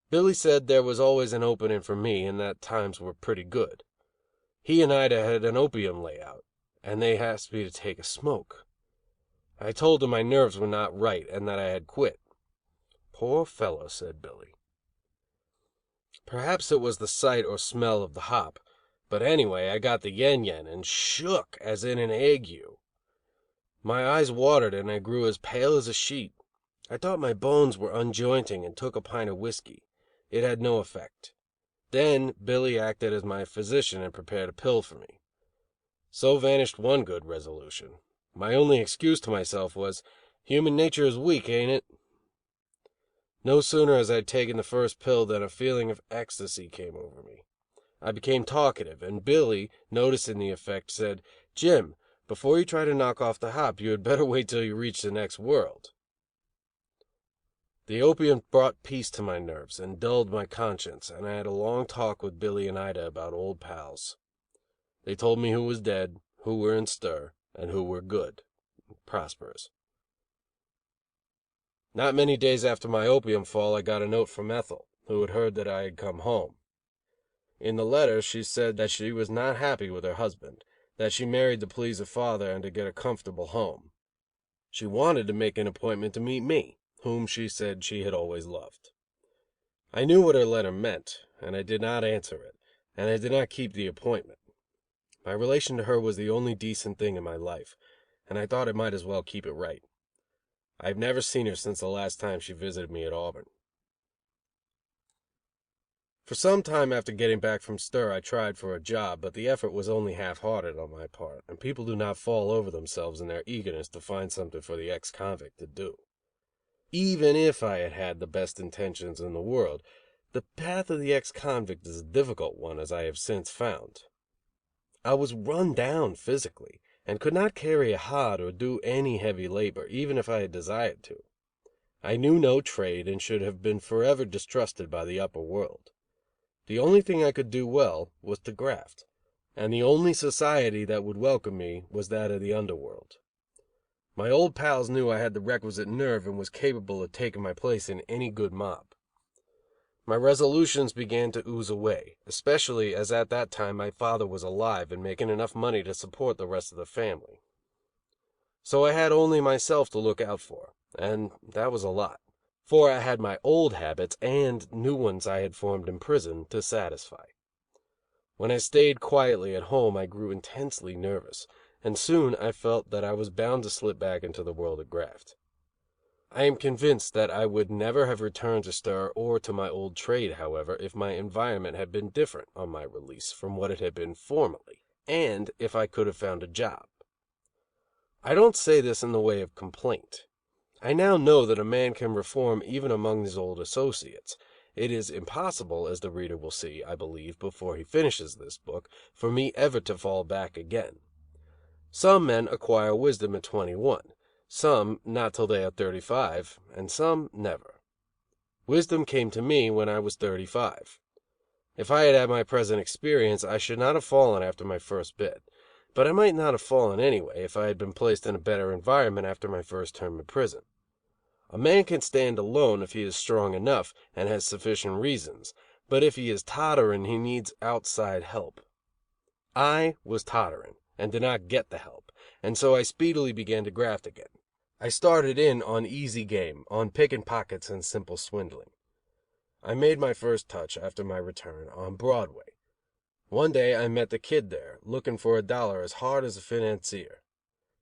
Speaker 2: Billy said there was always an opening for me and that times were pretty good. He and Ida had an opium layout, and they asked me to take a smoke. I told them my nerves were not right and that I had quit. "Poor fellow," said Billy. Perhaps it was the sight or smell of the hop, but anyway I got the yen-yen and shook as in an ague. My eyes watered and I grew as pale as a sheet. I thought my bones were unjointing and took a pint of whiskey. It had no effect. Then Billy acted as my physician and prepared a pill for me. So vanished one good resolution. My only excuse to myself was, "Human nature is weak, ain't it?" No sooner had I taken the first pill than a feeling of ecstasy came over me. I became talkative, and Billy, noticing the effect, said, "Jim, before you try to knock off the hop, you had better wait till you reach the next world." The opium brought peace to my nerves and dulled my conscience, and I had a long talk with Billy and Ida about old pals. They told me who was dead, who were in stir, and who were good, prosperous. Not many days after my opium fall I got a note from Ethel, who had heard that I had come home. In the letter she said that she was not happy with her husband, that she married to please her father and to get a comfortable home. She wanted to make an appointment to meet me, whom she said she had always loved. I knew what her letter meant, and I did not answer it, and I did not keep the appointment. My relation to her was the only decent thing in my life, and I thought I might as well keep it right. I have never seen her since the last time she visited me at Auburn. For some time after getting back from stir, I tried for a job, but the effort was only half-hearted on my part, and people do not fall over themselves in their eagerness to find something for the ex-convict to do. Even if I had had the best intentions in the world, the path of the ex-convict is a difficult one, as I have since found. I was run down physically, and could not carry a hod or do any heavy labor, even if I had desired to. I knew no trade, and should have been forever distrusted by the upper world. The only thing I could do well was to graft, and the only society that would welcome me was that of the underworld. My old pals knew I had the requisite nerve and was capable of taking my place in any good mob. My resolutions began to ooze away, especially as at that time my father was alive and making enough money to support the rest of the family. So I had only myself to look out for, and that was a lot, for I had my old habits and new ones I had formed in prison to satisfy. When I stayed quietly at home I grew intensely nervous, and soon I felt that I was bound to slip back into the world of graft. I am convinced that I would never have returned to stir or to my old trade, however, if my environment had been different on my release from what it had been formerly, and if I could have found a job. I don't say this in the way of complaint. I now know that a man can reform even among his old associates. It is impossible, as the reader will see, I believe, before he finishes this book, for me ever to fall back again. Some men acquire wisdom at 21, some not till they are 35, and some never. Wisdom came to me when I was 35. If I had had my present experience, I should not have fallen after my first bit, but I might not have fallen anyway if I had been placed in a better environment after my first term in prison. A man can stand alone if he is strong enough and has sufficient reasons, but if he is tottering he needs outside help. I was tottering, and did not get the help, and so I speedily began to graft again. I started in on easy game, on picking pockets and simple swindling. I made my first touch, after my return, on Broadway. One day I met the Kid there, looking for $1 as hard as a financier.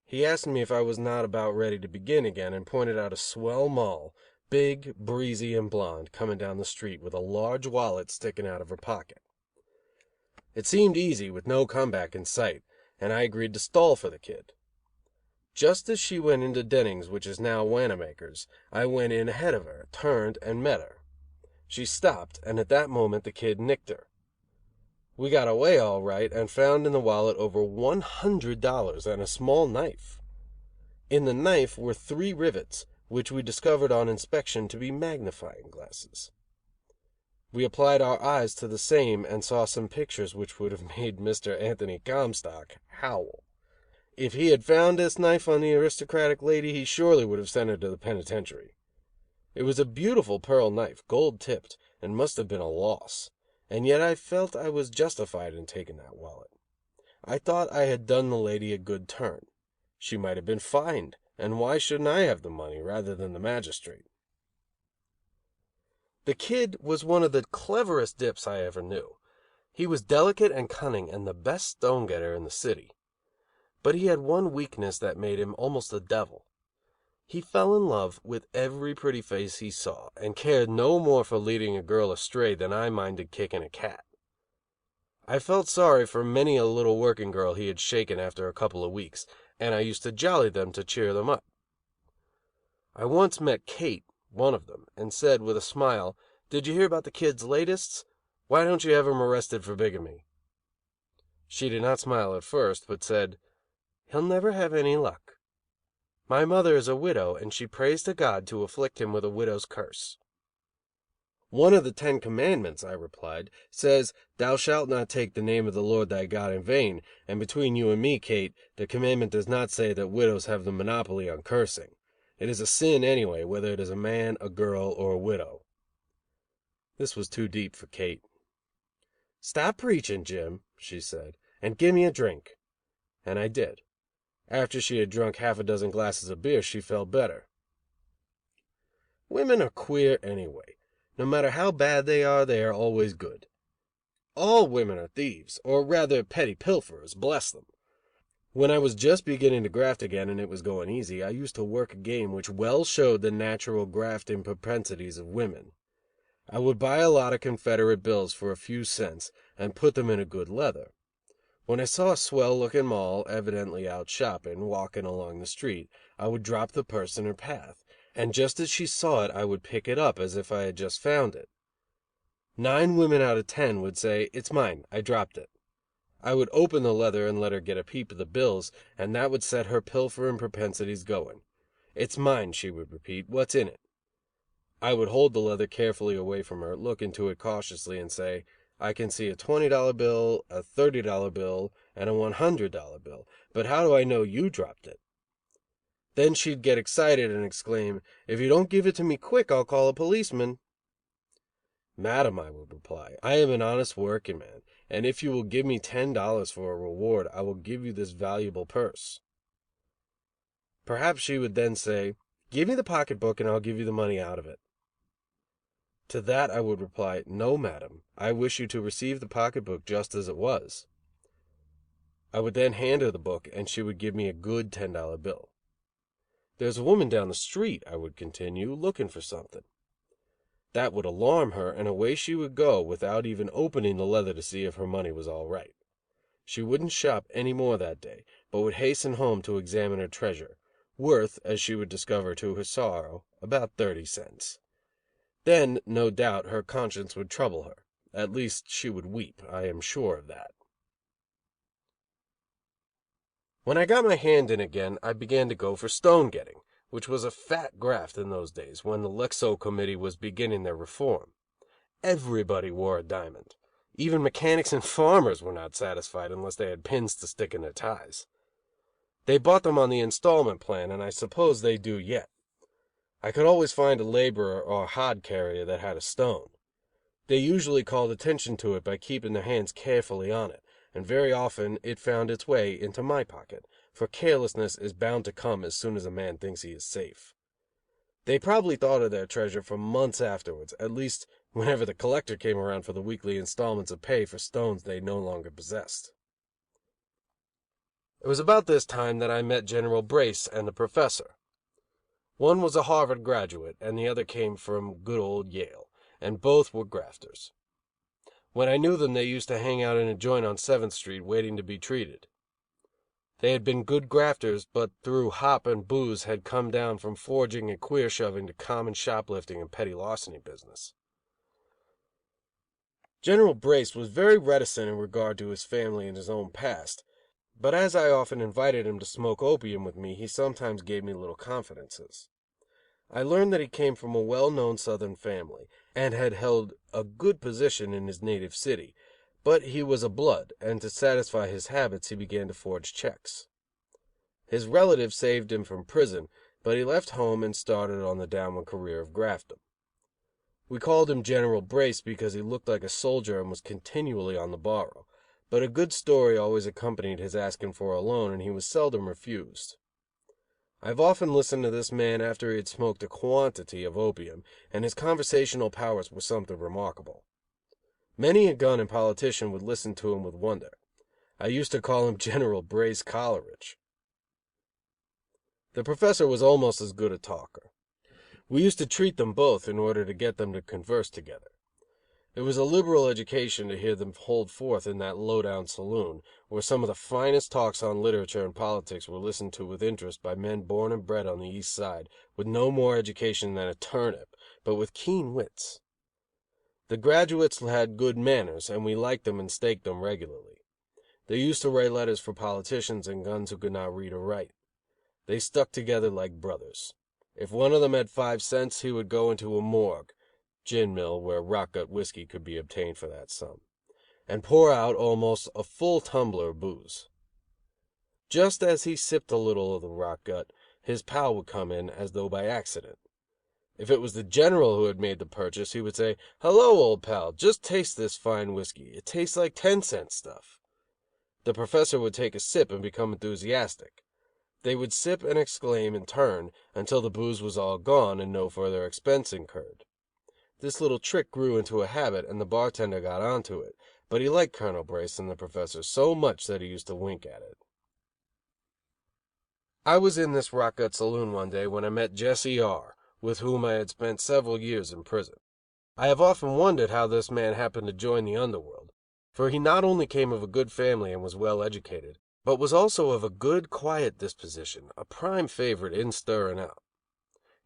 Speaker 2: He asked me if I was not about ready to begin again, and pointed out a swell moll, big, breezy, and blonde, coming down the street with a large wallet sticking out of her pocket. It seemed easy, with no comeback in sight, and I agreed to stall for the Kid. Just as she went into Denning's, which is now Wanamaker's, I went in ahead of her, turned, and met her. She stopped, and at that moment the Kid nicked her. We got away all right, and found in the wallet over $100 and a small knife. In the knife were 3 rivets, which we discovered on inspection to be magnifying glasses. We applied our eyes to the same, and saw some pictures which would have made Mr. Anthony Comstock howl. If he had found this knife on the aristocratic lady, he surely would have sent her to the penitentiary. It was a beautiful pearl knife, gold-tipped, and must have been a loss, and yet I felt I was justified in taking that wallet. I thought I had done the lady a good turn. She might have been fined, and why shouldn't I have the money rather than the magistrate? The Kid was one of the cleverest dips I ever knew. He was delicate and cunning, and the best stone-getter in the city. But he had one weakness that made him almost a devil. He fell in love with every pretty face he saw, and cared no more for leading a girl astray than I minded kicking a cat. I felt sorry for many a little working girl he had shaken after a couple of weeks, and I used to jolly them to cheer them up. I once met Kate, one of them, and said with a smile, "Did you hear about the Kid's latest? Why don't you have him arrested for bigamy?" She did not smile at first, but said, "He'll never have any luck. My mother is a widow, and she prays to God to afflict him with a widow's curse." "One of the 10 Commandments," I replied, "says, 'Thou shalt not take the name of the Lord thy God in vain,' and between you and me, Kate, the commandment does not say that widows have the monopoly on cursing. It is a sin anyway, whether it is a man, a girl, or a widow." This was too deep for Kate. "Stop preaching, Jim," she said, "and give me a drink." And I did. After she had drunk half a dozen glasses of beer, she felt better. Women are queer anyway. No matter how bad they are always good. All women are thieves, or rather petty pilferers, bless them. When I was just beginning to graft again and it was going easy, I used to work a game which well showed the natural grafting propensities of women. I would buy a lot of Confederate bills for a few cents and put them in a good leather. When I saw a swell-looking moll, evidently out shopping, walking along the street, I would drop the purse in her path, and just as she saw it I would pick it up as if I had just found it. 9 women out of 10 would say, "It's mine, I dropped it." I would open the leather and let her get a peep of the bills, and that would set her pilfering propensities going. "It's mine," she would repeat. "What's in it?" I would hold the leather carefully away from her, look into it cautiously, and say, "I can see a $20 bill, a $30 bill, and a $100 bill, but how do I know you dropped it?" Then she'd get excited and exclaim, "If you don't give it to me quick, I'll call a policeman." "Madam," I would reply, "I am an honest working man, and if you will give me $10 for a reward, I will give you this valuable purse." Perhaps she would then say, "Give me the pocketbook and I'll give you the money out of it." To that I would reply, "No, madam, I wish you to receive the pocketbook just as it was." I would then hand her the book and she would give me a good $10 bill. "There's a woman down the street," I would continue, "looking for something." That would alarm her, and away she would go, without even opening the leather to see if her money was all right. She wouldn't shop any more that day, but would hasten home to examine her treasure, worth, as she would discover to her sorrow, about 30 cents. Then, no doubt, her conscience would trouble her. At least she would weep, I am sure of that. When I got my hand in again, I began to go for stone getting, which was a fat graft in those days, when the Lexow Committee was beginning their reform. Everybody wore a diamond. Even mechanics and farmers were not satisfied unless they had pins to stick in their ties. They bought them on the installment plan, and I suppose they do yet. I could always find a laborer or a hod carrier that had a stone. They usually called attention to it by keeping their hands carefully on it, and very often it found its way into my pocket, for carelessness is bound to come as soon as a man thinks he is safe. They probably thought of their treasure for months afterwards, at least whenever the collector came around for the weekly installments of pay for stones they no longer possessed. It was about this time that I met General Brace and the Professor. One was a Harvard graduate, and the other came from good old Yale, and both were grafters. When I knew them they used to hang out in a joint on 7th Street waiting to be treated. They had been good grafters, but through hop and booze had come down from forging and queer shoving to common shoplifting and petty larceny business. General Brace was very reticent in regard to his family and his own past, but as I often invited him to smoke opium with me, he sometimes gave me little confidences. I learned that he came from a well-known Southern family, and had held a good position in his native city, but he was a blood, and to satisfy his habits he began to forge checks. His relatives saved him from prison, but he left home and started on the downward career of grafting. We called him General Brace because he looked like a soldier and was continually on the borrow, but a good story always accompanied his asking for a loan, and he was seldom refused. I have often listened to this man after he had smoked a quantity of opium, and his conversational powers were something remarkable. Many a gun and politician would listen to him with wonder. I used to call him General Brace Coleridge. The Professor was almost as good a talker. We used to treat them both in order to get them to converse together. It was a liberal education to hear them hold forth in that low-down saloon, where some of the finest talks on literature and politics were listened to with interest by men born and bred on the East Side, with no more education than a turnip, but with keen wits. The graduates had good manners, and we liked them and staked them regularly. They used to write letters for politicians and guns who could not read or write. They stuck together like brothers. If one of them had 5 cents, he would go into a morgue, gin mill where rock-gut whiskey could be obtained for that sum, and pour out almost a full tumbler of booze. Just as he sipped a little of the rock-gut, his pal would come in as though by accident. If it was the General who had made the purchase, he would say, "Hello, old pal, just taste this fine whiskey. It tastes like 10-cent stuff." The Professor would take a sip and become enthusiastic. They would sip and exclaim in turn until the booze was all gone and no further expense incurred. This little trick grew into a habit, and the bartender got onto it, but he liked Colonel Brace and the Professor so much that he used to wink at it. I was in this rock-gut saloon one day when I met Jesse R., with whom I had spent several years in prison. I have often wondered how this man happened to join the underworld, for he not only came of a good family and was well educated, but was also of a good, quiet disposition, a prime favorite in stir and out.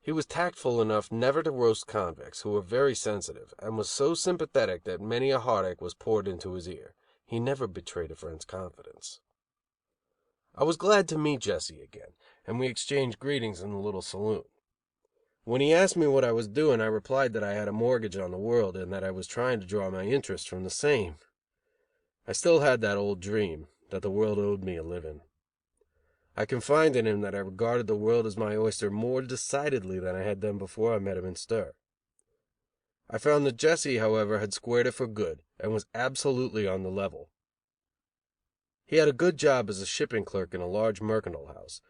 Speaker 2: He was tactful enough never to roast convicts, who were very sensitive, and was so sympathetic that many a heartache was poured into his ear. He never betrayed a friend's confidence. I was glad to meet Jesse again, and we exchanged greetings in the little saloon. When he asked me what I was doing, I replied that I had a mortgage on the world, and that I was trying to draw my interest from the same. I still had that old dream, that the world owed me a living. I confided in him that I regarded the world as my oyster more decidedly than I had done before I met him in stir. I found that Jesse, however, had squared it for good, and was absolutely on the level. He had a good job as a shipping clerk in a large mercantile house.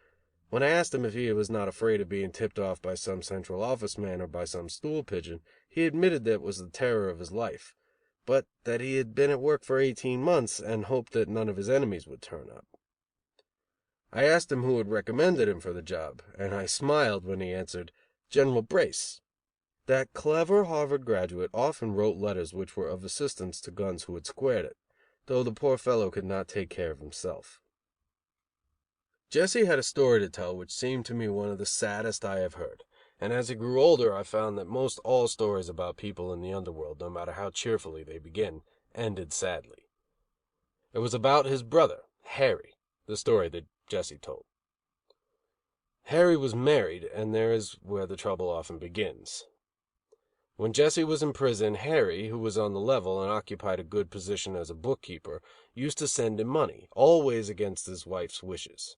Speaker 2: When I asked him if he was not afraid of being tipped off by some Central Office man or by some stool pigeon, he admitted that it was the terror of his life, but that he had been at work for 18 months and hoped that none of his enemies would turn up. I asked him who had recommended him for the job, and I smiled when he answered, General Brace. That clever Harvard graduate often wrote letters which were of assistance to guns who had squared it, though the poor fellow could not take care of himself. Jesse had a story to tell which seemed to me one of the saddest I have heard, and as he grew older I found that most all stories about people in the underworld, no matter how cheerfully they begin, ended sadly. It was about his brother, Harry, the story that Jesse told. Harry was married, and there is where the trouble often begins. When Jesse was in prison, Harry, who was on the level and occupied a good position as a bookkeeper, used to send him money, always against his wife's wishes.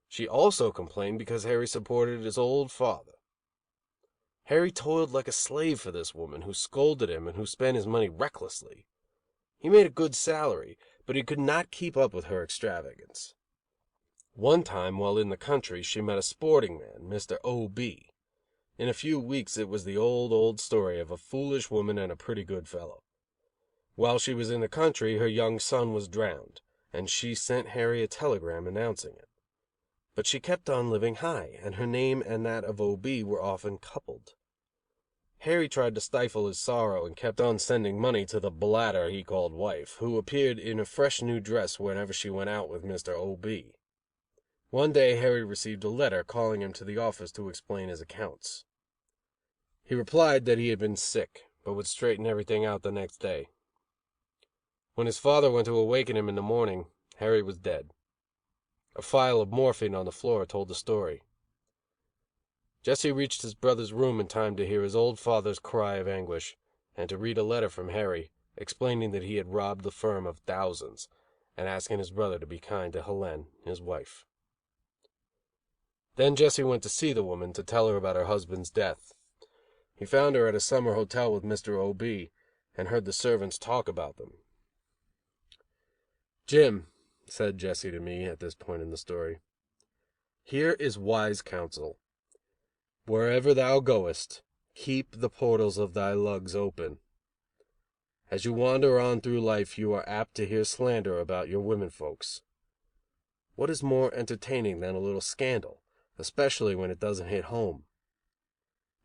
Speaker 2: She also complained because Harry supported his old father. Harry toiled like a slave for this woman, who scolded him and who spent his money recklessly. He made a good salary, but he could not keep up with her extravagance. One time, while in the country, she met a sporting man, Mr. O.B. In a few weeks it was the old story of a foolish woman and a pretty good fellow. While she was in the country, her young son was drowned, and she sent Harry a telegram announcing it. But she kept on living high, and her name and that of O.B. were often coupled. Harry tried to stifle his sorrow and kept on sending money to the bladder he called wife, who appeared in a fresh new dress whenever she went out with Mr. O.B. One day Harry received a letter calling him to the office to explain his accounts. He replied that he had been sick, but would straighten everything out the next day. When his father went to awaken him in the morning, Harry was dead. A phial of morphine on the floor told the story. Jesse reached his brother's room in time to hear his old father's cry of anguish, and to read a letter from Harry, explaining that he had robbed the firm of thousands, and asking his brother to be kind to Helene, his wife. Then Jesse went to see the woman to tell her about her husband's death. He found her at a summer hotel with Mr. O.B., and heard the servants talk about them. Jim, said Jesse to me at this point in the story, here is wise counsel. Wherever thou goest, keep the portals of thy lugs open. As you wander on through life, you are apt to hear slander about your womenfolks. What is more entertaining than a little scandal, especially when it doesn't hit home?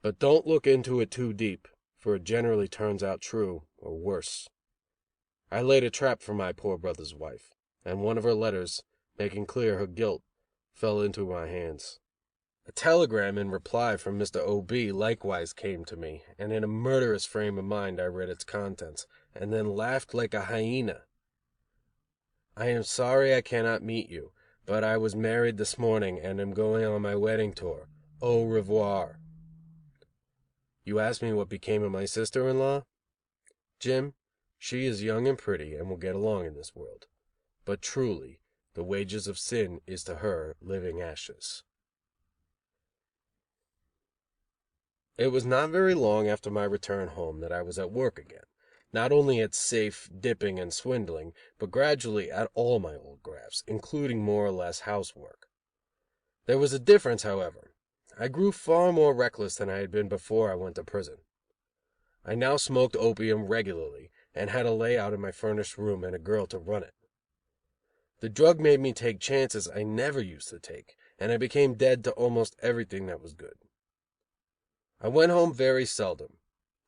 Speaker 2: But don't look into it too deep, for it generally turns out true, or worse. I laid a trap for my poor brother's wife, and one of her letters, making clear her guilt, fell into my hands. A telegram in reply from Mr. O.B. likewise came to me, and in a murderous frame of mind I read its contents, and then laughed like a hyena. I am sorry I cannot meet you, but I was married this morning, and am going on my wedding tour. Au revoir. You ask me what became of my sister-in-law? Jim, she is young and pretty, and will get along in this world. But truly, the wages of sin is to her living ashes. It was not very long after my return home that I was at work again, not only at safe, dipping, and swindling, but gradually at all my old grafts, including more or less housework. There was a difference, however. I grew far more reckless than I had been before I went to prison. I now smoked opium regularly, and had a layout in my furnished room and a girl to run it. The drug made me take chances I never used to take, and I became dead to almost everything that was good. I went home very seldom.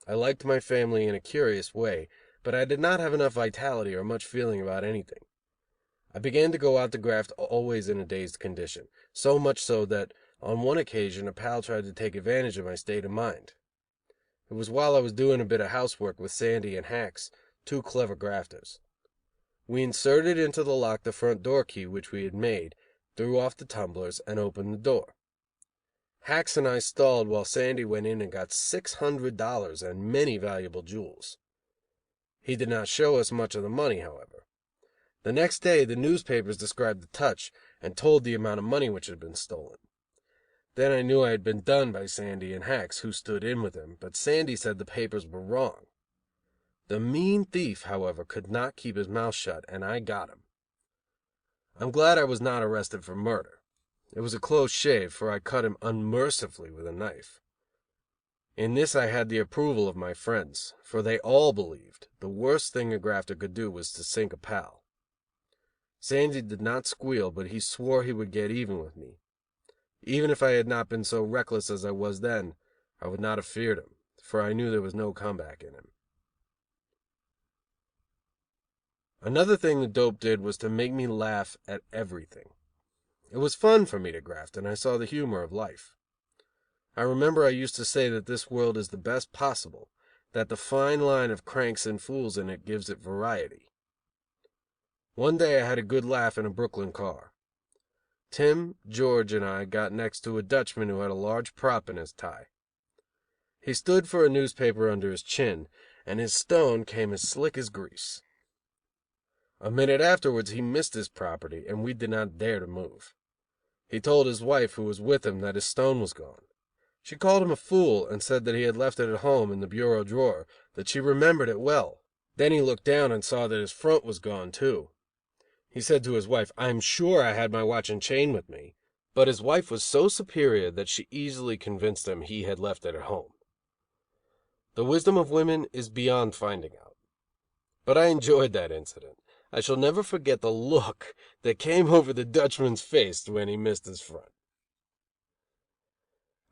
Speaker 1: I liked my family in a curious way, but I did not have enough vitality or much feeling about anything. I began to go out to graft always in a dazed condition, so much so that on one occasion a pal tried to take advantage of my state of mind. It was while I was doing a bit of housework with Sandy and Hacks, two clever grafters. We inserted into the lock the front door key which we had made, threw off the tumblers, and opened the door. Hacks and I stalled while Sandy went in and got $600 and many valuable jewels. He did not show us much of the money, however. The next day the newspapers described the touch and told the amount of money which had been stolen. Then I knew I had been done by Sandy and Hacks, who stood in with him, but Sandy said the papers were wrong. The mean thief, however, could not keep his mouth shut, and I got him. I'm glad I was not arrested for murder. It was a close shave, for I cut him unmercifully with a knife. In this I had the approval of my friends, for they all believed the worst thing a grafter could do was to sink a pal. Sandy did not squeal, but he swore he would get even with me. Even if I had not been so reckless as I was then, I would not have feared him, for I knew there was no comeback in him. Another thing the dope did was to make me laugh at everything. It was fun for me to graft, and I saw the humor of life. I remember I used to say that this world is the best possible, that the fine line of cranks and fools in it gives it variety. One day I had a good laugh in a Brooklyn car. Tim, George, and I got next to a Dutchman who had a large prop in his tie. He stood for a newspaper under his chin, and his stone came as slick as grease. A minute afterwards he missed his property, and we did not dare to move. He told his wife, who was with him, that his stone was gone. She called him a fool, and said that he had left it at home in the bureau drawer, that she remembered it well. Then he looked down and saw that his front was gone, too. He said to his wife, "I am sure I had my watch and chain with me," but his wife was so superior that she easily convinced him he had left it at home. The wisdom of women is beyond finding out. But I enjoyed that incident. I shall never forget the look that came over the Dutchman's face when he missed his front.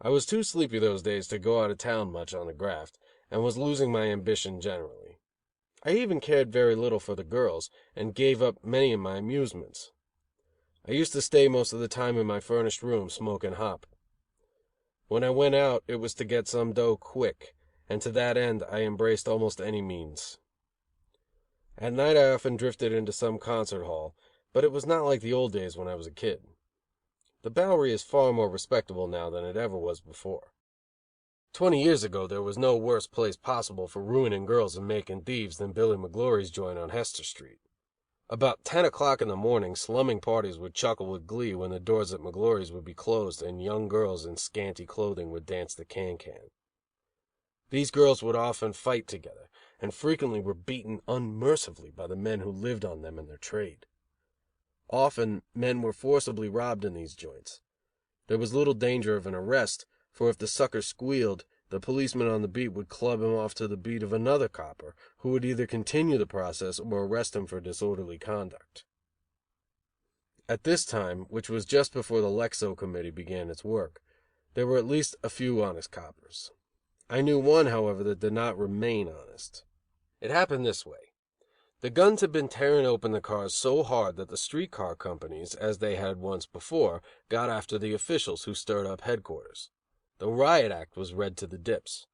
Speaker 1: I was too sleepy those days to go out of town much on the graft, and was losing my ambition generally. I even cared very little for the girls, and gave up many of my amusements. I used to stay most of the time in my furnished room, smoking hop. When I went out, it was to get some dough quick, and to that end I embraced almost any means. At night I often drifted into some concert hall, but it was not like the old days when I was a kid. The Bowery is far more respectable now than it ever was before. 20 years ago there was no worse place possible for ruining girls and making thieves than Billy McGlory's joint on Hester Street. About 10 o'clock in the morning, slumming parties would chuckle with glee when the doors at McGlory's would be closed and young girls in scanty clothing would dance the can-can. These girls would often fight together, and frequently were beaten unmercifully by the men who lived on them in their trade. Often men were forcibly robbed in these joints. There was little danger of an arrest, for if the sucker squealed, the policeman on the beat would club him off to the beat of another copper, who would either continue the process or arrest him for disorderly conduct. At this time, which was just before the Lexo Committee began its work, there were at least a few honest coppers. I knew one, however, that did not remain honest. It happened this way. The guns had been tearing open the cars so hard that the streetcar companies, as they had once before, got after the officials who stirred up headquarters. The riot act was read to the dips.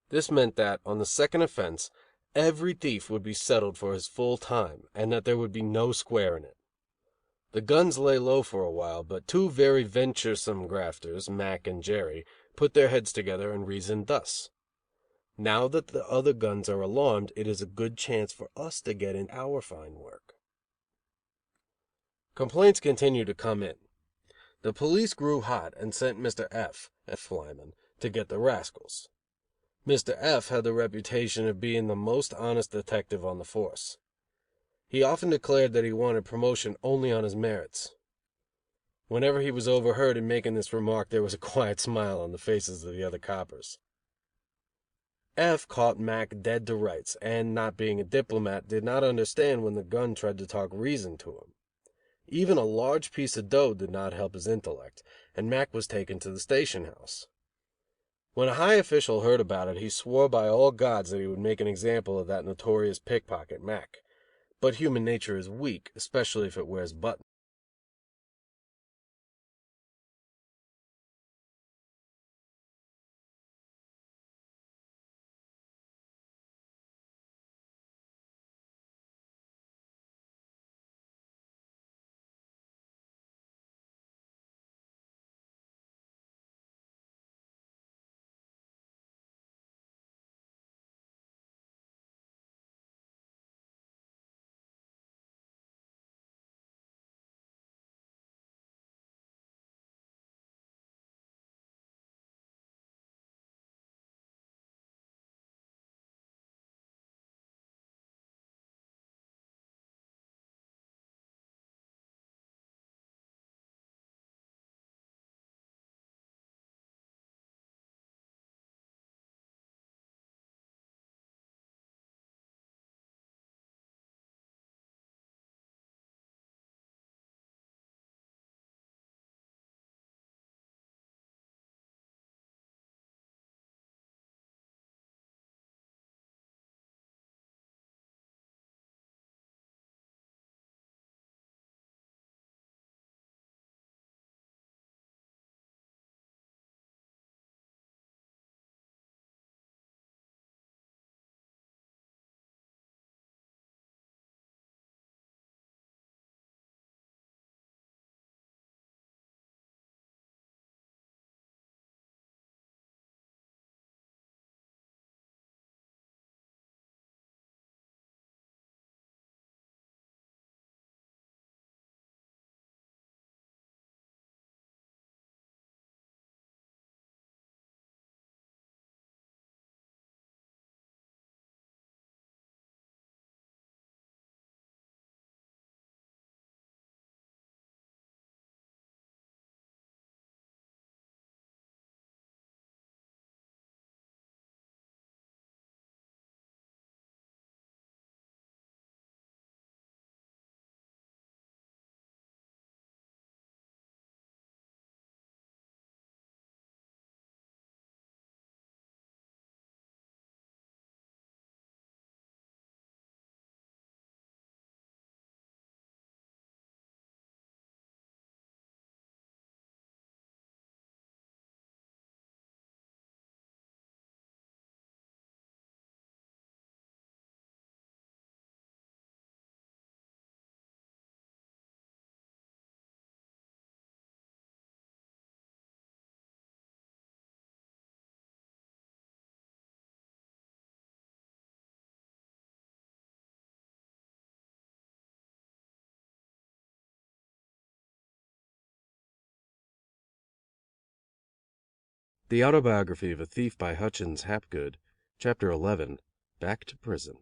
Speaker 1: This meant that, on the second offense, every thief would be settled for his full time, and that there would be no square in it. The guns lay low for a while, but two very venturesome grafters, Mac and Jerry, put their heads together and reasoned thus: now that the other guns are alarmed, it is a good chance for us to get in our fine work. Complaints continued to come in. The police grew hot and sent Mr. F., a flyman, to get the rascals. Mr. F. had the reputation of being the most honest detective on the force. He often declared that he wanted promotion only on his merits. Whenever he was overheard in making this remark, there was a quiet smile on the faces of the other coppers. F. caught Mac dead to rights, and, not being a diplomat, did not understand when the gun tried to talk reason to him. Even a large piece of dough did not help his intellect, and Mac was taken to the station house.
Speaker 2: When a high official heard about it, he swore by all gods that he would make an example of that notorious pickpocket, Mac. But human nature is weak, especially if it wears buttons.
Speaker 1: The Autobiography of a Thief by Hutchins Hapgood, Chapter 11, Back to Prison.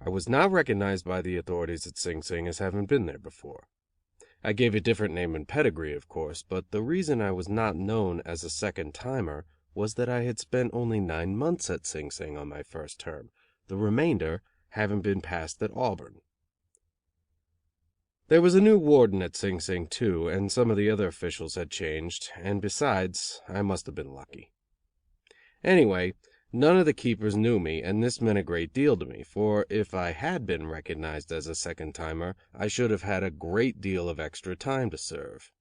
Speaker 1: I was not recognized by the authorities at Sing Sing as having been there before. I gave a different name and pedigree, of course, but the reason I was not known as a second timer was that I had spent only 9 months at Sing Sing on my first term, the remainder having been passed at Auburn. There was a new warden at Sing Sing, too, and some of the other officials had changed, and besides, I must have been lucky. Anyway, none of the keepers knew me, and this meant a great deal to me, for if I had been recognized as a second timer, I should have had a great deal of extra time to serve.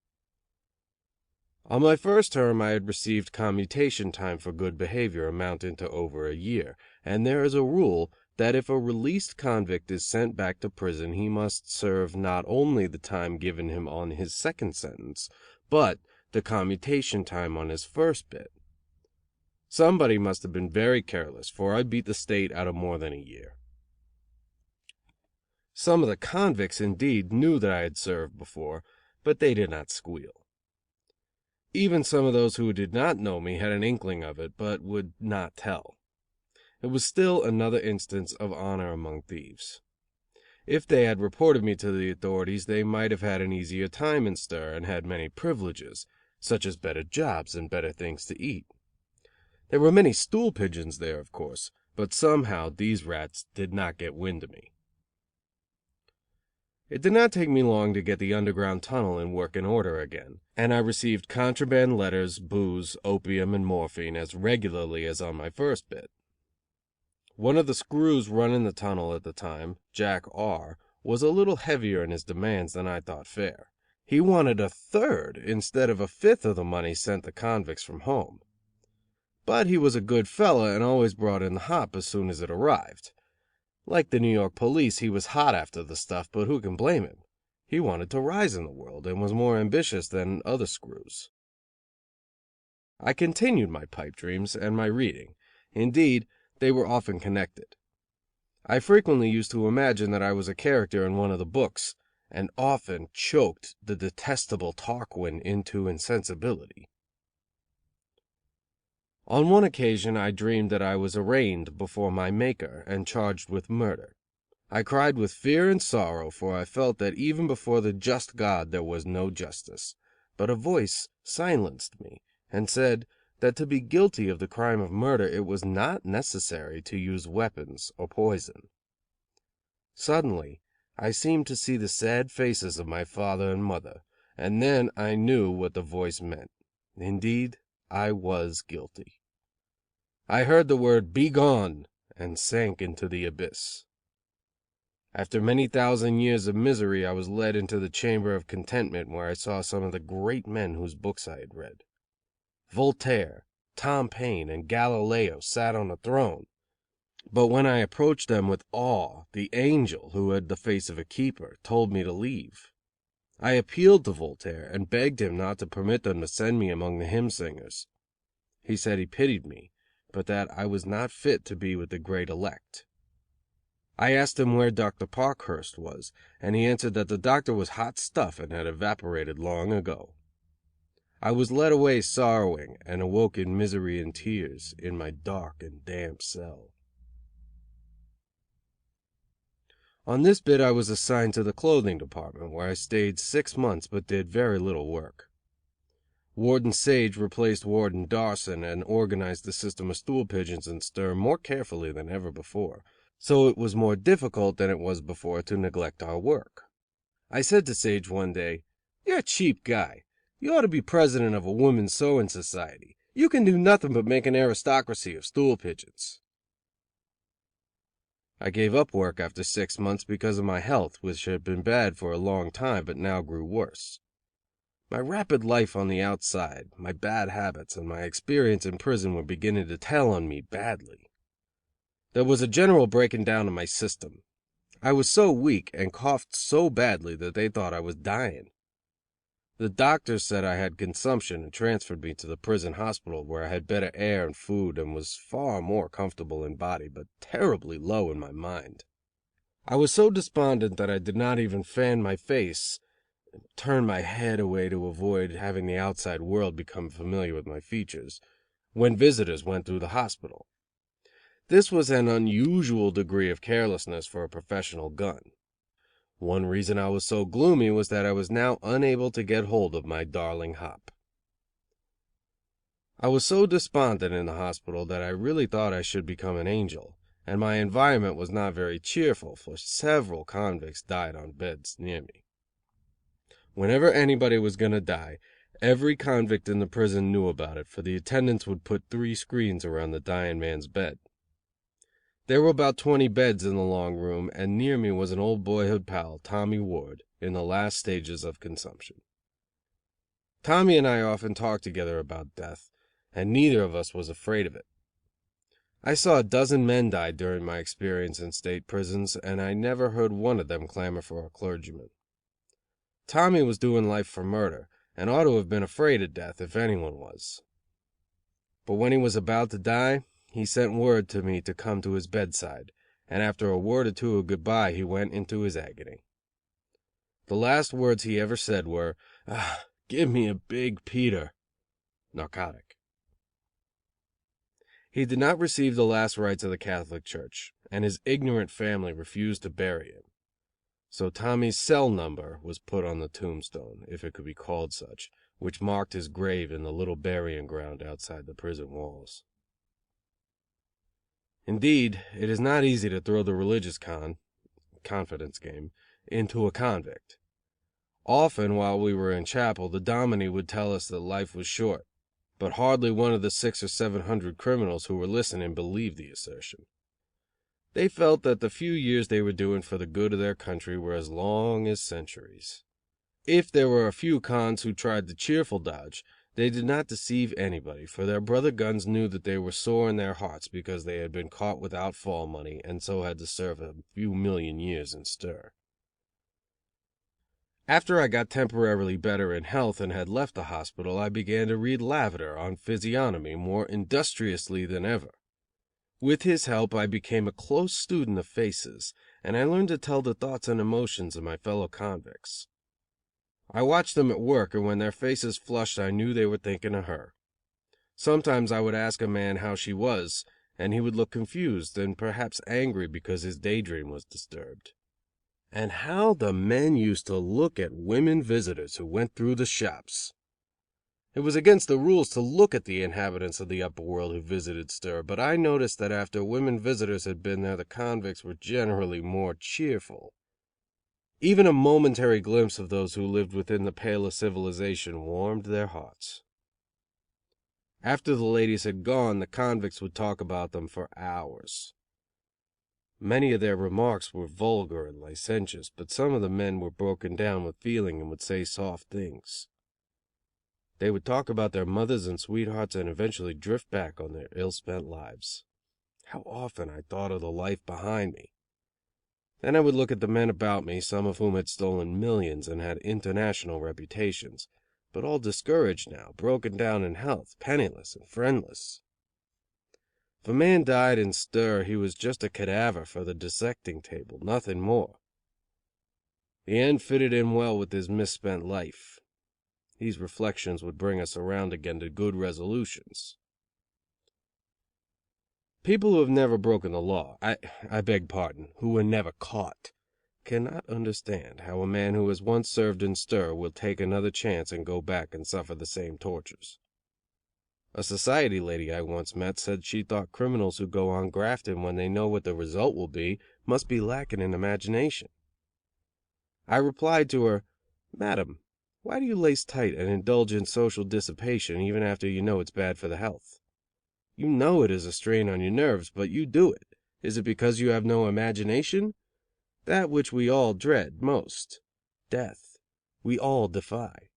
Speaker 1: On my first term I had received commutation time for good behavior amounting to over a year, and there is a rule that if a released convict is sent back to prison he must serve not only the time given him on his second sentence, but the commutation time on his first bit. Somebody must have been very careless, for I beat the state out of more than a year. Some of the convicts, indeed, knew that I had served before, but they did not squeal. Even some of those who did not know me had an inkling of it, but would not tell. It was still another instance of honor among thieves. If they had reported me to the authorities, they might have had an easier time in stir, and had many privileges, such as better jobs and better things to eat. There were many stool pigeons there, of course, but somehow these rats did not get wind of me.
Speaker 2: It did not take me long to get the underground tunnel in working order again, and I received contraband letters, booze, opium and morphine as regularly as on my first bit. One of the screws running the tunnel at the time, Jack R., was a little heavier in his demands than I thought fair. He wanted a third instead of a fifth of the money sent the convicts from home. But he was a good fellow and always brought in the hop as soon as it arrived. Like the New York police, he was hot after the stuff, but who can blame him? He wanted to rise in the world, and was more ambitious than other screws. I continued my pipe dreams and my reading. Indeed, they were often connected. I frequently used to imagine that I was a character in one of the books, and often choked the detestable Tarquin into insensibility. On one occasion I dreamed that I was arraigned before my Maker and charged with murder. I cried with fear and sorrow, for I felt that even before the just God there was no justice. But a voice silenced me and said that to be guilty of the crime of murder it was not necessary to use weapons or poison. Suddenly I seemed to see the sad faces of my father and mother, and then I knew what the voice meant. Indeed, I was guilty. I heard the word "Begone!" and sank into the abyss. After many thousand years of misery I was led into the chamber of contentment, where I saw some of the great men whose books I had read. Voltaire, Tom Paine and Galileo sat on a throne. But when I approached them with awe, the angel, who had the face of a keeper, told me to leave. I appealed to Voltaire and begged him not to permit them to send me among the hymn singers. He said he pitied me, but that I was not fit to be with the great elect. I asked him where Dr. Parkhurst was, and he answered that the doctor was hot stuff and had evaporated long ago. I was led away sorrowing, and awoke in misery and tears in my dark and damp cell. On this bit I was assigned to the clothing department, where I stayed 6 months but did very little work. Warden Sage replaced Warden Dawson and organized the system of stool pigeons in stir more carefully than ever before, so it was more difficult than it was before to neglect our work. I said to Sage one day, "You're a cheap guy. You ought to be president of a women's sewing society. You can do nothing but make an aristocracy of stool pigeons." I gave up work after 6 months because of my health, which had been bad for a long time but now grew worse. My rapid life on the outside, my bad habits and my experience in prison were beginning to tell on me badly. There was a general breaking down of my system. I was so weak and coughed so badly that they thought I was dying. The doctors said I had consumption and transferred me to the prison hospital, where I had better air and food and was far more comfortable in body, but terribly low in my mind. I was so despondent that I did not even fan my face, turn my head away to avoid having the outside world become familiar with my features, when visitors went through the hospital. This was an unusual degree of carelessness for a professional gun. One reason I was so gloomy was that I was now unable to get hold of my darling hop. I was so despondent in the hospital that I really thought I should become an angel, and my environment was not very cheerful, for several convicts died on beds near me. Whenever anybody was going to die, every convict in the prison knew about it, for the attendants would put 3 screens around the dying man's bed. There were about 20 beds in the long room, and near me was an old boyhood pal, Tommy Ward, in the last stages of consumption. Tommy and I often talked together about death, and neither of us was afraid of it. I saw a dozen men die during my experience in state prisons, and I never heard one of them clamor for a clergyman. Tommy was doing life for murder, and ought to have been afraid of death, if anyone was. But when he was about to die, he sent word to me to come to his bedside, and after a word or two of good-bye he went into his agony. The last words he ever said were, "Give me a big Peter," narcotic. He did not receive the last rites of the Catholic Church, and his ignorant family refused to bury him. So Tommy's cell number was put on the tombstone, if it could be called such, which marked his grave in the little burying ground outside the prison walls. Indeed, it is not easy to throw the religious confidence game, into a convict. Often, while we were in chapel, the dominie would tell us that life was short, but hardly one of the 600 or 700 criminals who were listening believed the assertion. They felt that the few years they were doing for the good of their country were as long as centuries. If there were a few cons who tried the cheerful dodge, they did not deceive anybody, for their brother guns knew that they were sore in their hearts because they had been caught without fall money and so had to serve a few million years in stir. After I got temporarily better in health and had left the hospital, I began to read Lavater on physiognomy more industriously than ever. With his help I became a close student of faces, and I learned to tell the thoughts and emotions of my fellow convicts. I watched them at work, and when their faces flushed I knew they were thinking of her. Sometimes I would ask a man how she was, and he would look confused and perhaps angry because his daydream was disturbed. And how the men used to look at women visitors who went through the shops! It was against the rules to look at the inhabitants of the upper world who visited stir, but I noticed that after women visitors had been there the convicts were generally more cheerful. Even a momentary glimpse of those who lived within the pale of civilization warmed their hearts. After the ladies had gone, the convicts would talk about them for hours. Many of their remarks were vulgar and licentious, but some of the men were broken down with feeling and would say soft things. They would talk about their mothers and sweethearts and eventually drift back on their ill-spent lives. How often I thought of the life behind me. Then I would look at the men about me, some of whom had stolen millions and had international reputations, but all discouraged now, broken down in health, penniless and friendless. If a man died in stir, he was just a cadaver for the dissecting table, nothing more. The end fitted in well with his misspent life. These reflections would bring us around again to good resolutions. People who have never broken the law, I beg pardon, who were never caught, cannot understand how a man who has once served in stir will take another chance and go back and suffer the same tortures. A society lady I once met said she thought criminals who go on grafting when they know what the result will be must be lacking in imagination. I replied to her, "Madam, why do you lace tight and indulge in social dissipation even after you know it's bad for the health? You know it is a strain on your nerves, but you do it. Is it because you have no imagination? That which we all dread most, death, we all defy."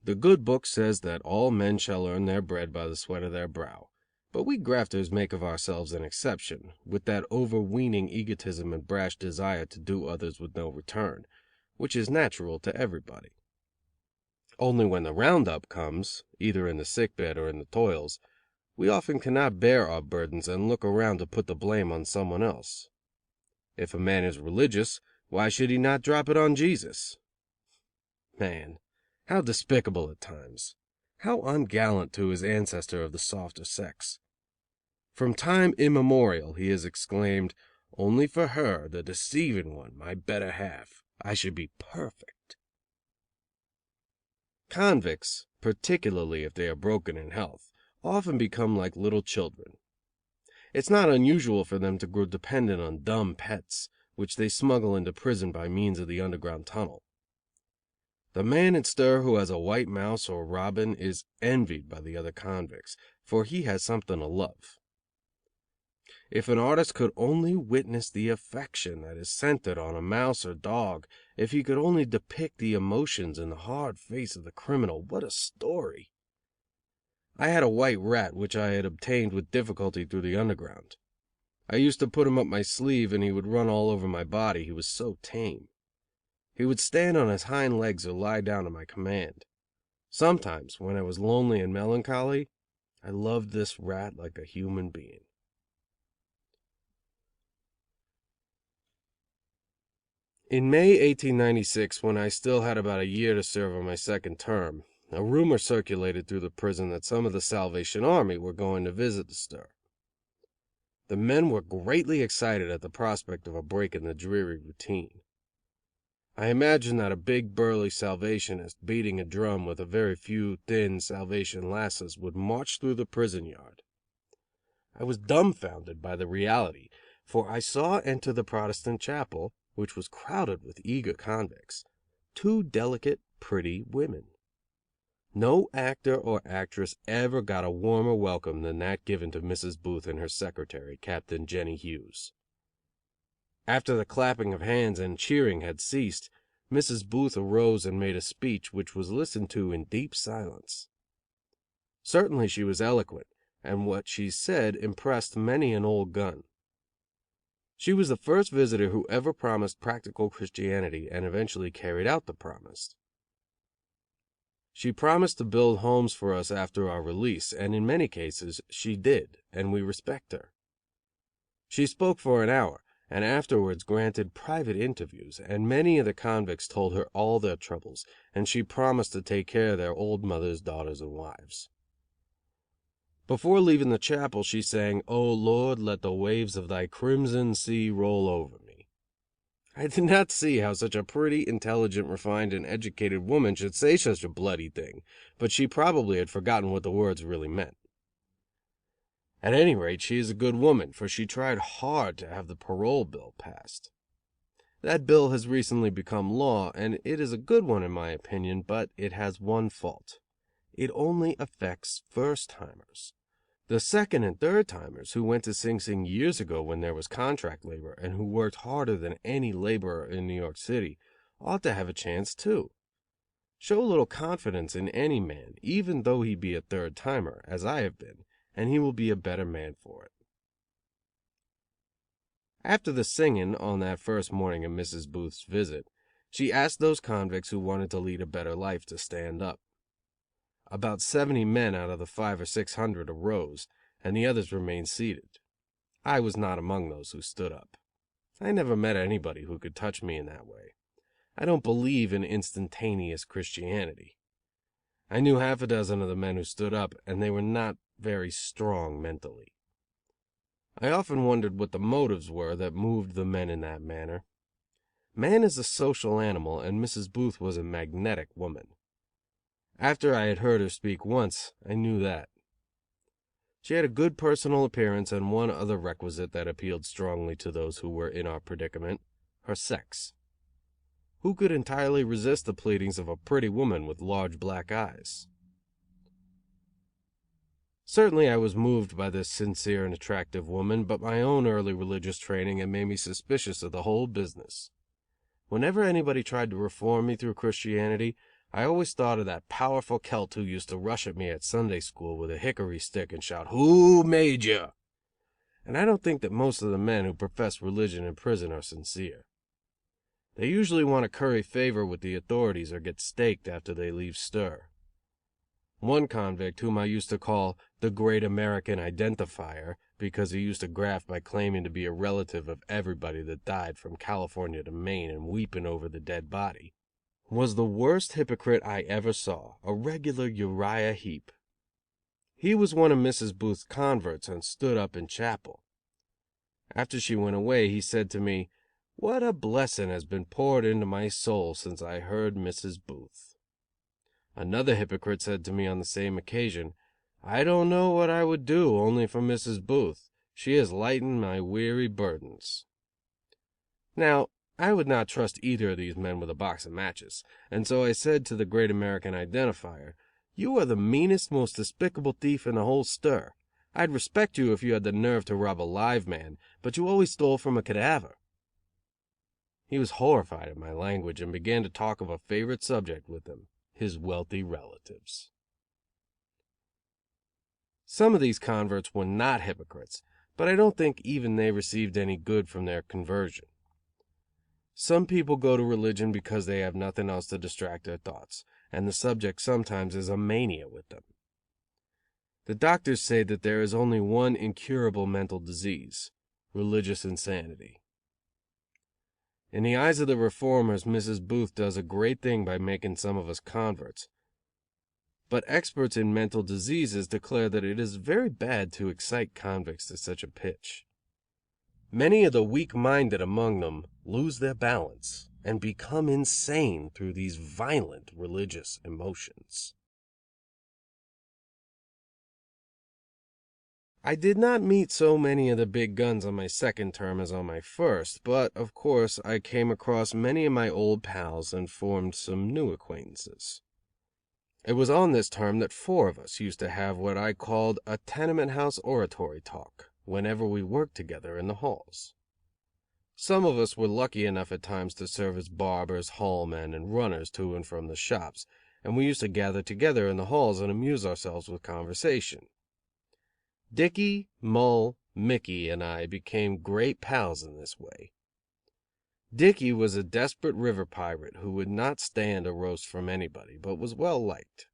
Speaker 2: The good book says that all men shall earn their bread by the sweat of their brow, but we grafters make of ourselves an exception, with that overweening egotism and brash desire to do others with no return, which is natural to everybody. Only when the round-up comes, either in the sick bed or in the toils, we often cannot bear our burdens and look around to put the blame on someone else. If a man is religious, why should he not drop it on Jesus? Man, how despicable at times! How ungallant to his ancestor of the softer sex! From time immemorial he has exclaimed, "Only for her, the deceiving one, my better half, I should be perfect." Convicts, particularly if they are broken in health, often become like little children. It's not unusual for them to grow dependent on dumb pets, which they smuggle into prison by means of the underground tunnel. The man in stir who has a white mouse or robin is envied by the other convicts, for he has something to love. If an artist could only witness the affection that is centered on a mouse or dog, if he could only depict the emotions in the hard face of the criminal, what a story! I had a white rat which I had obtained with difficulty through the underground. I used to put him up my sleeve and he would run all over my body, he was so tame. He would stand on his hind legs or lie down at my command. Sometimes, when I was lonely and melancholy, I loved this rat like a human being. In May, 1896, when I still had about a year to serve on my second term, a rumor circulated through the prison that some of the Salvation Army were going to visit the stir. The men were greatly excited at the prospect of a break in the dreary routine. I imagined that a big burly Salvationist, beating a drum with a very few thin Salvation lasses, would march through the prison yard. I was dumbfounded by the reality, for I saw enter the Protestant chapel, which was crowded with eager convicts, 2 delicate, pretty women. No actor or actress ever got a warmer welcome than that given to Mrs. Booth and her secretary, Captain Jenny Hughes. After the clapping of hands and cheering had ceased, Mrs. Booth arose and made a speech which was listened to in deep silence. Certainly she was eloquent, and what she said impressed many an old gun. She was the first visitor who ever promised practical Christianity and eventually carried out the promise. She promised to build homes for us after our release, and in many cases she did, and we respect her. She spoke for an hour, and afterwards granted private interviews, and many of the convicts told her all their troubles, and she promised to take care of their old mothers, daughters and wives. Before leaving the chapel she sang, "O Lord, let the waves of thy crimson sea roll over me." I did not see how such a pretty, intelligent, refined and educated woman should say such a bloody thing, but she probably had forgotten what the words really meant. At any rate, she is a good woman, for she tried hard to have the parole bill passed. That bill has recently become law, and it is a good one in my opinion, but it has one fault. It only affects first-timers. The second and third-timers who went to Sing Sing years ago when there was contract labor and who worked harder than any laborer in New York City ought to have a chance, too. Show a little confidence in any man, even though he be a third-timer, as I have been, and he will be a better man for it. After the singing on that first morning of Mrs. Booth's visit, she asked those convicts who wanted to lead a better life to stand up. About 70 men out of the 500 or 600 arose, and the others remained seated. I was not among those who stood up. I never met anybody who could touch me in that way. I don't believe in instantaneous Christianity. I knew half a dozen of the men who stood up, and they were not very strong mentally. I often wondered what the motives were that moved the men in that manner. Man is a social animal, and Mrs. Booth was a magnetic woman. After I had heard her speak once, I knew that. She had a good personal appearance and one other requisite that appealed strongly to those who were in our predicament: her sex. Who could entirely resist the pleadings of a pretty woman with large black eyes? Certainly I was moved by this sincere and attractive woman, but my own early religious training had made me suspicious of the whole business. Whenever anybody tried to reform me through Christianity, I always thought of that powerful Celt who used to rush at me at Sunday school with a hickory stick and shout, "Who made you?" And I don't think that most of the men who profess religion in prison are sincere. They usually want to curry favor with the authorities or get staked after they leave stir. One convict, whom I used to call the Great American Identifier, because he used to graft by claiming to be a relative of everybody that died from California to Maine and weeping over the dead body, was the worst hypocrite I ever saw, a regular Uriah Heep. He was one of Mrs. Booth's converts and stood up in chapel. After she went away, he said to me, "What a blessing has been poured into my soul since I heard Mrs. Booth." Another hypocrite said to me on the same occasion, "I don't know what I would do only for Mrs. Booth. She has lightened my weary burdens." Now, I would not trust either of these men with a box of matches, and so I said to the Great American Identifier, "You are the meanest, most despicable thief in the whole stir. I'd respect you if you had the nerve to rob a live man, but you always stole from a cadaver." He was horrified at my language and began to talk of a favorite subject with him, his wealthy relatives. Some of these converts were not hypocrites, but I don't think even they received any good from their conversion. Some people go to religion because they have nothing else to distract their thoughts, and the subject sometimes is a mania with them. The doctors say that there is only one incurable mental disease: religious insanity. In the eyes of the reformers, Mrs. Booth does a great thing by making some of us converts. But experts in mental diseases declare that it is very bad to excite convicts to such a pitch. Many of the weak-minded among them lose their balance and become insane through these violent religious emotions. I did not meet so many of the big guns on my second term as on my first, but, of course, I came across many of my old pals and formed some new acquaintances. It was on this term that 4 of us used to have what I called a tenement house oratory talk, whenever we worked together in the halls. Some of us were lucky enough at times to serve as barbers, hallmen, and runners to and from the shops, and we used to gather together in the halls and amuse ourselves with conversation. Dickie, Mull, Mickey, and I became great pals in this way. Dickie was a desperate river pirate who would not stand a roast from anybody, but was well liked.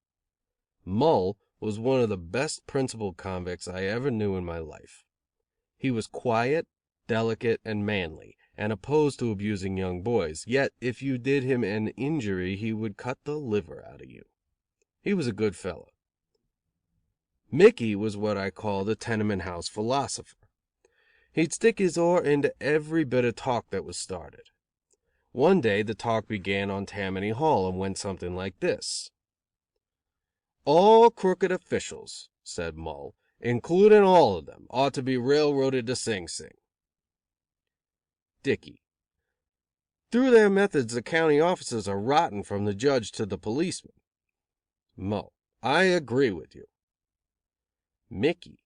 Speaker 2: Mull was one of the best principled convicts I ever knew in my life. He was quiet, delicate, and manly, and opposed to abusing young boys, yet if you did him an injury he would cut the liver out of you. He was a good fellow. Mickey was what I called a tenement house philosopher. He'd stick his oar into every bit of talk that was started. One day the talk began on Tammany Hall and went something like this. All crooked officials, said Mull, including all of them, ought to be railroaded to Sing Sing. Dickie. Through their methods the county officers are rotten from the judge to the policeman. Mull. I agree with you. Mickey.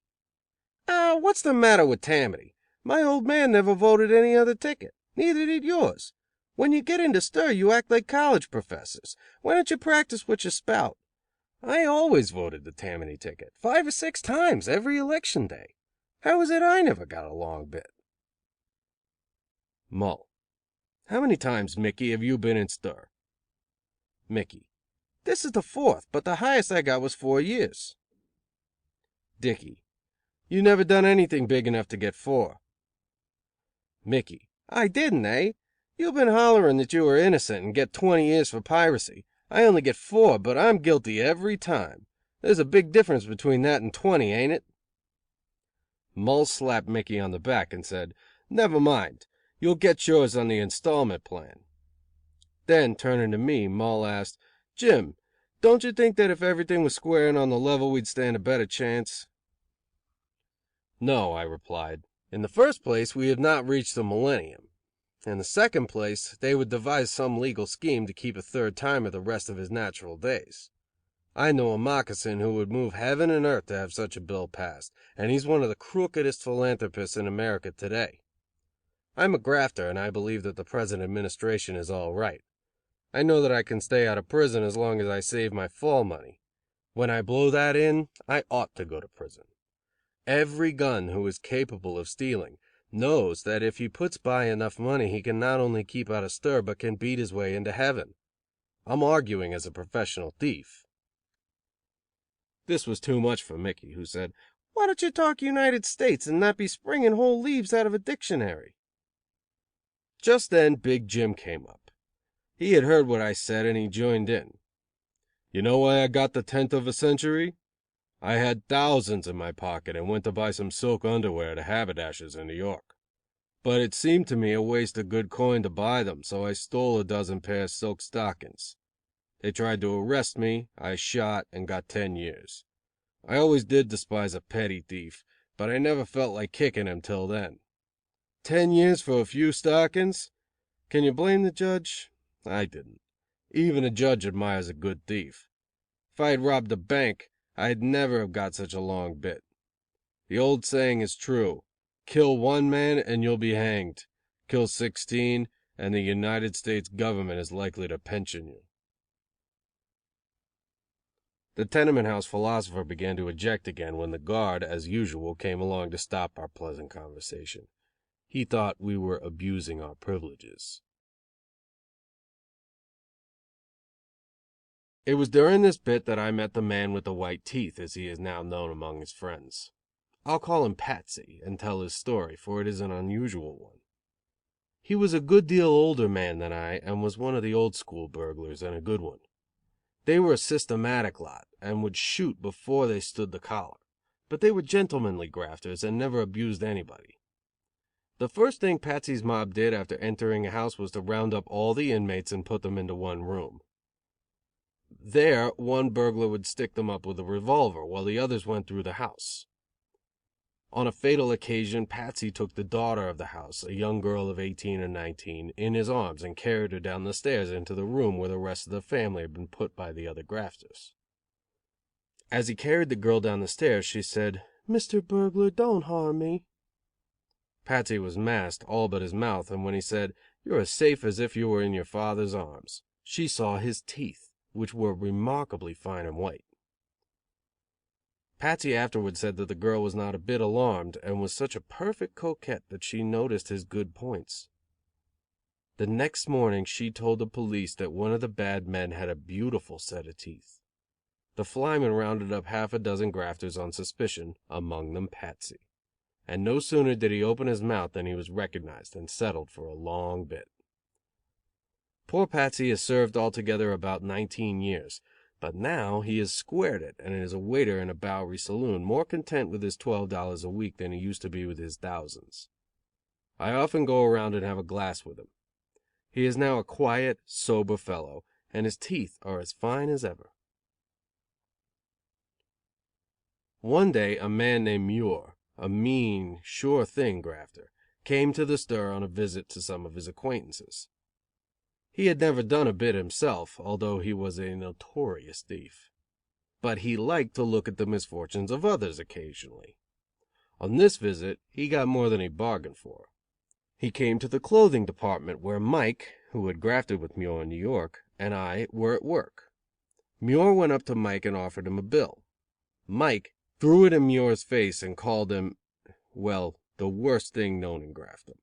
Speaker 2: What's the matter with Tammany? My old man never voted any other ticket. Neither did yours. When you get into stir, you act like college professors. Why don't you practice what you spout? I always voted the Tammany ticket, 5 or 6 times every election day. How is it I never got a long bit? Mull. How many times, Mickey, have you been in stir? Mickey. This is the 4th, but the highest I got was 4 years. Dickie. You never done anything big enough to get 4. Mickey. I didn't, eh? You've been hollering that you were innocent and get 20 years for piracy. I only get 4, but I'm guilty every time. There's a big difference between that and 20, ain't it? Mull slapped Mickey on the back and said, Never mind. You'll get yours on the installment plan. Then, turning to me, Mull asked, Jim, don't you think that if everything was square and on the level, we'd stand a better chance? No, I replied. In the first place, we have not reached the millennium. In the second place, they would devise some legal scheme to keep a third timer the rest of his natural days. I know a moccasin who would move heaven and earth to have such a bill passed, and he's one of the crookedest philanthropists in America today. I'm a grafter, and I believe that the present administration is all right. I know that I can stay out of prison as long as I save my fall money. When I blow that in, I ought to go to prison. Every gun who is capable of stealing knows that if he puts by enough money he can not only keep out of stir but can beat his way into heaven. I'm arguing as a professional thief. This was too much for Mickey, who said, Why don't you talk United States and not be springing whole leaves out of a dictionary? Just then Big Jim came up. He had heard what I said and he joined in. You know why I got the 10th of a century? I had thousands in my pocket and went to buy some silk underwear at a haberdasher's in New York. But it seemed to me a waste of good coin to buy them, so I stole a dozen pairs of silk stockings. They tried to arrest me, I shot, and got 10 years. I always did despise a petty thief, but I never felt like kicking him till then. 10 years for a few stockings? Can you blame the judge? I didn't. Even a judge admires a good thief. If I had robbed a bank, I'd never have got such a long bit. The old saying is true. Kill one man and you'll be hanged. Kill 16 and the United States government is likely to pension you. The tenement house philosopher began to eject again when the guard, as usual, came along to stop our pleasant conversation. He thought we were abusing our privileges. It was during this bit that I met the man with the white teeth, as he is now known among his friends. I'll call him Patsy, and tell his story, for it is an unusual one. He was a good deal older man than I, and was one of the old school burglars, and a good one. They were a systematic lot, and would shoot before they stood the collar, but they were gentlemanly grafters, and never abused anybody. The first thing Patsy's mob did after entering a house was to round up all the inmates and put them into one room. There, one burglar would stick them up with a revolver, while the others went through the house. On a fatal occasion, Patsy took the daughter of the house, a young girl of 18 or 19, in his arms and carried her down the stairs into the room where the rest of the family had been put by the other grafters. As he carried the girl down the stairs, she said, "Mr. Burglar, don't harm me." Patsy was masked, all but his mouth, and when he said, "You're as safe as if you were in your father's arms," she saw his teeth, which were remarkably fine and white. Patsy afterward said that the girl was not a bit alarmed, and was such a perfect coquette that she noticed his good points. The next morning she told the police that one of the bad men had a beautiful set of teeth. The flyman rounded up half a dozen grafters on suspicion, among them Patsy. And no sooner did he open his mouth than he was recognized and settled for a long bit. Poor Patsy has served altogether about 19 years. But now he has squared it and is a waiter in a Bowery saloon, more content with his $12 a week than he used to be with his thousands. I often go around and have a glass with him. He is now a quiet, sober fellow, and his teeth are as fine as ever. One day a man named Muir, a mean, sure thing grafter, came to the stir on a visit to some of his acquaintances. He had never done a bit himself, although he was a notorious thief. But he liked to look at the misfortunes of others occasionally. On this visit he got more than he bargained for. He came to the clothing department where Mike, who had grafted with Muir in New York, and I were at work. Muir went up to Mike and offered him a bill. Mike threw it in Muir's face and called him, well, the worst thing known in grafting.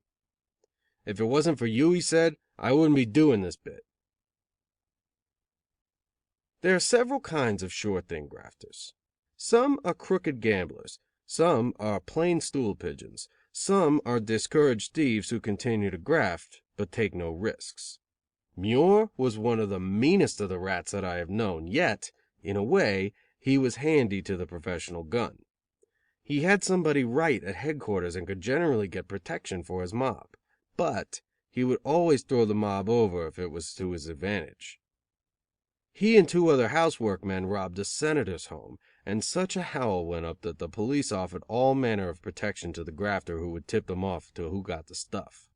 Speaker 2: "If it wasn't for you," he said, "I wouldn't be doing this bit." There are several kinds of sure thing grafters. Some are crooked gamblers, some are plain stool pigeons, some are discouraged thieves who continue to graft, but take no risks. Muir was one of the meanest of the rats that I have known, yet, in a way, he was handy to the professional gun. He had somebody right at headquarters and could generally get protection for his mob. But he would always throw the mob over if it was to his advantage. He and 2 other housework men robbed a senator's home, and such a howl went up that the police offered all manner of protection to the grafter who would tip them off to who got the stuff.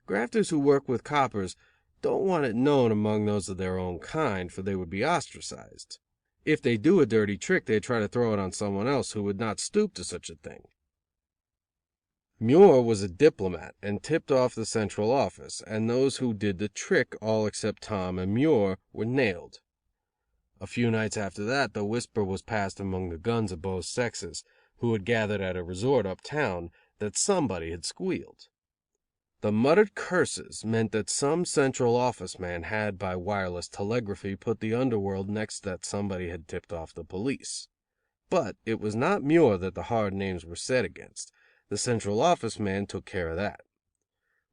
Speaker 2: Grafters who work with coppers don't want it known among those of their own kind, for they would be ostracized. If they do a dirty trick, they try to throw it on someone else who would not stoop to such a thing. Muir was a diplomat and tipped off the central office, and those who did the trick, all except Tom and Muir, were nailed. A few nights after that, the whisper was passed among the guns of both sexes, who had gathered at a resort uptown, that somebody had squealed. The muttered curses meant that some central office man had, by wireless telegraphy, put the underworld next that somebody had tipped off the police. But it was not Muir that the hard names were set against. The central office man took care of that.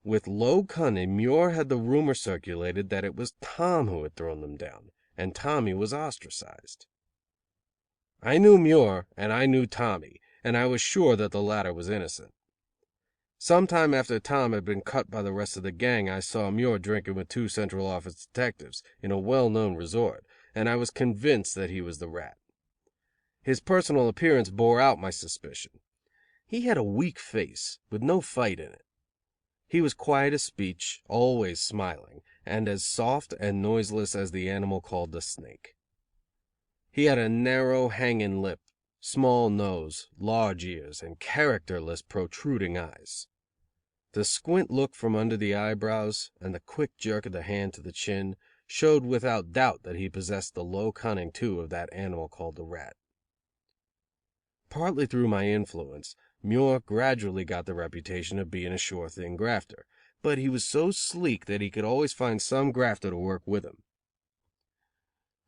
Speaker 2: With low cunning, Muir had the rumor circulated that it was Tom who had thrown them down, and Tommy was ostracized. I knew Muir, and I knew Tommy, and I was sure that the latter was innocent. Some time after Tom had been cut by the rest of the gang, I saw Muir drinking with 2 central office detectives in a well-known resort, and I was convinced that he was the rat. His personal appearance bore out my suspicion. He had a weak face, with no fight in it. He was quiet of speech, always smiling, and as soft and noiseless as the animal called the snake. He had a narrow, hanging lip, small nose, large ears, and characterless, protruding eyes. The squint look from under the eyebrows, and the quick jerk of the hand to the chin, showed without doubt that he possessed the low cunning, too, of that animal called the rat. Partly through my influence, Muir gradually got the reputation of being a sure thing grafter, but he was so sleek that he could always find some grafter to work with him.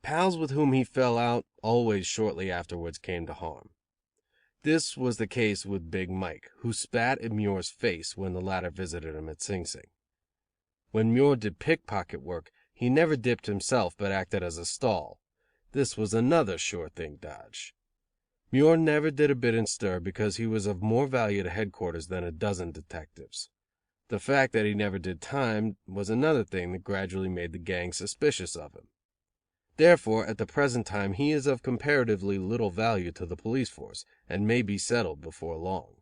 Speaker 2: Pals with whom he fell out always shortly afterwards came to harm. This was the case with Big Mike, who spat in Muir's face when the latter visited him at Sing Sing. When Muir did pickpocket work, he never dipped himself, but acted as a stall. This was another sure thing dodge. Muir never did a bit in stir because he was of more value to headquarters than a dozen detectives. The fact that he never did time was another thing that gradually made the gang suspicious of him. Therefore, at the present time he is of comparatively little value to the police force, and may be settled before long.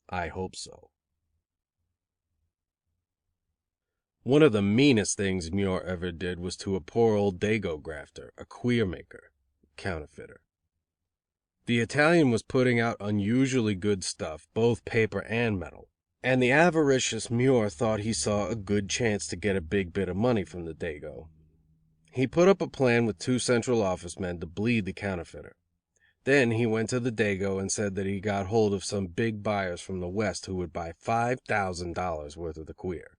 Speaker 2: I hope so. One of the meanest things Muir ever did was to a poor old dago grafter, a queer maker (counterfeiter). The Italian was putting out unusually good stuff, both paper and metal, and the avaricious Muir thought he saw a good chance to get a big bit of money from the dago. He put up a plan with 2 Central Office men to bleed the counterfeiter. Then he went to the dago and said that he got hold of some big buyers from the West who would buy $5,000 worth of the queer.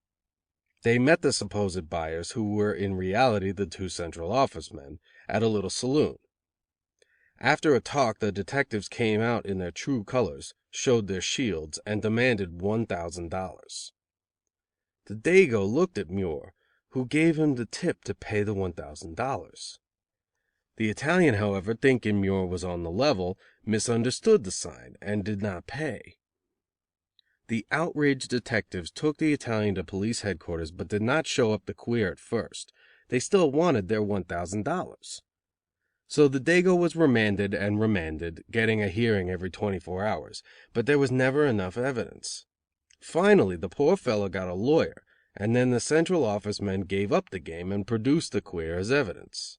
Speaker 2: They met the supposed buyers, who were in reality the 2 Central Office men, at a little saloon. After a talk the detectives came out in their true colors, showed their shields, and demanded $1,000. The dago looked at Muir, who gave him the tip to pay the $1,000. The Italian, however, thinking Muir was on the level, misunderstood the sign, and did not pay. The outraged detectives took the Italian to police headquarters, but did not show up the queer at first. They still wanted their $1,000. So the dago was remanded, getting a hearing every 24 hours, but there was never enough evidence. Finally, the poor fellow got a lawyer, and then the Central Office men gave up the game and produced the queer as evidence.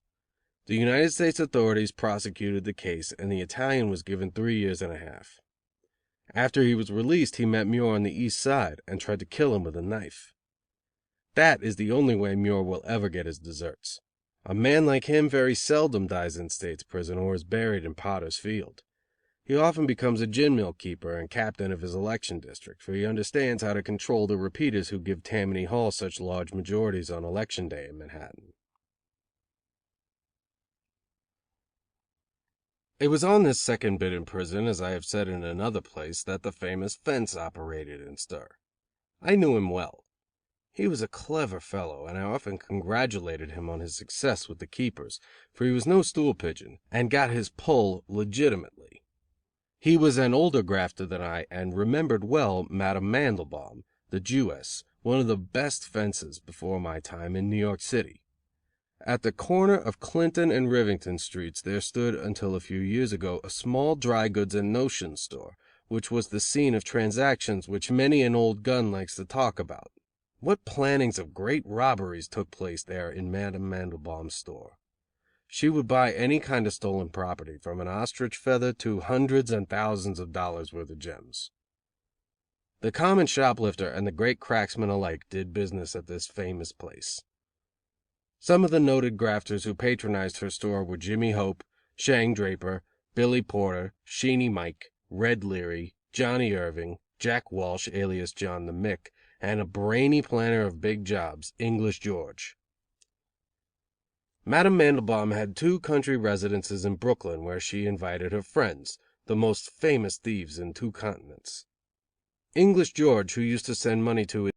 Speaker 2: The United States authorities prosecuted the case, and the Italian was given 3 years and a half. After he was released, he met Muir on the East Side and tried to kill him with a knife. That is the only way Muir will ever get his deserts. A man like him very seldom dies in State's prison or is buried in Potter's Field. He often becomes a gin mill keeper and captain of his election district, for he understands how to control the repeaters who give Tammany Hall such large majorities on election day in Manhattan. It was on this second bit in prison, as I have said in another place, that the famous fence operated in stir. I knew him well. He was a clever fellow, and I often congratulated him on his success with the keepers, for he was no stool pigeon, and got his pull legitimately. He was an older grafter than I, and remembered well Madame Mandelbaum, the Jewess, one of the best fences, before my time, in New York City. At the corner of Clinton and Rivington streets there stood, until a few years ago, a small dry goods and notions store, which was the scene of transactions which many an old gun likes to talk about. What plannings of great robberies took place there in Madame Mandelbaum's store. She would buy any kind of stolen property, from an ostrich feather to hundreds and thousands of dollars worth of gems. The common shoplifter and the great cracksman alike did business at this famous place. Some of the noted grafters who patronized her store were Jimmy Hope, Shang Draper, Billy Porter, Sheeny Mike, Red Leary, Johnny Irving, Jack Walsh, alias John the Mick, and a brainy planner of big jobs, English George. Madame Mandelbaum had 2 country residences in Brooklyn, where she invited her friends, the most famous thieves in 2 continents. English George, who used to send money to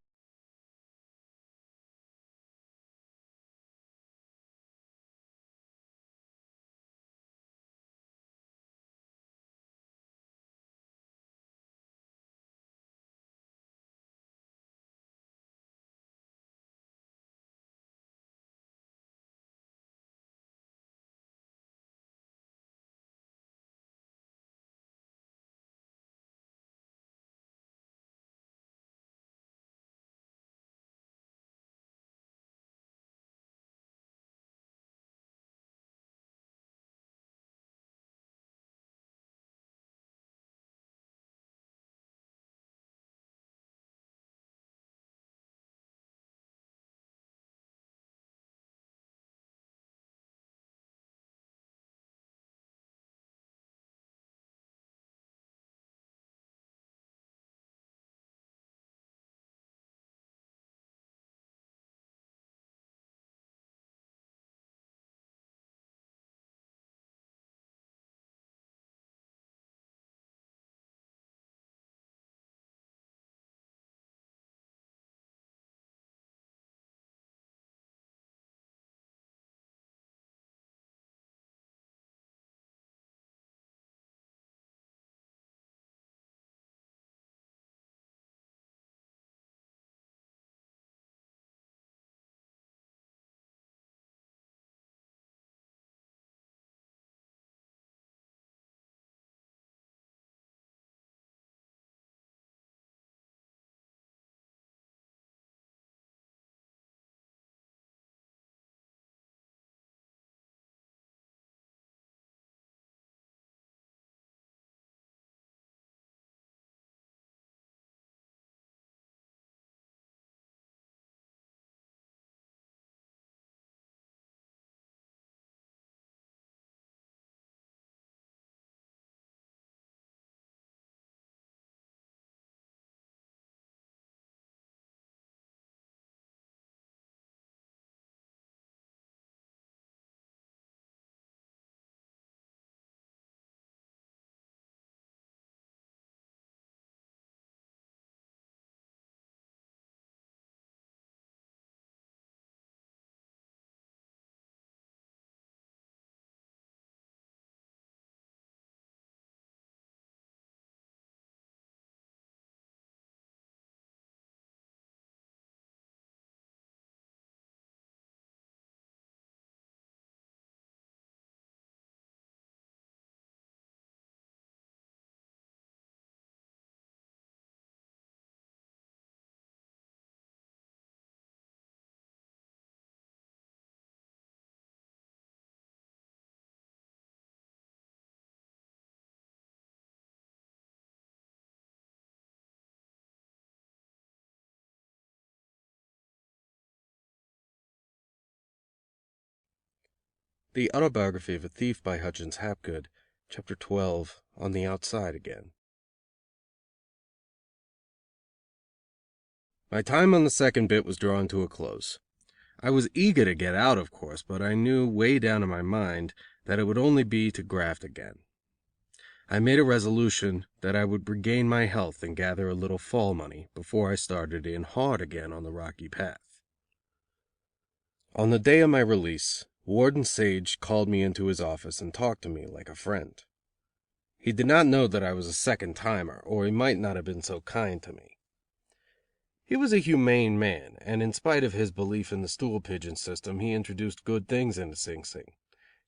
Speaker 1: The Autobiography of a Thief by Hutchins Hapgood, Chapter 12, On the Outside Again. My time on the second bit was drawing to a close. I was eager to get out, of course, but I knew way down in my mind that it would only be to graft again. I made a resolution that I would regain my health and gather a little fall money before I started in hard again on the rocky path. On the day of my release, Warden Sage called me into his office and talked to me like a friend. He did not know that I was a second-timer, or he might not have been so kind to me. He was a humane man, and in spite of his belief in the stool pigeon system, he introduced good things into Sing Sing.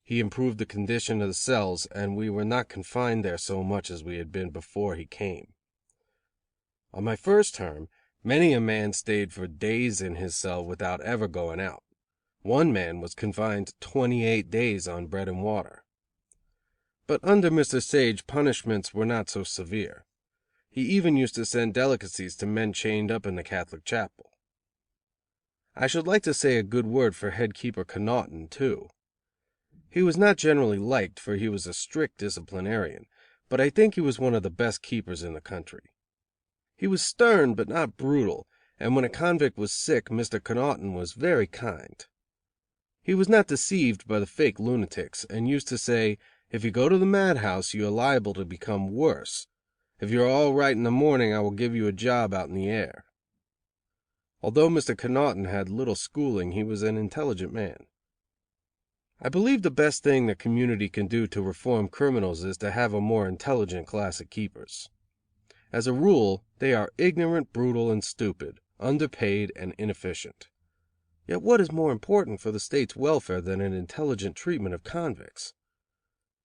Speaker 1: He improved the condition of the cells, and we were not confined there so much as we had been before he came. On my first term, many a man stayed for days in his cell without ever going out. One man was confined 28 days on bread and water. But under Mr. Sage, punishments were not so severe. He even used to send delicacies to men chained up in the Catholic chapel. I should like to say a good word for Head Keeper Connaughton, too. He was not generally liked, for he was a strict disciplinarian, but I think he was one of the best keepers in the country. He was stern but not brutal, and when a convict was sick, Mr. Connaughton was very kind. He was not deceived by the fake lunatics, and used to say, "If you go to the madhouse, you are liable to become worse. If you are all right in the morning, I will give you a job out in the air." Although Mr. Connaughton had little schooling, he was an intelligent man. I believe the best thing the community can do to reform criminals is to have a more intelligent class of keepers. As a rule, they are ignorant, brutal and stupid, underpaid and inefficient. Yet what is more important for the State's welfare than an intelligent treatment of convicts?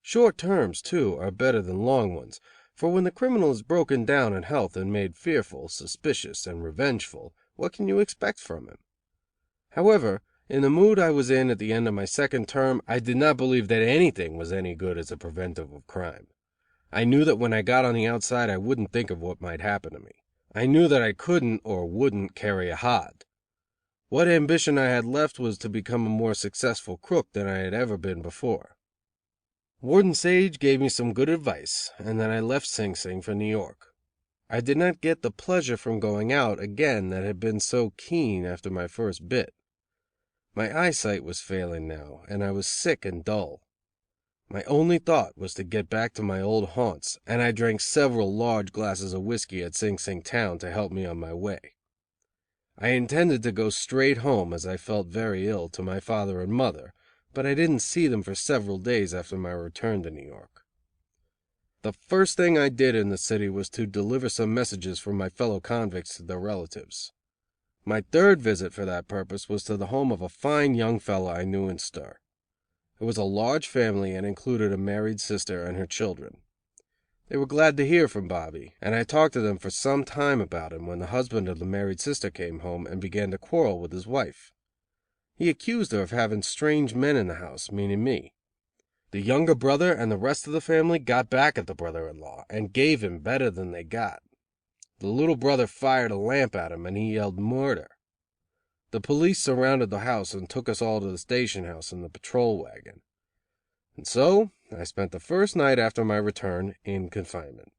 Speaker 1: Short terms, too, are better than long ones, for when the criminal is broken down in health and made fearful, suspicious and revengeful, what can you expect from him? However, in the mood I was in at the end of my second term, I did not believe that anything was any good as a preventive of crime. I knew that when I got on the outside I wouldn't think of what might happen to me. I knew that I couldn't or wouldn't carry a hod. What ambition I had left was to become a more successful crook than I had ever been before. Warden Sage gave me some good advice, and then I left Sing Sing for New York. I did not get the pleasure from going out again that had been so keen after my first bit. My eyesight was failing now, and I was sick and dull. My only thought was to get back to my old haunts, and I drank several large glasses of whiskey at Sing Sing town to help me on my way. I intended to go straight home, as I felt very ill, to my father and mother, but I didn't see them for several days after my return to New York. The first thing I did in the city was to deliver some messages from my fellow convicts to their relatives. My third visit for that purpose was to the home of a fine young fellow I knew in stir. It was a large family and included a married sister and her children. They were glad to hear from Bobby, and I talked to them for some time about him when the husband of the married sister came home and began to quarrel with his wife. He accused her of having strange men in the house, meaning me. The younger brother and the rest of the family got back at the brother-in-law and gave him better than they got. The little brother fired a lamp at him and he yelled murder. The police surrounded the house and took us all to the station house in the patrol wagon. And so I spent the first night after my return in confinement.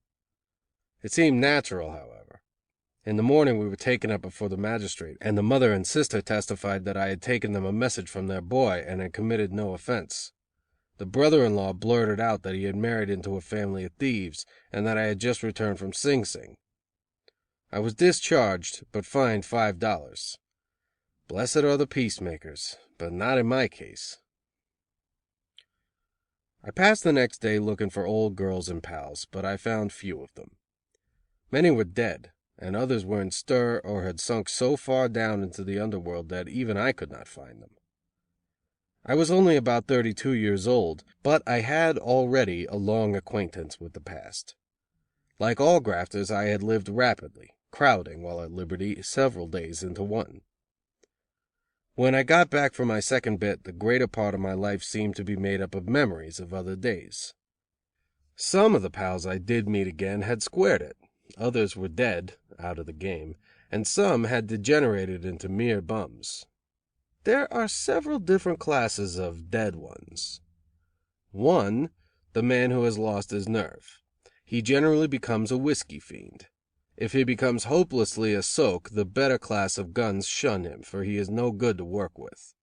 Speaker 1: It seemed natural, however. In the morning we were taken up before the magistrate, and the mother and sister testified that I had taken them a message from their boy and had committed no offense. The brother-in-law blurted out that he had married into a family of thieves, and that I had just returned from Sing Sing. I was discharged, but fined $5. Blessed are the peacemakers, but not in my case. I passed the next day looking for old girls and pals, but I found few of them. Many were dead, and others were in stir or had sunk so far down into the underworld that even I could not find them. I was only about 32 years old, but I had already a long acquaintance with the past. Like all grafters, I had lived rapidly, crowding, while at liberty, several days into one. When I got back from my second bit, the greater part of my life seemed to be made up of memories of other days. Some of the pals I did meet again had squared it, others were dead, out of the game, and some had degenerated into mere bums.
Speaker 2: There are several different classes of dead ones. 1. The man who has lost his nerve. He generally becomes a whiskey fiend. If he becomes hopelessly a soak, the better class of guns shun him, for he is no good to work with.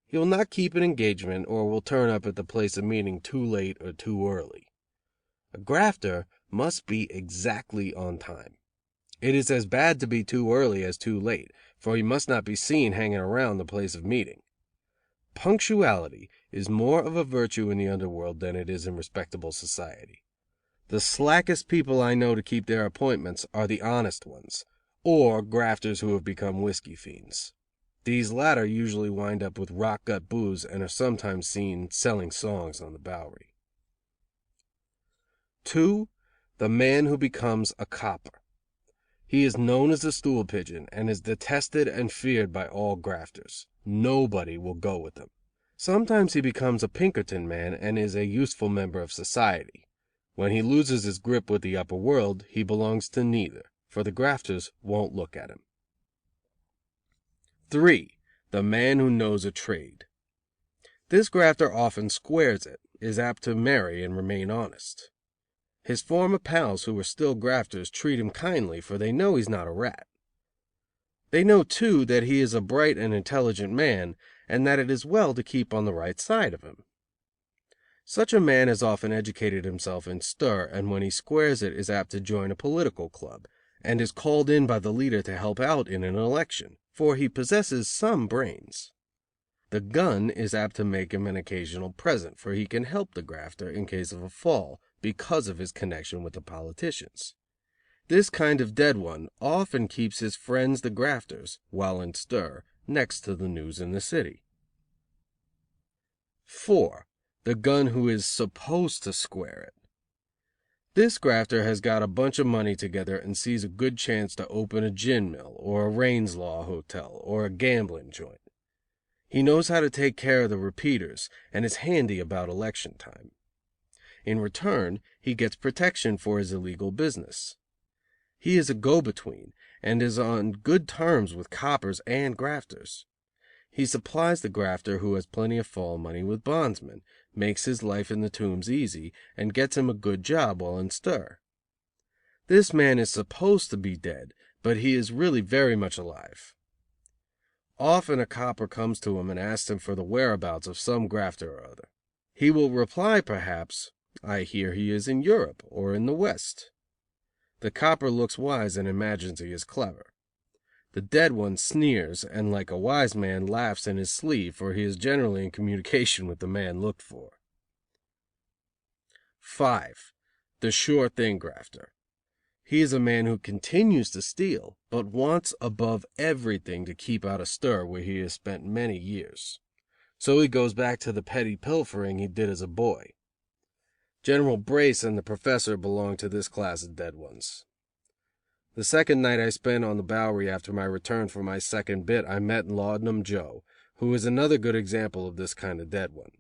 Speaker 2: He will not keep an engagement, or will turn up at the place of meeting too late or too early. A grafter must be exactly on time. It is as bad to be too early as too late, for he must not be seen hanging around the place of meeting. Punctuality is more of a virtue in the underworld than it is in respectable society. The slackest people I know to keep their appointments are the honest ones, or grafters who have become whiskey fiends. These latter usually wind up with rock gut booze and are sometimes seen selling songs on the Bowery. 2. The man who becomes a copper. He is known as a stool pigeon and is detested and feared by all grafters. Nobody will go with him. Sometimes he becomes a Pinkerton man and is a useful member of society. When he loses his grip with the upper world, he belongs to neither, for the grafters won't look at him. 3. The man who knows a trade. This grafter often squares it, is apt to marry and remain honest. His former pals who are still grafters treat him kindly, for they know he's not a rat. They know, too, that he is a bright and intelligent man, and that it is well to keep on the right side of him. Such a man has often educated himself in stir, and when he squares it is apt to join a political club, and is called in by the leader to help out in an election, for he possesses some brains. The gun is apt to make him an occasional present, for he can help the grafter in case of a fall, because of his connection with the politicians. This kind of dead one often keeps his friends the grafters, while in stir, next to the news in the city. 4. The gun who is supposed to square it. This grafter has got a bunch of money together and sees a good chance to open a gin mill, or a Raines Law hotel, or a gambling joint. He knows how to take care of the repeaters, and is handy about election time. In return, he gets protection for his illegal business. He is a go-between, and is on good terms with coppers and grafters. He supplies the grafter who has plenty of fall money with bondsmen, makes his life in the tombs easy, and gets him a good job while in stir. This man is supposed to be dead, but he is really very much alive. Often a copper comes to him and asks him for the whereabouts of some grafter or other. He will reply, perhaps, "I hear he is in Europe or in the West." The copper looks wise and imagines he is clever. The dead one sneers and, like a wise man, laughs in his sleeve, for he is generally in communication with the man looked for. 5. The sure thing grafter. He is a man who continues to steal, but wants above everything to keep out of stir where he has spent many years. So he goes back to the petty pilfering he did as a boy. General Brace and the professor belong to this class of dead ones. The second night I spent on the Bowery after my return from my second bit, I met Laudanum Joe, who is another good example of this kind of dead one.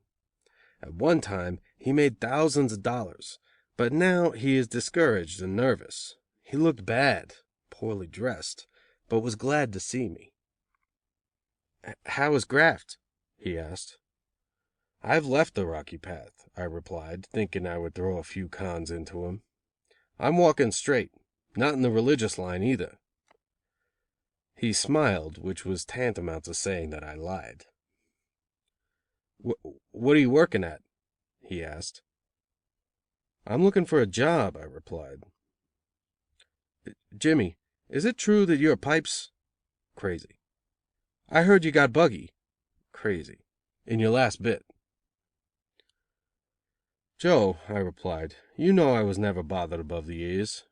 Speaker 2: At one time he made thousands of dollars, but now he is discouraged and nervous. He looked bad, poorly dressed, but was glad to see me. "How is graft?" he asked. "I've left the rocky path," I replied, thinking I would throw a few cons into him. "I'm walking straight. Not in the religious line, either." He smiled, which was tantamount to saying that I lied. What are you working at?" he asked. "I'm looking for a job," I replied. "Jimmy, is it true that your pipes crazy? I heard you got buggy crazy in your last bit." "Joe," I replied, "you know I was never bothered above the ears."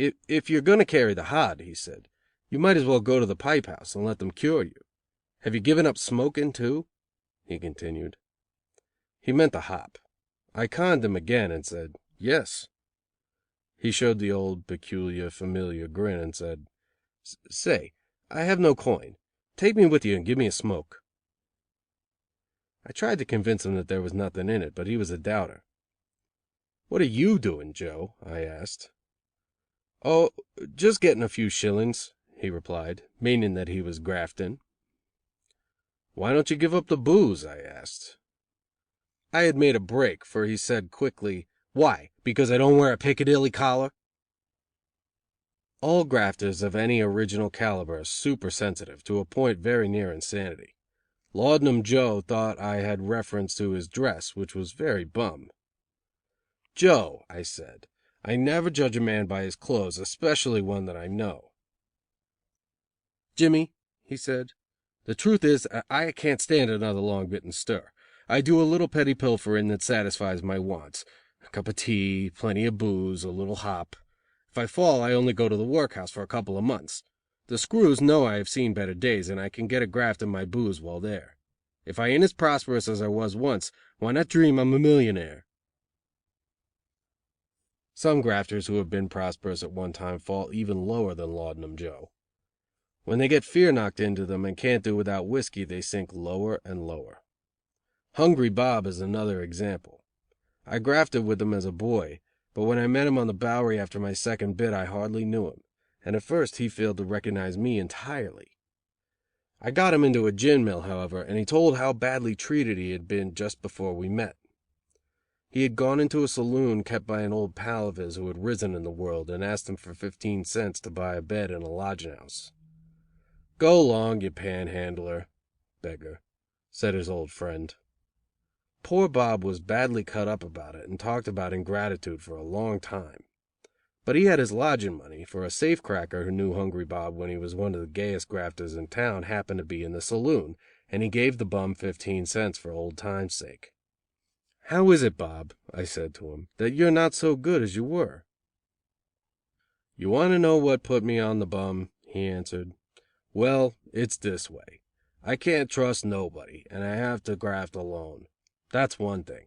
Speaker 2: If you're going to carry the hod," he said, "you might as well go to the pipe house and let them cure you. Have you given up smoking, too?" he continued. He meant the hop. I conned him again and said, "Yes." He showed the old, peculiar, familiar grin and said, "Say, I have no coin. Take me with you and give me a smoke." I tried to convince him that there was nothing in it, but he was a doubter. "What are you doing, Joe?" I asked. "Oh, just getting a few shillings," he replied, meaning that he was grafting. Why don't you give up the booze? I asked. I had made a break, for he said quickly, Why, because I don't wear a Piccadilly collar? All grafters of any original caliber are supersensitive to a point very near insanity. Laudanum Joe thought I had reference to his dress, which was very bum. Joe, I said, I never judge a man by his clothes, especially one that I know. Jimmy, he said, the truth is, I can't stand another long bit in stir. I do a little petty pilfering that satisfies my wants. A cup of tea, plenty of booze, a little hop. If I fall, I only go to the workhouse for a couple of months. The screws know I have seen better days, and I can get a graft in my booze while there. If I ain't as prosperous as I was once, why not dream I'm a millionaire? Some grafters who have been prosperous at one time fall even lower than Laudanum Joe. When they get fear knocked into them and can't do without whiskey, they sink lower and lower. Hungry Bob is another example. I grafted with him as a boy, but when I met him on the Bowery after my second bit, I hardly knew him, and at first he failed to recognize me entirely. I got him into a gin mill, however, and he told how badly treated he had been just before we met. He had gone into a saloon kept by an old pal of his who had risen in the world and asked him for 15 cents to buy a bed in a lodging house. Go along, you panhandler, beggar, said his old friend. Poor Bob was badly cut up about it and talked about ingratitude for a long time. But he had his lodging money, for a safe cracker who knew Hungry Bob when he was one of the gayest grafters in town happened to be in the saloon, and he gave the bum 15 cents for old time's sake. How is it, Bob, I said to him, that you're not so good as you were? You want to know what put me on the bum? He answered. Well, it's this way. I can't trust nobody, and I have to graft alone. That's one thing.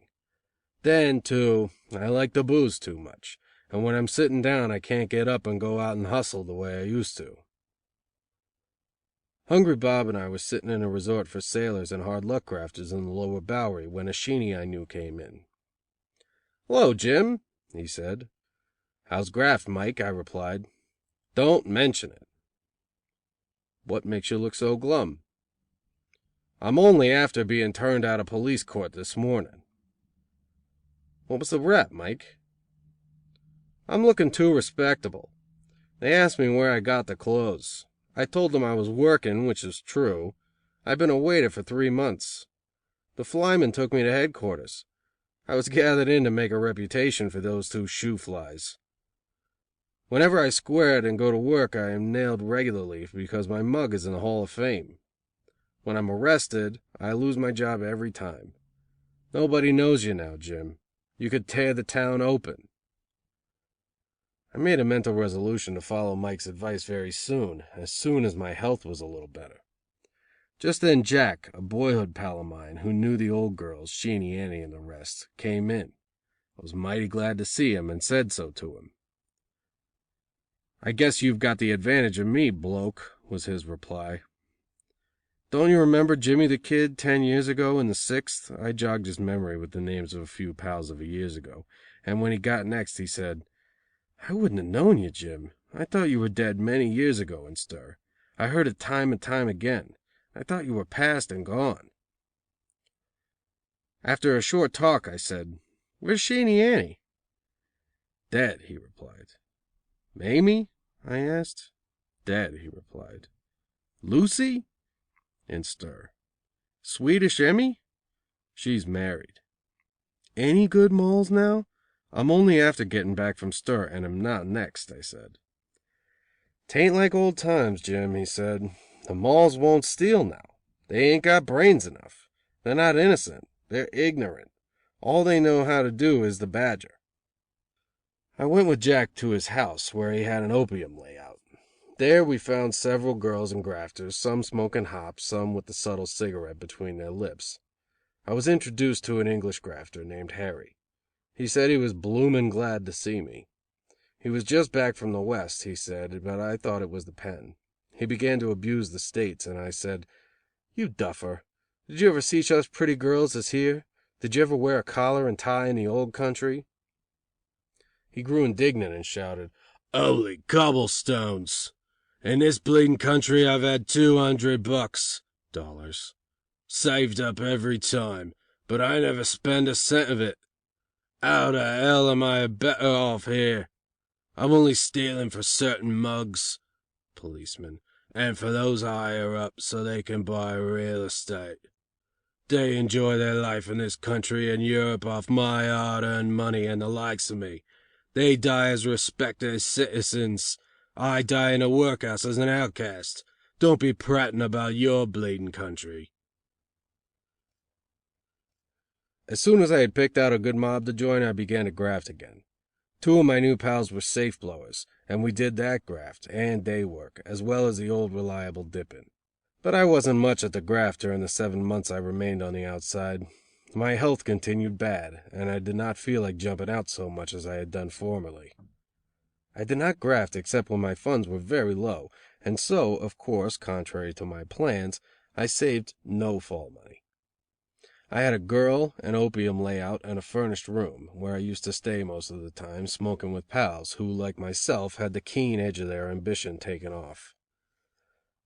Speaker 2: Then, too, I like the booze too much, and when I'm sitting down I can't get up and go out and hustle the way I used to. Hungry Bob and I were sitting in a resort for sailors and hard luck grafters in the lower Bowery when a sheeny I knew came in. "Hello, Jim," he said. "How's graft, Mike?" I replied. "Don't mention it." "What makes you look so glum?" "I'm only after being turned out of police court this morning." "What was the rap, Mike?" "I'm looking too respectable. They asked me where I got the clothes. I told them I was working, which is true. I've been a waiter for 3 months. The flyman took me to headquarters. I was gathered in to make a reputation for those two shoe flies. Whenever I square it and go to work, I am nailed regularly because my mug is in the Hall of Fame. When I'm arrested, I lose my job every time. Nobody knows you now, Jim. You could tear the town open." I made a mental resolution to follow Mike's advice very soon as my health was a little better. Just then Jack, a boyhood pal of mine, who knew the old girls, Sheeny Annie and the rest, came in. I was mighty glad to see him, and said so to him. "I guess you've got the advantage of me, bloke," was his reply. "Don't you remember Jimmy the Kid 10 years ago in the 6th? I jogged his memory with the names of a few pals of years ago, and when he got next he said, "I wouldn't have known you, Jim. I thought you were dead many years ago in stir. I heard it time and time again. I thought you were past and gone." After a short talk, I said, "Where's Sheeny Annie?" "Dead," he replied. "Mamie?" I asked. "Dead," he replied. "Lucy?" In stir. "Swedish Emmy?" "She's married." "Any good moles now?" "I'm only after getting back from stir, and am not next," I said. "'Tain't like old times, Jim," he said. "The Molls won't steal now. They ain't got brains enough. They're not innocent. They're ignorant. All they know how to do is the badger." I went with Jack to his house, where he had an opium layout. There we found several girls and grafters, some smoking hops, some with the subtle cigarette between their lips. I was introduced to an English grafter named Harry. He said he was bloomin' glad to see me. He was just back from the West, he said, but I thought it was the pen. He began to abuse the States, and I said, "You duffer, did you ever see such pretty girls as here? Did you ever wear a collar and tie in the old country?" He grew indignant and shouted, "Holy cobblestones! In this bleeding country, I've had $200 dollars saved up every time, but I never spend a cent of it. How the hell am I better off here? I'm only stealing for certain mugs, policeman, and for those higher up so they can buy real estate. They enjoy their life in this country and Europe off my hard-earned money and the likes of me. They die as respected citizens. I die in a workhouse as an outcast. Don't be prating about your bleeding country. As soon as I had picked out a good mob to join, I began to graft again. 2 of my new pals were safe blowers, and we did that graft and day work, as well as the old reliable dipping. But I wasn't much at the graft during the 7 months I remained on the outside. My health continued bad, and I did not feel like jumping out so much as I had done formerly. I did not graft except when my funds were very low, and so, of course, contrary to my plans, I saved no fall money. I had a girl, an opium layout, and a furnished room, where I used to stay most of the time, smoking with pals, who, like myself, had the keen edge of their ambition taken off.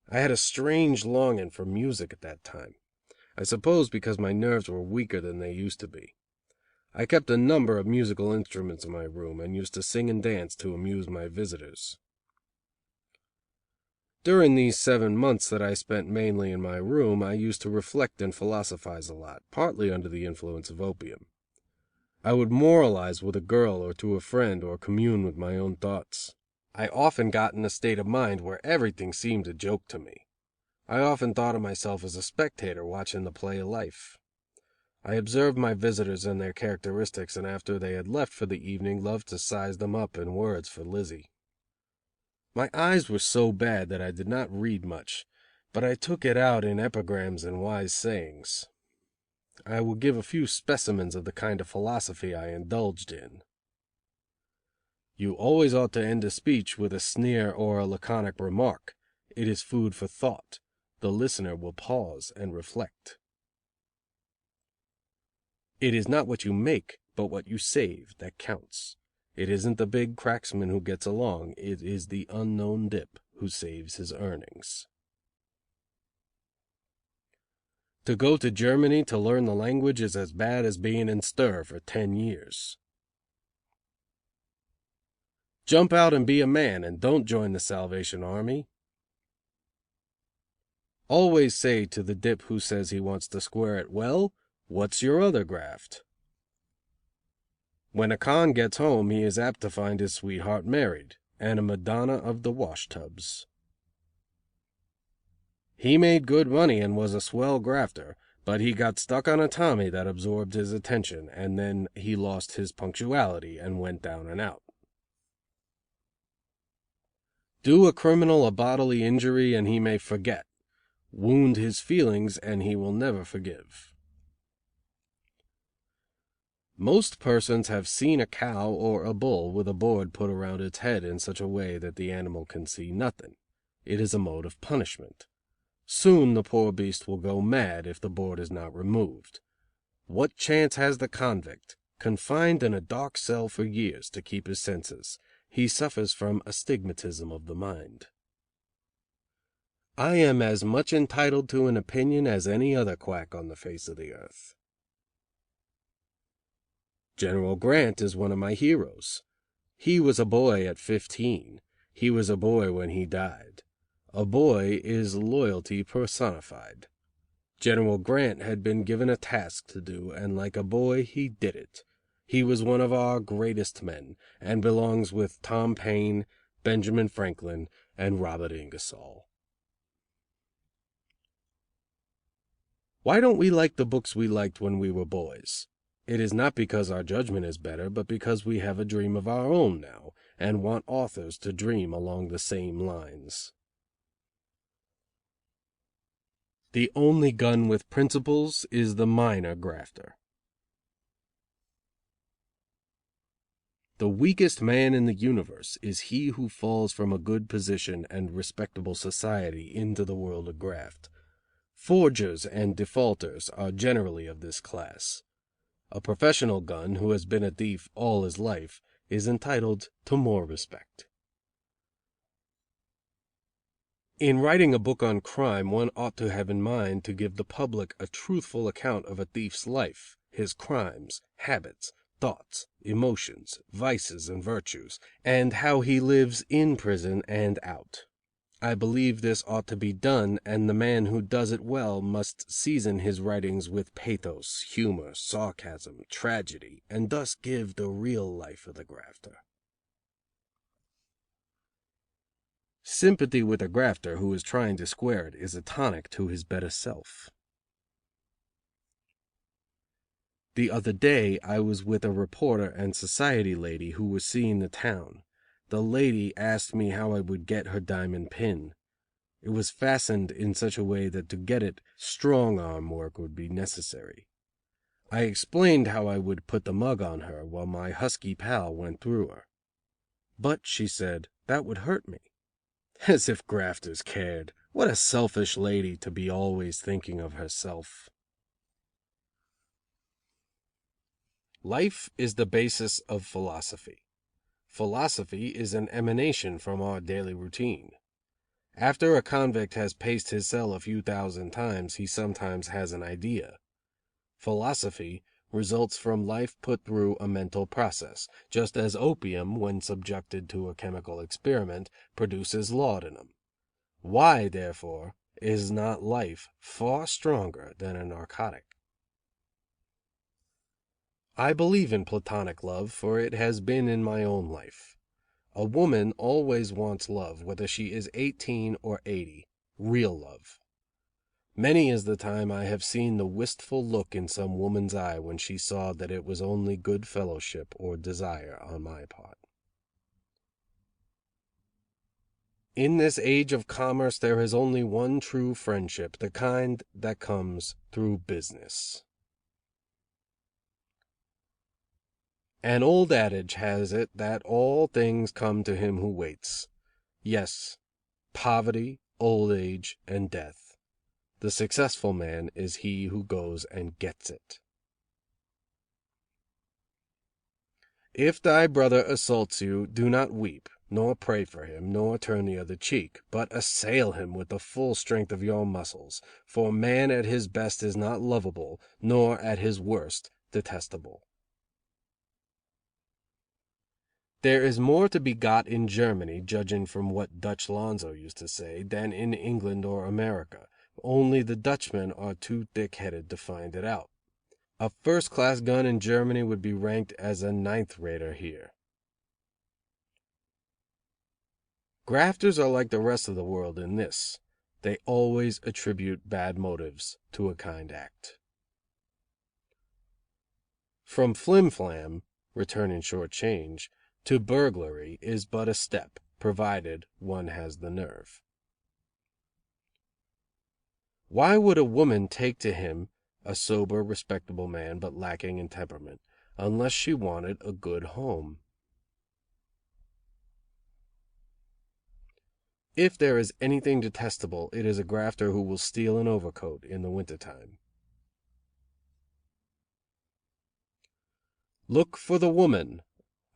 Speaker 2: I had a strange longing for music at that time. I suppose because my nerves were weaker than they used to be. I kept a number of musical instruments in my room, and used to sing and dance to amuse my visitors. During these 7 months that I spent mainly in my room, I used to reflect and philosophize a lot, partly under the influence of opium. I would moralize with a girl or to a friend, or commune with my own thoughts. I often got in a state of mind where everything seemed a joke to me. I often thought of myself as a spectator watching the play of life. I observed my visitors and their characteristics, and after they had left for the evening, loved to size them up in words for Lizzie. My eyes were so bad that I did not read much, but I took it out in epigrams and wise sayings. I will give a few specimens of the kind of philosophy I indulged in. You always ought to end a speech with a sneer or a laconic remark. It is food for thought. The listener will pause and reflect. It is not what you make, but what you save, that counts. It isn't the big cracksman who gets along. It is the unknown dip who saves his earnings. To go to Germany to learn the language is as bad as being in stir for 10 years. Jump out and be a man, and don't join the Salvation Army. Always say to the dip who says he wants to square it, well, what's your other graft? When a con gets home, he is apt to find his sweetheart married, and a Madonna of the wash tubs. He made good money and was a swell grafter, but he got stuck on a Tommy that absorbed his attention, and then he lost his punctuality and went down and out. Do a criminal a bodily injury and he may forget. Wound his feelings and he will never forgive. Most persons have seen a cow or a bull with a board put around its head in such a way that the animal can see nothing. It is a mode of punishment. Soon the poor beast will go mad if the board is not removed. What chance has the convict, confined in a dark cell for years to keep his senses? He suffers from astigmatism of the mind. I am as much entitled to an opinion as any other quack on the face of the earth. General Grant is one of my heroes. He was a boy at 15. He was a boy when he died. A boy is loyalty personified. General Grant had been given a task to do, and like a boy he did it. He was one of our greatest men, and belongs with Tom Paine, Benjamin Franklin, and Robert Ingersoll. Why don't we like the books we liked when we were boys? It is not because our judgment is better, but because we have a dream of our own now, and want authors to dream along the same lines. The only gun with principles is the minor grafter. The weakest man in the universe is he who falls from a good position and respectable society into the world of graft. Forgers and defaulters are generally of this class. A professional gun who has been a thief all his life is entitled to more respect. In writing a book on crime, one ought to have in mind to give the public a truthful account of a thief's life, his crimes, habits, thoughts, emotions, vices and virtues, and how he lives in prison and out. I believe this ought to be done, and the man who does it well must season his writings with pathos, humor, sarcasm, tragedy, and thus give the real life of the grafter. Sympathy with a grafter who is trying to square it is a tonic to his better self. The other day I was with a reporter and society lady who was seeing the town. The lady asked me how I would get her diamond pin. It was fastened in such a way that to get it, strong arm work would be necessary. I explained how I would put the mug on her while my husky pal went through her. But, she said, that would hurt me. As if grafters cared. What a selfish lady to be always thinking of herself. Life is the basis of philosophy. Philosophy is an emanation from our daily routine. After a convict has paced his cell a few thousand times, he sometimes has an idea. Philosophy results from life put through a mental process, just as opium, when subjected to a chemical experiment, produces laudanum. Why, therefore, is not life far stronger than a narcotic? I believe in platonic love, for it has been in my own life. A woman always wants love, whether she is 18 or 80, real love. Many is the time I have seen the wistful look in some woman's eye when she saw that it was only good fellowship or desire on my part. In this age of commerce there is only one true friendship, the kind that comes through business. An old adage has it that all things come to him who waits. Yes, poverty, old age, and death. The successful man is he who goes and gets it. If thy brother assaults you, do not weep, nor pray for him, nor turn the other cheek, but assail him with the full strength of your muscles, for man at his best is not lovable, nor at his worst detestable. There is more to be got in Germany, judging from what Dutch Lonzo used to say, than in England or America. Only the Dutchmen are too thick-headed to find it out. A first-class gun in Germany would be ranked as a ninth-rater here. Grafters are like the rest of the world in this: they always attribute bad motives to a kind act. From flim-flam, returning short change, to burglary is but a step, provided one has the nerve. Why would a woman take to him, a sober, respectable man, but lacking in temperament, unless she wanted a good home? If there is anything detestable, it is a grafter who will steal an overcoat in the winter time. Look for the woman.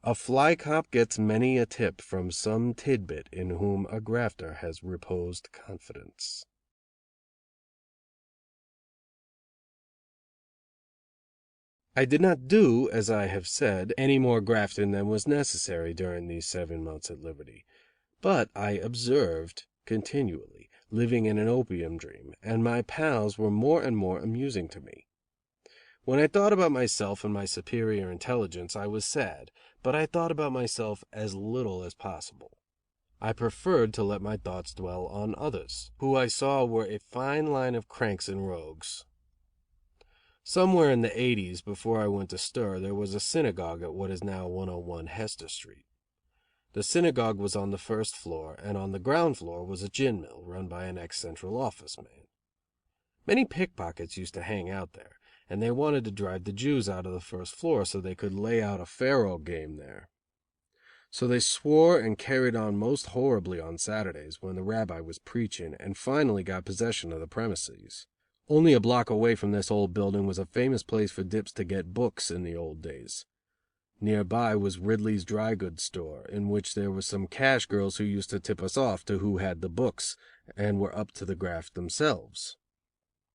Speaker 2: A fly cop gets many a tip from some tidbit in whom a grafter has reposed confidence. I did not do, as I have said, any more grafting than was necessary during these 7 months at liberty. But I observed continually, living in an opium dream, and my pals were more and more amusing to me. When I thought about myself and my superior intelligence, I was sad, but I thought about myself as little as possible. I preferred to let my thoughts dwell on others, who I saw were a fine line of cranks and rogues. Somewhere in the '80s, before I went to stir, there was a synagogue at what is now 101 Hester Street. The synagogue was on the first floor, and on the ground floor was a gin mill run by an ex-Central Office man. Many pickpockets used to hang out there, and they wanted to drive the Jews out of the first floor so they could lay out a faro game there. So they swore and carried on most horribly on Saturdays when the rabbi was preaching, and finally got possession of the premises. Only a block away from this old building was a famous place for dips to get books in the old days. Nearby was Ridley's dry goods store, in which there were some cash girls who used to tip us off to who had the books and were up to the graft themselves.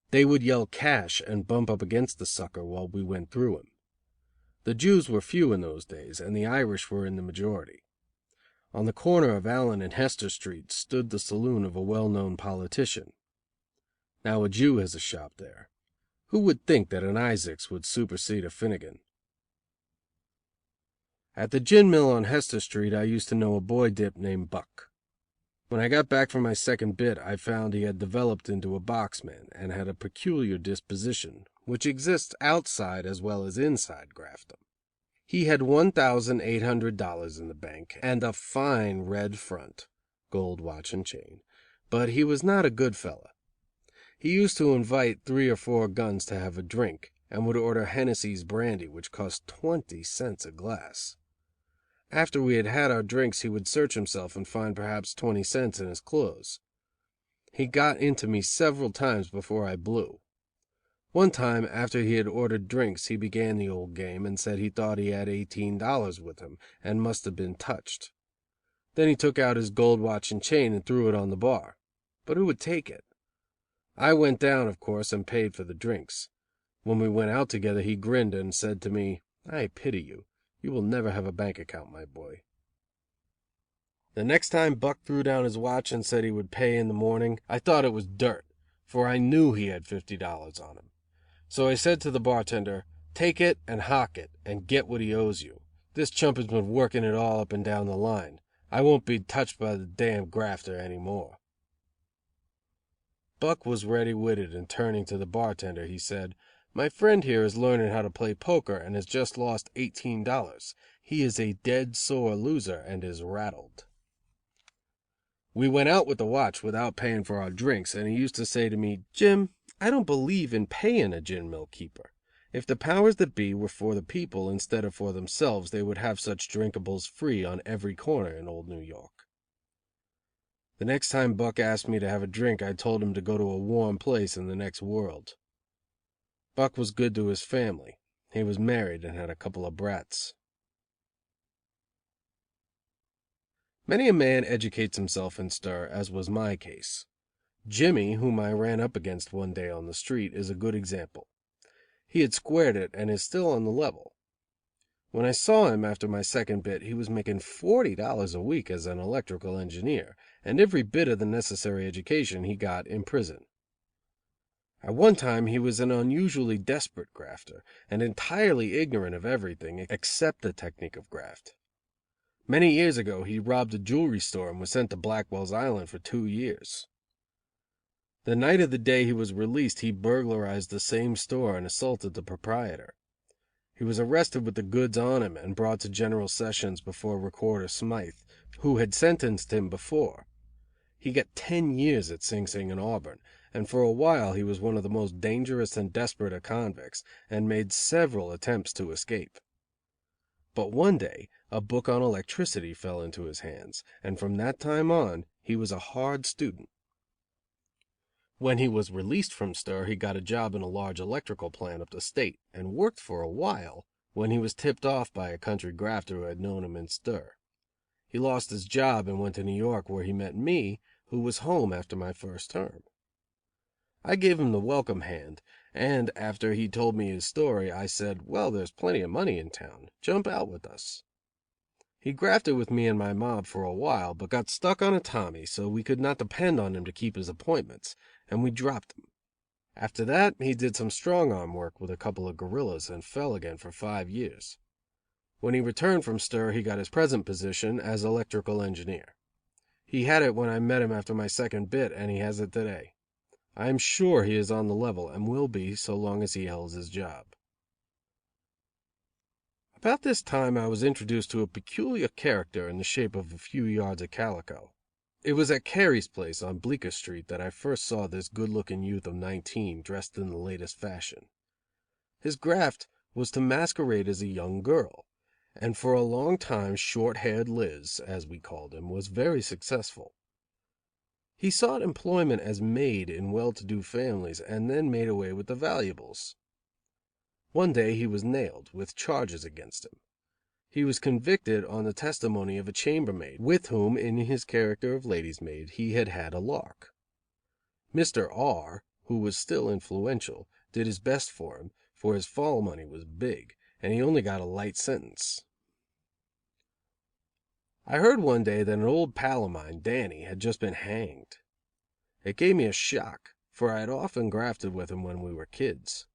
Speaker 2: They would yell cash and bump up against the sucker while we went through him. The Jews were few in those days, and the Irish were in the majority. On the corner of Allen and Hester Street stood the saloon of a well-known politician. Now a Jew has a shop there. Who would think that an Isaacs would supersede a Finnegan? At the gin mill on Hester Street I used to know a boy dip named Buck. When I got back from my second bit I found he had developed into a boxman and had a peculiar disposition, which exists outside as well as inside graftum. He had $1,800 in the bank and a fine red front, gold watch and chain, but he was not a good fella. He used to invite 3 or 4 guns to have a drink, and would order Hennessy's brandy, which cost 20 cents a glass. After we had had our drinks he would search himself and find perhaps 20 cents in his clothes. He got into me several times before I blew. One time, after he had ordered drinks, he began the old game and said he thought he had $18 with him, and must have been touched. Then he took out his gold watch and chain and threw it on the bar. But who would take it? I went down, of course, and paid for the drinks. When we went out together he grinned and said to me, "I pity you. You will never have a bank account, my boy." The next time Buck threw down his watch and said he would pay in the morning, I thought it was dirt, for I knew he had $50 on him. So I said to the bartender, "Take it and hock it, and get what he owes you. This chump has been working it all up and down the line. I won't be touched by the damn grafter any more." Buck was ready-witted, and turning to the bartender, he said, "My friend here is learning how to play poker and has just lost $18. He is a dead sore loser and is rattled." We went out with the watch without paying for our drinks, and he used to say to me, "Jim, I don't believe in paying a gin mill keeper. If the powers that be were for the people instead of for themselves, they would have such drinkables free on every corner in old New York." The next time Buck asked me to have a drink, I told him to go to a warm place in the next world. Buck was good to his family. He was married and had a couple of brats. Many a man educates himself in stir, as was my case. Jimmy, whom I ran up against one day on the street, is a good example. He had squared it and is still on the level. When I saw him after my second bit, he was making $40 a week as an electrical engineer, and every bit of the necessary education he got in prison. At one time he was an unusually desperate grafter, and entirely ignorant of everything except the technique of graft. Many years ago he robbed a jewelry store and was sent to Blackwell's Island for 2 years. The night of the day he was released he burglarized the same store and assaulted the proprietor. He was arrested with the goods on him and brought to General Sessions before Recorder Smythe, who had sentenced him before. He got 10 years at Sing Sing and Auburn, and for a while he was one of the most dangerous and desperate of convicts, and made several attempts to escape. But one day a book on electricity fell into his hands, and from that time on he was a hard student. When he was released from stir he got a job in a large electrical plant up the state, and worked for a while, when he was tipped off by a country grafter who had known him in stir. He lost his job and went to New York, where he met me, who was home after my first term. I gave him the welcome hand, and after he told me his story, I said, "Well, there's plenty of money in town. Jump out with us." He grafted with me and my mob for a while, but got stuck on a Tommy, so we could not depend on him to keep his appointments, and we dropped him. After that he did some strong arm work with a couple of guerrillas and fell again for 5 years. When he returned from stir he got his present position as electrical engineer. He had it when I met him after my second bit, and he has it today. I am sure he is on the level, and will be so long as he holds his job. About this time I was introduced to a peculiar character in the shape of a few yards of calico. It was at Carey's place on Bleecker Street that I first saw this good-looking youth of 19 dressed in the latest fashion. His graft was to masquerade as a young girl, and for a long time Short-haired Liz, as we called him, was very successful. He sought employment as maid in well-to-do families, and then made away with the valuables. One day he was nailed, with charges against him. He was convicted on the testimony of a chambermaid, with whom, in his character of lady's maid, he had had a lark. Mr. R., who was still influential, did his best for him, for his fall money was big, and he only got a light sentence. I heard one day that an old pal of mine, Danny, had just been hanged. It gave me a shock, for I had often grafted with him when we were kids.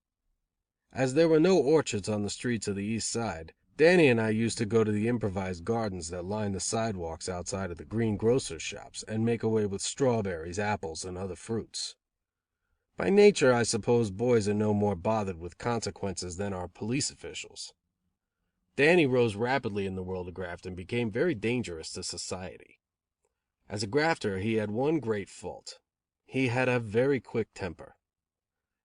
Speaker 2: As there were no orchards on the streets of the East Side, Danny and I used to go to the improvised gardens that lined the sidewalks outside of the green grocer's shops and make away with strawberries, apples and other fruits. By nature, I suppose boys are no more bothered with consequences than are police officials. Danny rose rapidly in the world of graft and became very dangerous to society. As a grafter, he had one great fault. He had a very quick temper.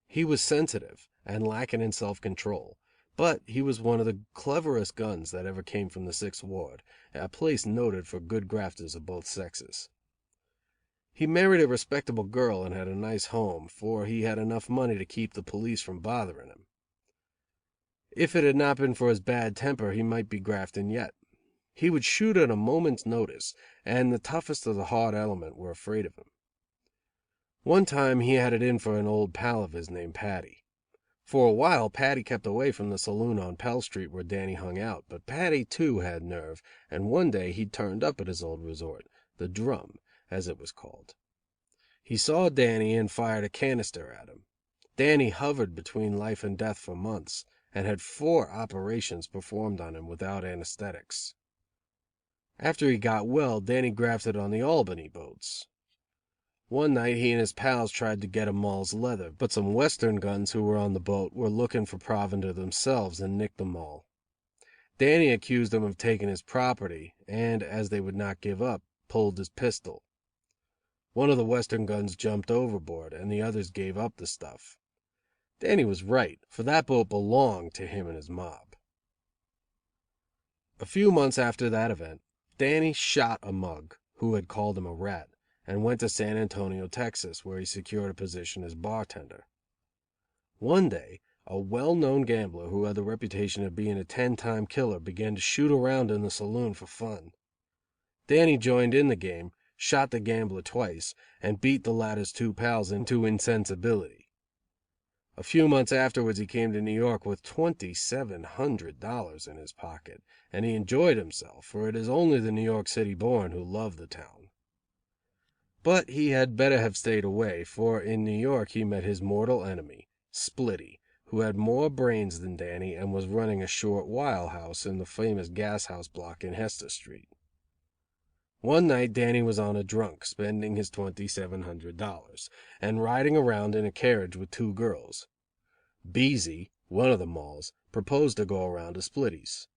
Speaker 2: He was sensitive and lacking in self-control. But he was one of the cleverest guns that ever came from the Sixth Ward, a place noted for good grafters of both sexes. He married a respectable girl and had a nice home, for he had enough money to keep the police from bothering him. If it had not been for his bad temper, he might be grafting yet. He would shoot at a moment's notice, and the toughest of the hard element were afraid of him. One time he had it in for an old pal of his named Paddy. For a while Paddy kept away from the saloon on Pell Street where Danny hung out, but Paddy, too, had nerve, and one day he turned up at his old resort, the Drum, as it was called. He saw Danny and fired a canister at him. Danny hovered between life and death for months, and had 4 operations performed on him without anesthetics. After he got well, Danny grafted on the Albany boats. One night he and his pals tried to get a Moll's leather, but some Western guns who were on the boat were looking for provender themselves and nicked the Moll. Danny accused them of taking his property, and, as they would not give up, pulled his pistol. One of the Western guns jumped overboard, and the others gave up the stuff. Danny was right, for that boat belonged to him and his mob. A few months after that event, Danny shot a mug, who had called him a rat, and went to San Antonio, Texas, where he secured a position as bartender. One day, a well-known gambler who had the reputation of being a 10-time killer began to shoot around in the saloon for fun. Danny joined in the game, shot the gambler twice, and beat the latter's 2 pals into insensibility. A few months afterwards he came to New York with $2,700 in his pocket, and he enjoyed himself, for it is only the New York City born who love the town. But he had better have stayed away, for in New York he met his mortal enemy, Splitty, who had more brains than Danny and was running a short while house in the famous gas house block in Hester Street. One night Danny was on a drunk, spending his $2,700, and riding around in a carriage with 2 girls. Beezy, one of the Molls, proposed to go around to Splitty's.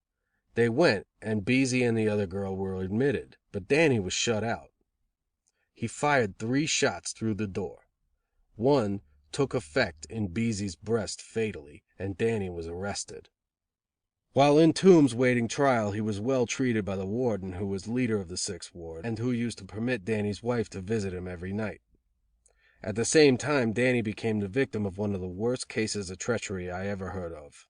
Speaker 2: They went, and Beezy and the other girl were admitted, but Danny was shut out. He fired 3 shots through the door. One took effect in Beezy's breast fatally, and Danny was arrested. While in Tombs waiting trial, he was well treated by the warden, who was leader of the 6th Ward, and who used to permit Danny's wife to visit him every night. At the same time, Danny became the victim of one of the worst cases of treachery I ever heard of.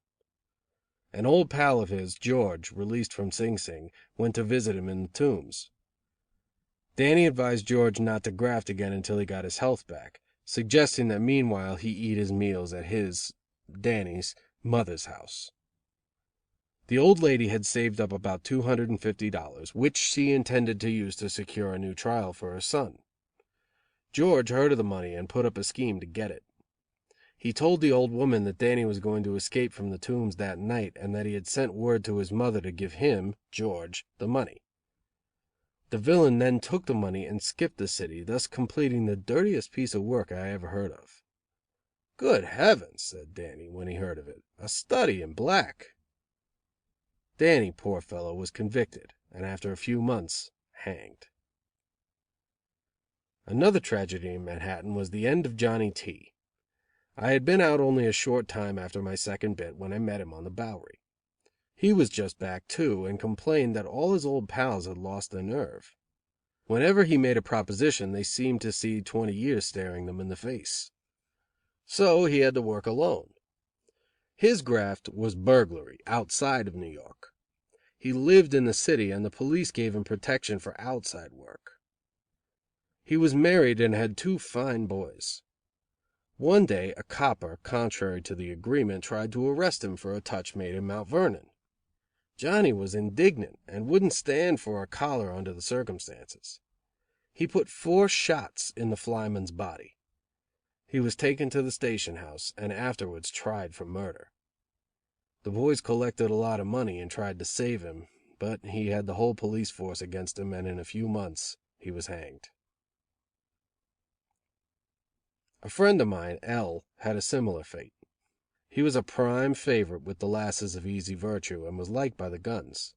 Speaker 2: An old pal of his, George, released from Sing Sing, went to visit him in the Tombs. Danny advised George not to graft again until he got his health back, suggesting that meanwhile he eat his meals at his, Danny's, mother's house. The old lady had saved up about $250, which she intended to use to secure a new trial for her son. George heard of the money and put up a scheme to get it. He told the old woman that Danny was going to escape from the Tombs that night and that he had sent word to his mother to give him, George, the money. The villain then took the money and skipped the city, thus completing the dirtiest piece of work I ever heard of. "Good heavens," said Danny, when he heard of it. "A study in black." Danny, poor fellow, was convicted, and after a few months, hanged. Another tragedy in Manhattan was the end of Johnny T. I had been out only a short time after my second bit when I met him on the Bowery. He was just back, too, and complained that all his old pals had lost their nerve. Whenever he made a proposition, they seemed to see 20 years staring them in the face. So he had to work alone. His graft was burglary, outside of New York.
Speaker 3: He lived in the city and the police gave him protection for outside work. He was married and had 2 fine boys. One day a copper, contrary to the agreement, tried to arrest him for a touch made in Mount Vernon. Johnny was indignant and wouldn't stand for a collar under the circumstances. He put 4 shots in the flyman's body. He was taken to the station house and afterwards tried for murder. The boys collected a lot of money and tried to save him, but he had the whole police force against him and in a few months he was hanged. A friend of mine, L., had a similar fate. He was a prime favorite with the lasses of easy virtue and was liked by the guns.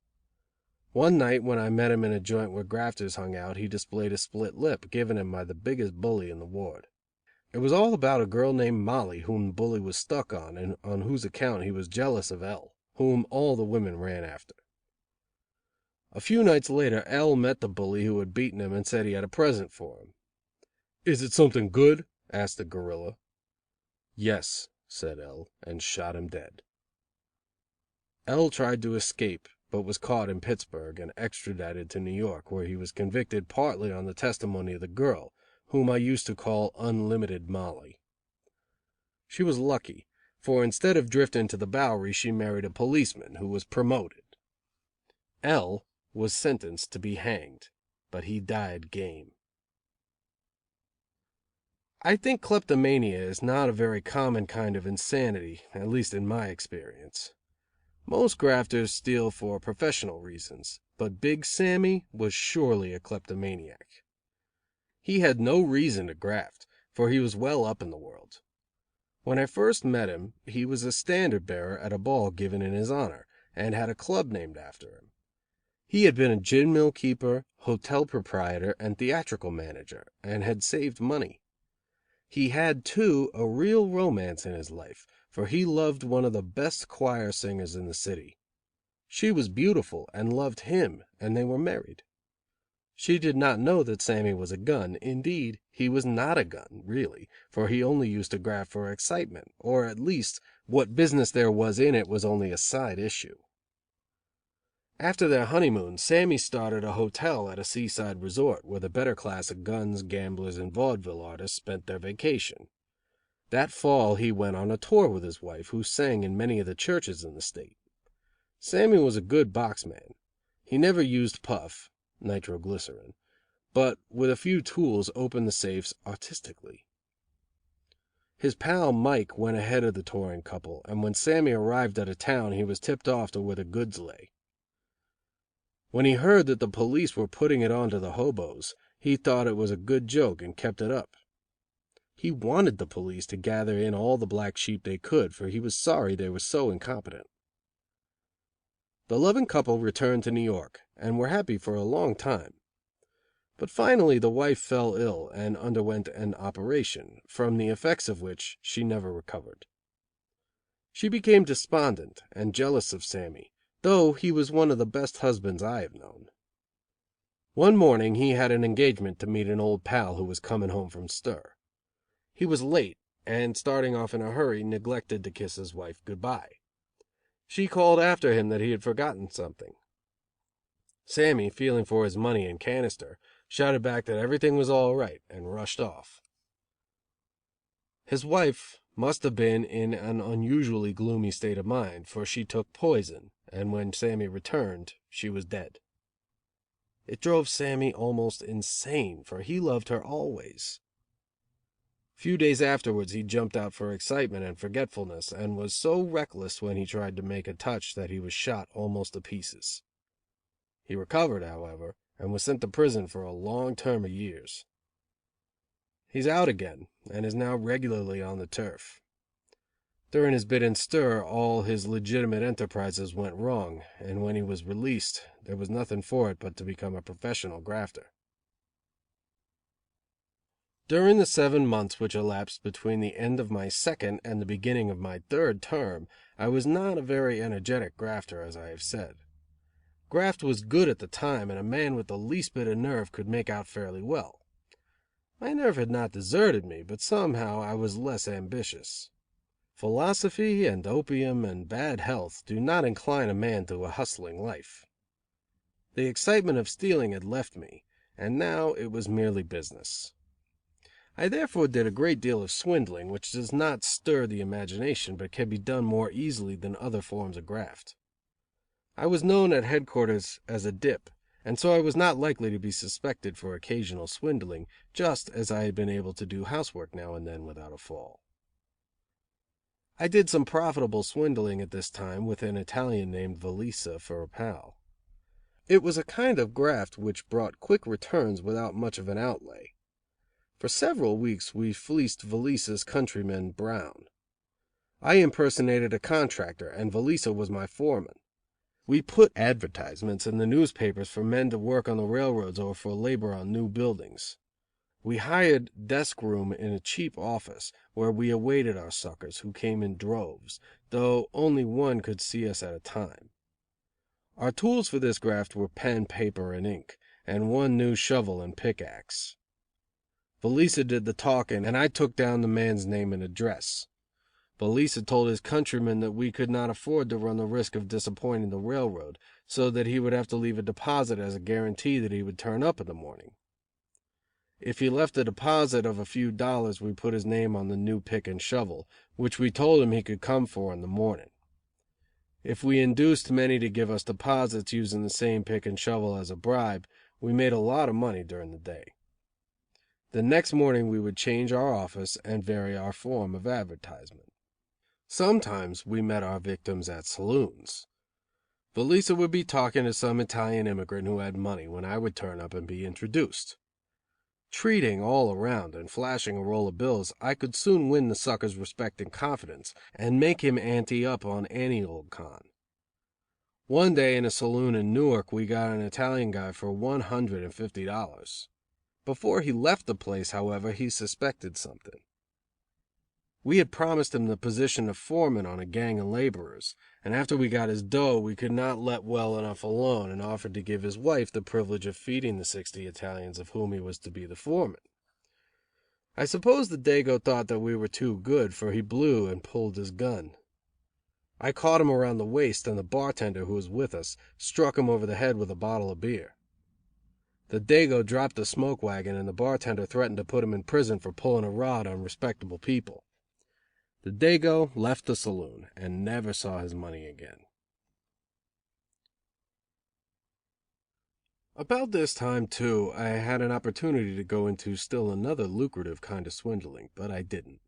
Speaker 3: One night when I met him in a joint where grafters hung out, he displayed a split lip given him by the biggest bully in the ward. It was all about a girl named Molly whom the bully was stuck on and on whose account he was jealous of L., whom all the women ran after. A few nights later L. met the bully who had beaten him and said he had a present for him. "Is it something good?" asked the gorilla. "Yes," said L., and shot him dead. L. tried to escape, but was caught in Pittsburgh and extradited to New York, where he was convicted partly on the testimony of the girl, whom I used to call Unlimited Molly. She was lucky, for instead of drifting to the Bowery, she married a policeman who was promoted. L. was sentenced to be hanged, but he died game. I think kleptomania is not a very common kind of insanity, at least in my experience. Most grafters steal for professional reasons, but Big Sammy was surely a kleptomaniac. He had no reason to graft, for he was well up in the world. When I first met him, he was a standard bearer at a ball given in his honor, and had a club named after him. He had been a gin mill keeper, hotel proprietor and theatrical manager, and had saved money. He had, too, a real romance in his life, for he loved one of the best choir singers in the city. She was beautiful and loved him, and they were married. She did not know that Sammy was a gun. Indeed, he was not a gun, really, for he only used to graft for excitement, or at least, what business there was in it was only a side issue. After their honeymoon, Sammy started a hotel at a seaside resort where the better class of guns, gamblers and vaudeville artists spent their vacation. That fall he went on a tour with his wife, who sang in many of the churches in the state. Sammy was a good boxman. He never used puff (nitroglycerin), but with a few tools opened the safes artistically. His pal Mike went ahead of the touring couple, and when Sammy arrived at a town he was tipped off to where the goods lay. When he heard that the police were putting it on to the hobos, he thought it was a good joke and kept it up. He wanted the police to gather in all the black sheep they could, for he was sorry they were so incompetent. The loving couple returned to New York, and were happy for a long time. But finally the wife fell ill and underwent an operation, from the effects of which she never recovered. She became despondent and jealous of Sammy, though he was one of the best husbands I have known. One morning he had an engagement to meet an old pal who was coming home from stir. He was late, and starting off in a hurry, neglected to kiss his wife good-bye. She called after him that he had forgotten something. Sammy, feeling for his money and canister, shouted back that everything was all right, and rushed off. His wife must have been in an unusually gloomy state of mind, for she took poison, and when Sammy returned, she was dead. It drove Sammy almost insane, for he loved her always. A few days afterwards he jumped out for excitement and forgetfulness, and was so reckless when he tried to make a touch that he was shot almost to pieces. He recovered, however, and was sent to prison for a long term of years. He's out again, and is now regularly on the turf. During his bit in stir, all his legitimate enterprises went wrong, and when he was released, there was nothing for it but to become a professional grafter. During the 7 months which elapsed between the end of my second and the beginning of my third term, I was not a very energetic grafter, as I have said. Graft was good at the time, and a man with the least bit of nerve could make out fairly well. My nerve had not deserted me, but somehow I was less ambitious. Philosophy and opium and bad health do not incline a man to a hustling life. The excitement of stealing had left me, and now it was merely business. I therefore did a great deal of swindling, which does not stir the imagination, but can be done more easily than other forms of graft. I was known at headquarters as a dip, and so I was not likely to be suspected for occasional swindling, just as I had been able to do housework now and then without a fall. I did some profitable swindling at this time with an Italian named Valisa for a pal. It was a kind of graft which brought quick returns without much of an outlay. For several weeks we fleeced Valisa's countryman, Brown. I impersonated a contractor, and Valisa was my foreman. We put advertisements in the newspapers for men to work on the railroads or for labor on new buildings. We hired desk room in a cheap office, where we awaited our suckers, who came in droves, though only one could see us at a time. Our tools for this graft were pen, paper and ink, and one new shovel and pickaxe. Valisa did the talking, and I took down the man's name and address. Valisa told his countrymen that we could not afford to run the risk of disappointing the railroad, so that he would have to leave a deposit as a guarantee that he would turn up in the morning. If he left a deposit of a few dollars, we put his name on the new pick and shovel, which we told him he could come for in the morning. If we induced many to give us deposits using the same pick and shovel as a bribe, we made a lot of money during the day. The next morning we would change our office and vary our form of advertisement. Sometimes we met our victims at saloons. Valisa would be talking to some Italian immigrant who had money when I would turn up and be introduced. Treating all around and flashing a roll of bills, I could soon win the sucker's respect and confidence, and make him ante up on any old con. One day in a saloon in Newark we got an Italian guy for $150. Before he left the place, however, he suspected something. We had promised him the position of foreman on a gang of laborers, and after we got his dough, we could not let well enough alone, and offered to give his wife the privilege of feeding the 60 Italians of whom he was to be the foreman. I suppose the Dago thought that we were too good, for he blew and pulled his gun. I caught him around the waist, and the bartender, who was with us, struck him over the head with a bottle of beer. The Dago dropped the smoke wagon, and the bartender threatened to put him in prison for pulling a rod on respectable people. The Dago left the saloon and never saw his money again. About this time, too, I had an opportunity to go into still another lucrative kind of swindling, but I didn't.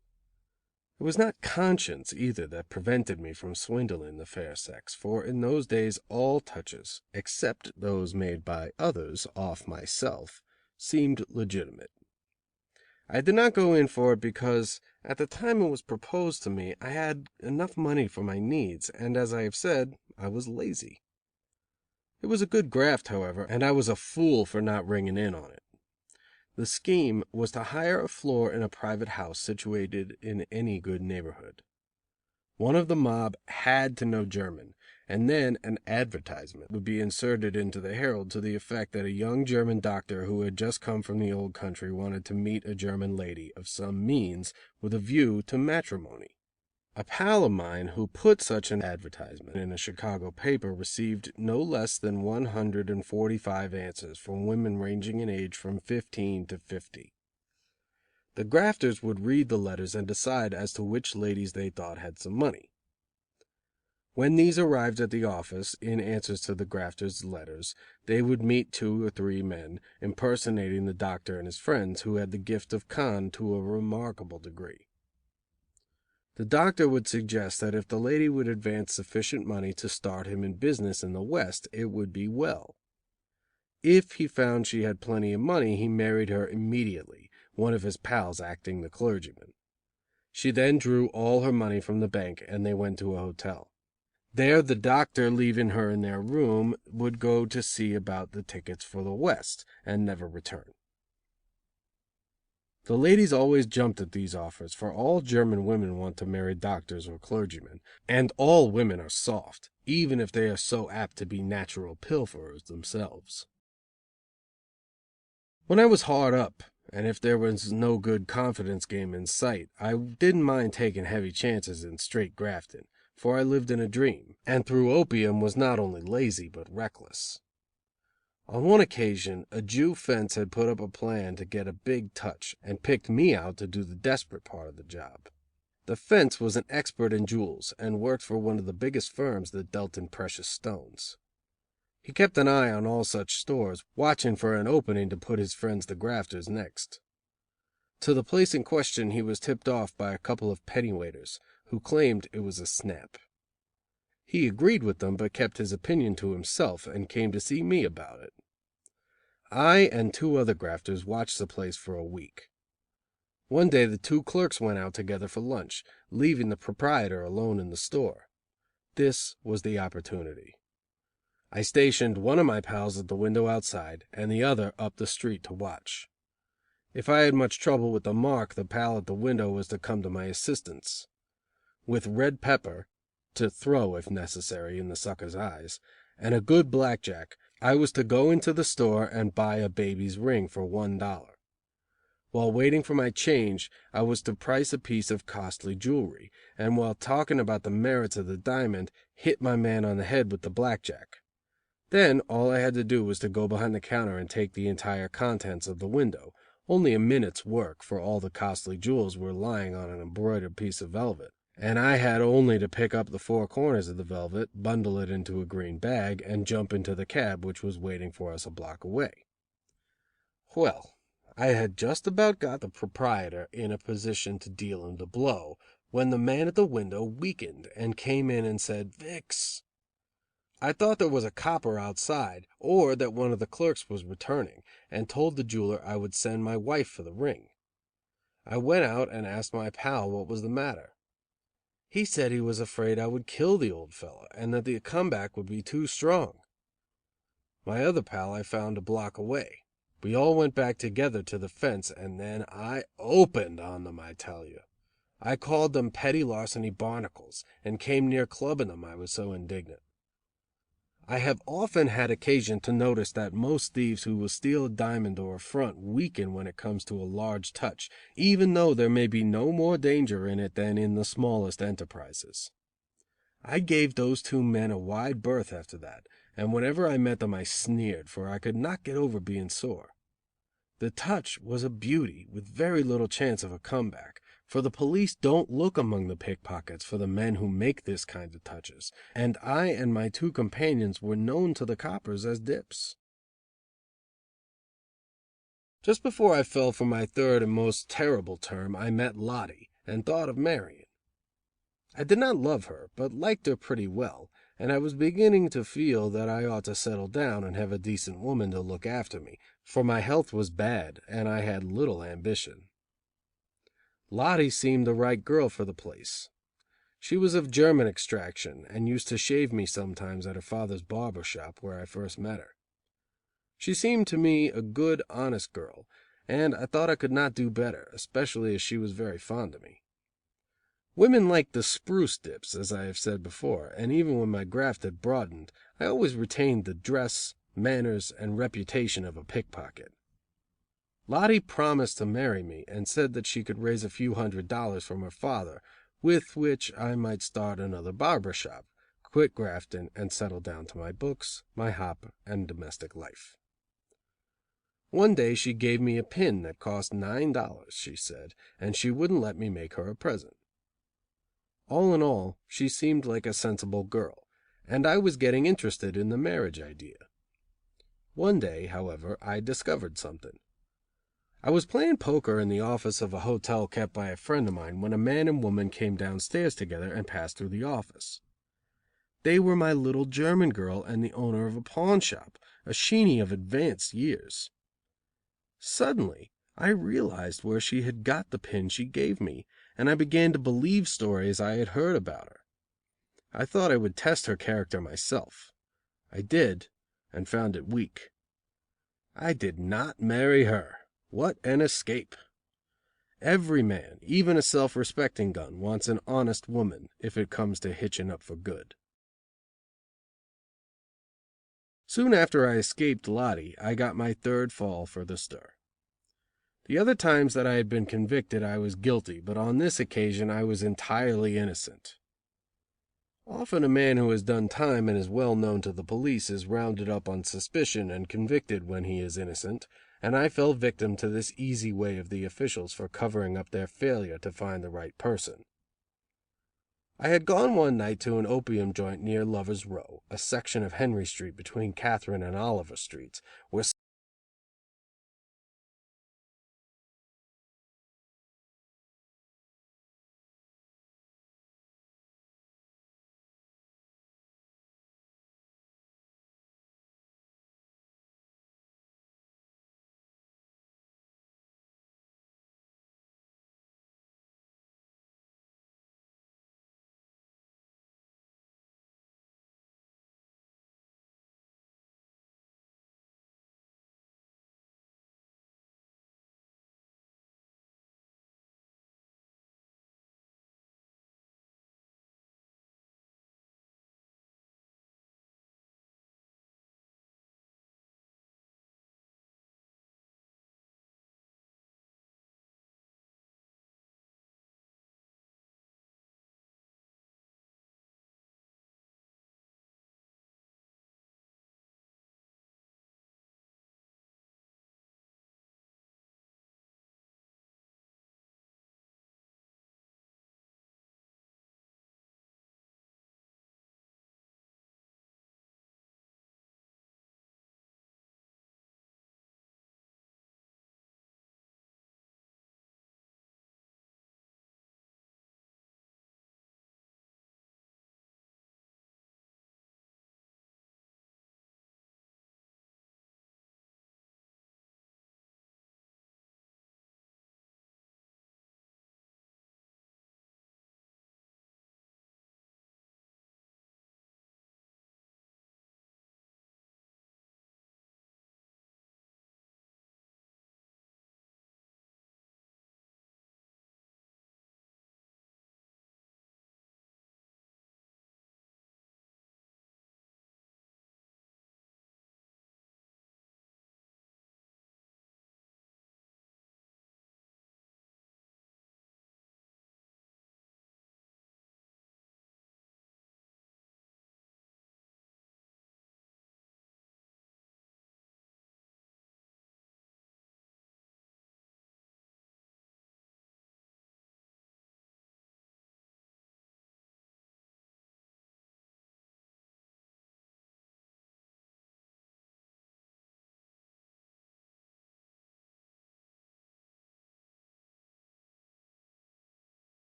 Speaker 3: It was not conscience, either, that prevented me from swindling the fair sex, for in those days all touches, except those made by others off myself, seemed legitimate. I did not go in for it because, at the time it was proposed to me, I had enough money for my needs, and, as I have said, I was lazy. It was a good graft, however, and I was a fool for not ringing in on it. The scheme was to hire a floor in a private house situated in any good neighborhood. One of the mob had to know German, and then an advertisement would be inserted into the Herald to the effect that a young German doctor who had just come from the old country wanted to meet a German lady of some means with a view to matrimony. A pal of mine who put such an advertisement in a Chicago paper received no less than 145 answers from women ranging in age from 15 to 50. The grafters would read the letters and decide as to which ladies they thought had some money. When these arrived at the office, in answers to the grafters' letters, they would meet 2 or 3 men, impersonating the doctor and his friends, who had the gift of con to a remarkable degree. The doctor would suggest that if the lady would advance sufficient money to start him in business in the West, it would be well. If he found she had plenty of money, he married her immediately, one of his pals acting the clergyman. She then drew all her money from the bank, and they went to a hotel. There the doctor, leaving her in their room, would go to see about the tickets for the West, and never return. The ladies always jumped at these offers, for all German women want to marry doctors or clergymen, and all women are soft, even if they are so apt to be natural pilferers themselves. When I was hard up, and if there was no good confidence game in sight, I didn't mind taking heavy chances in straight grafting, for I lived in a dream, and through opium was not only lazy but reckless. On one occasion, a Jew fence had put up a plan to get a big touch and picked me out to do the desperate part of the job. The fence was an expert in jewels and worked for one of the biggest firms that dealt in precious stones. He kept an eye on all such stores, watching for an opening to put his friends the grafters next. To the place in question he was tipped off by a couple of pennyweighters, who claimed it was a snap. He agreed with them, but kept his opinion to himself and came to see me about it. I and 2 other grafters watched the place for a week. One day the 2 clerks went out together for lunch, leaving the proprietor alone in the store. This was the opportunity. I stationed one of my pals at the window outside and the other up the street to watch. If I had much trouble with the mark, the pal at the window was to come to my assistance. With red pepper, to throw if necessary in the sucker's eyes, and a good blackjack, I was to go into the store and buy a baby's ring for $1. While waiting for my change, I was to price a piece of costly jewelry, and while talking about the merits of the diamond, hit my man on the head with the blackjack. Then all I had to do was to go behind the counter and take the entire contents of the window, only a minute's work, for all the costly jewels were lying on an embroidered piece of velvet, and I had only to pick up the 4 corners of the velvet, bundle it into a green bag, and jump into the cab which was waiting for us a block away. Well, I had just about got the proprietor in a position to deal him the blow, when the man at the window weakened and came in and said, "Vix." I thought there was a copper outside, or that one of the clerks was returning, and told the jeweler I would send my wife for the ring. I went out and asked my pal what was the matter. He said he was afraid I would kill the old fellow, and that the comeback would be too strong. My other pal I found a block away. We all went back together to the fence, and then I opened on them, I tell you. I called them petty larceny barnacles, and came near clubbing them, I was so indignant. I have often had occasion to notice that most thieves who will steal a diamond or a front weaken when it comes to a large touch, even though there may be no more danger in it than in the smallest enterprises. I gave those 2 men a wide berth after that, and whenever I met them I sneered, for I could not get over being sore. The touch was a beauty, with very little chance of a comeback, for the police don't look among the pickpockets for the men who make this kind of touches, and I and my 2 companions were known to the coppers as dips. Just before I fell for my 3rd and most terrible term, I met Lottie, and thought of marrying. I did not love her, but liked her pretty well, and I was beginning to feel that I ought to settle down and have a decent woman to look after me, for my health was bad, and I had little ambition. Lottie seemed the right girl for the place. She was of German extraction, and used to shave me sometimes at her father's barber shop, where I first met her. She seemed to me a good, honest girl, and I thought I could not do better, especially as she was very fond of me. Women like the spruce dips, as I have said before, and even when my graft had broadened, I always retained the dress, manners and reputation of a pickpocket. Lottie promised to marry me, and said that she could raise a few $100s from her father, with which I might start another barber shop, quit grafting, and settle down to my books, my hop and domestic life. One day she gave me a pin that cost $9, she said, and she wouldn't let me make her a present. All in all, she seemed like a sensible girl, and I was getting interested in the marriage idea. One day, however, I discovered something. I was playing poker in the office of a hotel kept by a friend of mine when a man and woman came downstairs together and passed through the office. They were my little German girl and the owner of a pawn shop, a sheeny of advanced years. Suddenly, I realized where she had got the pin she gave me, and I began to believe stories I had heard about her. I thought I would test her character myself. I did, and found it weak. I did not marry her. What an escape! Every man, even a self-respecting gun, wants an honest woman, if it comes to hitching up for good. Soon after I escaped Lottie, I got my 3rd fall for the stir. The other times that I had been convicted I was guilty, but on this occasion I was entirely innocent. Often a man who has done time and is well known to the police is rounded up on suspicion and convicted when he is innocent, and I fell victim to this easy way of the officials for covering up their failure to find the right person. I had gone one night to an opium joint near Lovers' Row, a section of Henry Street between Catherine and Oliver Streets, where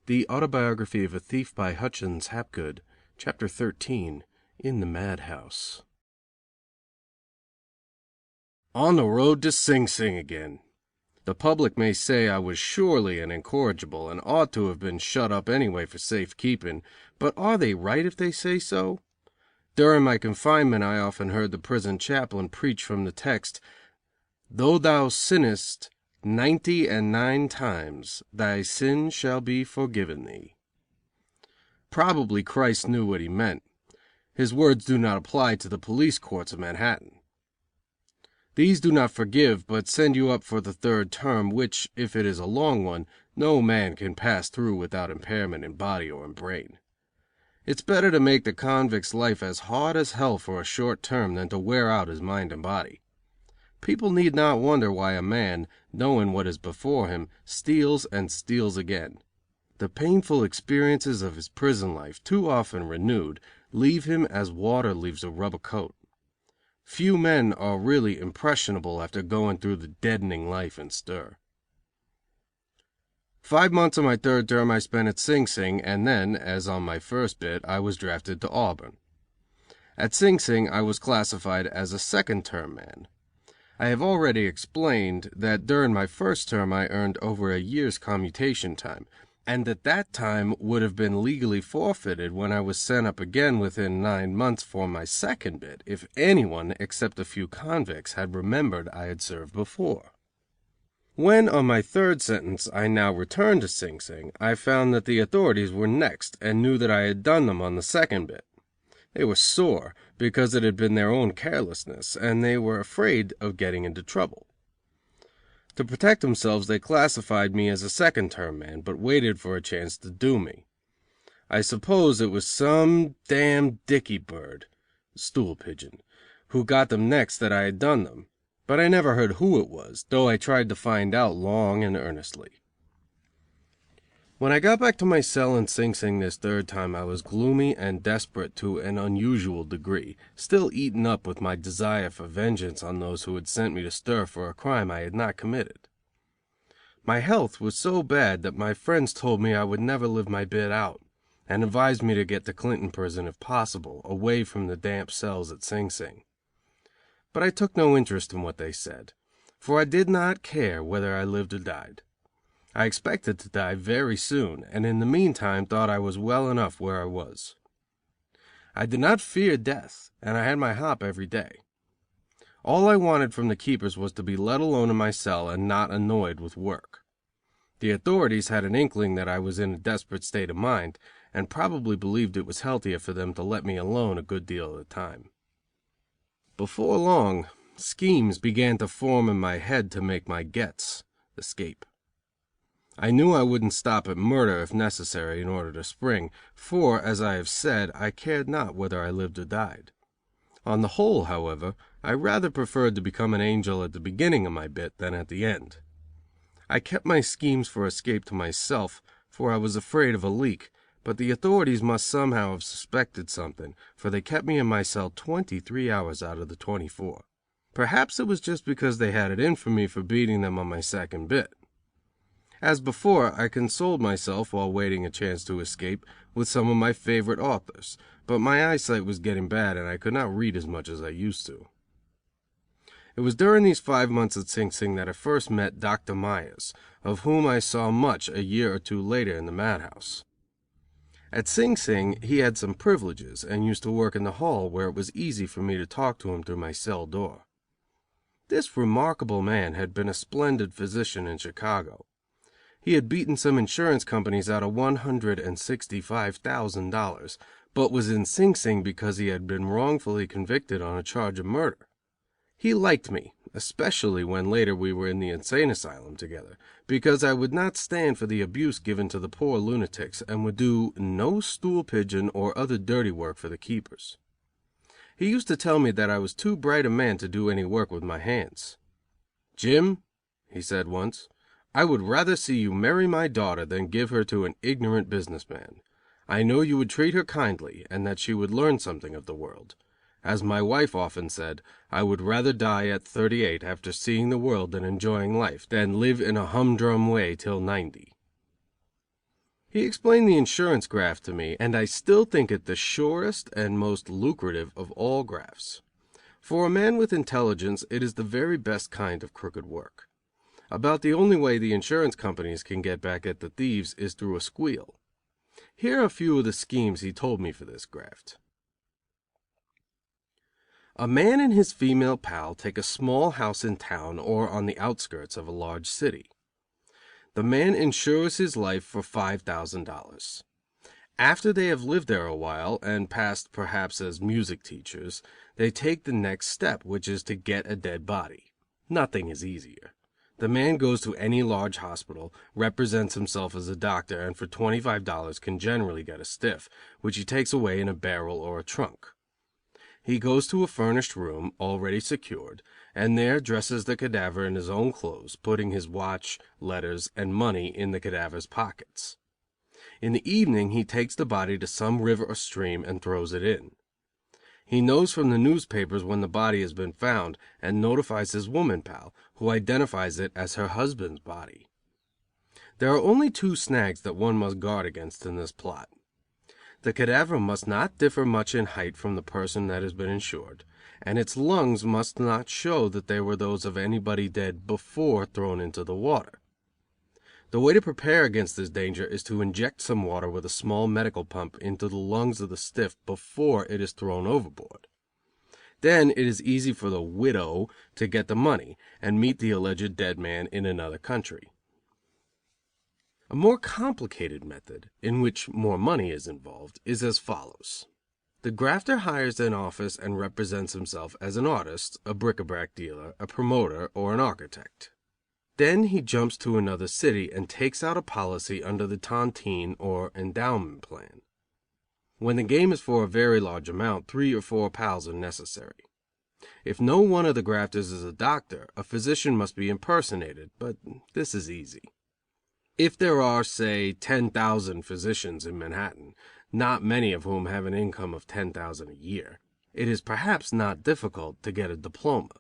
Speaker 3: The Autobiography of a Thief by Hutchins Hapgood, Chapter 13, In the Madhouse. On the road to Sing Sing again. The public may say I was surely an incorrigible and ought to have been shut up anyway for safe keeping, but are they right if they say so? During my confinement I often heard the prison chaplain preach from the text, "Though thou sinnest 99 times, thy sin shall be forgiven thee." Probably Christ knew what he meant. His words do not apply to the police courts of Manhattan. These do not forgive, but send you up for the third term, which, if it is a long one, no man can pass through without impairment in body or in brain. It's better to make the convict's life as hard as hell for a short term than to wear out his mind and body. People need not wonder why a man, knowing what is before him, steals and steals again. The painful experiences of his prison life, too often renewed, leave him as water leaves a rubber coat. Few men are really impressionable after going through the deadening life in stir. 5 months of my third term I spent at Sing Sing, and then, as on my first bit, I was drafted to Auburn. At Sing Sing I was classified as a second term man. I have already explained that during my first term I earned over a year's commutation time, and that time would have been legally forfeited when I was sent up again within 9 months for my second bit, if anyone except a few convicts had remembered I had served before. When on my third sentence I now returned to Sing Sing, I found that the authorities were next and knew that I had done them on the second bit. They were sore, because it had been their own carelessness, and they were afraid of getting into trouble. To protect themselves, they classified me as a second term man, but waited for a chance to do me. I suppose it was some damn dicky bird (stool pigeon) who got them next that I had done them, but I never heard who it was, though I tried to find out long and earnestly. When I got back to my cell in Sing Sing this third time, I was gloomy and desperate to an unusual degree, still eaten up with my desire for vengeance on those who had sent me to stir for a crime I had not committed. My health was so bad that my friends told me I would never live my bit out, and advised me to get to Clinton Prison if possible, away from the damp cells at Sing Sing. But I took no interest in what they said, for I did not care whether I lived or died. I expected to die very soon, and in the meantime thought I was well enough where I was. I did not fear death, and I had my hop every day. All I wanted from the keepers was to be let alone in my cell and not annoyed with work. The authorities had an inkling that I was in a desperate state of mind, and probably believed it was healthier for them to let me alone a good deal of the time. Before long, schemes began to form in my head to make my escape. I knew I wouldn't stop at murder if necessary in order to spring, for, as I have said, I cared not whether I lived or died. On the whole, however, I rather preferred to become an angel at the beginning of my bit than at the end. I kept my schemes for escape to myself, for I was afraid of a leak, but the authorities must somehow have suspected something, for they kept me in my cell 23 hours out of the 24. Perhaps it was just because they had it in for me for beating them on my second bit. As before, I consoled myself, while waiting a chance to escape, with some of my favorite authors, but my eyesight was getting bad and I could not read as much as I used to. It was during these 5 months at Sing Sing that I first met Dr. Myers, of whom I saw much a year or two later in the madhouse. At Sing Sing he had some privileges, and used to work in the hall, where it was easy for me to talk to him through my cell door. This remarkable man had been a splendid physician in Chicago. He had beaten some insurance companies out of $165,000, but was in Sing Sing because he had been wrongfully convicted on a charge of murder. He liked me, especially when later we were in the insane asylum together, because I would not stand for the abuse given to the poor lunatics, and would do no stool pigeon or other dirty work for the keepers. He used to tell me that I was too bright a man to do any work with my hands. "Jim," he said once, "I would rather see you marry my daughter than give her to an ignorant business man. I know you would treat her kindly, and that she would learn something of the world. As my wife often said, I would rather die at 38 after seeing the world and enjoying life, than live in a humdrum way till 90. He explained the insurance graft to me, and I still think it the surest and most lucrative of all grafts. For a man with intelligence, it is the very best kind of crooked work. About the only way the insurance companies can get back at the thieves is through a squeal. Here are a few of the schemes he told me for this graft. A man and his female pal take a small house in town or on the outskirts of a large city. The man insures his life for $5,000. After they have lived there a while, and passed perhaps as music teachers, they take the next step, which is to get a dead body. Nothing is easier. The man goes to any large hospital, represents himself as a doctor, and for $25 can generally get a stiff, which he takes away in a barrel or a trunk. He goes to a furnished room, already secured, and there dresses the cadaver in his own clothes, putting his watch, letters, and money in the cadaver's pockets. In the evening he takes the body to some river or stream and throws it in. He knows from the newspapers when the body has been found, and notifies his woman pal, who identifies it as her husband's body. There are only two snags that one must guard against in this plot. The cadaver must not differ much in height from the person that has been insured, and its lungs must not show that they were those of anybody dead before thrown into the water. The way to prepare against this danger is to inject some water with a small medical pump into the lungs of the stiff before it is thrown overboard. Then it is easy for the widow to get the money and meet the alleged dead man in another country. A more complicated method, in which more money is involved, is as follows. The grafter hires an office and represents himself as an artist, a bric-a-brac dealer, a promoter, or an architect. Then he jumps to another city and takes out a policy under the tontine or endowment plan. When the game is for a very large amount, 3 or 4 pals are necessary. If no one of the grafters is a doctor, a physician must be impersonated, but this is easy. If there are, say, 10,000 physicians in Manhattan, not many of whom have an income of $10,000 a year, it is perhaps not difficult to get a diploma.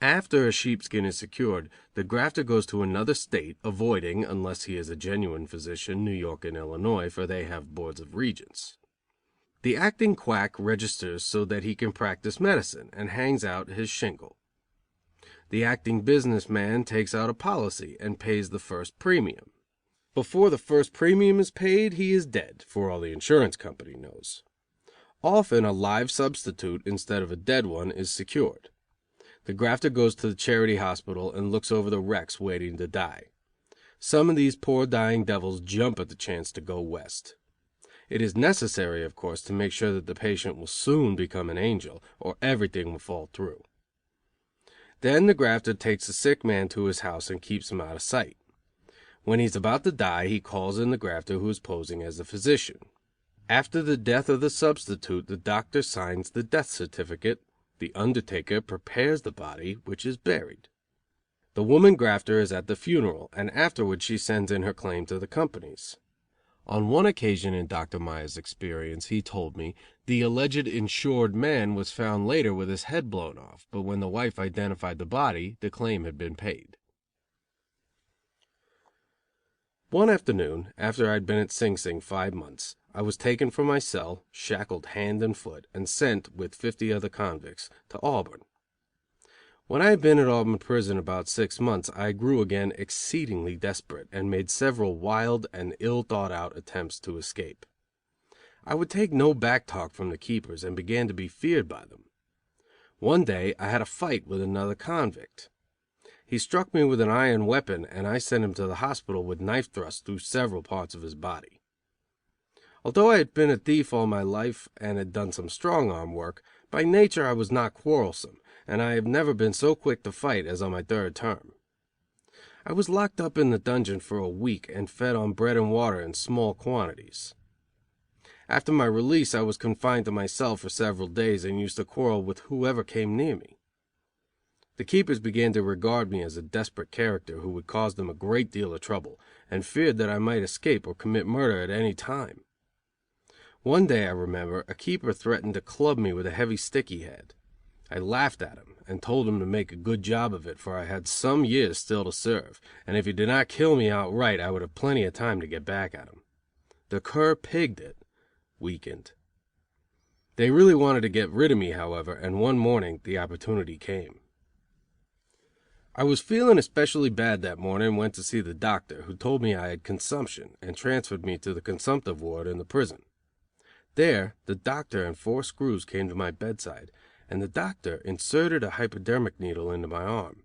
Speaker 3: After a sheepskin is secured, the grafter goes to another state, avoiding, unless he is a genuine physician, New York and Illinois, for they have boards of regents. The acting quack registers so that he can practice medicine, and hangs out his shingle. The acting business man takes out a policy and pays the first premium. Before the first premium is paid, he is dead, for all the insurance company knows. Often a live substitute instead of a dead one is secured. The grafter goes to the charity hospital and looks over the wrecks waiting to die. Some of these poor dying devils jump at the chance to go west. It is necessary, of course, to make sure that the patient will soon become an angel, or everything will fall through. Then the grafter takes the sick man to his house and keeps him out of sight. When he is about to die, he calls in the grafter who is posing as a physician. After the death of the substitute, the doctor signs the death certificate. The undertaker prepares the body, which is buried. The woman grafter is at the funeral, and afterward she sends in her claim to the companies. On one occasion in Dr. Meyer's experience, he told me, the alleged insured man was found later with his head blown off, but when the wife identified the body, the claim had been paid. One afternoon, after I had been at Sing Sing 5 months, I was taken from my cell, shackled hand and foot, and sent, with 50 other convicts, to Auburn. When I had been at Auburn prison about 6 months, I grew again exceedingly desperate, and made several wild and ill-thought-out attempts to escape. I would take no back talk from the keepers, and began to be feared by them. One day I had a fight with another convict. He struck me with an iron weapon, and I sent him to the hospital with knife thrusts through several parts of his body. Although I had been a thief all my life, and had done some strong arm work, by nature I was not quarrelsome, and I have never been so quick to fight as on my 3rd term. I was locked up in the dungeon for a week, and fed on bread and water in small quantities. After my release I was confined to my cell for several days, and used to quarrel with whoever came near me. The keepers began to regard me as a desperate character who would cause them a great deal of trouble, and feared that I might escape or commit murder at any time. One day, I remember, a keeper threatened to club me with a heavy stick he had. I laughed at him, and told him to make a good job of it, for I had some years still to serve, and if he did not kill me outright, I would have plenty of time to get back at him. The cur pigged it, weakened. They really wanted to get rid of me, however, and one morning the opportunity came. I was feeling especially bad that morning and went to see the doctor, who told me I had consumption and transferred me to the consumptive ward in the prison. There, the doctor and 4 screws came to my bedside, and the doctor inserted a hypodermic needle into my arm.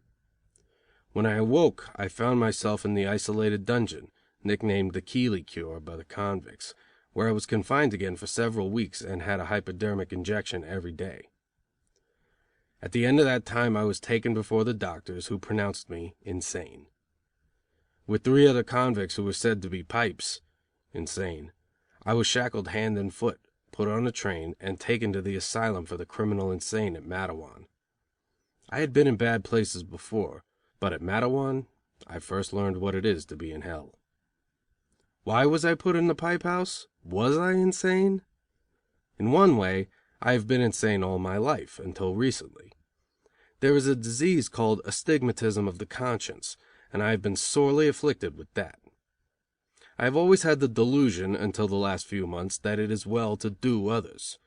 Speaker 3: When I awoke, I found myself in the isolated dungeon, nicknamed the Keeley Cure by the convicts, where I was confined again for several weeks and had a hypodermic injection every day. At the end of that time, I was taken before the doctors, who pronounced me insane. With 3 other convicts who were said to be pipes, insane, I was shackled hand and foot, put on a train, and taken to the asylum for the criminal insane at Matteawan. I had been in bad places before, but at Matteawan I first learned what it is to be in hell. Why was I put in the pipe house? Was I insane? In one way, I have been insane all my life, until recently. There is a disease called astigmatism of the conscience, and I have been sorely afflicted with that. I have always had the delusion, until the last few months, that it is well to do others.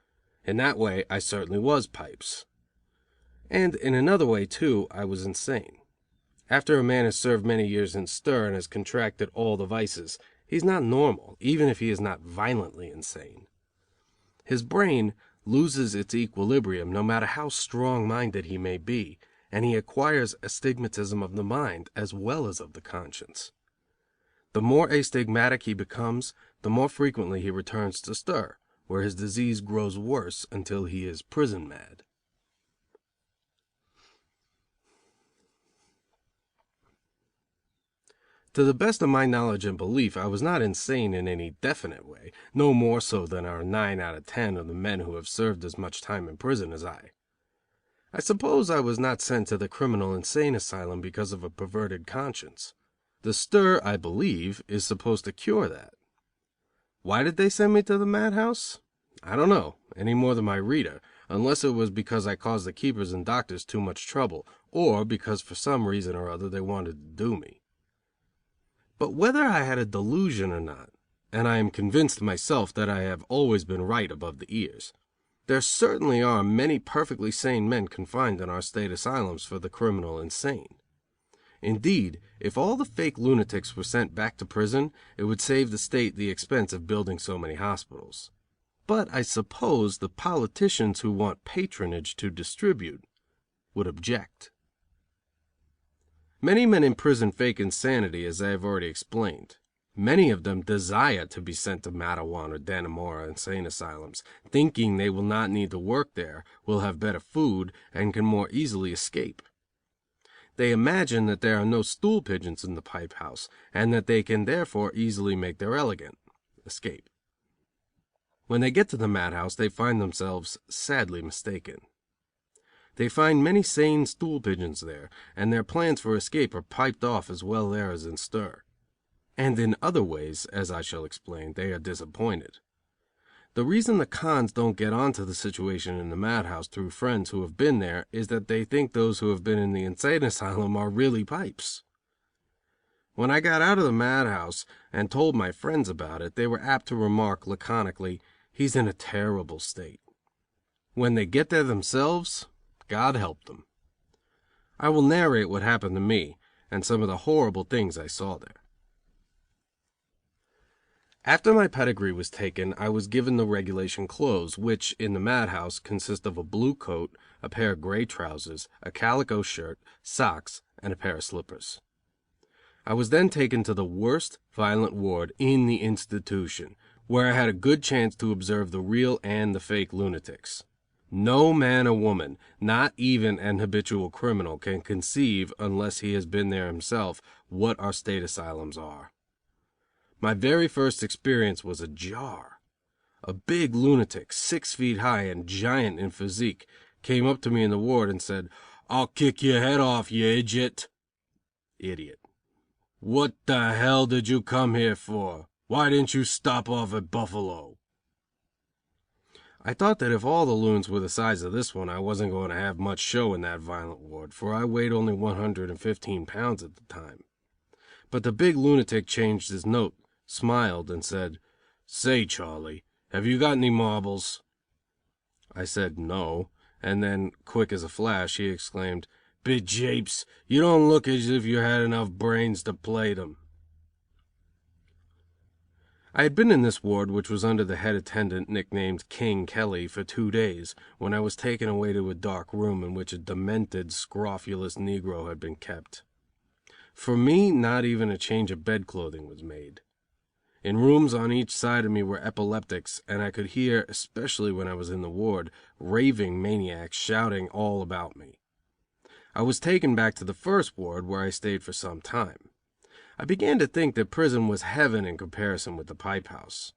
Speaker 3: In that way, I certainly was pipes. And in another way, too, I was insane. After a man has served many years in stir and has contracted all the vices, he's not normal, even if he is not violently insane. His brain loses its equilibrium no matter how strong-minded he may be, and he acquires astigmatism of the mind as well as of the conscience. The more astigmatic he becomes, the more frequently he returns to stir, where his disease grows worse until he is prison mad. To the best of my knowledge and belief, I was not insane in any definite way, no more so than are 9 out of 10 of the men who have served as much time in prison as I. I suppose I was not sent to the criminal insane asylum because of a perverted conscience. The stir, I believe, is supposed to cure that. Why did they send me to the madhouse? I don't know, any more than my reader, unless it was because I caused the keepers and doctors too much trouble, or because for some reason or other they wanted to do me. But whether I had a delusion or not, and I am convinced myself that I have always been right above the ears, there certainly are many perfectly sane men confined in our state asylums for the criminal insane. Indeed, if all the fake lunatics were sent back to prison, it would save the state the expense of building so many hospitals. But I suppose the politicians who want patronage to distribute would object. Many men in prison fake insanity, as I have already explained. Many of them desire to be sent to Matteawan or Dannemora insane asylums, thinking they will not need to work there, will have better food, and can more easily escape. They imagine that there are no stool pigeons in the pipe house, and that they can therefore easily make their elegant escape. When they get to the madhouse, they find themselves sadly mistaken. They find many sane stool pigeons there, and their plans for escape are piped off as well there as in stir. And in other ways, as I shall explain, they are disappointed. The reason the cons don't get on to the situation in the madhouse through friends who have been there is that they think those who have been in the insane asylum are really pipes. When I got out of the madhouse and told my friends about it, they were apt to remark laconically, "He's in a terrible state." When they get there themselves, God help them. I will narrate what happened to me, and some of the horrible things I saw there. After my pedigree was taken, I was given the regulation clothes, which, in the madhouse, consist of a blue coat, a pair of gray trousers, a calico shirt, socks, and a pair of slippers. I was then taken to the worst violent ward in the institution, where I had a good chance to observe the real and the fake lunatics. No man or woman, not even an habitual criminal, can conceive, unless he has been there himself, what our state asylums are. My very first experience was a jar. A big lunatic, 6 feet high and giant in physique, came up to me in the ward and said, "I'll kick your head off, you idiot." Idiot. "What the hell did you come here for? Why didn't you stop off at Buffalo?" I thought that if all the loons were the size of this one, I wasn't going to have much show in that violent ward, for I weighed only 115 pounds at the time. But the big lunatic changed his note, smiled, and said, "Say, Charlie, have you got any marbles?" I said no, and then, quick as a flash, he exclaimed, "Be japes, you don't look as if you had enough brains to play them." I had been in this ward, which was under the head attendant, nicknamed King Kelly, for 2 days, when I was taken away to a dark room in which a demented, scrofulous negro had been kept. For me, not even a change of bedclothing was made. In rooms on each side of me were epileptics, and I could hear, especially when I was in the ward, raving maniacs shouting all about me. I was taken back to the first ward, where I stayed for some time. I began to think that prison was heaven in comparison with the pipe house.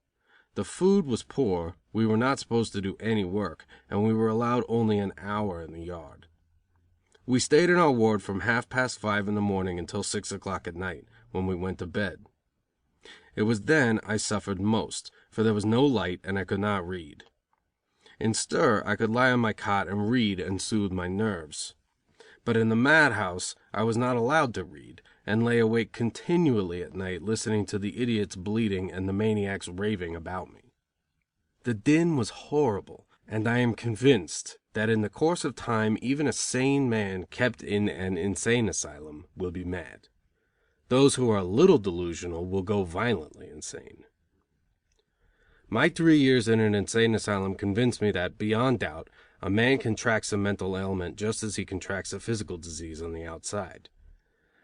Speaker 3: The food was poor, we were not supposed to do any work, and we were allowed only an hour in the yard. We stayed in our ward from 5:30 in the morning until 6 o'clock at night, when we went to bed. It was then I suffered most, for there was no light and I could not read. In stir I could lie on my cot and read and soothe my nerves. But in the madhouse I was not allowed to read, and lay awake continually at night listening to the idiots bleating and the maniacs raving about me. The din was horrible, and I am convinced that in the course of time even a sane man kept in an insane asylum will be mad. Those who are a little delusional will go violently insane. My 3 years in an insane asylum convinced me that, beyond doubt, a man contracts a mental ailment just as he contracts a physical disease on the outside.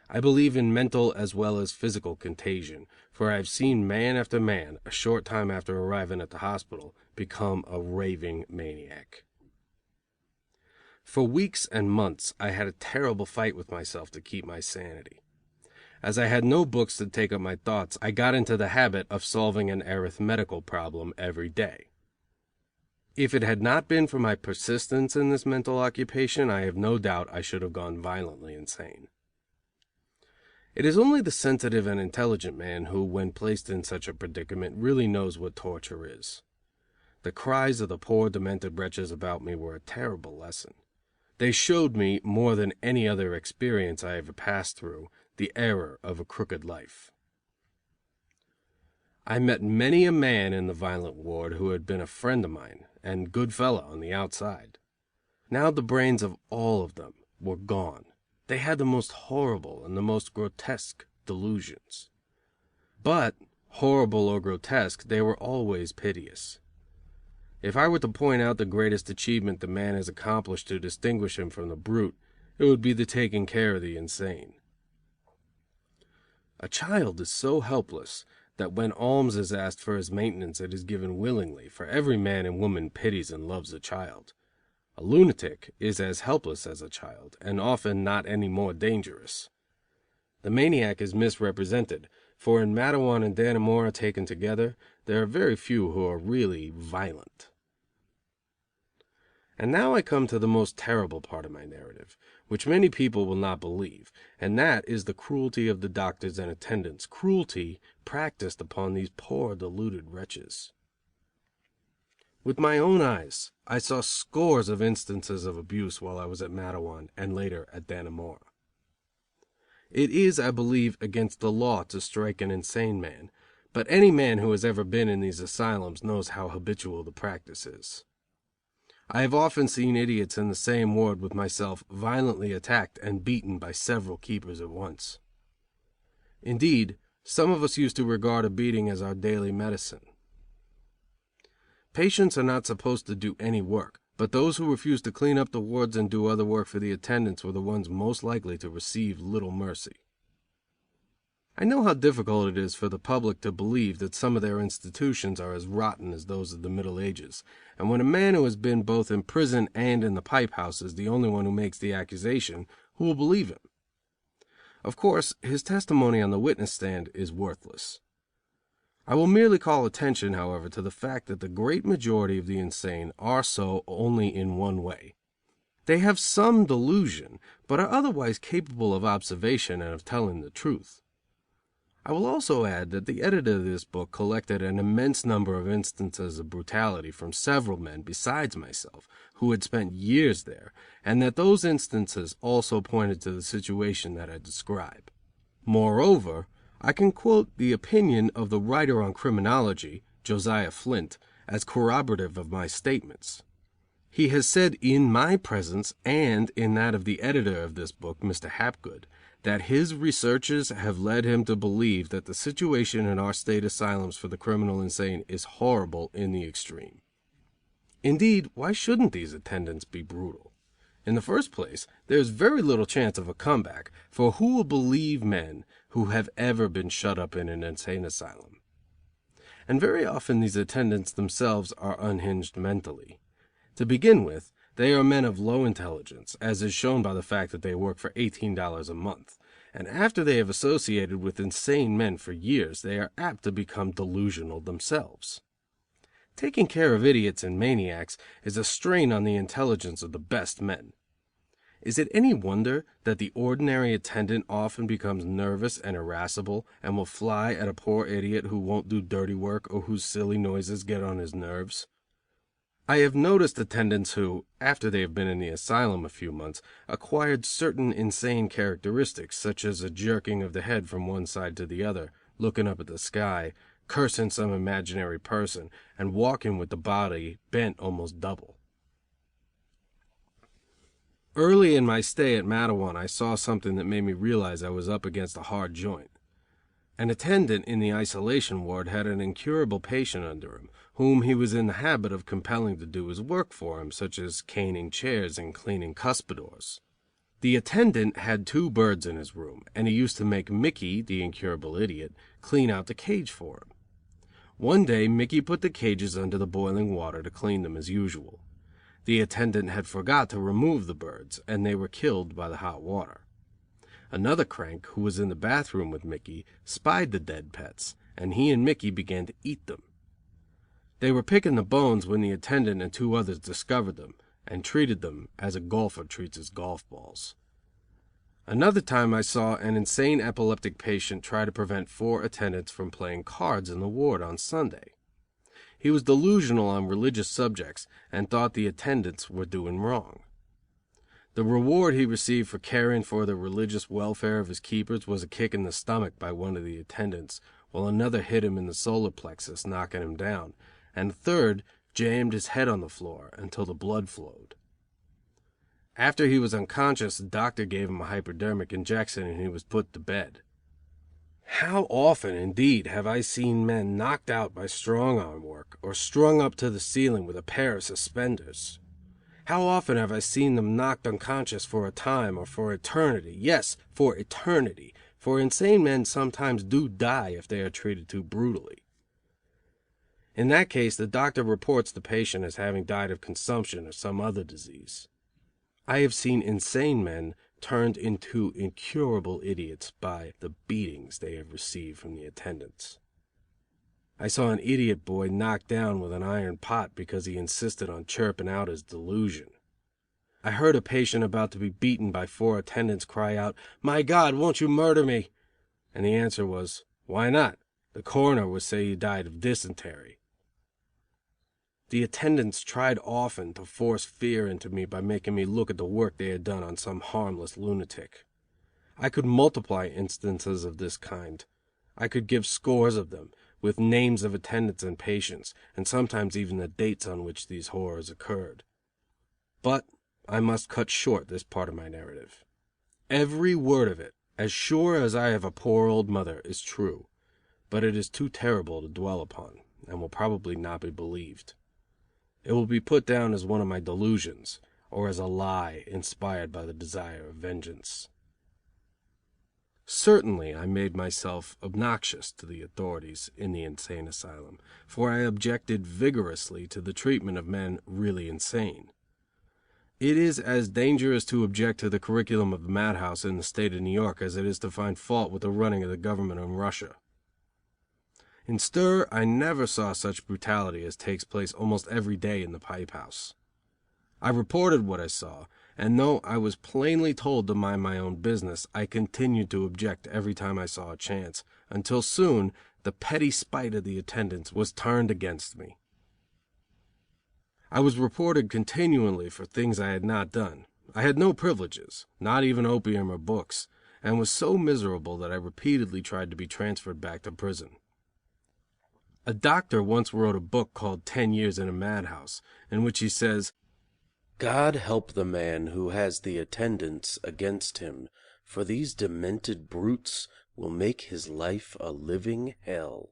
Speaker 3: I believe in mental as well as physical contagion, for I have seen man after man, a short time after arriving at the hospital, become a raving maniac. For weeks and months I had a terrible fight with myself to keep my sanity. As I had no books to take up my thoughts, I got into the habit of solving an arithmetical problem every day. If it had not been for my persistence in this mental occupation, I have no doubt I should have gone violently insane. It is only the sensitive and intelligent man who, when placed in such a predicament, really knows what torture is. The cries of the poor, demented wretches about me were a terrible lesson. They showed me, more than any other experience I ever passed through, the error of a crooked life. I met many a man in the violent ward who had been a friend of mine, and good fellow on the outside. Now the brains of all of them were gone. They had the most horrible and the most grotesque delusions. But, horrible or grotesque, they were always piteous. If I were to point out the greatest achievement the man has accomplished to distinguish him from the brute, it would be the taking care of the insane. A child is so helpless that when alms is asked for his maintenance it is given willingly, for every man and woman pities and loves a child. A lunatic is as helpless as a child, and often not any more dangerous. The maniac is misrepresented, for in Matteawan and Dannemora taken together, there are very few who are really violent. And now I come to the most terrible part of my narrative, which many people will not believe, and that is the cruelty of the doctors and attendants, cruelty practiced upon these poor, deluded wretches. With my own eyes, I saw scores of instances of abuse while I was at Matteawan and later at Dannemora. It is, I believe, against the law to strike an insane man, but any man who has ever been in these asylums knows how habitual the practice is. I have often seen idiots in the same ward with myself violently attacked and beaten by several keepers at once. Indeed, some of us used to regard a beating as our daily medicine. Patients are not supposed to do any work, but those who refused to clean up the wards and do other work for the attendants were the ones most likely to receive little mercy. I know how difficult it is for the public to believe that some of their institutions are as rotten as those of the Middle Ages, and when a man who has been both in prison and in the pipe house is the only one who makes the accusation, who will believe him? Of course, his testimony on the witness stand is worthless. I will merely call attention, however, to the fact that the great majority of the insane are so only in one way. They have some delusion, but are otherwise capable of observation and of telling the truth. I will also add that the editor of this book collected an immense number of instances of brutality from several men besides myself, who had spent years there, and that those instances also pointed to the situation that I describe. Moreover, I can quote the opinion of the writer on criminology, Josiah Flint, as corroborative of my statements. He has said in my presence and in that of the editor of this book, Mr. Hapgood, that his researches have led him to believe that the situation in our state asylums for the criminal insane is horrible in the extreme. Indeed, why shouldn't these attendants be brutal? In the first place, there is very little chance of a comeback, for who will believe men who have ever been shut up in an insane asylum? And very often these attendants themselves are unhinged mentally. To begin with, they are men of low intelligence, as is shown by the fact that they work for $18 a month, and after they have associated with insane men for years, they are apt to become delusional themselves. Taking care of idiots and maniacs is a strain on the intelligence of the best men. Is it any wonder that the ordinary attendant often becomes nervous and irascible, and will fly at a poor idiot who won't do dirty work or whose silly noises get on his nerves? I have noticed attendants who, after they have been in the asylum a few months, acquired certain insane characteristics, such as a jerking of the head from one side to the other, looking up at the sky, cursing some imaginary person, and walking with the body bent almost double. Early in my stay at Matteawan I saw something that made me realize I was up against a hard joint. An attendant in the isolation ward had an incurable patient under him, whom he was in the habit of compelling to do his work for him, such as caning chairs and cleaning cuspidors. The attendant had 2 birds in his room, and he used to make Mickey, the incurable idiot, clean out the cage for him. One day Mickey put the cages under the boiling water to clean them as usual. The attendant had forgot to remove the birds, and they were killed by the hot water. Another crank, who was in the bathroom with Mickey, spied the dead pets, and he and Mickey began to eat them. They were picking the bones when the attendant and 2 others discovered them, and treated them as a golfer treats his golf balls. Another time I saw an insane epileptic patient try to prevent 4 attendants from playing cards in the ward on Sunday. He was delusional on religious subjects, and thought the attendants were doing wrong. The reward he received for caring for the religious welfare of his keepers was a kick in the stomach by one of the attendants, while another hit him in the solar plexus, knocking him down, and a third jammed his head on the floor until the blood flowed. After he was unconscious, the doctor gave him a hypodermic injection and he was put to bed. How often, indeed, have I seen men knocked out by strong-arm work, or strung up to the ceiling with a pair of suspenders? How often have I seen them knocked unconscious for a time or for eternity? Yes, for eternity, for insane men sometimes do die if they are treated too brutally. In that case, the doctor reports the patient as having died of consumption or some other disease. I have seen insane men turned into incurable idiots by the beatings they have received from the attendants. I saw an idiot boy knocked down with an iron pot because he insisted on chirping out his delusion. I heard a patient about to be beaten by 4 attendants cry out, "My God, won't you murder me?" And the answer was, "Why not? The coroner would say you died of dysentery." The attendants tried often to force fear into me by making me look at the work they had done on some harmless lunatic. I could multiply instances of this kind. I could give scores of them, with names of attendants and patients, and sometimes even the dates on which these horrors occurred. But I must cut short this part of my narrative. Every word of it, as sure as I have a poor old mother, is true, but it is too terrible to dwell upon, and will probably not be believed. It will be put down as one of my delusions, or as a lie inspired by the desire of vengeance. Certainly I made myself obnoxious to the authorities in the insane asylum, for I objected vigorously to the treatment of men really insane. It is as dangerous to object to the curriculum of the madhouse in the state of New York as it is to find fault with the running of the government in Russia. In stir I never saw such brutality as takes place almost every day in the pipe house. I reported what I saw, and though I was plainly told to mind my own business, I continued to object every time I saw a chance, until soon the petty spite of the attendants was turned against me. I was reported continually for things I had not done. I had no privileges, not even opium or books, and was so miserable that I repeatedly tried to be transferred back to prison. A doctor once wrote a book called 10 Years in a Madhouse, in which he says,
Speaker 1: God help the man who has the attendants against him, for these demented brutes will make his life a living hell.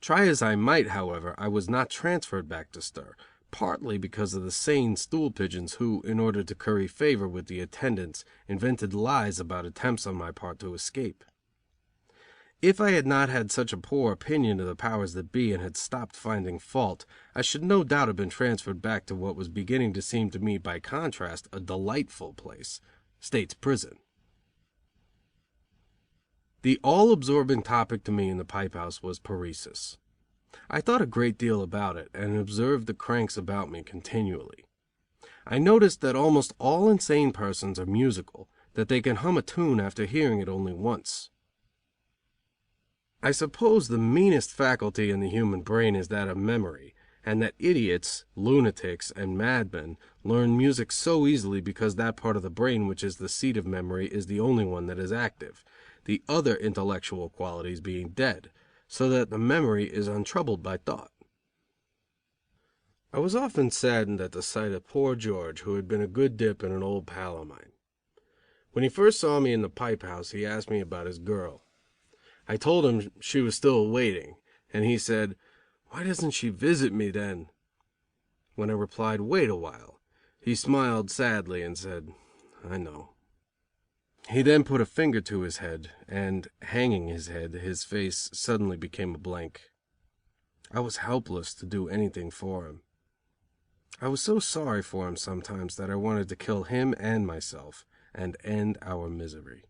Speaker 3: Try as I might, however, I was not transferred back to stir, partly because of the sane stool pigeons who, in order to curry favor with the attendants, invented lies about attempts on my part to escape. If I had not had such a poor opinion of the powers that be and had stopped finding fault, I should no doubt have been transferred back to what was beginning to seem to me by contrast a delightful place, State's Prison. The all-absorbing topic to me in the pipe house was paresis. I thought a great deal about it, and observed the cranks about me continually. I noticed that almost all insane persons are musical, that they can hum a tune after hearing it only once. I suppose the meanest faculty in the human brain is that of memory, and that idiots, lunatics and madmen learn music so easily because that part of the brain which is the seat of memory is the only one that is active, the other intellectual qualities being dead, so that the memory is untroubled by thought. I was often saddened at the sight of poor George, who had been a good dip and an old pal of mine. When he first saw me in the pipe house, he asked me about his girl. I told him she was still waiting, and he said, "Why doesn't she visit me then?" When I replied, "Wait a while," he smiled sadly and said, "I know." He then put a finger to his head, and, hanging his head, his face suddenly became a blank. I was helpless to do anything for him. I was so sorry for him sometimes that I wanted to kill him and myself, and end our misery.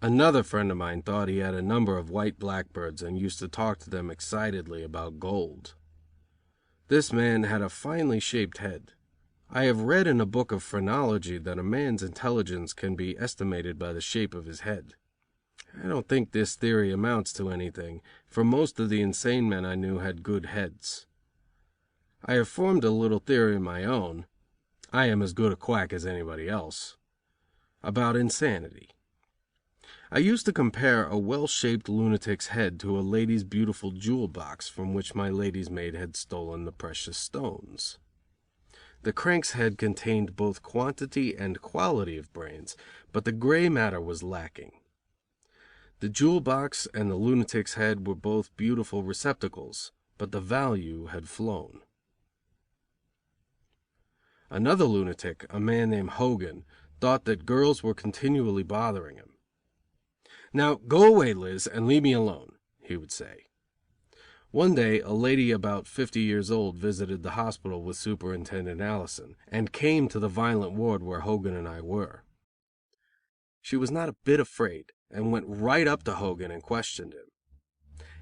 Speaker 3: Another friend of mine thought he had a number of white blackbirds and used to talk to them excitedly about gold. This man had a finely shaped head. I have read in a book of phrenology that a man's intelligence can be estimated by the shape of his head. I don't think this theory amounts to anything, for most of the insane men I knew had good heads. I have formed a little theory of my own (I am as good a quack as anybody else) about insanity. I used to compare a well-shaped lunatic's head to a lady's beautiful jewel box from which my lady's maid had stolen the precious stones. The crank's head contained both quantity and quality of brains, but the gray matter was lacking. The jewel box and the lunatic's head were both beautiful receptacles, but the value had flown. Another lunatic, a man named Hogan, thought that girls were continually bothering him. "Now, go away, Liz, and leave me alone," he would say. One day a lady about 50 years old visited the hospital with Superintendent Allison, and came to the violent ward where Hogan and I were. She was not a bit afraid, and went right up to Hogan and questioned him.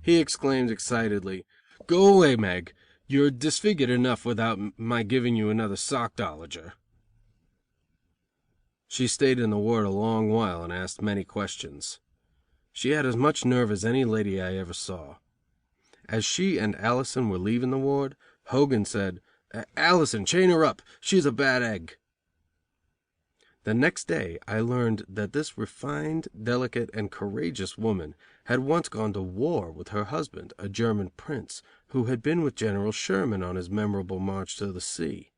Speaker 3: He exclaimed excitedly, "Go away, Meg. You're disfigured enough without my giving you another sockdologer." She stayed in the ward a long while and asked many questions. She had as much nerve as any lady I ever saw. As she and Allison were leaving the ward, Hogan said, "Allison, chain her up. She's a bad egg." The next day I learned that this refined, delicate and courageous woman had once gone to war with her husband, a German prince, who had been with General Sherman on his memorable march to the sea.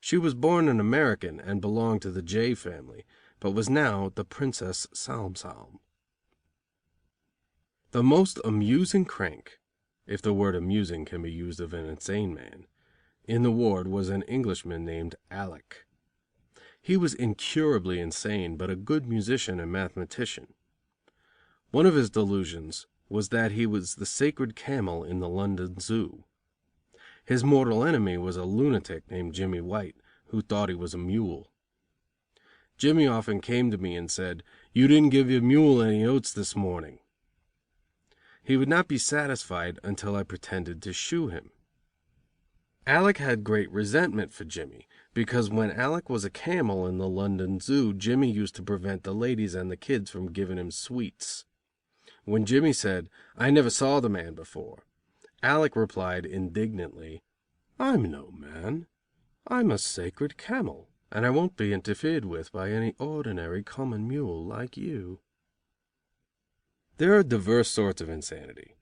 Speaker 3: She was born an American and belonged to the J family, but was now the Princess Salm. The most amusing crank, if the word amusing can be used of an insane man, in the ward was an Englishman named Alec. He was incurably insane, but a good musician and mathematician. One of his delusions was that he was the sacred camel in the London Zoo. His mortal enemy was a lunatic named Jimmy White, who thought he was a mule. Jimmy often came to me and said, "You didn't give your mule any oats this morning." He would not be satisfied until I pretended to shoe him. Alec had great resentment for Jimmy, because when Alec was a camel in the London Zoo, Jimmy used to prevent the ladies and the kids from giving him sweets. When Jimmy said, "I never saw the man before," Alec replied indignantly, "I'm no man. I'm a sacred camel, and I won't be interfered with by any ordinary common mule like you." There are diverse sorts of insanity.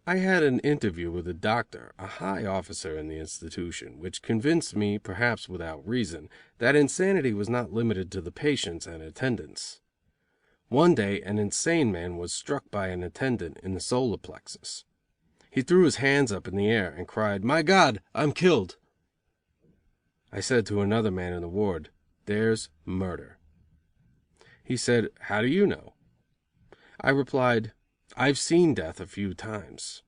Speaker 3: I had an interview with a doctor, a high officer in the institution, which convinced me, perhaps without reason, that insanity was not limited to the patients and attendants. One day an insane man was struck by an attendant in the solar plexus. He threw his hands up in the air and cried, "My God, I'm killed." I said to another man in the ward, "There's murder." He said, "How do you know?" I replied, "I've seen death a few times."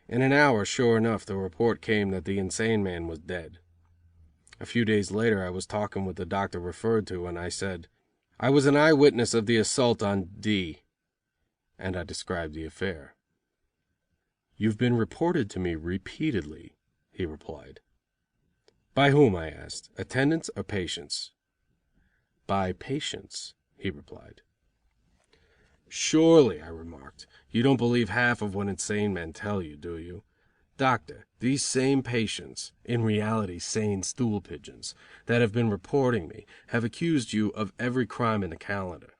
Speaker 3: In an hour, sure enough, the report came that the insane man was dead. A few days later I was talking with the doctor referred to, and I said, "I was an eyewitness of the assault on D." And I described the affair. "You've been reported to me repeatedly," he replied. "By whom?" I asked. "Attendants or patients?" "By patients," he replied. "Surely," I remarked, "you don't believe half of what insane men tell you, do you? Doctor, these same patients, in reality sane stool pigeons, that have been reporting me, have accused you of every crime in the calendar."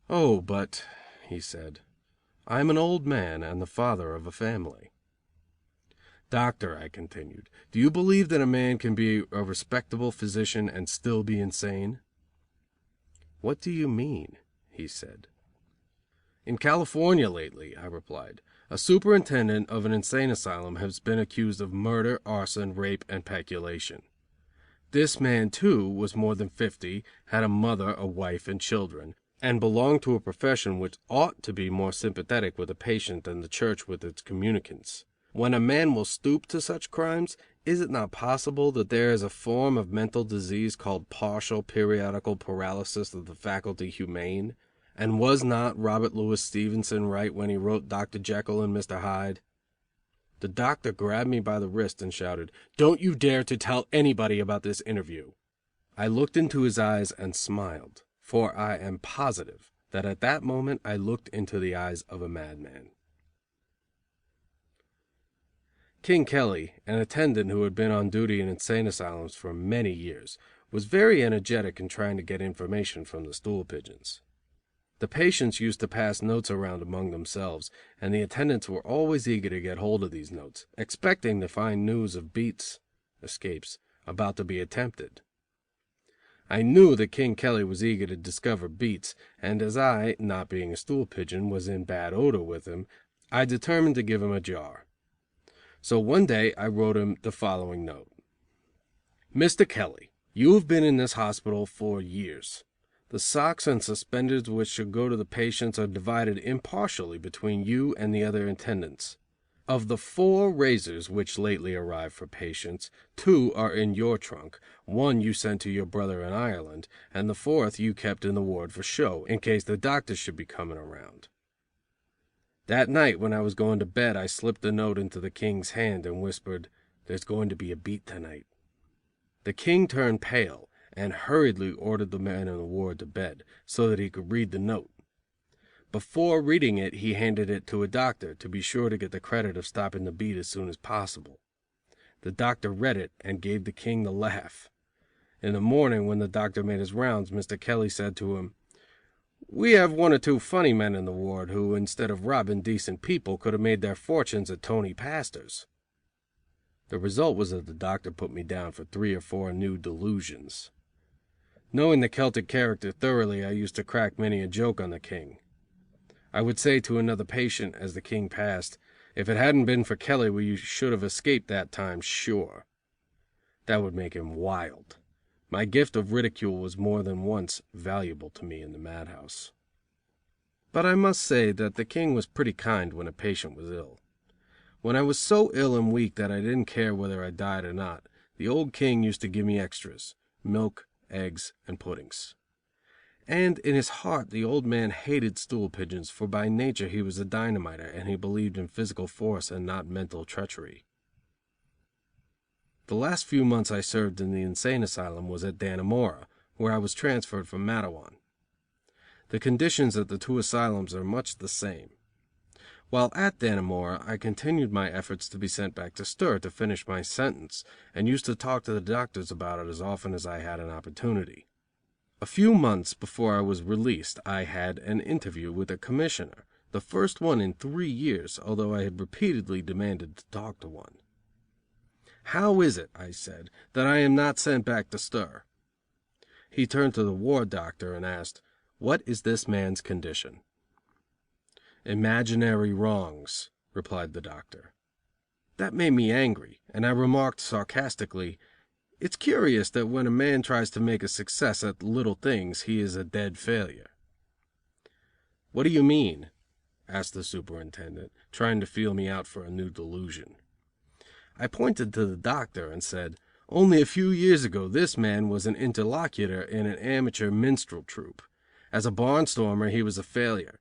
Speaker 3: "Oh, but," he said, "I am an old man and the father of a family." "Doctor," I continued, "do you believe that a man can be a respectable physician and still be insane?" "What do you mean?" he said. "In California lately," I replied, "a superintendent of an insane asylum has been accused of murder, arson, rape and peculation. This man, too, was more than 50, had a mother, a wife and children, and belonged to a profession which ought to be more sympathetic with a patient than the church with its communicants. When a man will stoop to such crimes, is it not possible that there is a form of mental disease called partial periodical paralysis of the faculty humane? And was not Robert Louis Stevenson right when he wrote Dr. Jekyll and Mr. Hyde?" The doctor grabbed me by the wrist and shouted, "Don't you dare to tell anybody about this interview." I looked into his eyes and smiled, for I am positive that at that moment I looked into the eyes of a madman. King Kelly, an attendant who had been on duty in insane asylums for many years, was very energetic in trying to get information from the stool pigeons. The patients used to pass notes around among themselves, and the attendants were always eager to get hold of these notes, expecting to find news of beats (escapes) about to be attempted. I knew that King Kelly was eager to discover beats, and as I, not being a stool pigeon, was in bad odor with him, I determined to give him a jar. So one day I wrote him the following note: "Mr. Kelly, you have been in this hospital for years. The socks and suspenders which should go to the patients are divided impartially between you and the other attendants. Of the 4 razors which lately arrived for patients, 2 are in your trunk, 1 you sent to your brother in Ireland, and the 4th you kept in the ward for show, in case the doctor should be coming around. That night when I was going to bed I slipped the note into the King's hand and whispered, 'There's going to be a beat tonight.' The King turned pale and hurriedly ordered the man in the ward to bed, so that he could read the note. Before reading it he handed it to a doctor, to be sure to get the credit of stopping the beat as soon as possible. The doctor read it and gave the King the laugh. In the morning, when the doctor made his rounds, Mr. Kelly said to him, 'We have 1 or 2 funny men in the ward who, instead of robbing decent people, could have made their fortunes at Tony Pastor's.' The result was that the doctor put me down for 3 or 4 new delusions. Knowing the Celtic character thoroughly, I used to crack many a joke on the King. I would say to another patient, as the King passed, 'If it hadn't been for Kelly, we should have escaped that time, sure.' That would make him wild. My gift of ridicule was more than once valuable to me in the madhouse. But I must say that the King was pretty kind when a patient was ill. When I was so ill and weak that I didn't care whether I died or not, the old King used to give me extras: milk, eggs and puddings. And in his heart the old man hated stool pigeons, for by nature he was a dynamiter and he believed in physical force and not mental treachery. The last few months I served in the insane asylum was at Dannemora, where I was transferred from Matteawan. The conditions at the two asylums are much the same. While at Dannemora, I continued my efforts to be sent back to Stir to finish my sentence, and used to talk to the doctors about it as often as I had an opportunity. A few months before I was released I had an interview with a commissioner, the first one in 3 years, although I had repeatedly demanded to talk to one. "How is it," I said, "that I am not sent back to Stir?" He turned to the ward doctor and asked, "What is this man's condition?" "Imaginary wrongs," replied the doctor. That made me angry, and I remarked sarcastically, "It's curious that when a man tries to make a success at little things he is a dead failure." "What do you mean?" asked the superintendent, trying to feel me out for a new delusion. I pointed to the doctor and said, "Only a few years ago this man was an interlocutor in an amateur minstrel troupe. As a barnstormer he was a failure.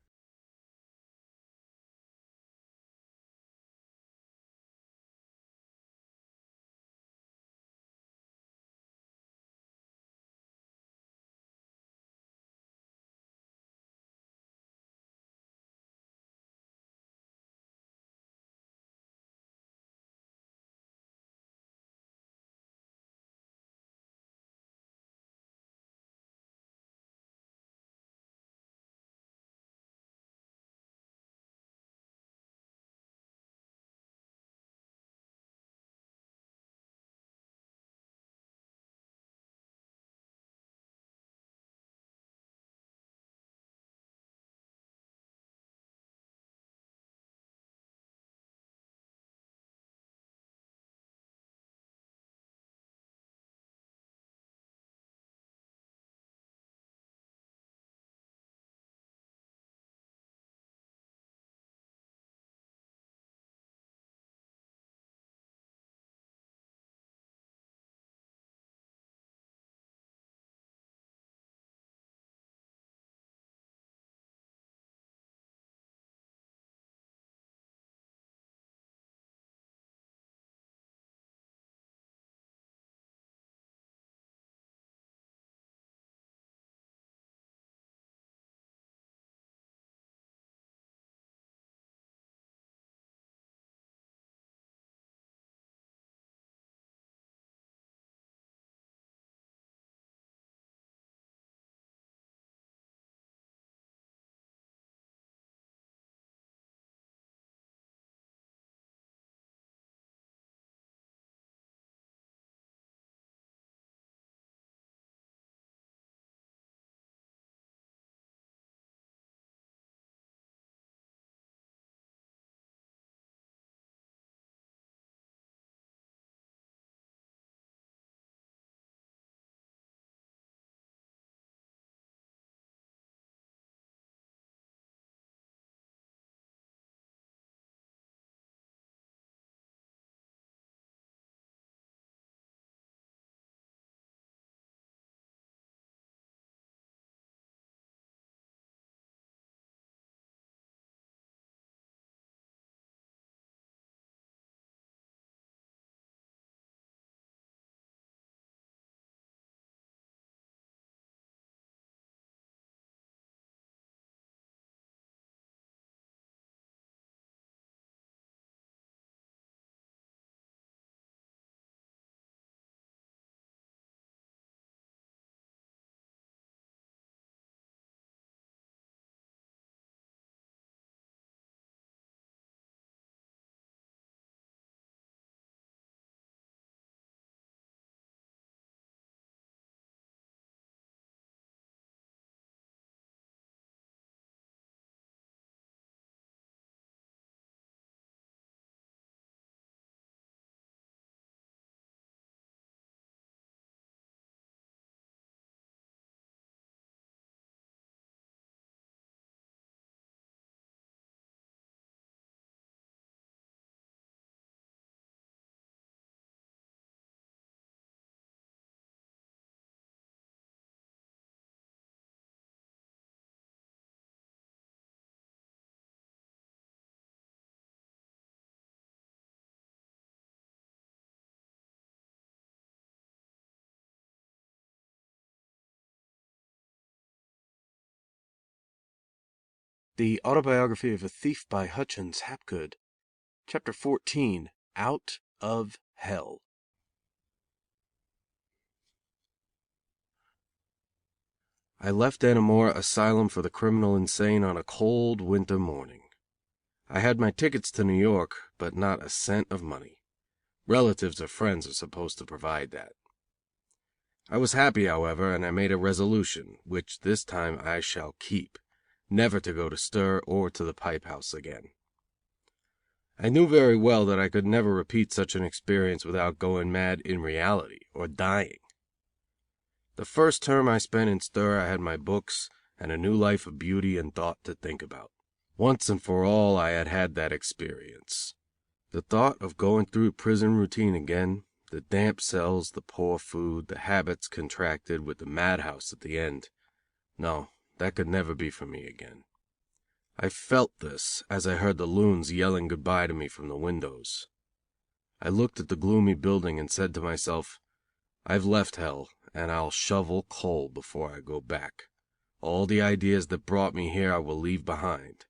Speaker 3: The Autobiography of a Thief by Hutchins Hapgood. Chapter 14. Out of Hell. I left Dannemora Asylum for the Criminal Insane on a cold winter morning. I had my tickets to New York, but not a cent of money. Relatives or friends are supposed to provide that. I was happy, however, and I made a resolution, which this time I shall keep, never to go to stir or to the pipe house again. I knew very well that I could never repeat such an experience without going mad in reality, or dying. The first term I spent in stir I had my books and a new life of beauty and thought to think about. Once and for all I had had that experience. The thought of going through prison routine again, the damp cells, the poor food, the habits contracted with the madhouse at the end, no, that could never be for me again. I felt this as I heard the loons yelling goodbye to me from the windows. I looked at the gloomy building and said to myself, I've left hell, and I'll shovel coal before I go back. All the ideas that brought me here I will leave behind.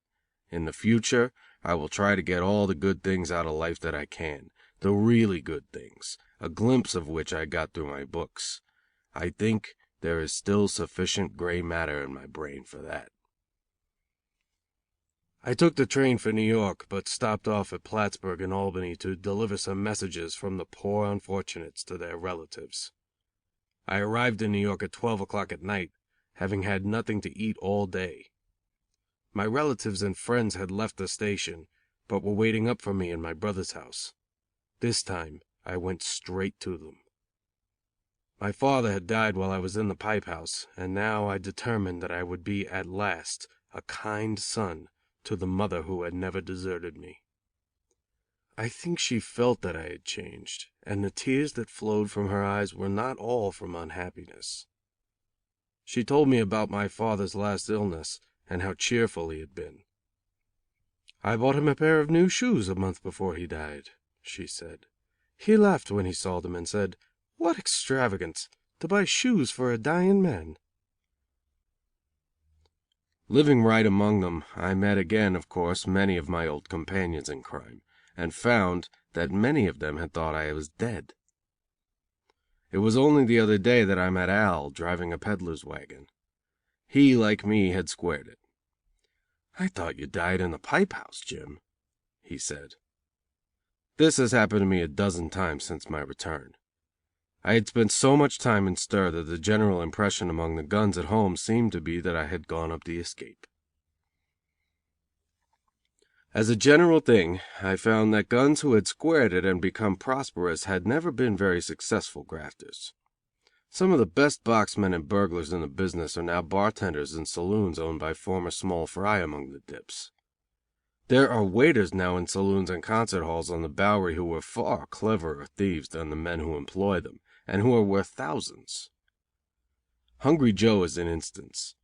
Speaker 3: In the future, I will try to get all the good things out of life that I can, the really good things, a glimpse of which I got through my books. I think there is still sufficient gray matter in my brain for that. I took the train for New York, but stopped off at Plattsburgh and Albany to deliver some messages from the poor unfortunates to their relatives. I arrived in New York at 12 o'clock at night, having had nothing to eat all day. My relatives and friends had left the station, but were waiting up for me in my brother's house. This time I went straight to them. My father had died while I was in the pipe house, and now I determined that I would be at last a kind son to the mother who had never deserted me. I think she felt that I had changed, and the tears that flowed from her eyes were not all from unhappiness. She told me about my father's last illness, and how cheerful he had been. I bought him a pair of new shoes a month before he died, she said. He laughed when he saw them and said, "What extravagance, to buy shoes for a dying man." Living right among them, I met again, of course, many of my old companions in crime, and found that many of them had thought I was dead. It was only the other day that I met Al, driving a peddler's wagon. He, like me, had squared it. "I thought you died in the pipe house, Jim," he said. This has happened to me a dozen times since my return. I had spent so much time in stir that the general impression among the guns at home seemed to be that I had gone up the escape. As a general thing, I found that guns who had squared it and become prosperous had never been very successful grafters. Some of the best boxmen and burglars in the business are now bartenders in saloons owned by former small fry among the dips. There are waiters now in saloons and concert halls on the Bowery who are far cleverer thieves than the men who employ them, and who are worth thousands. Hungry Joe is an instance.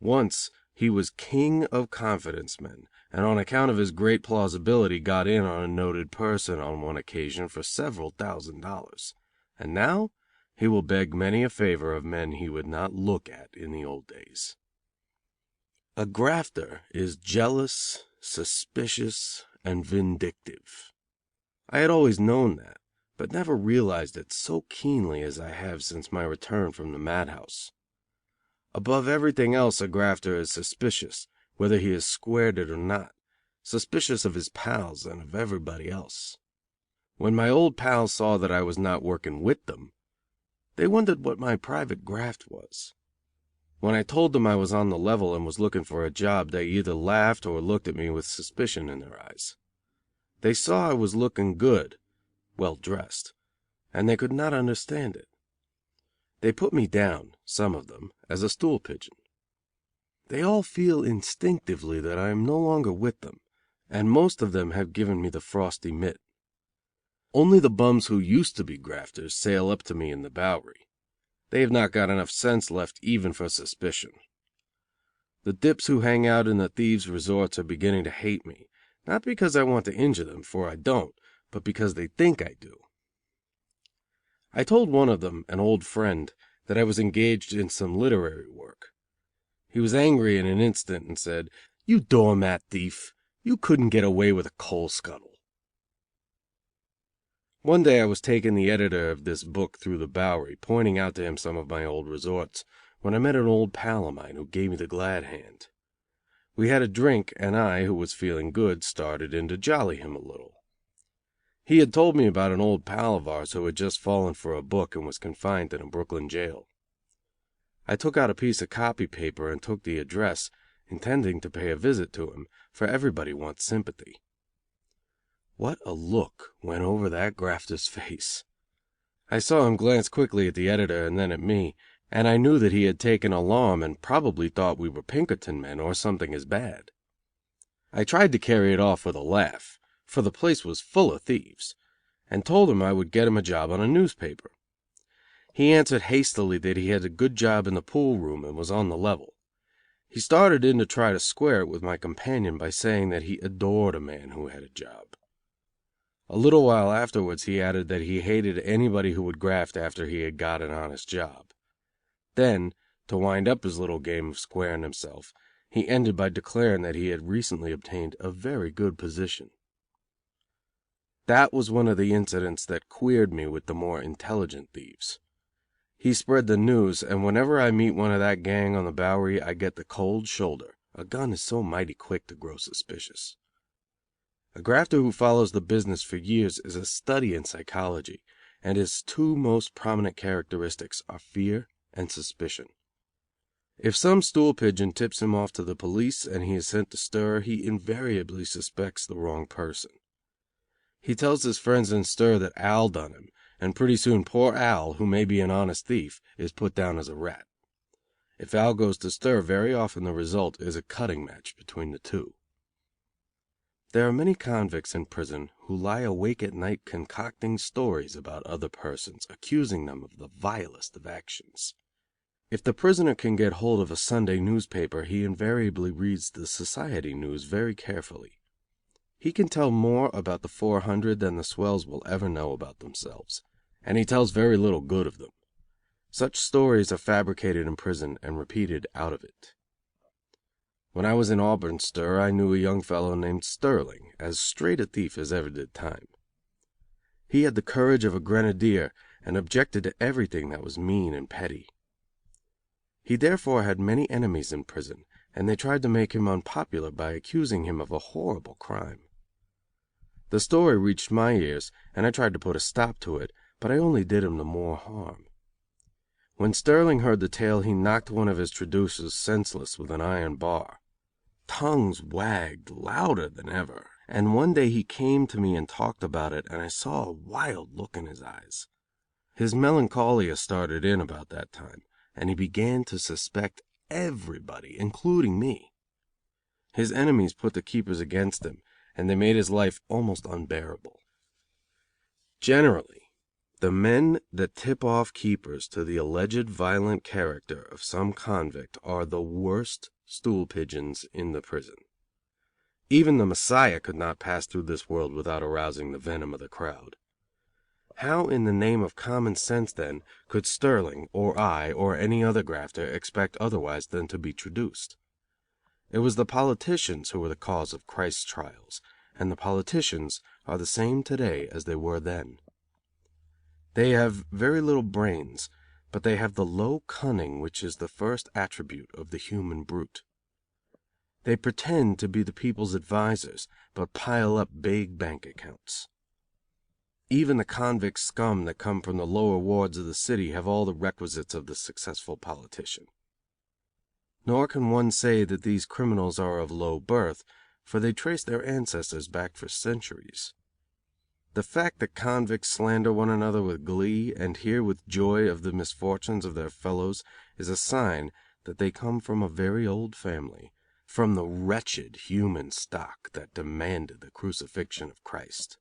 Speaker 3: Once he was king of confidence men, and on account of his great plausibility got in on a noted person on one occasion for several $1,000s, and now he will beg many a favor of men he would not look at in the old days. A grafter is jealous, suspicious, and vindictive. I had always known that, but never realized it so keenly as I have since my return from the madhouse. Above everything else a grafter is suspicious, whether he has squared it or not, suspicious of his pals and of everybody else. When my old pals saw that I was not working with them, they wondered what my private graft was. When I told them I was on the level and was looking for a job, they either laughed or looked at me with suspicion in their eyes. They saw I was looking good, well dressed, and they could not understand it. They put me down, some of them, as a stool pigeon. They all feel instinctively that I am no longer with them, and most of them have given me the frosty mitt. Only the bums who used to be grafters sail up to me in the Bowery. They have not got enough sense left even for suspicion. The dips who hang out in the thieves' resorts are beginning to hate me, not because I want to injure them, for I don't, but because they think I do. I told one of them, an old friend, that I was engaged in some literary work. He was angry in an instant and said, You doormat thief. You couldn't get away with a coal scuttle. One day I was taking the editor of this book through the Bowery, pointing out to him some of my old resorts, when I met an old pal of mine who gave me the glad hand. We had a drink, and I, who was feeling good, started in to jolly him a little. He had told me about an old pal of ours who had just fallen for a book and was confined in a Brooklyn jail. I took out a piece of copy paper and took the address, intending to pay a visit to him, for everybody wants sympathy. What a look went over that grafter's face! I saw him glance quickly at the editor and then at me, and I knew that he had taken alarm and probably thought we were Pinkerton men or something as bad. I tried to carry it off with a laugh, for the place was full of thieves, and told him I would get him a job on a newspaper. He answered hastily that he had a good job in the pool room and was on the level. He started in to try to square it with my companion by saying that he adored a man who had a job. A little while afterwards he added that he hated anybody who would graft after he had got an honest job. Then, to wind up his little game of squaring himself, he ended by declaring that he had recently obtained a very good position. That was one of the incidents that queered me with the more intelligent thieves. He spread the news, and whenever I meet one of that gang on the Bowery I get the cold shoulder. A gun is so mighty quick to grow suspicious. A grafter who follows the business for years is a study in psychology, and his two most prominent characteristics are fear and suspicion. If some stool pigeon tips him off to the police and he is sent to stir, he invariably suspects the wrong person. He tells his friends in stir that Al done him, and pretty soon poor Al, who may be an honest thief, is put down as a rat. If Al goes to stir, very often the result is a cutting match between the two. There are many convicts in prison who lie awake at night concocting stories about other persons, accusing them of the vilest of actions. If the prisoner can get hold of a Sunday newspaper, he invariably reads the society news very carefully. He can tell more about the 400 than the swells will ever know about themselves, and he tells very little good of them. Such stories are fabricated in prison and repeated out of it. When I was in Auburn stir I knew a young fellow named Sterling, as straight a thief as ever did time. He had the courage of a grenadier and objected to everything that was mean and petty. He therefore had many enemies in prison, and they tried to make him unpopular by accusing him of a horrible crime. The story reached my ears, and I tried to put a stop to it, but I only did him the more harm. When Sterling heard the tale he knocked one of his traducers senseless with an iron bar. Tongues wagged louder than ever, and one day he came to me and talked about it, and I saw a wild look in his eyes. His melancholia started in about that time, and he began to suspect everybody, including me. His enemies put the keepers against him, and they made his life almost unbearable. Generally, the men that tip off keepers to the alleged violent character of some convict are the worst stool pigeons in the prison. Even the Messiah could not pass through this world without arousing the venom of the crowd. How in the name of common sense, then, could Sterling, or I, or any other grafter expect otherwise than to be traduced? It was the politicians who were the cause of Christ's trials, and the politicians are the same today as they were then. They have very little brains, but they have the low cunning which is the first attribute of the human brute. They pretend to be the people's advisers, but pile up big bank accounts. Even the convict scum that come from the lower wards of the city have all the requisites of the successful politician. Nor can one say that these criminals are of low birth, for they trace their ancestors back for centuries. The fact that convicts slander one another with glee and hear with joy of the misfortunes of their fellows is a sign that they come from a very old family, from the wretched human stock that demanded the crucifixion of Christ.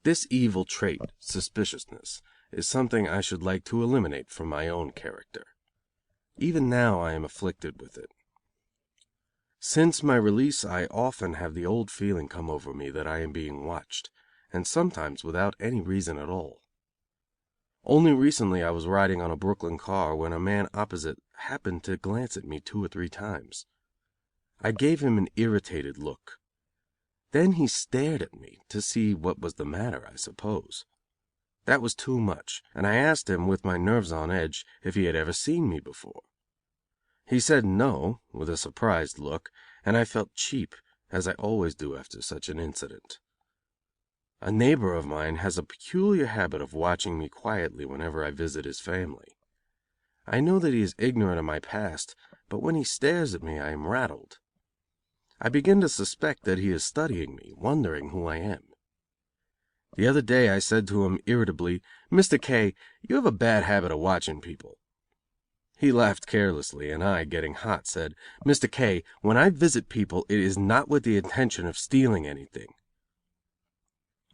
Speaker 3: This evil trait, suspiciousness, is something I should like to eliminate from my own character. Even now I am afflicted with it. Since my release I often have the old feeling come over me that I am being watched, and sometimes without any reason at all. Only recently I was riding on a Brooklyn car when a man opposite happened to glance at me 2 or 3 times. I gave him an irritated look. Then he stared at me to see what was the matter, I suppose. That was too much, and I asked him, with my nerves on edge, if he had ever seen me before. He said no, with a surprised look, and I felt cheap, as I always do after such an incident. A neighbor of mine has a peculiar habit of watching me quietly whenever I visit his family. I know that he is ignorant of my past, but when he stares at me I am rattled. I begin to suspect that he is studying me, wondering who I am. The other day I said to him irritably, "Mr. K, you have a bad habit of watching people." He laughed carelessly, and I, getting hot, said, "Mr. K, when I visit people it is not with the intention of stealing anything."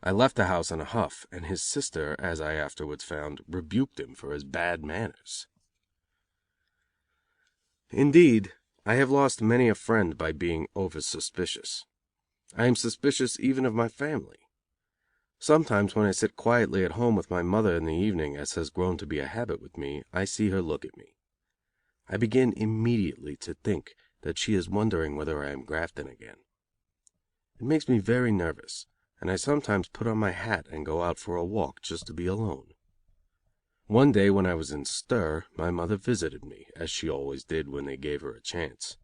Speaker 3: I left the house in a huff, and his sister, as I afterwards found, rebuked him for his bad manners. Indeed, I have lost many a friend by being over-suspicious. I am suspicious even of my family. Sometimes when I sit quietly at home with my mother in the evening, as has grown to be a habit with me, I see her look at me. I begin immediately to think that she is wondering whether I am grafting again. It makes me very nervous, and I sometimes put on my hat and go out for a walk just to be alone. One day when I was in stir, my mother visited me, as she always did when they gave her a chance.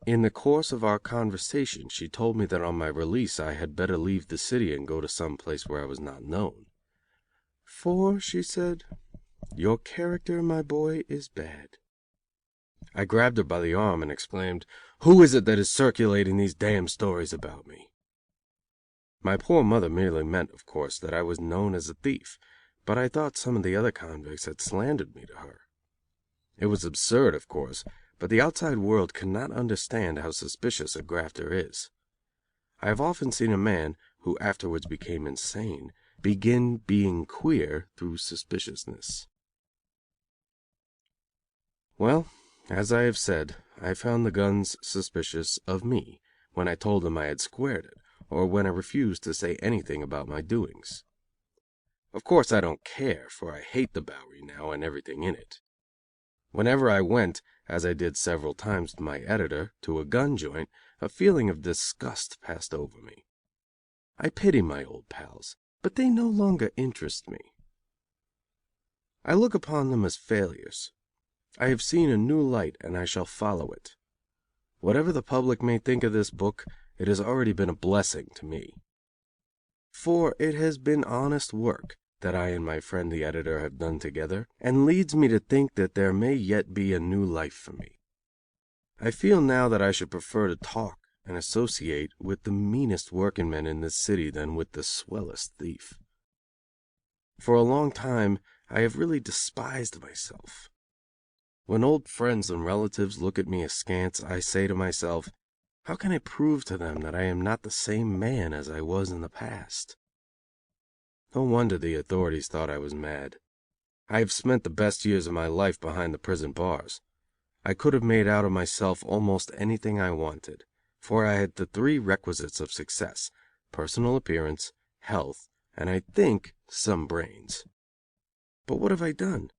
Speaker 3: In the course of our conversation she told me that on my release I had better leave the city and go to some place where I was not known. "For," she said, "your character, my boy, is bad." I grabbed her by the arm and exclaimed, "Who is it that is circulating these damned stories about me?" My poor mother merely meant, of course, that I was known as a thief, but I thought some of the other convicts had slandered me to her. It was absurd, of course, but the outside world cannot understand how suspicious a grafter is. I have often seen a man, who afterwards became insane, begin being queer through suspiciousness. Well, as I have said, I found the guns suspicious of me when I told them I had squared it, or when I refused to say anything about my doings. Of course I don't care, for I hate the Bowery now and everything in it. Whenever I went, as I did several times with my editor, to a gun joint, a feeling of disgust passed over me. I pity my old pals, but they no longer interest me. I look upon them as failures. I have seen a new light, and I shall follow it. Whatever the public may think of this book, it has already been a blessing to me. For it has been honest work that I and my friend the editor have done together, and leads me to think that there may yet be a new life for me. I feel now that I should prefer to talk and associate with the meanest workingmen in this city than with the swellest thief. For a long time I have really despised myself. When old friends and relatives look at me askance, I say to myself, how can I prove to them that I am not the same man as I was in the past? No wonder the authorities thought I was mad. I have spent the best years of my life behind the prison bars. I could have made out of myself almost anything I wanted, for I had the three requisites of success: personal appearance, health, and I think some brains. But what have I done?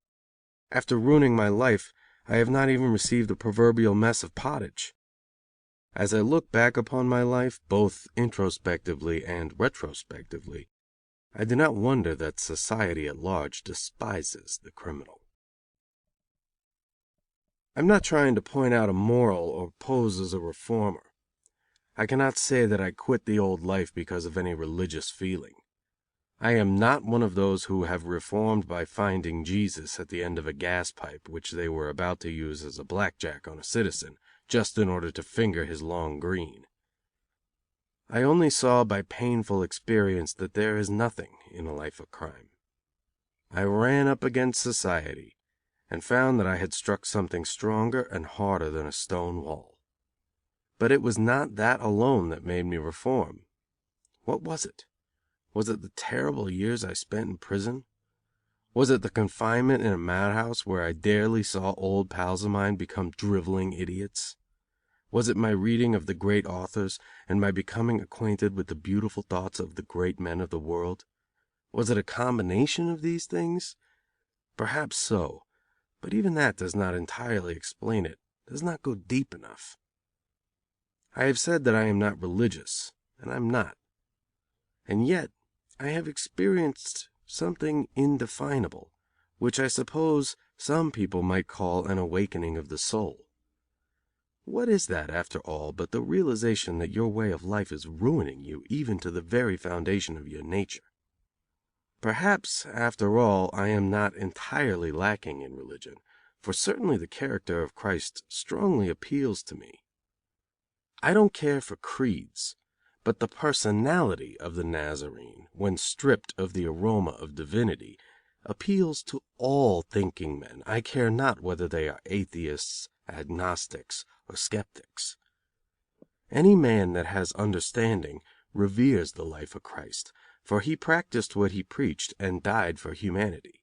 Speaker 3: After ruining my life, I have not even received the proverbial mess of pottage. As I look back upon my life, both introspectively and retrospectively, I do not wonder that society at large despises the criminal. I am not trying to point out a moral or pose as a reformer. I cannot say that I quit the old life because of any religious feeling. I am not one of those who have reformed by finding Jesus at the end of a gas pipe which they were about to use as a blackjack on a citizen, just in order to finger his long green. I only saw by painful experience that there is nothing in a life of crime. I ran up against society, and found that I had struck something stronger and harder than a stone wall. But it was not that alone that made me reform. What was it? Was it the terrible years I spent in prison? Was it the confinement in a madhouse where I daily saw old pals of mine become driveling idiots? Was it my reading of the great authors, and my becoming acquainted with the beautiful thoughts of the great men of the world? Was it a combination of these things? Perhaps so, but even that does not entirely explain it, does not go deep enough. I have said that I am not religious, and I'm not. And yet I have experienced something indefinable, which I suppose some people might call an awakening of the soul. What is that, after all, but the realization that your way of life is ruining you even to the very foundation of your nature? Perhaps, after all, I am not entirely lacking in religion, for certainly the character of Christ strongly appeals to me. I don't care for creeds, but the personality of the Nazarene, when stripped of the aroma of divinity, appeals to all thinking men. I care not whether they are atheists, agnostics, or skeptics. Any man that has understanding reveres the life of Christ, for he practiced what he preached and died for humanity.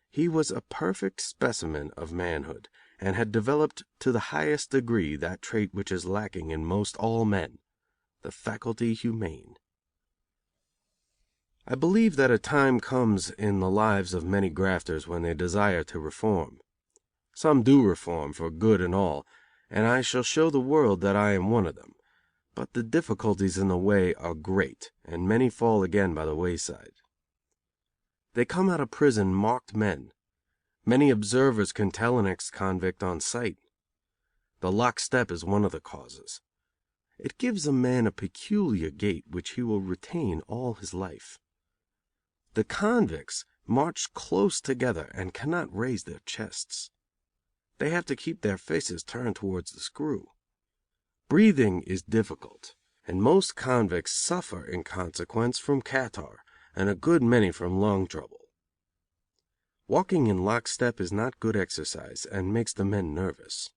Speaker 3: He was a perfect specimen of manhood, and had developed to the highest degree that trait which is lacking in most all men, the faculty humane. I believe that a time comes in the lives of many grafters when they desire to reform. Some do reform for good and all, and I shall show the world that I am one of them. But the difficulties in the way are great, and many fall again by the wayside. They come out of prison marked men. Many observers can tell an ex-convict on sight. The lock step is one of the causes. It gives a man a peculiar gait which he will retain all his life. The convicts march close together and cannot raise their chests. They have to keep their faces turned towards the screw. Breathing is difficult, and most convicts suffer in consequence from catarrh, and a good many from lung trouble. Walking in lockstep is not good exercise, and makes the men nervous.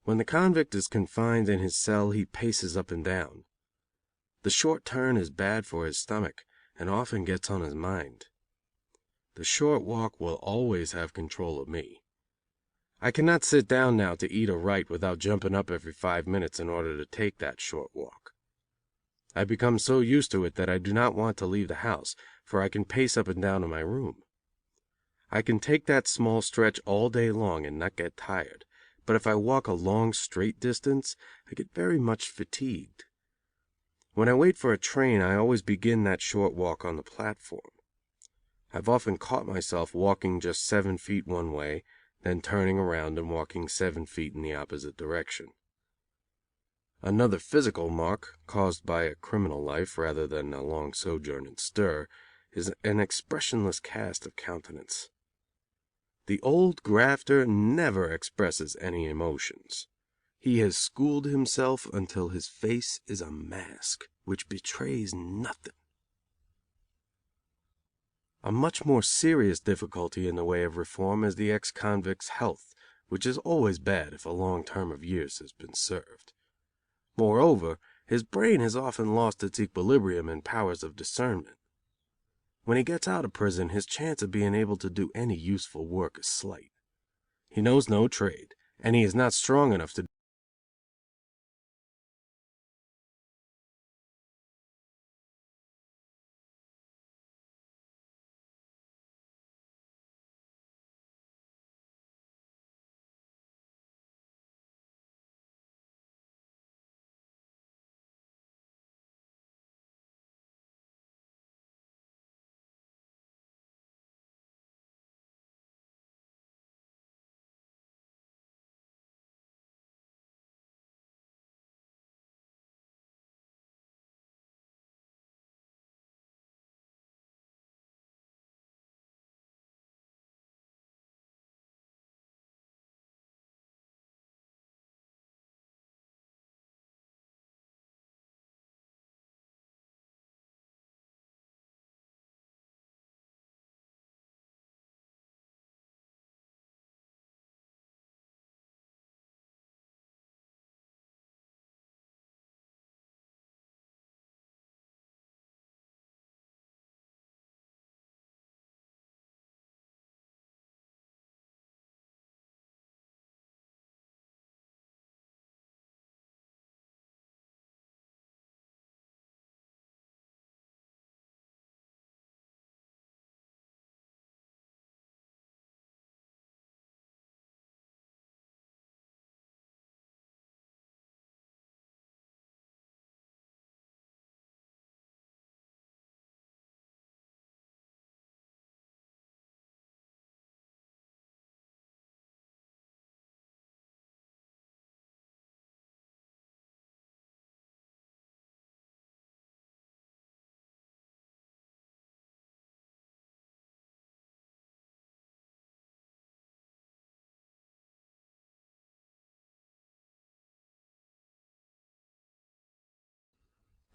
Speaker 3: When the convict is confined in his cell he paces up and down. The short turn is bad for his stomach, and often gets on his mind. The short walk will always have control of me. I cannot sit down now to eat or write without jumping up every 5 minutes in order to take that short walk. I have become so used to it that I do not want to leave the house, for I can pace up and down in my room. I can take that small stretch all day long and not get tired, but if I walk a long straight distance, I get very much fatigued. When I wait for a train I always begin that short walk on the platform. I've often caught myself walking just 7 feet one way, then turning around and walking 7 feet in the opposite direction. Another physical mark, caused by a criminal life rather than a long sojourn in stir, is an expressionless cast of countenance. The old grafter never expresses any emotions. He has schooled himself until his face is a mask which betrays nothing. A much more serious difficulty in the way of reform is the ex-convict's health, which is always bad if a long term of years has been served. Moreover, his brain has often lost its equilibrium and powers of discernment. When he gets out of prison, his chance of being able to do any useful work is slight. He knows no trade, and he is not strong enough to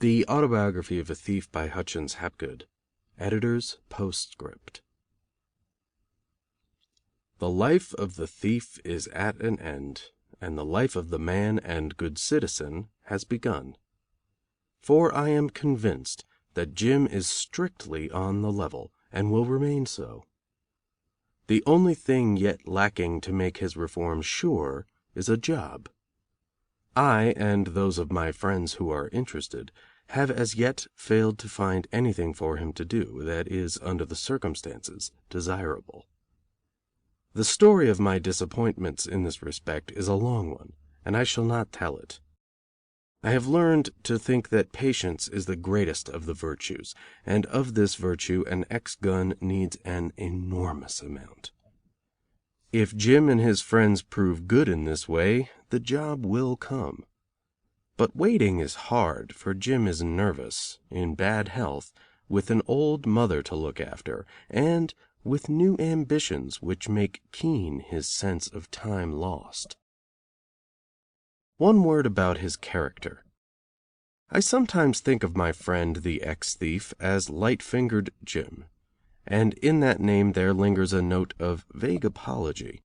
Speaker 3: The Autobiography of a Thief by Hutchins Hapgood. Editor's Postscript. The life of the thief is at an end, and the life of the man and good citizen has begun. For I am convinced that Jim is strictly on the level, and will remain so. The only thing yet lacking to make his reform sure is a job. I, and those of my friends who are interested, have as yet failed to find anything for him to do that is, under the circumstances, desirable. The story of my disappointments in this respect is a long one, and I shall not tell it. I have learned to think that patience is the greatest of the virtues, and of this virtue an ex-gun needs an enormous amount. If Jim and his friends prove good in this way, the job will come. But waiting is hard, for Jim is nervous, in bad health, with an old mother to look after, and with new ambitions which make keen his sense of time lost. One word about his character. I sometimes think of my friend the ex-thief as light-fingered Jim, and in that name there lingers a note of vague apology.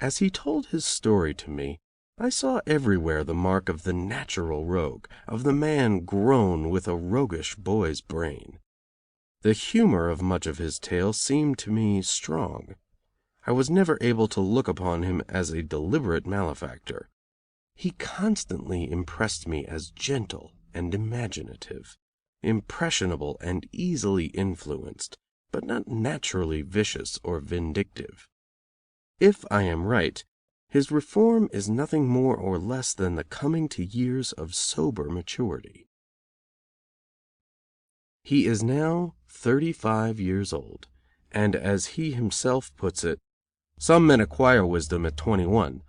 Speaker 3: As he told his story to me, I saw everywhere the mark of the natural rogue, of the man grown with a roguish boy's brain. The humor of much of his tale seemed to me strong. I was never able to look upon him as a deliberate malefactor. He constantly impressed me as gentle and imaginative, impressionable and easily influenced, but not naturally vicious or vindictive. If I am right, his reform is nothing more or less than the coming to years of sober maturity. He is now 35 years old, and as he himself puts it, "Some men acquire wisdom at 21,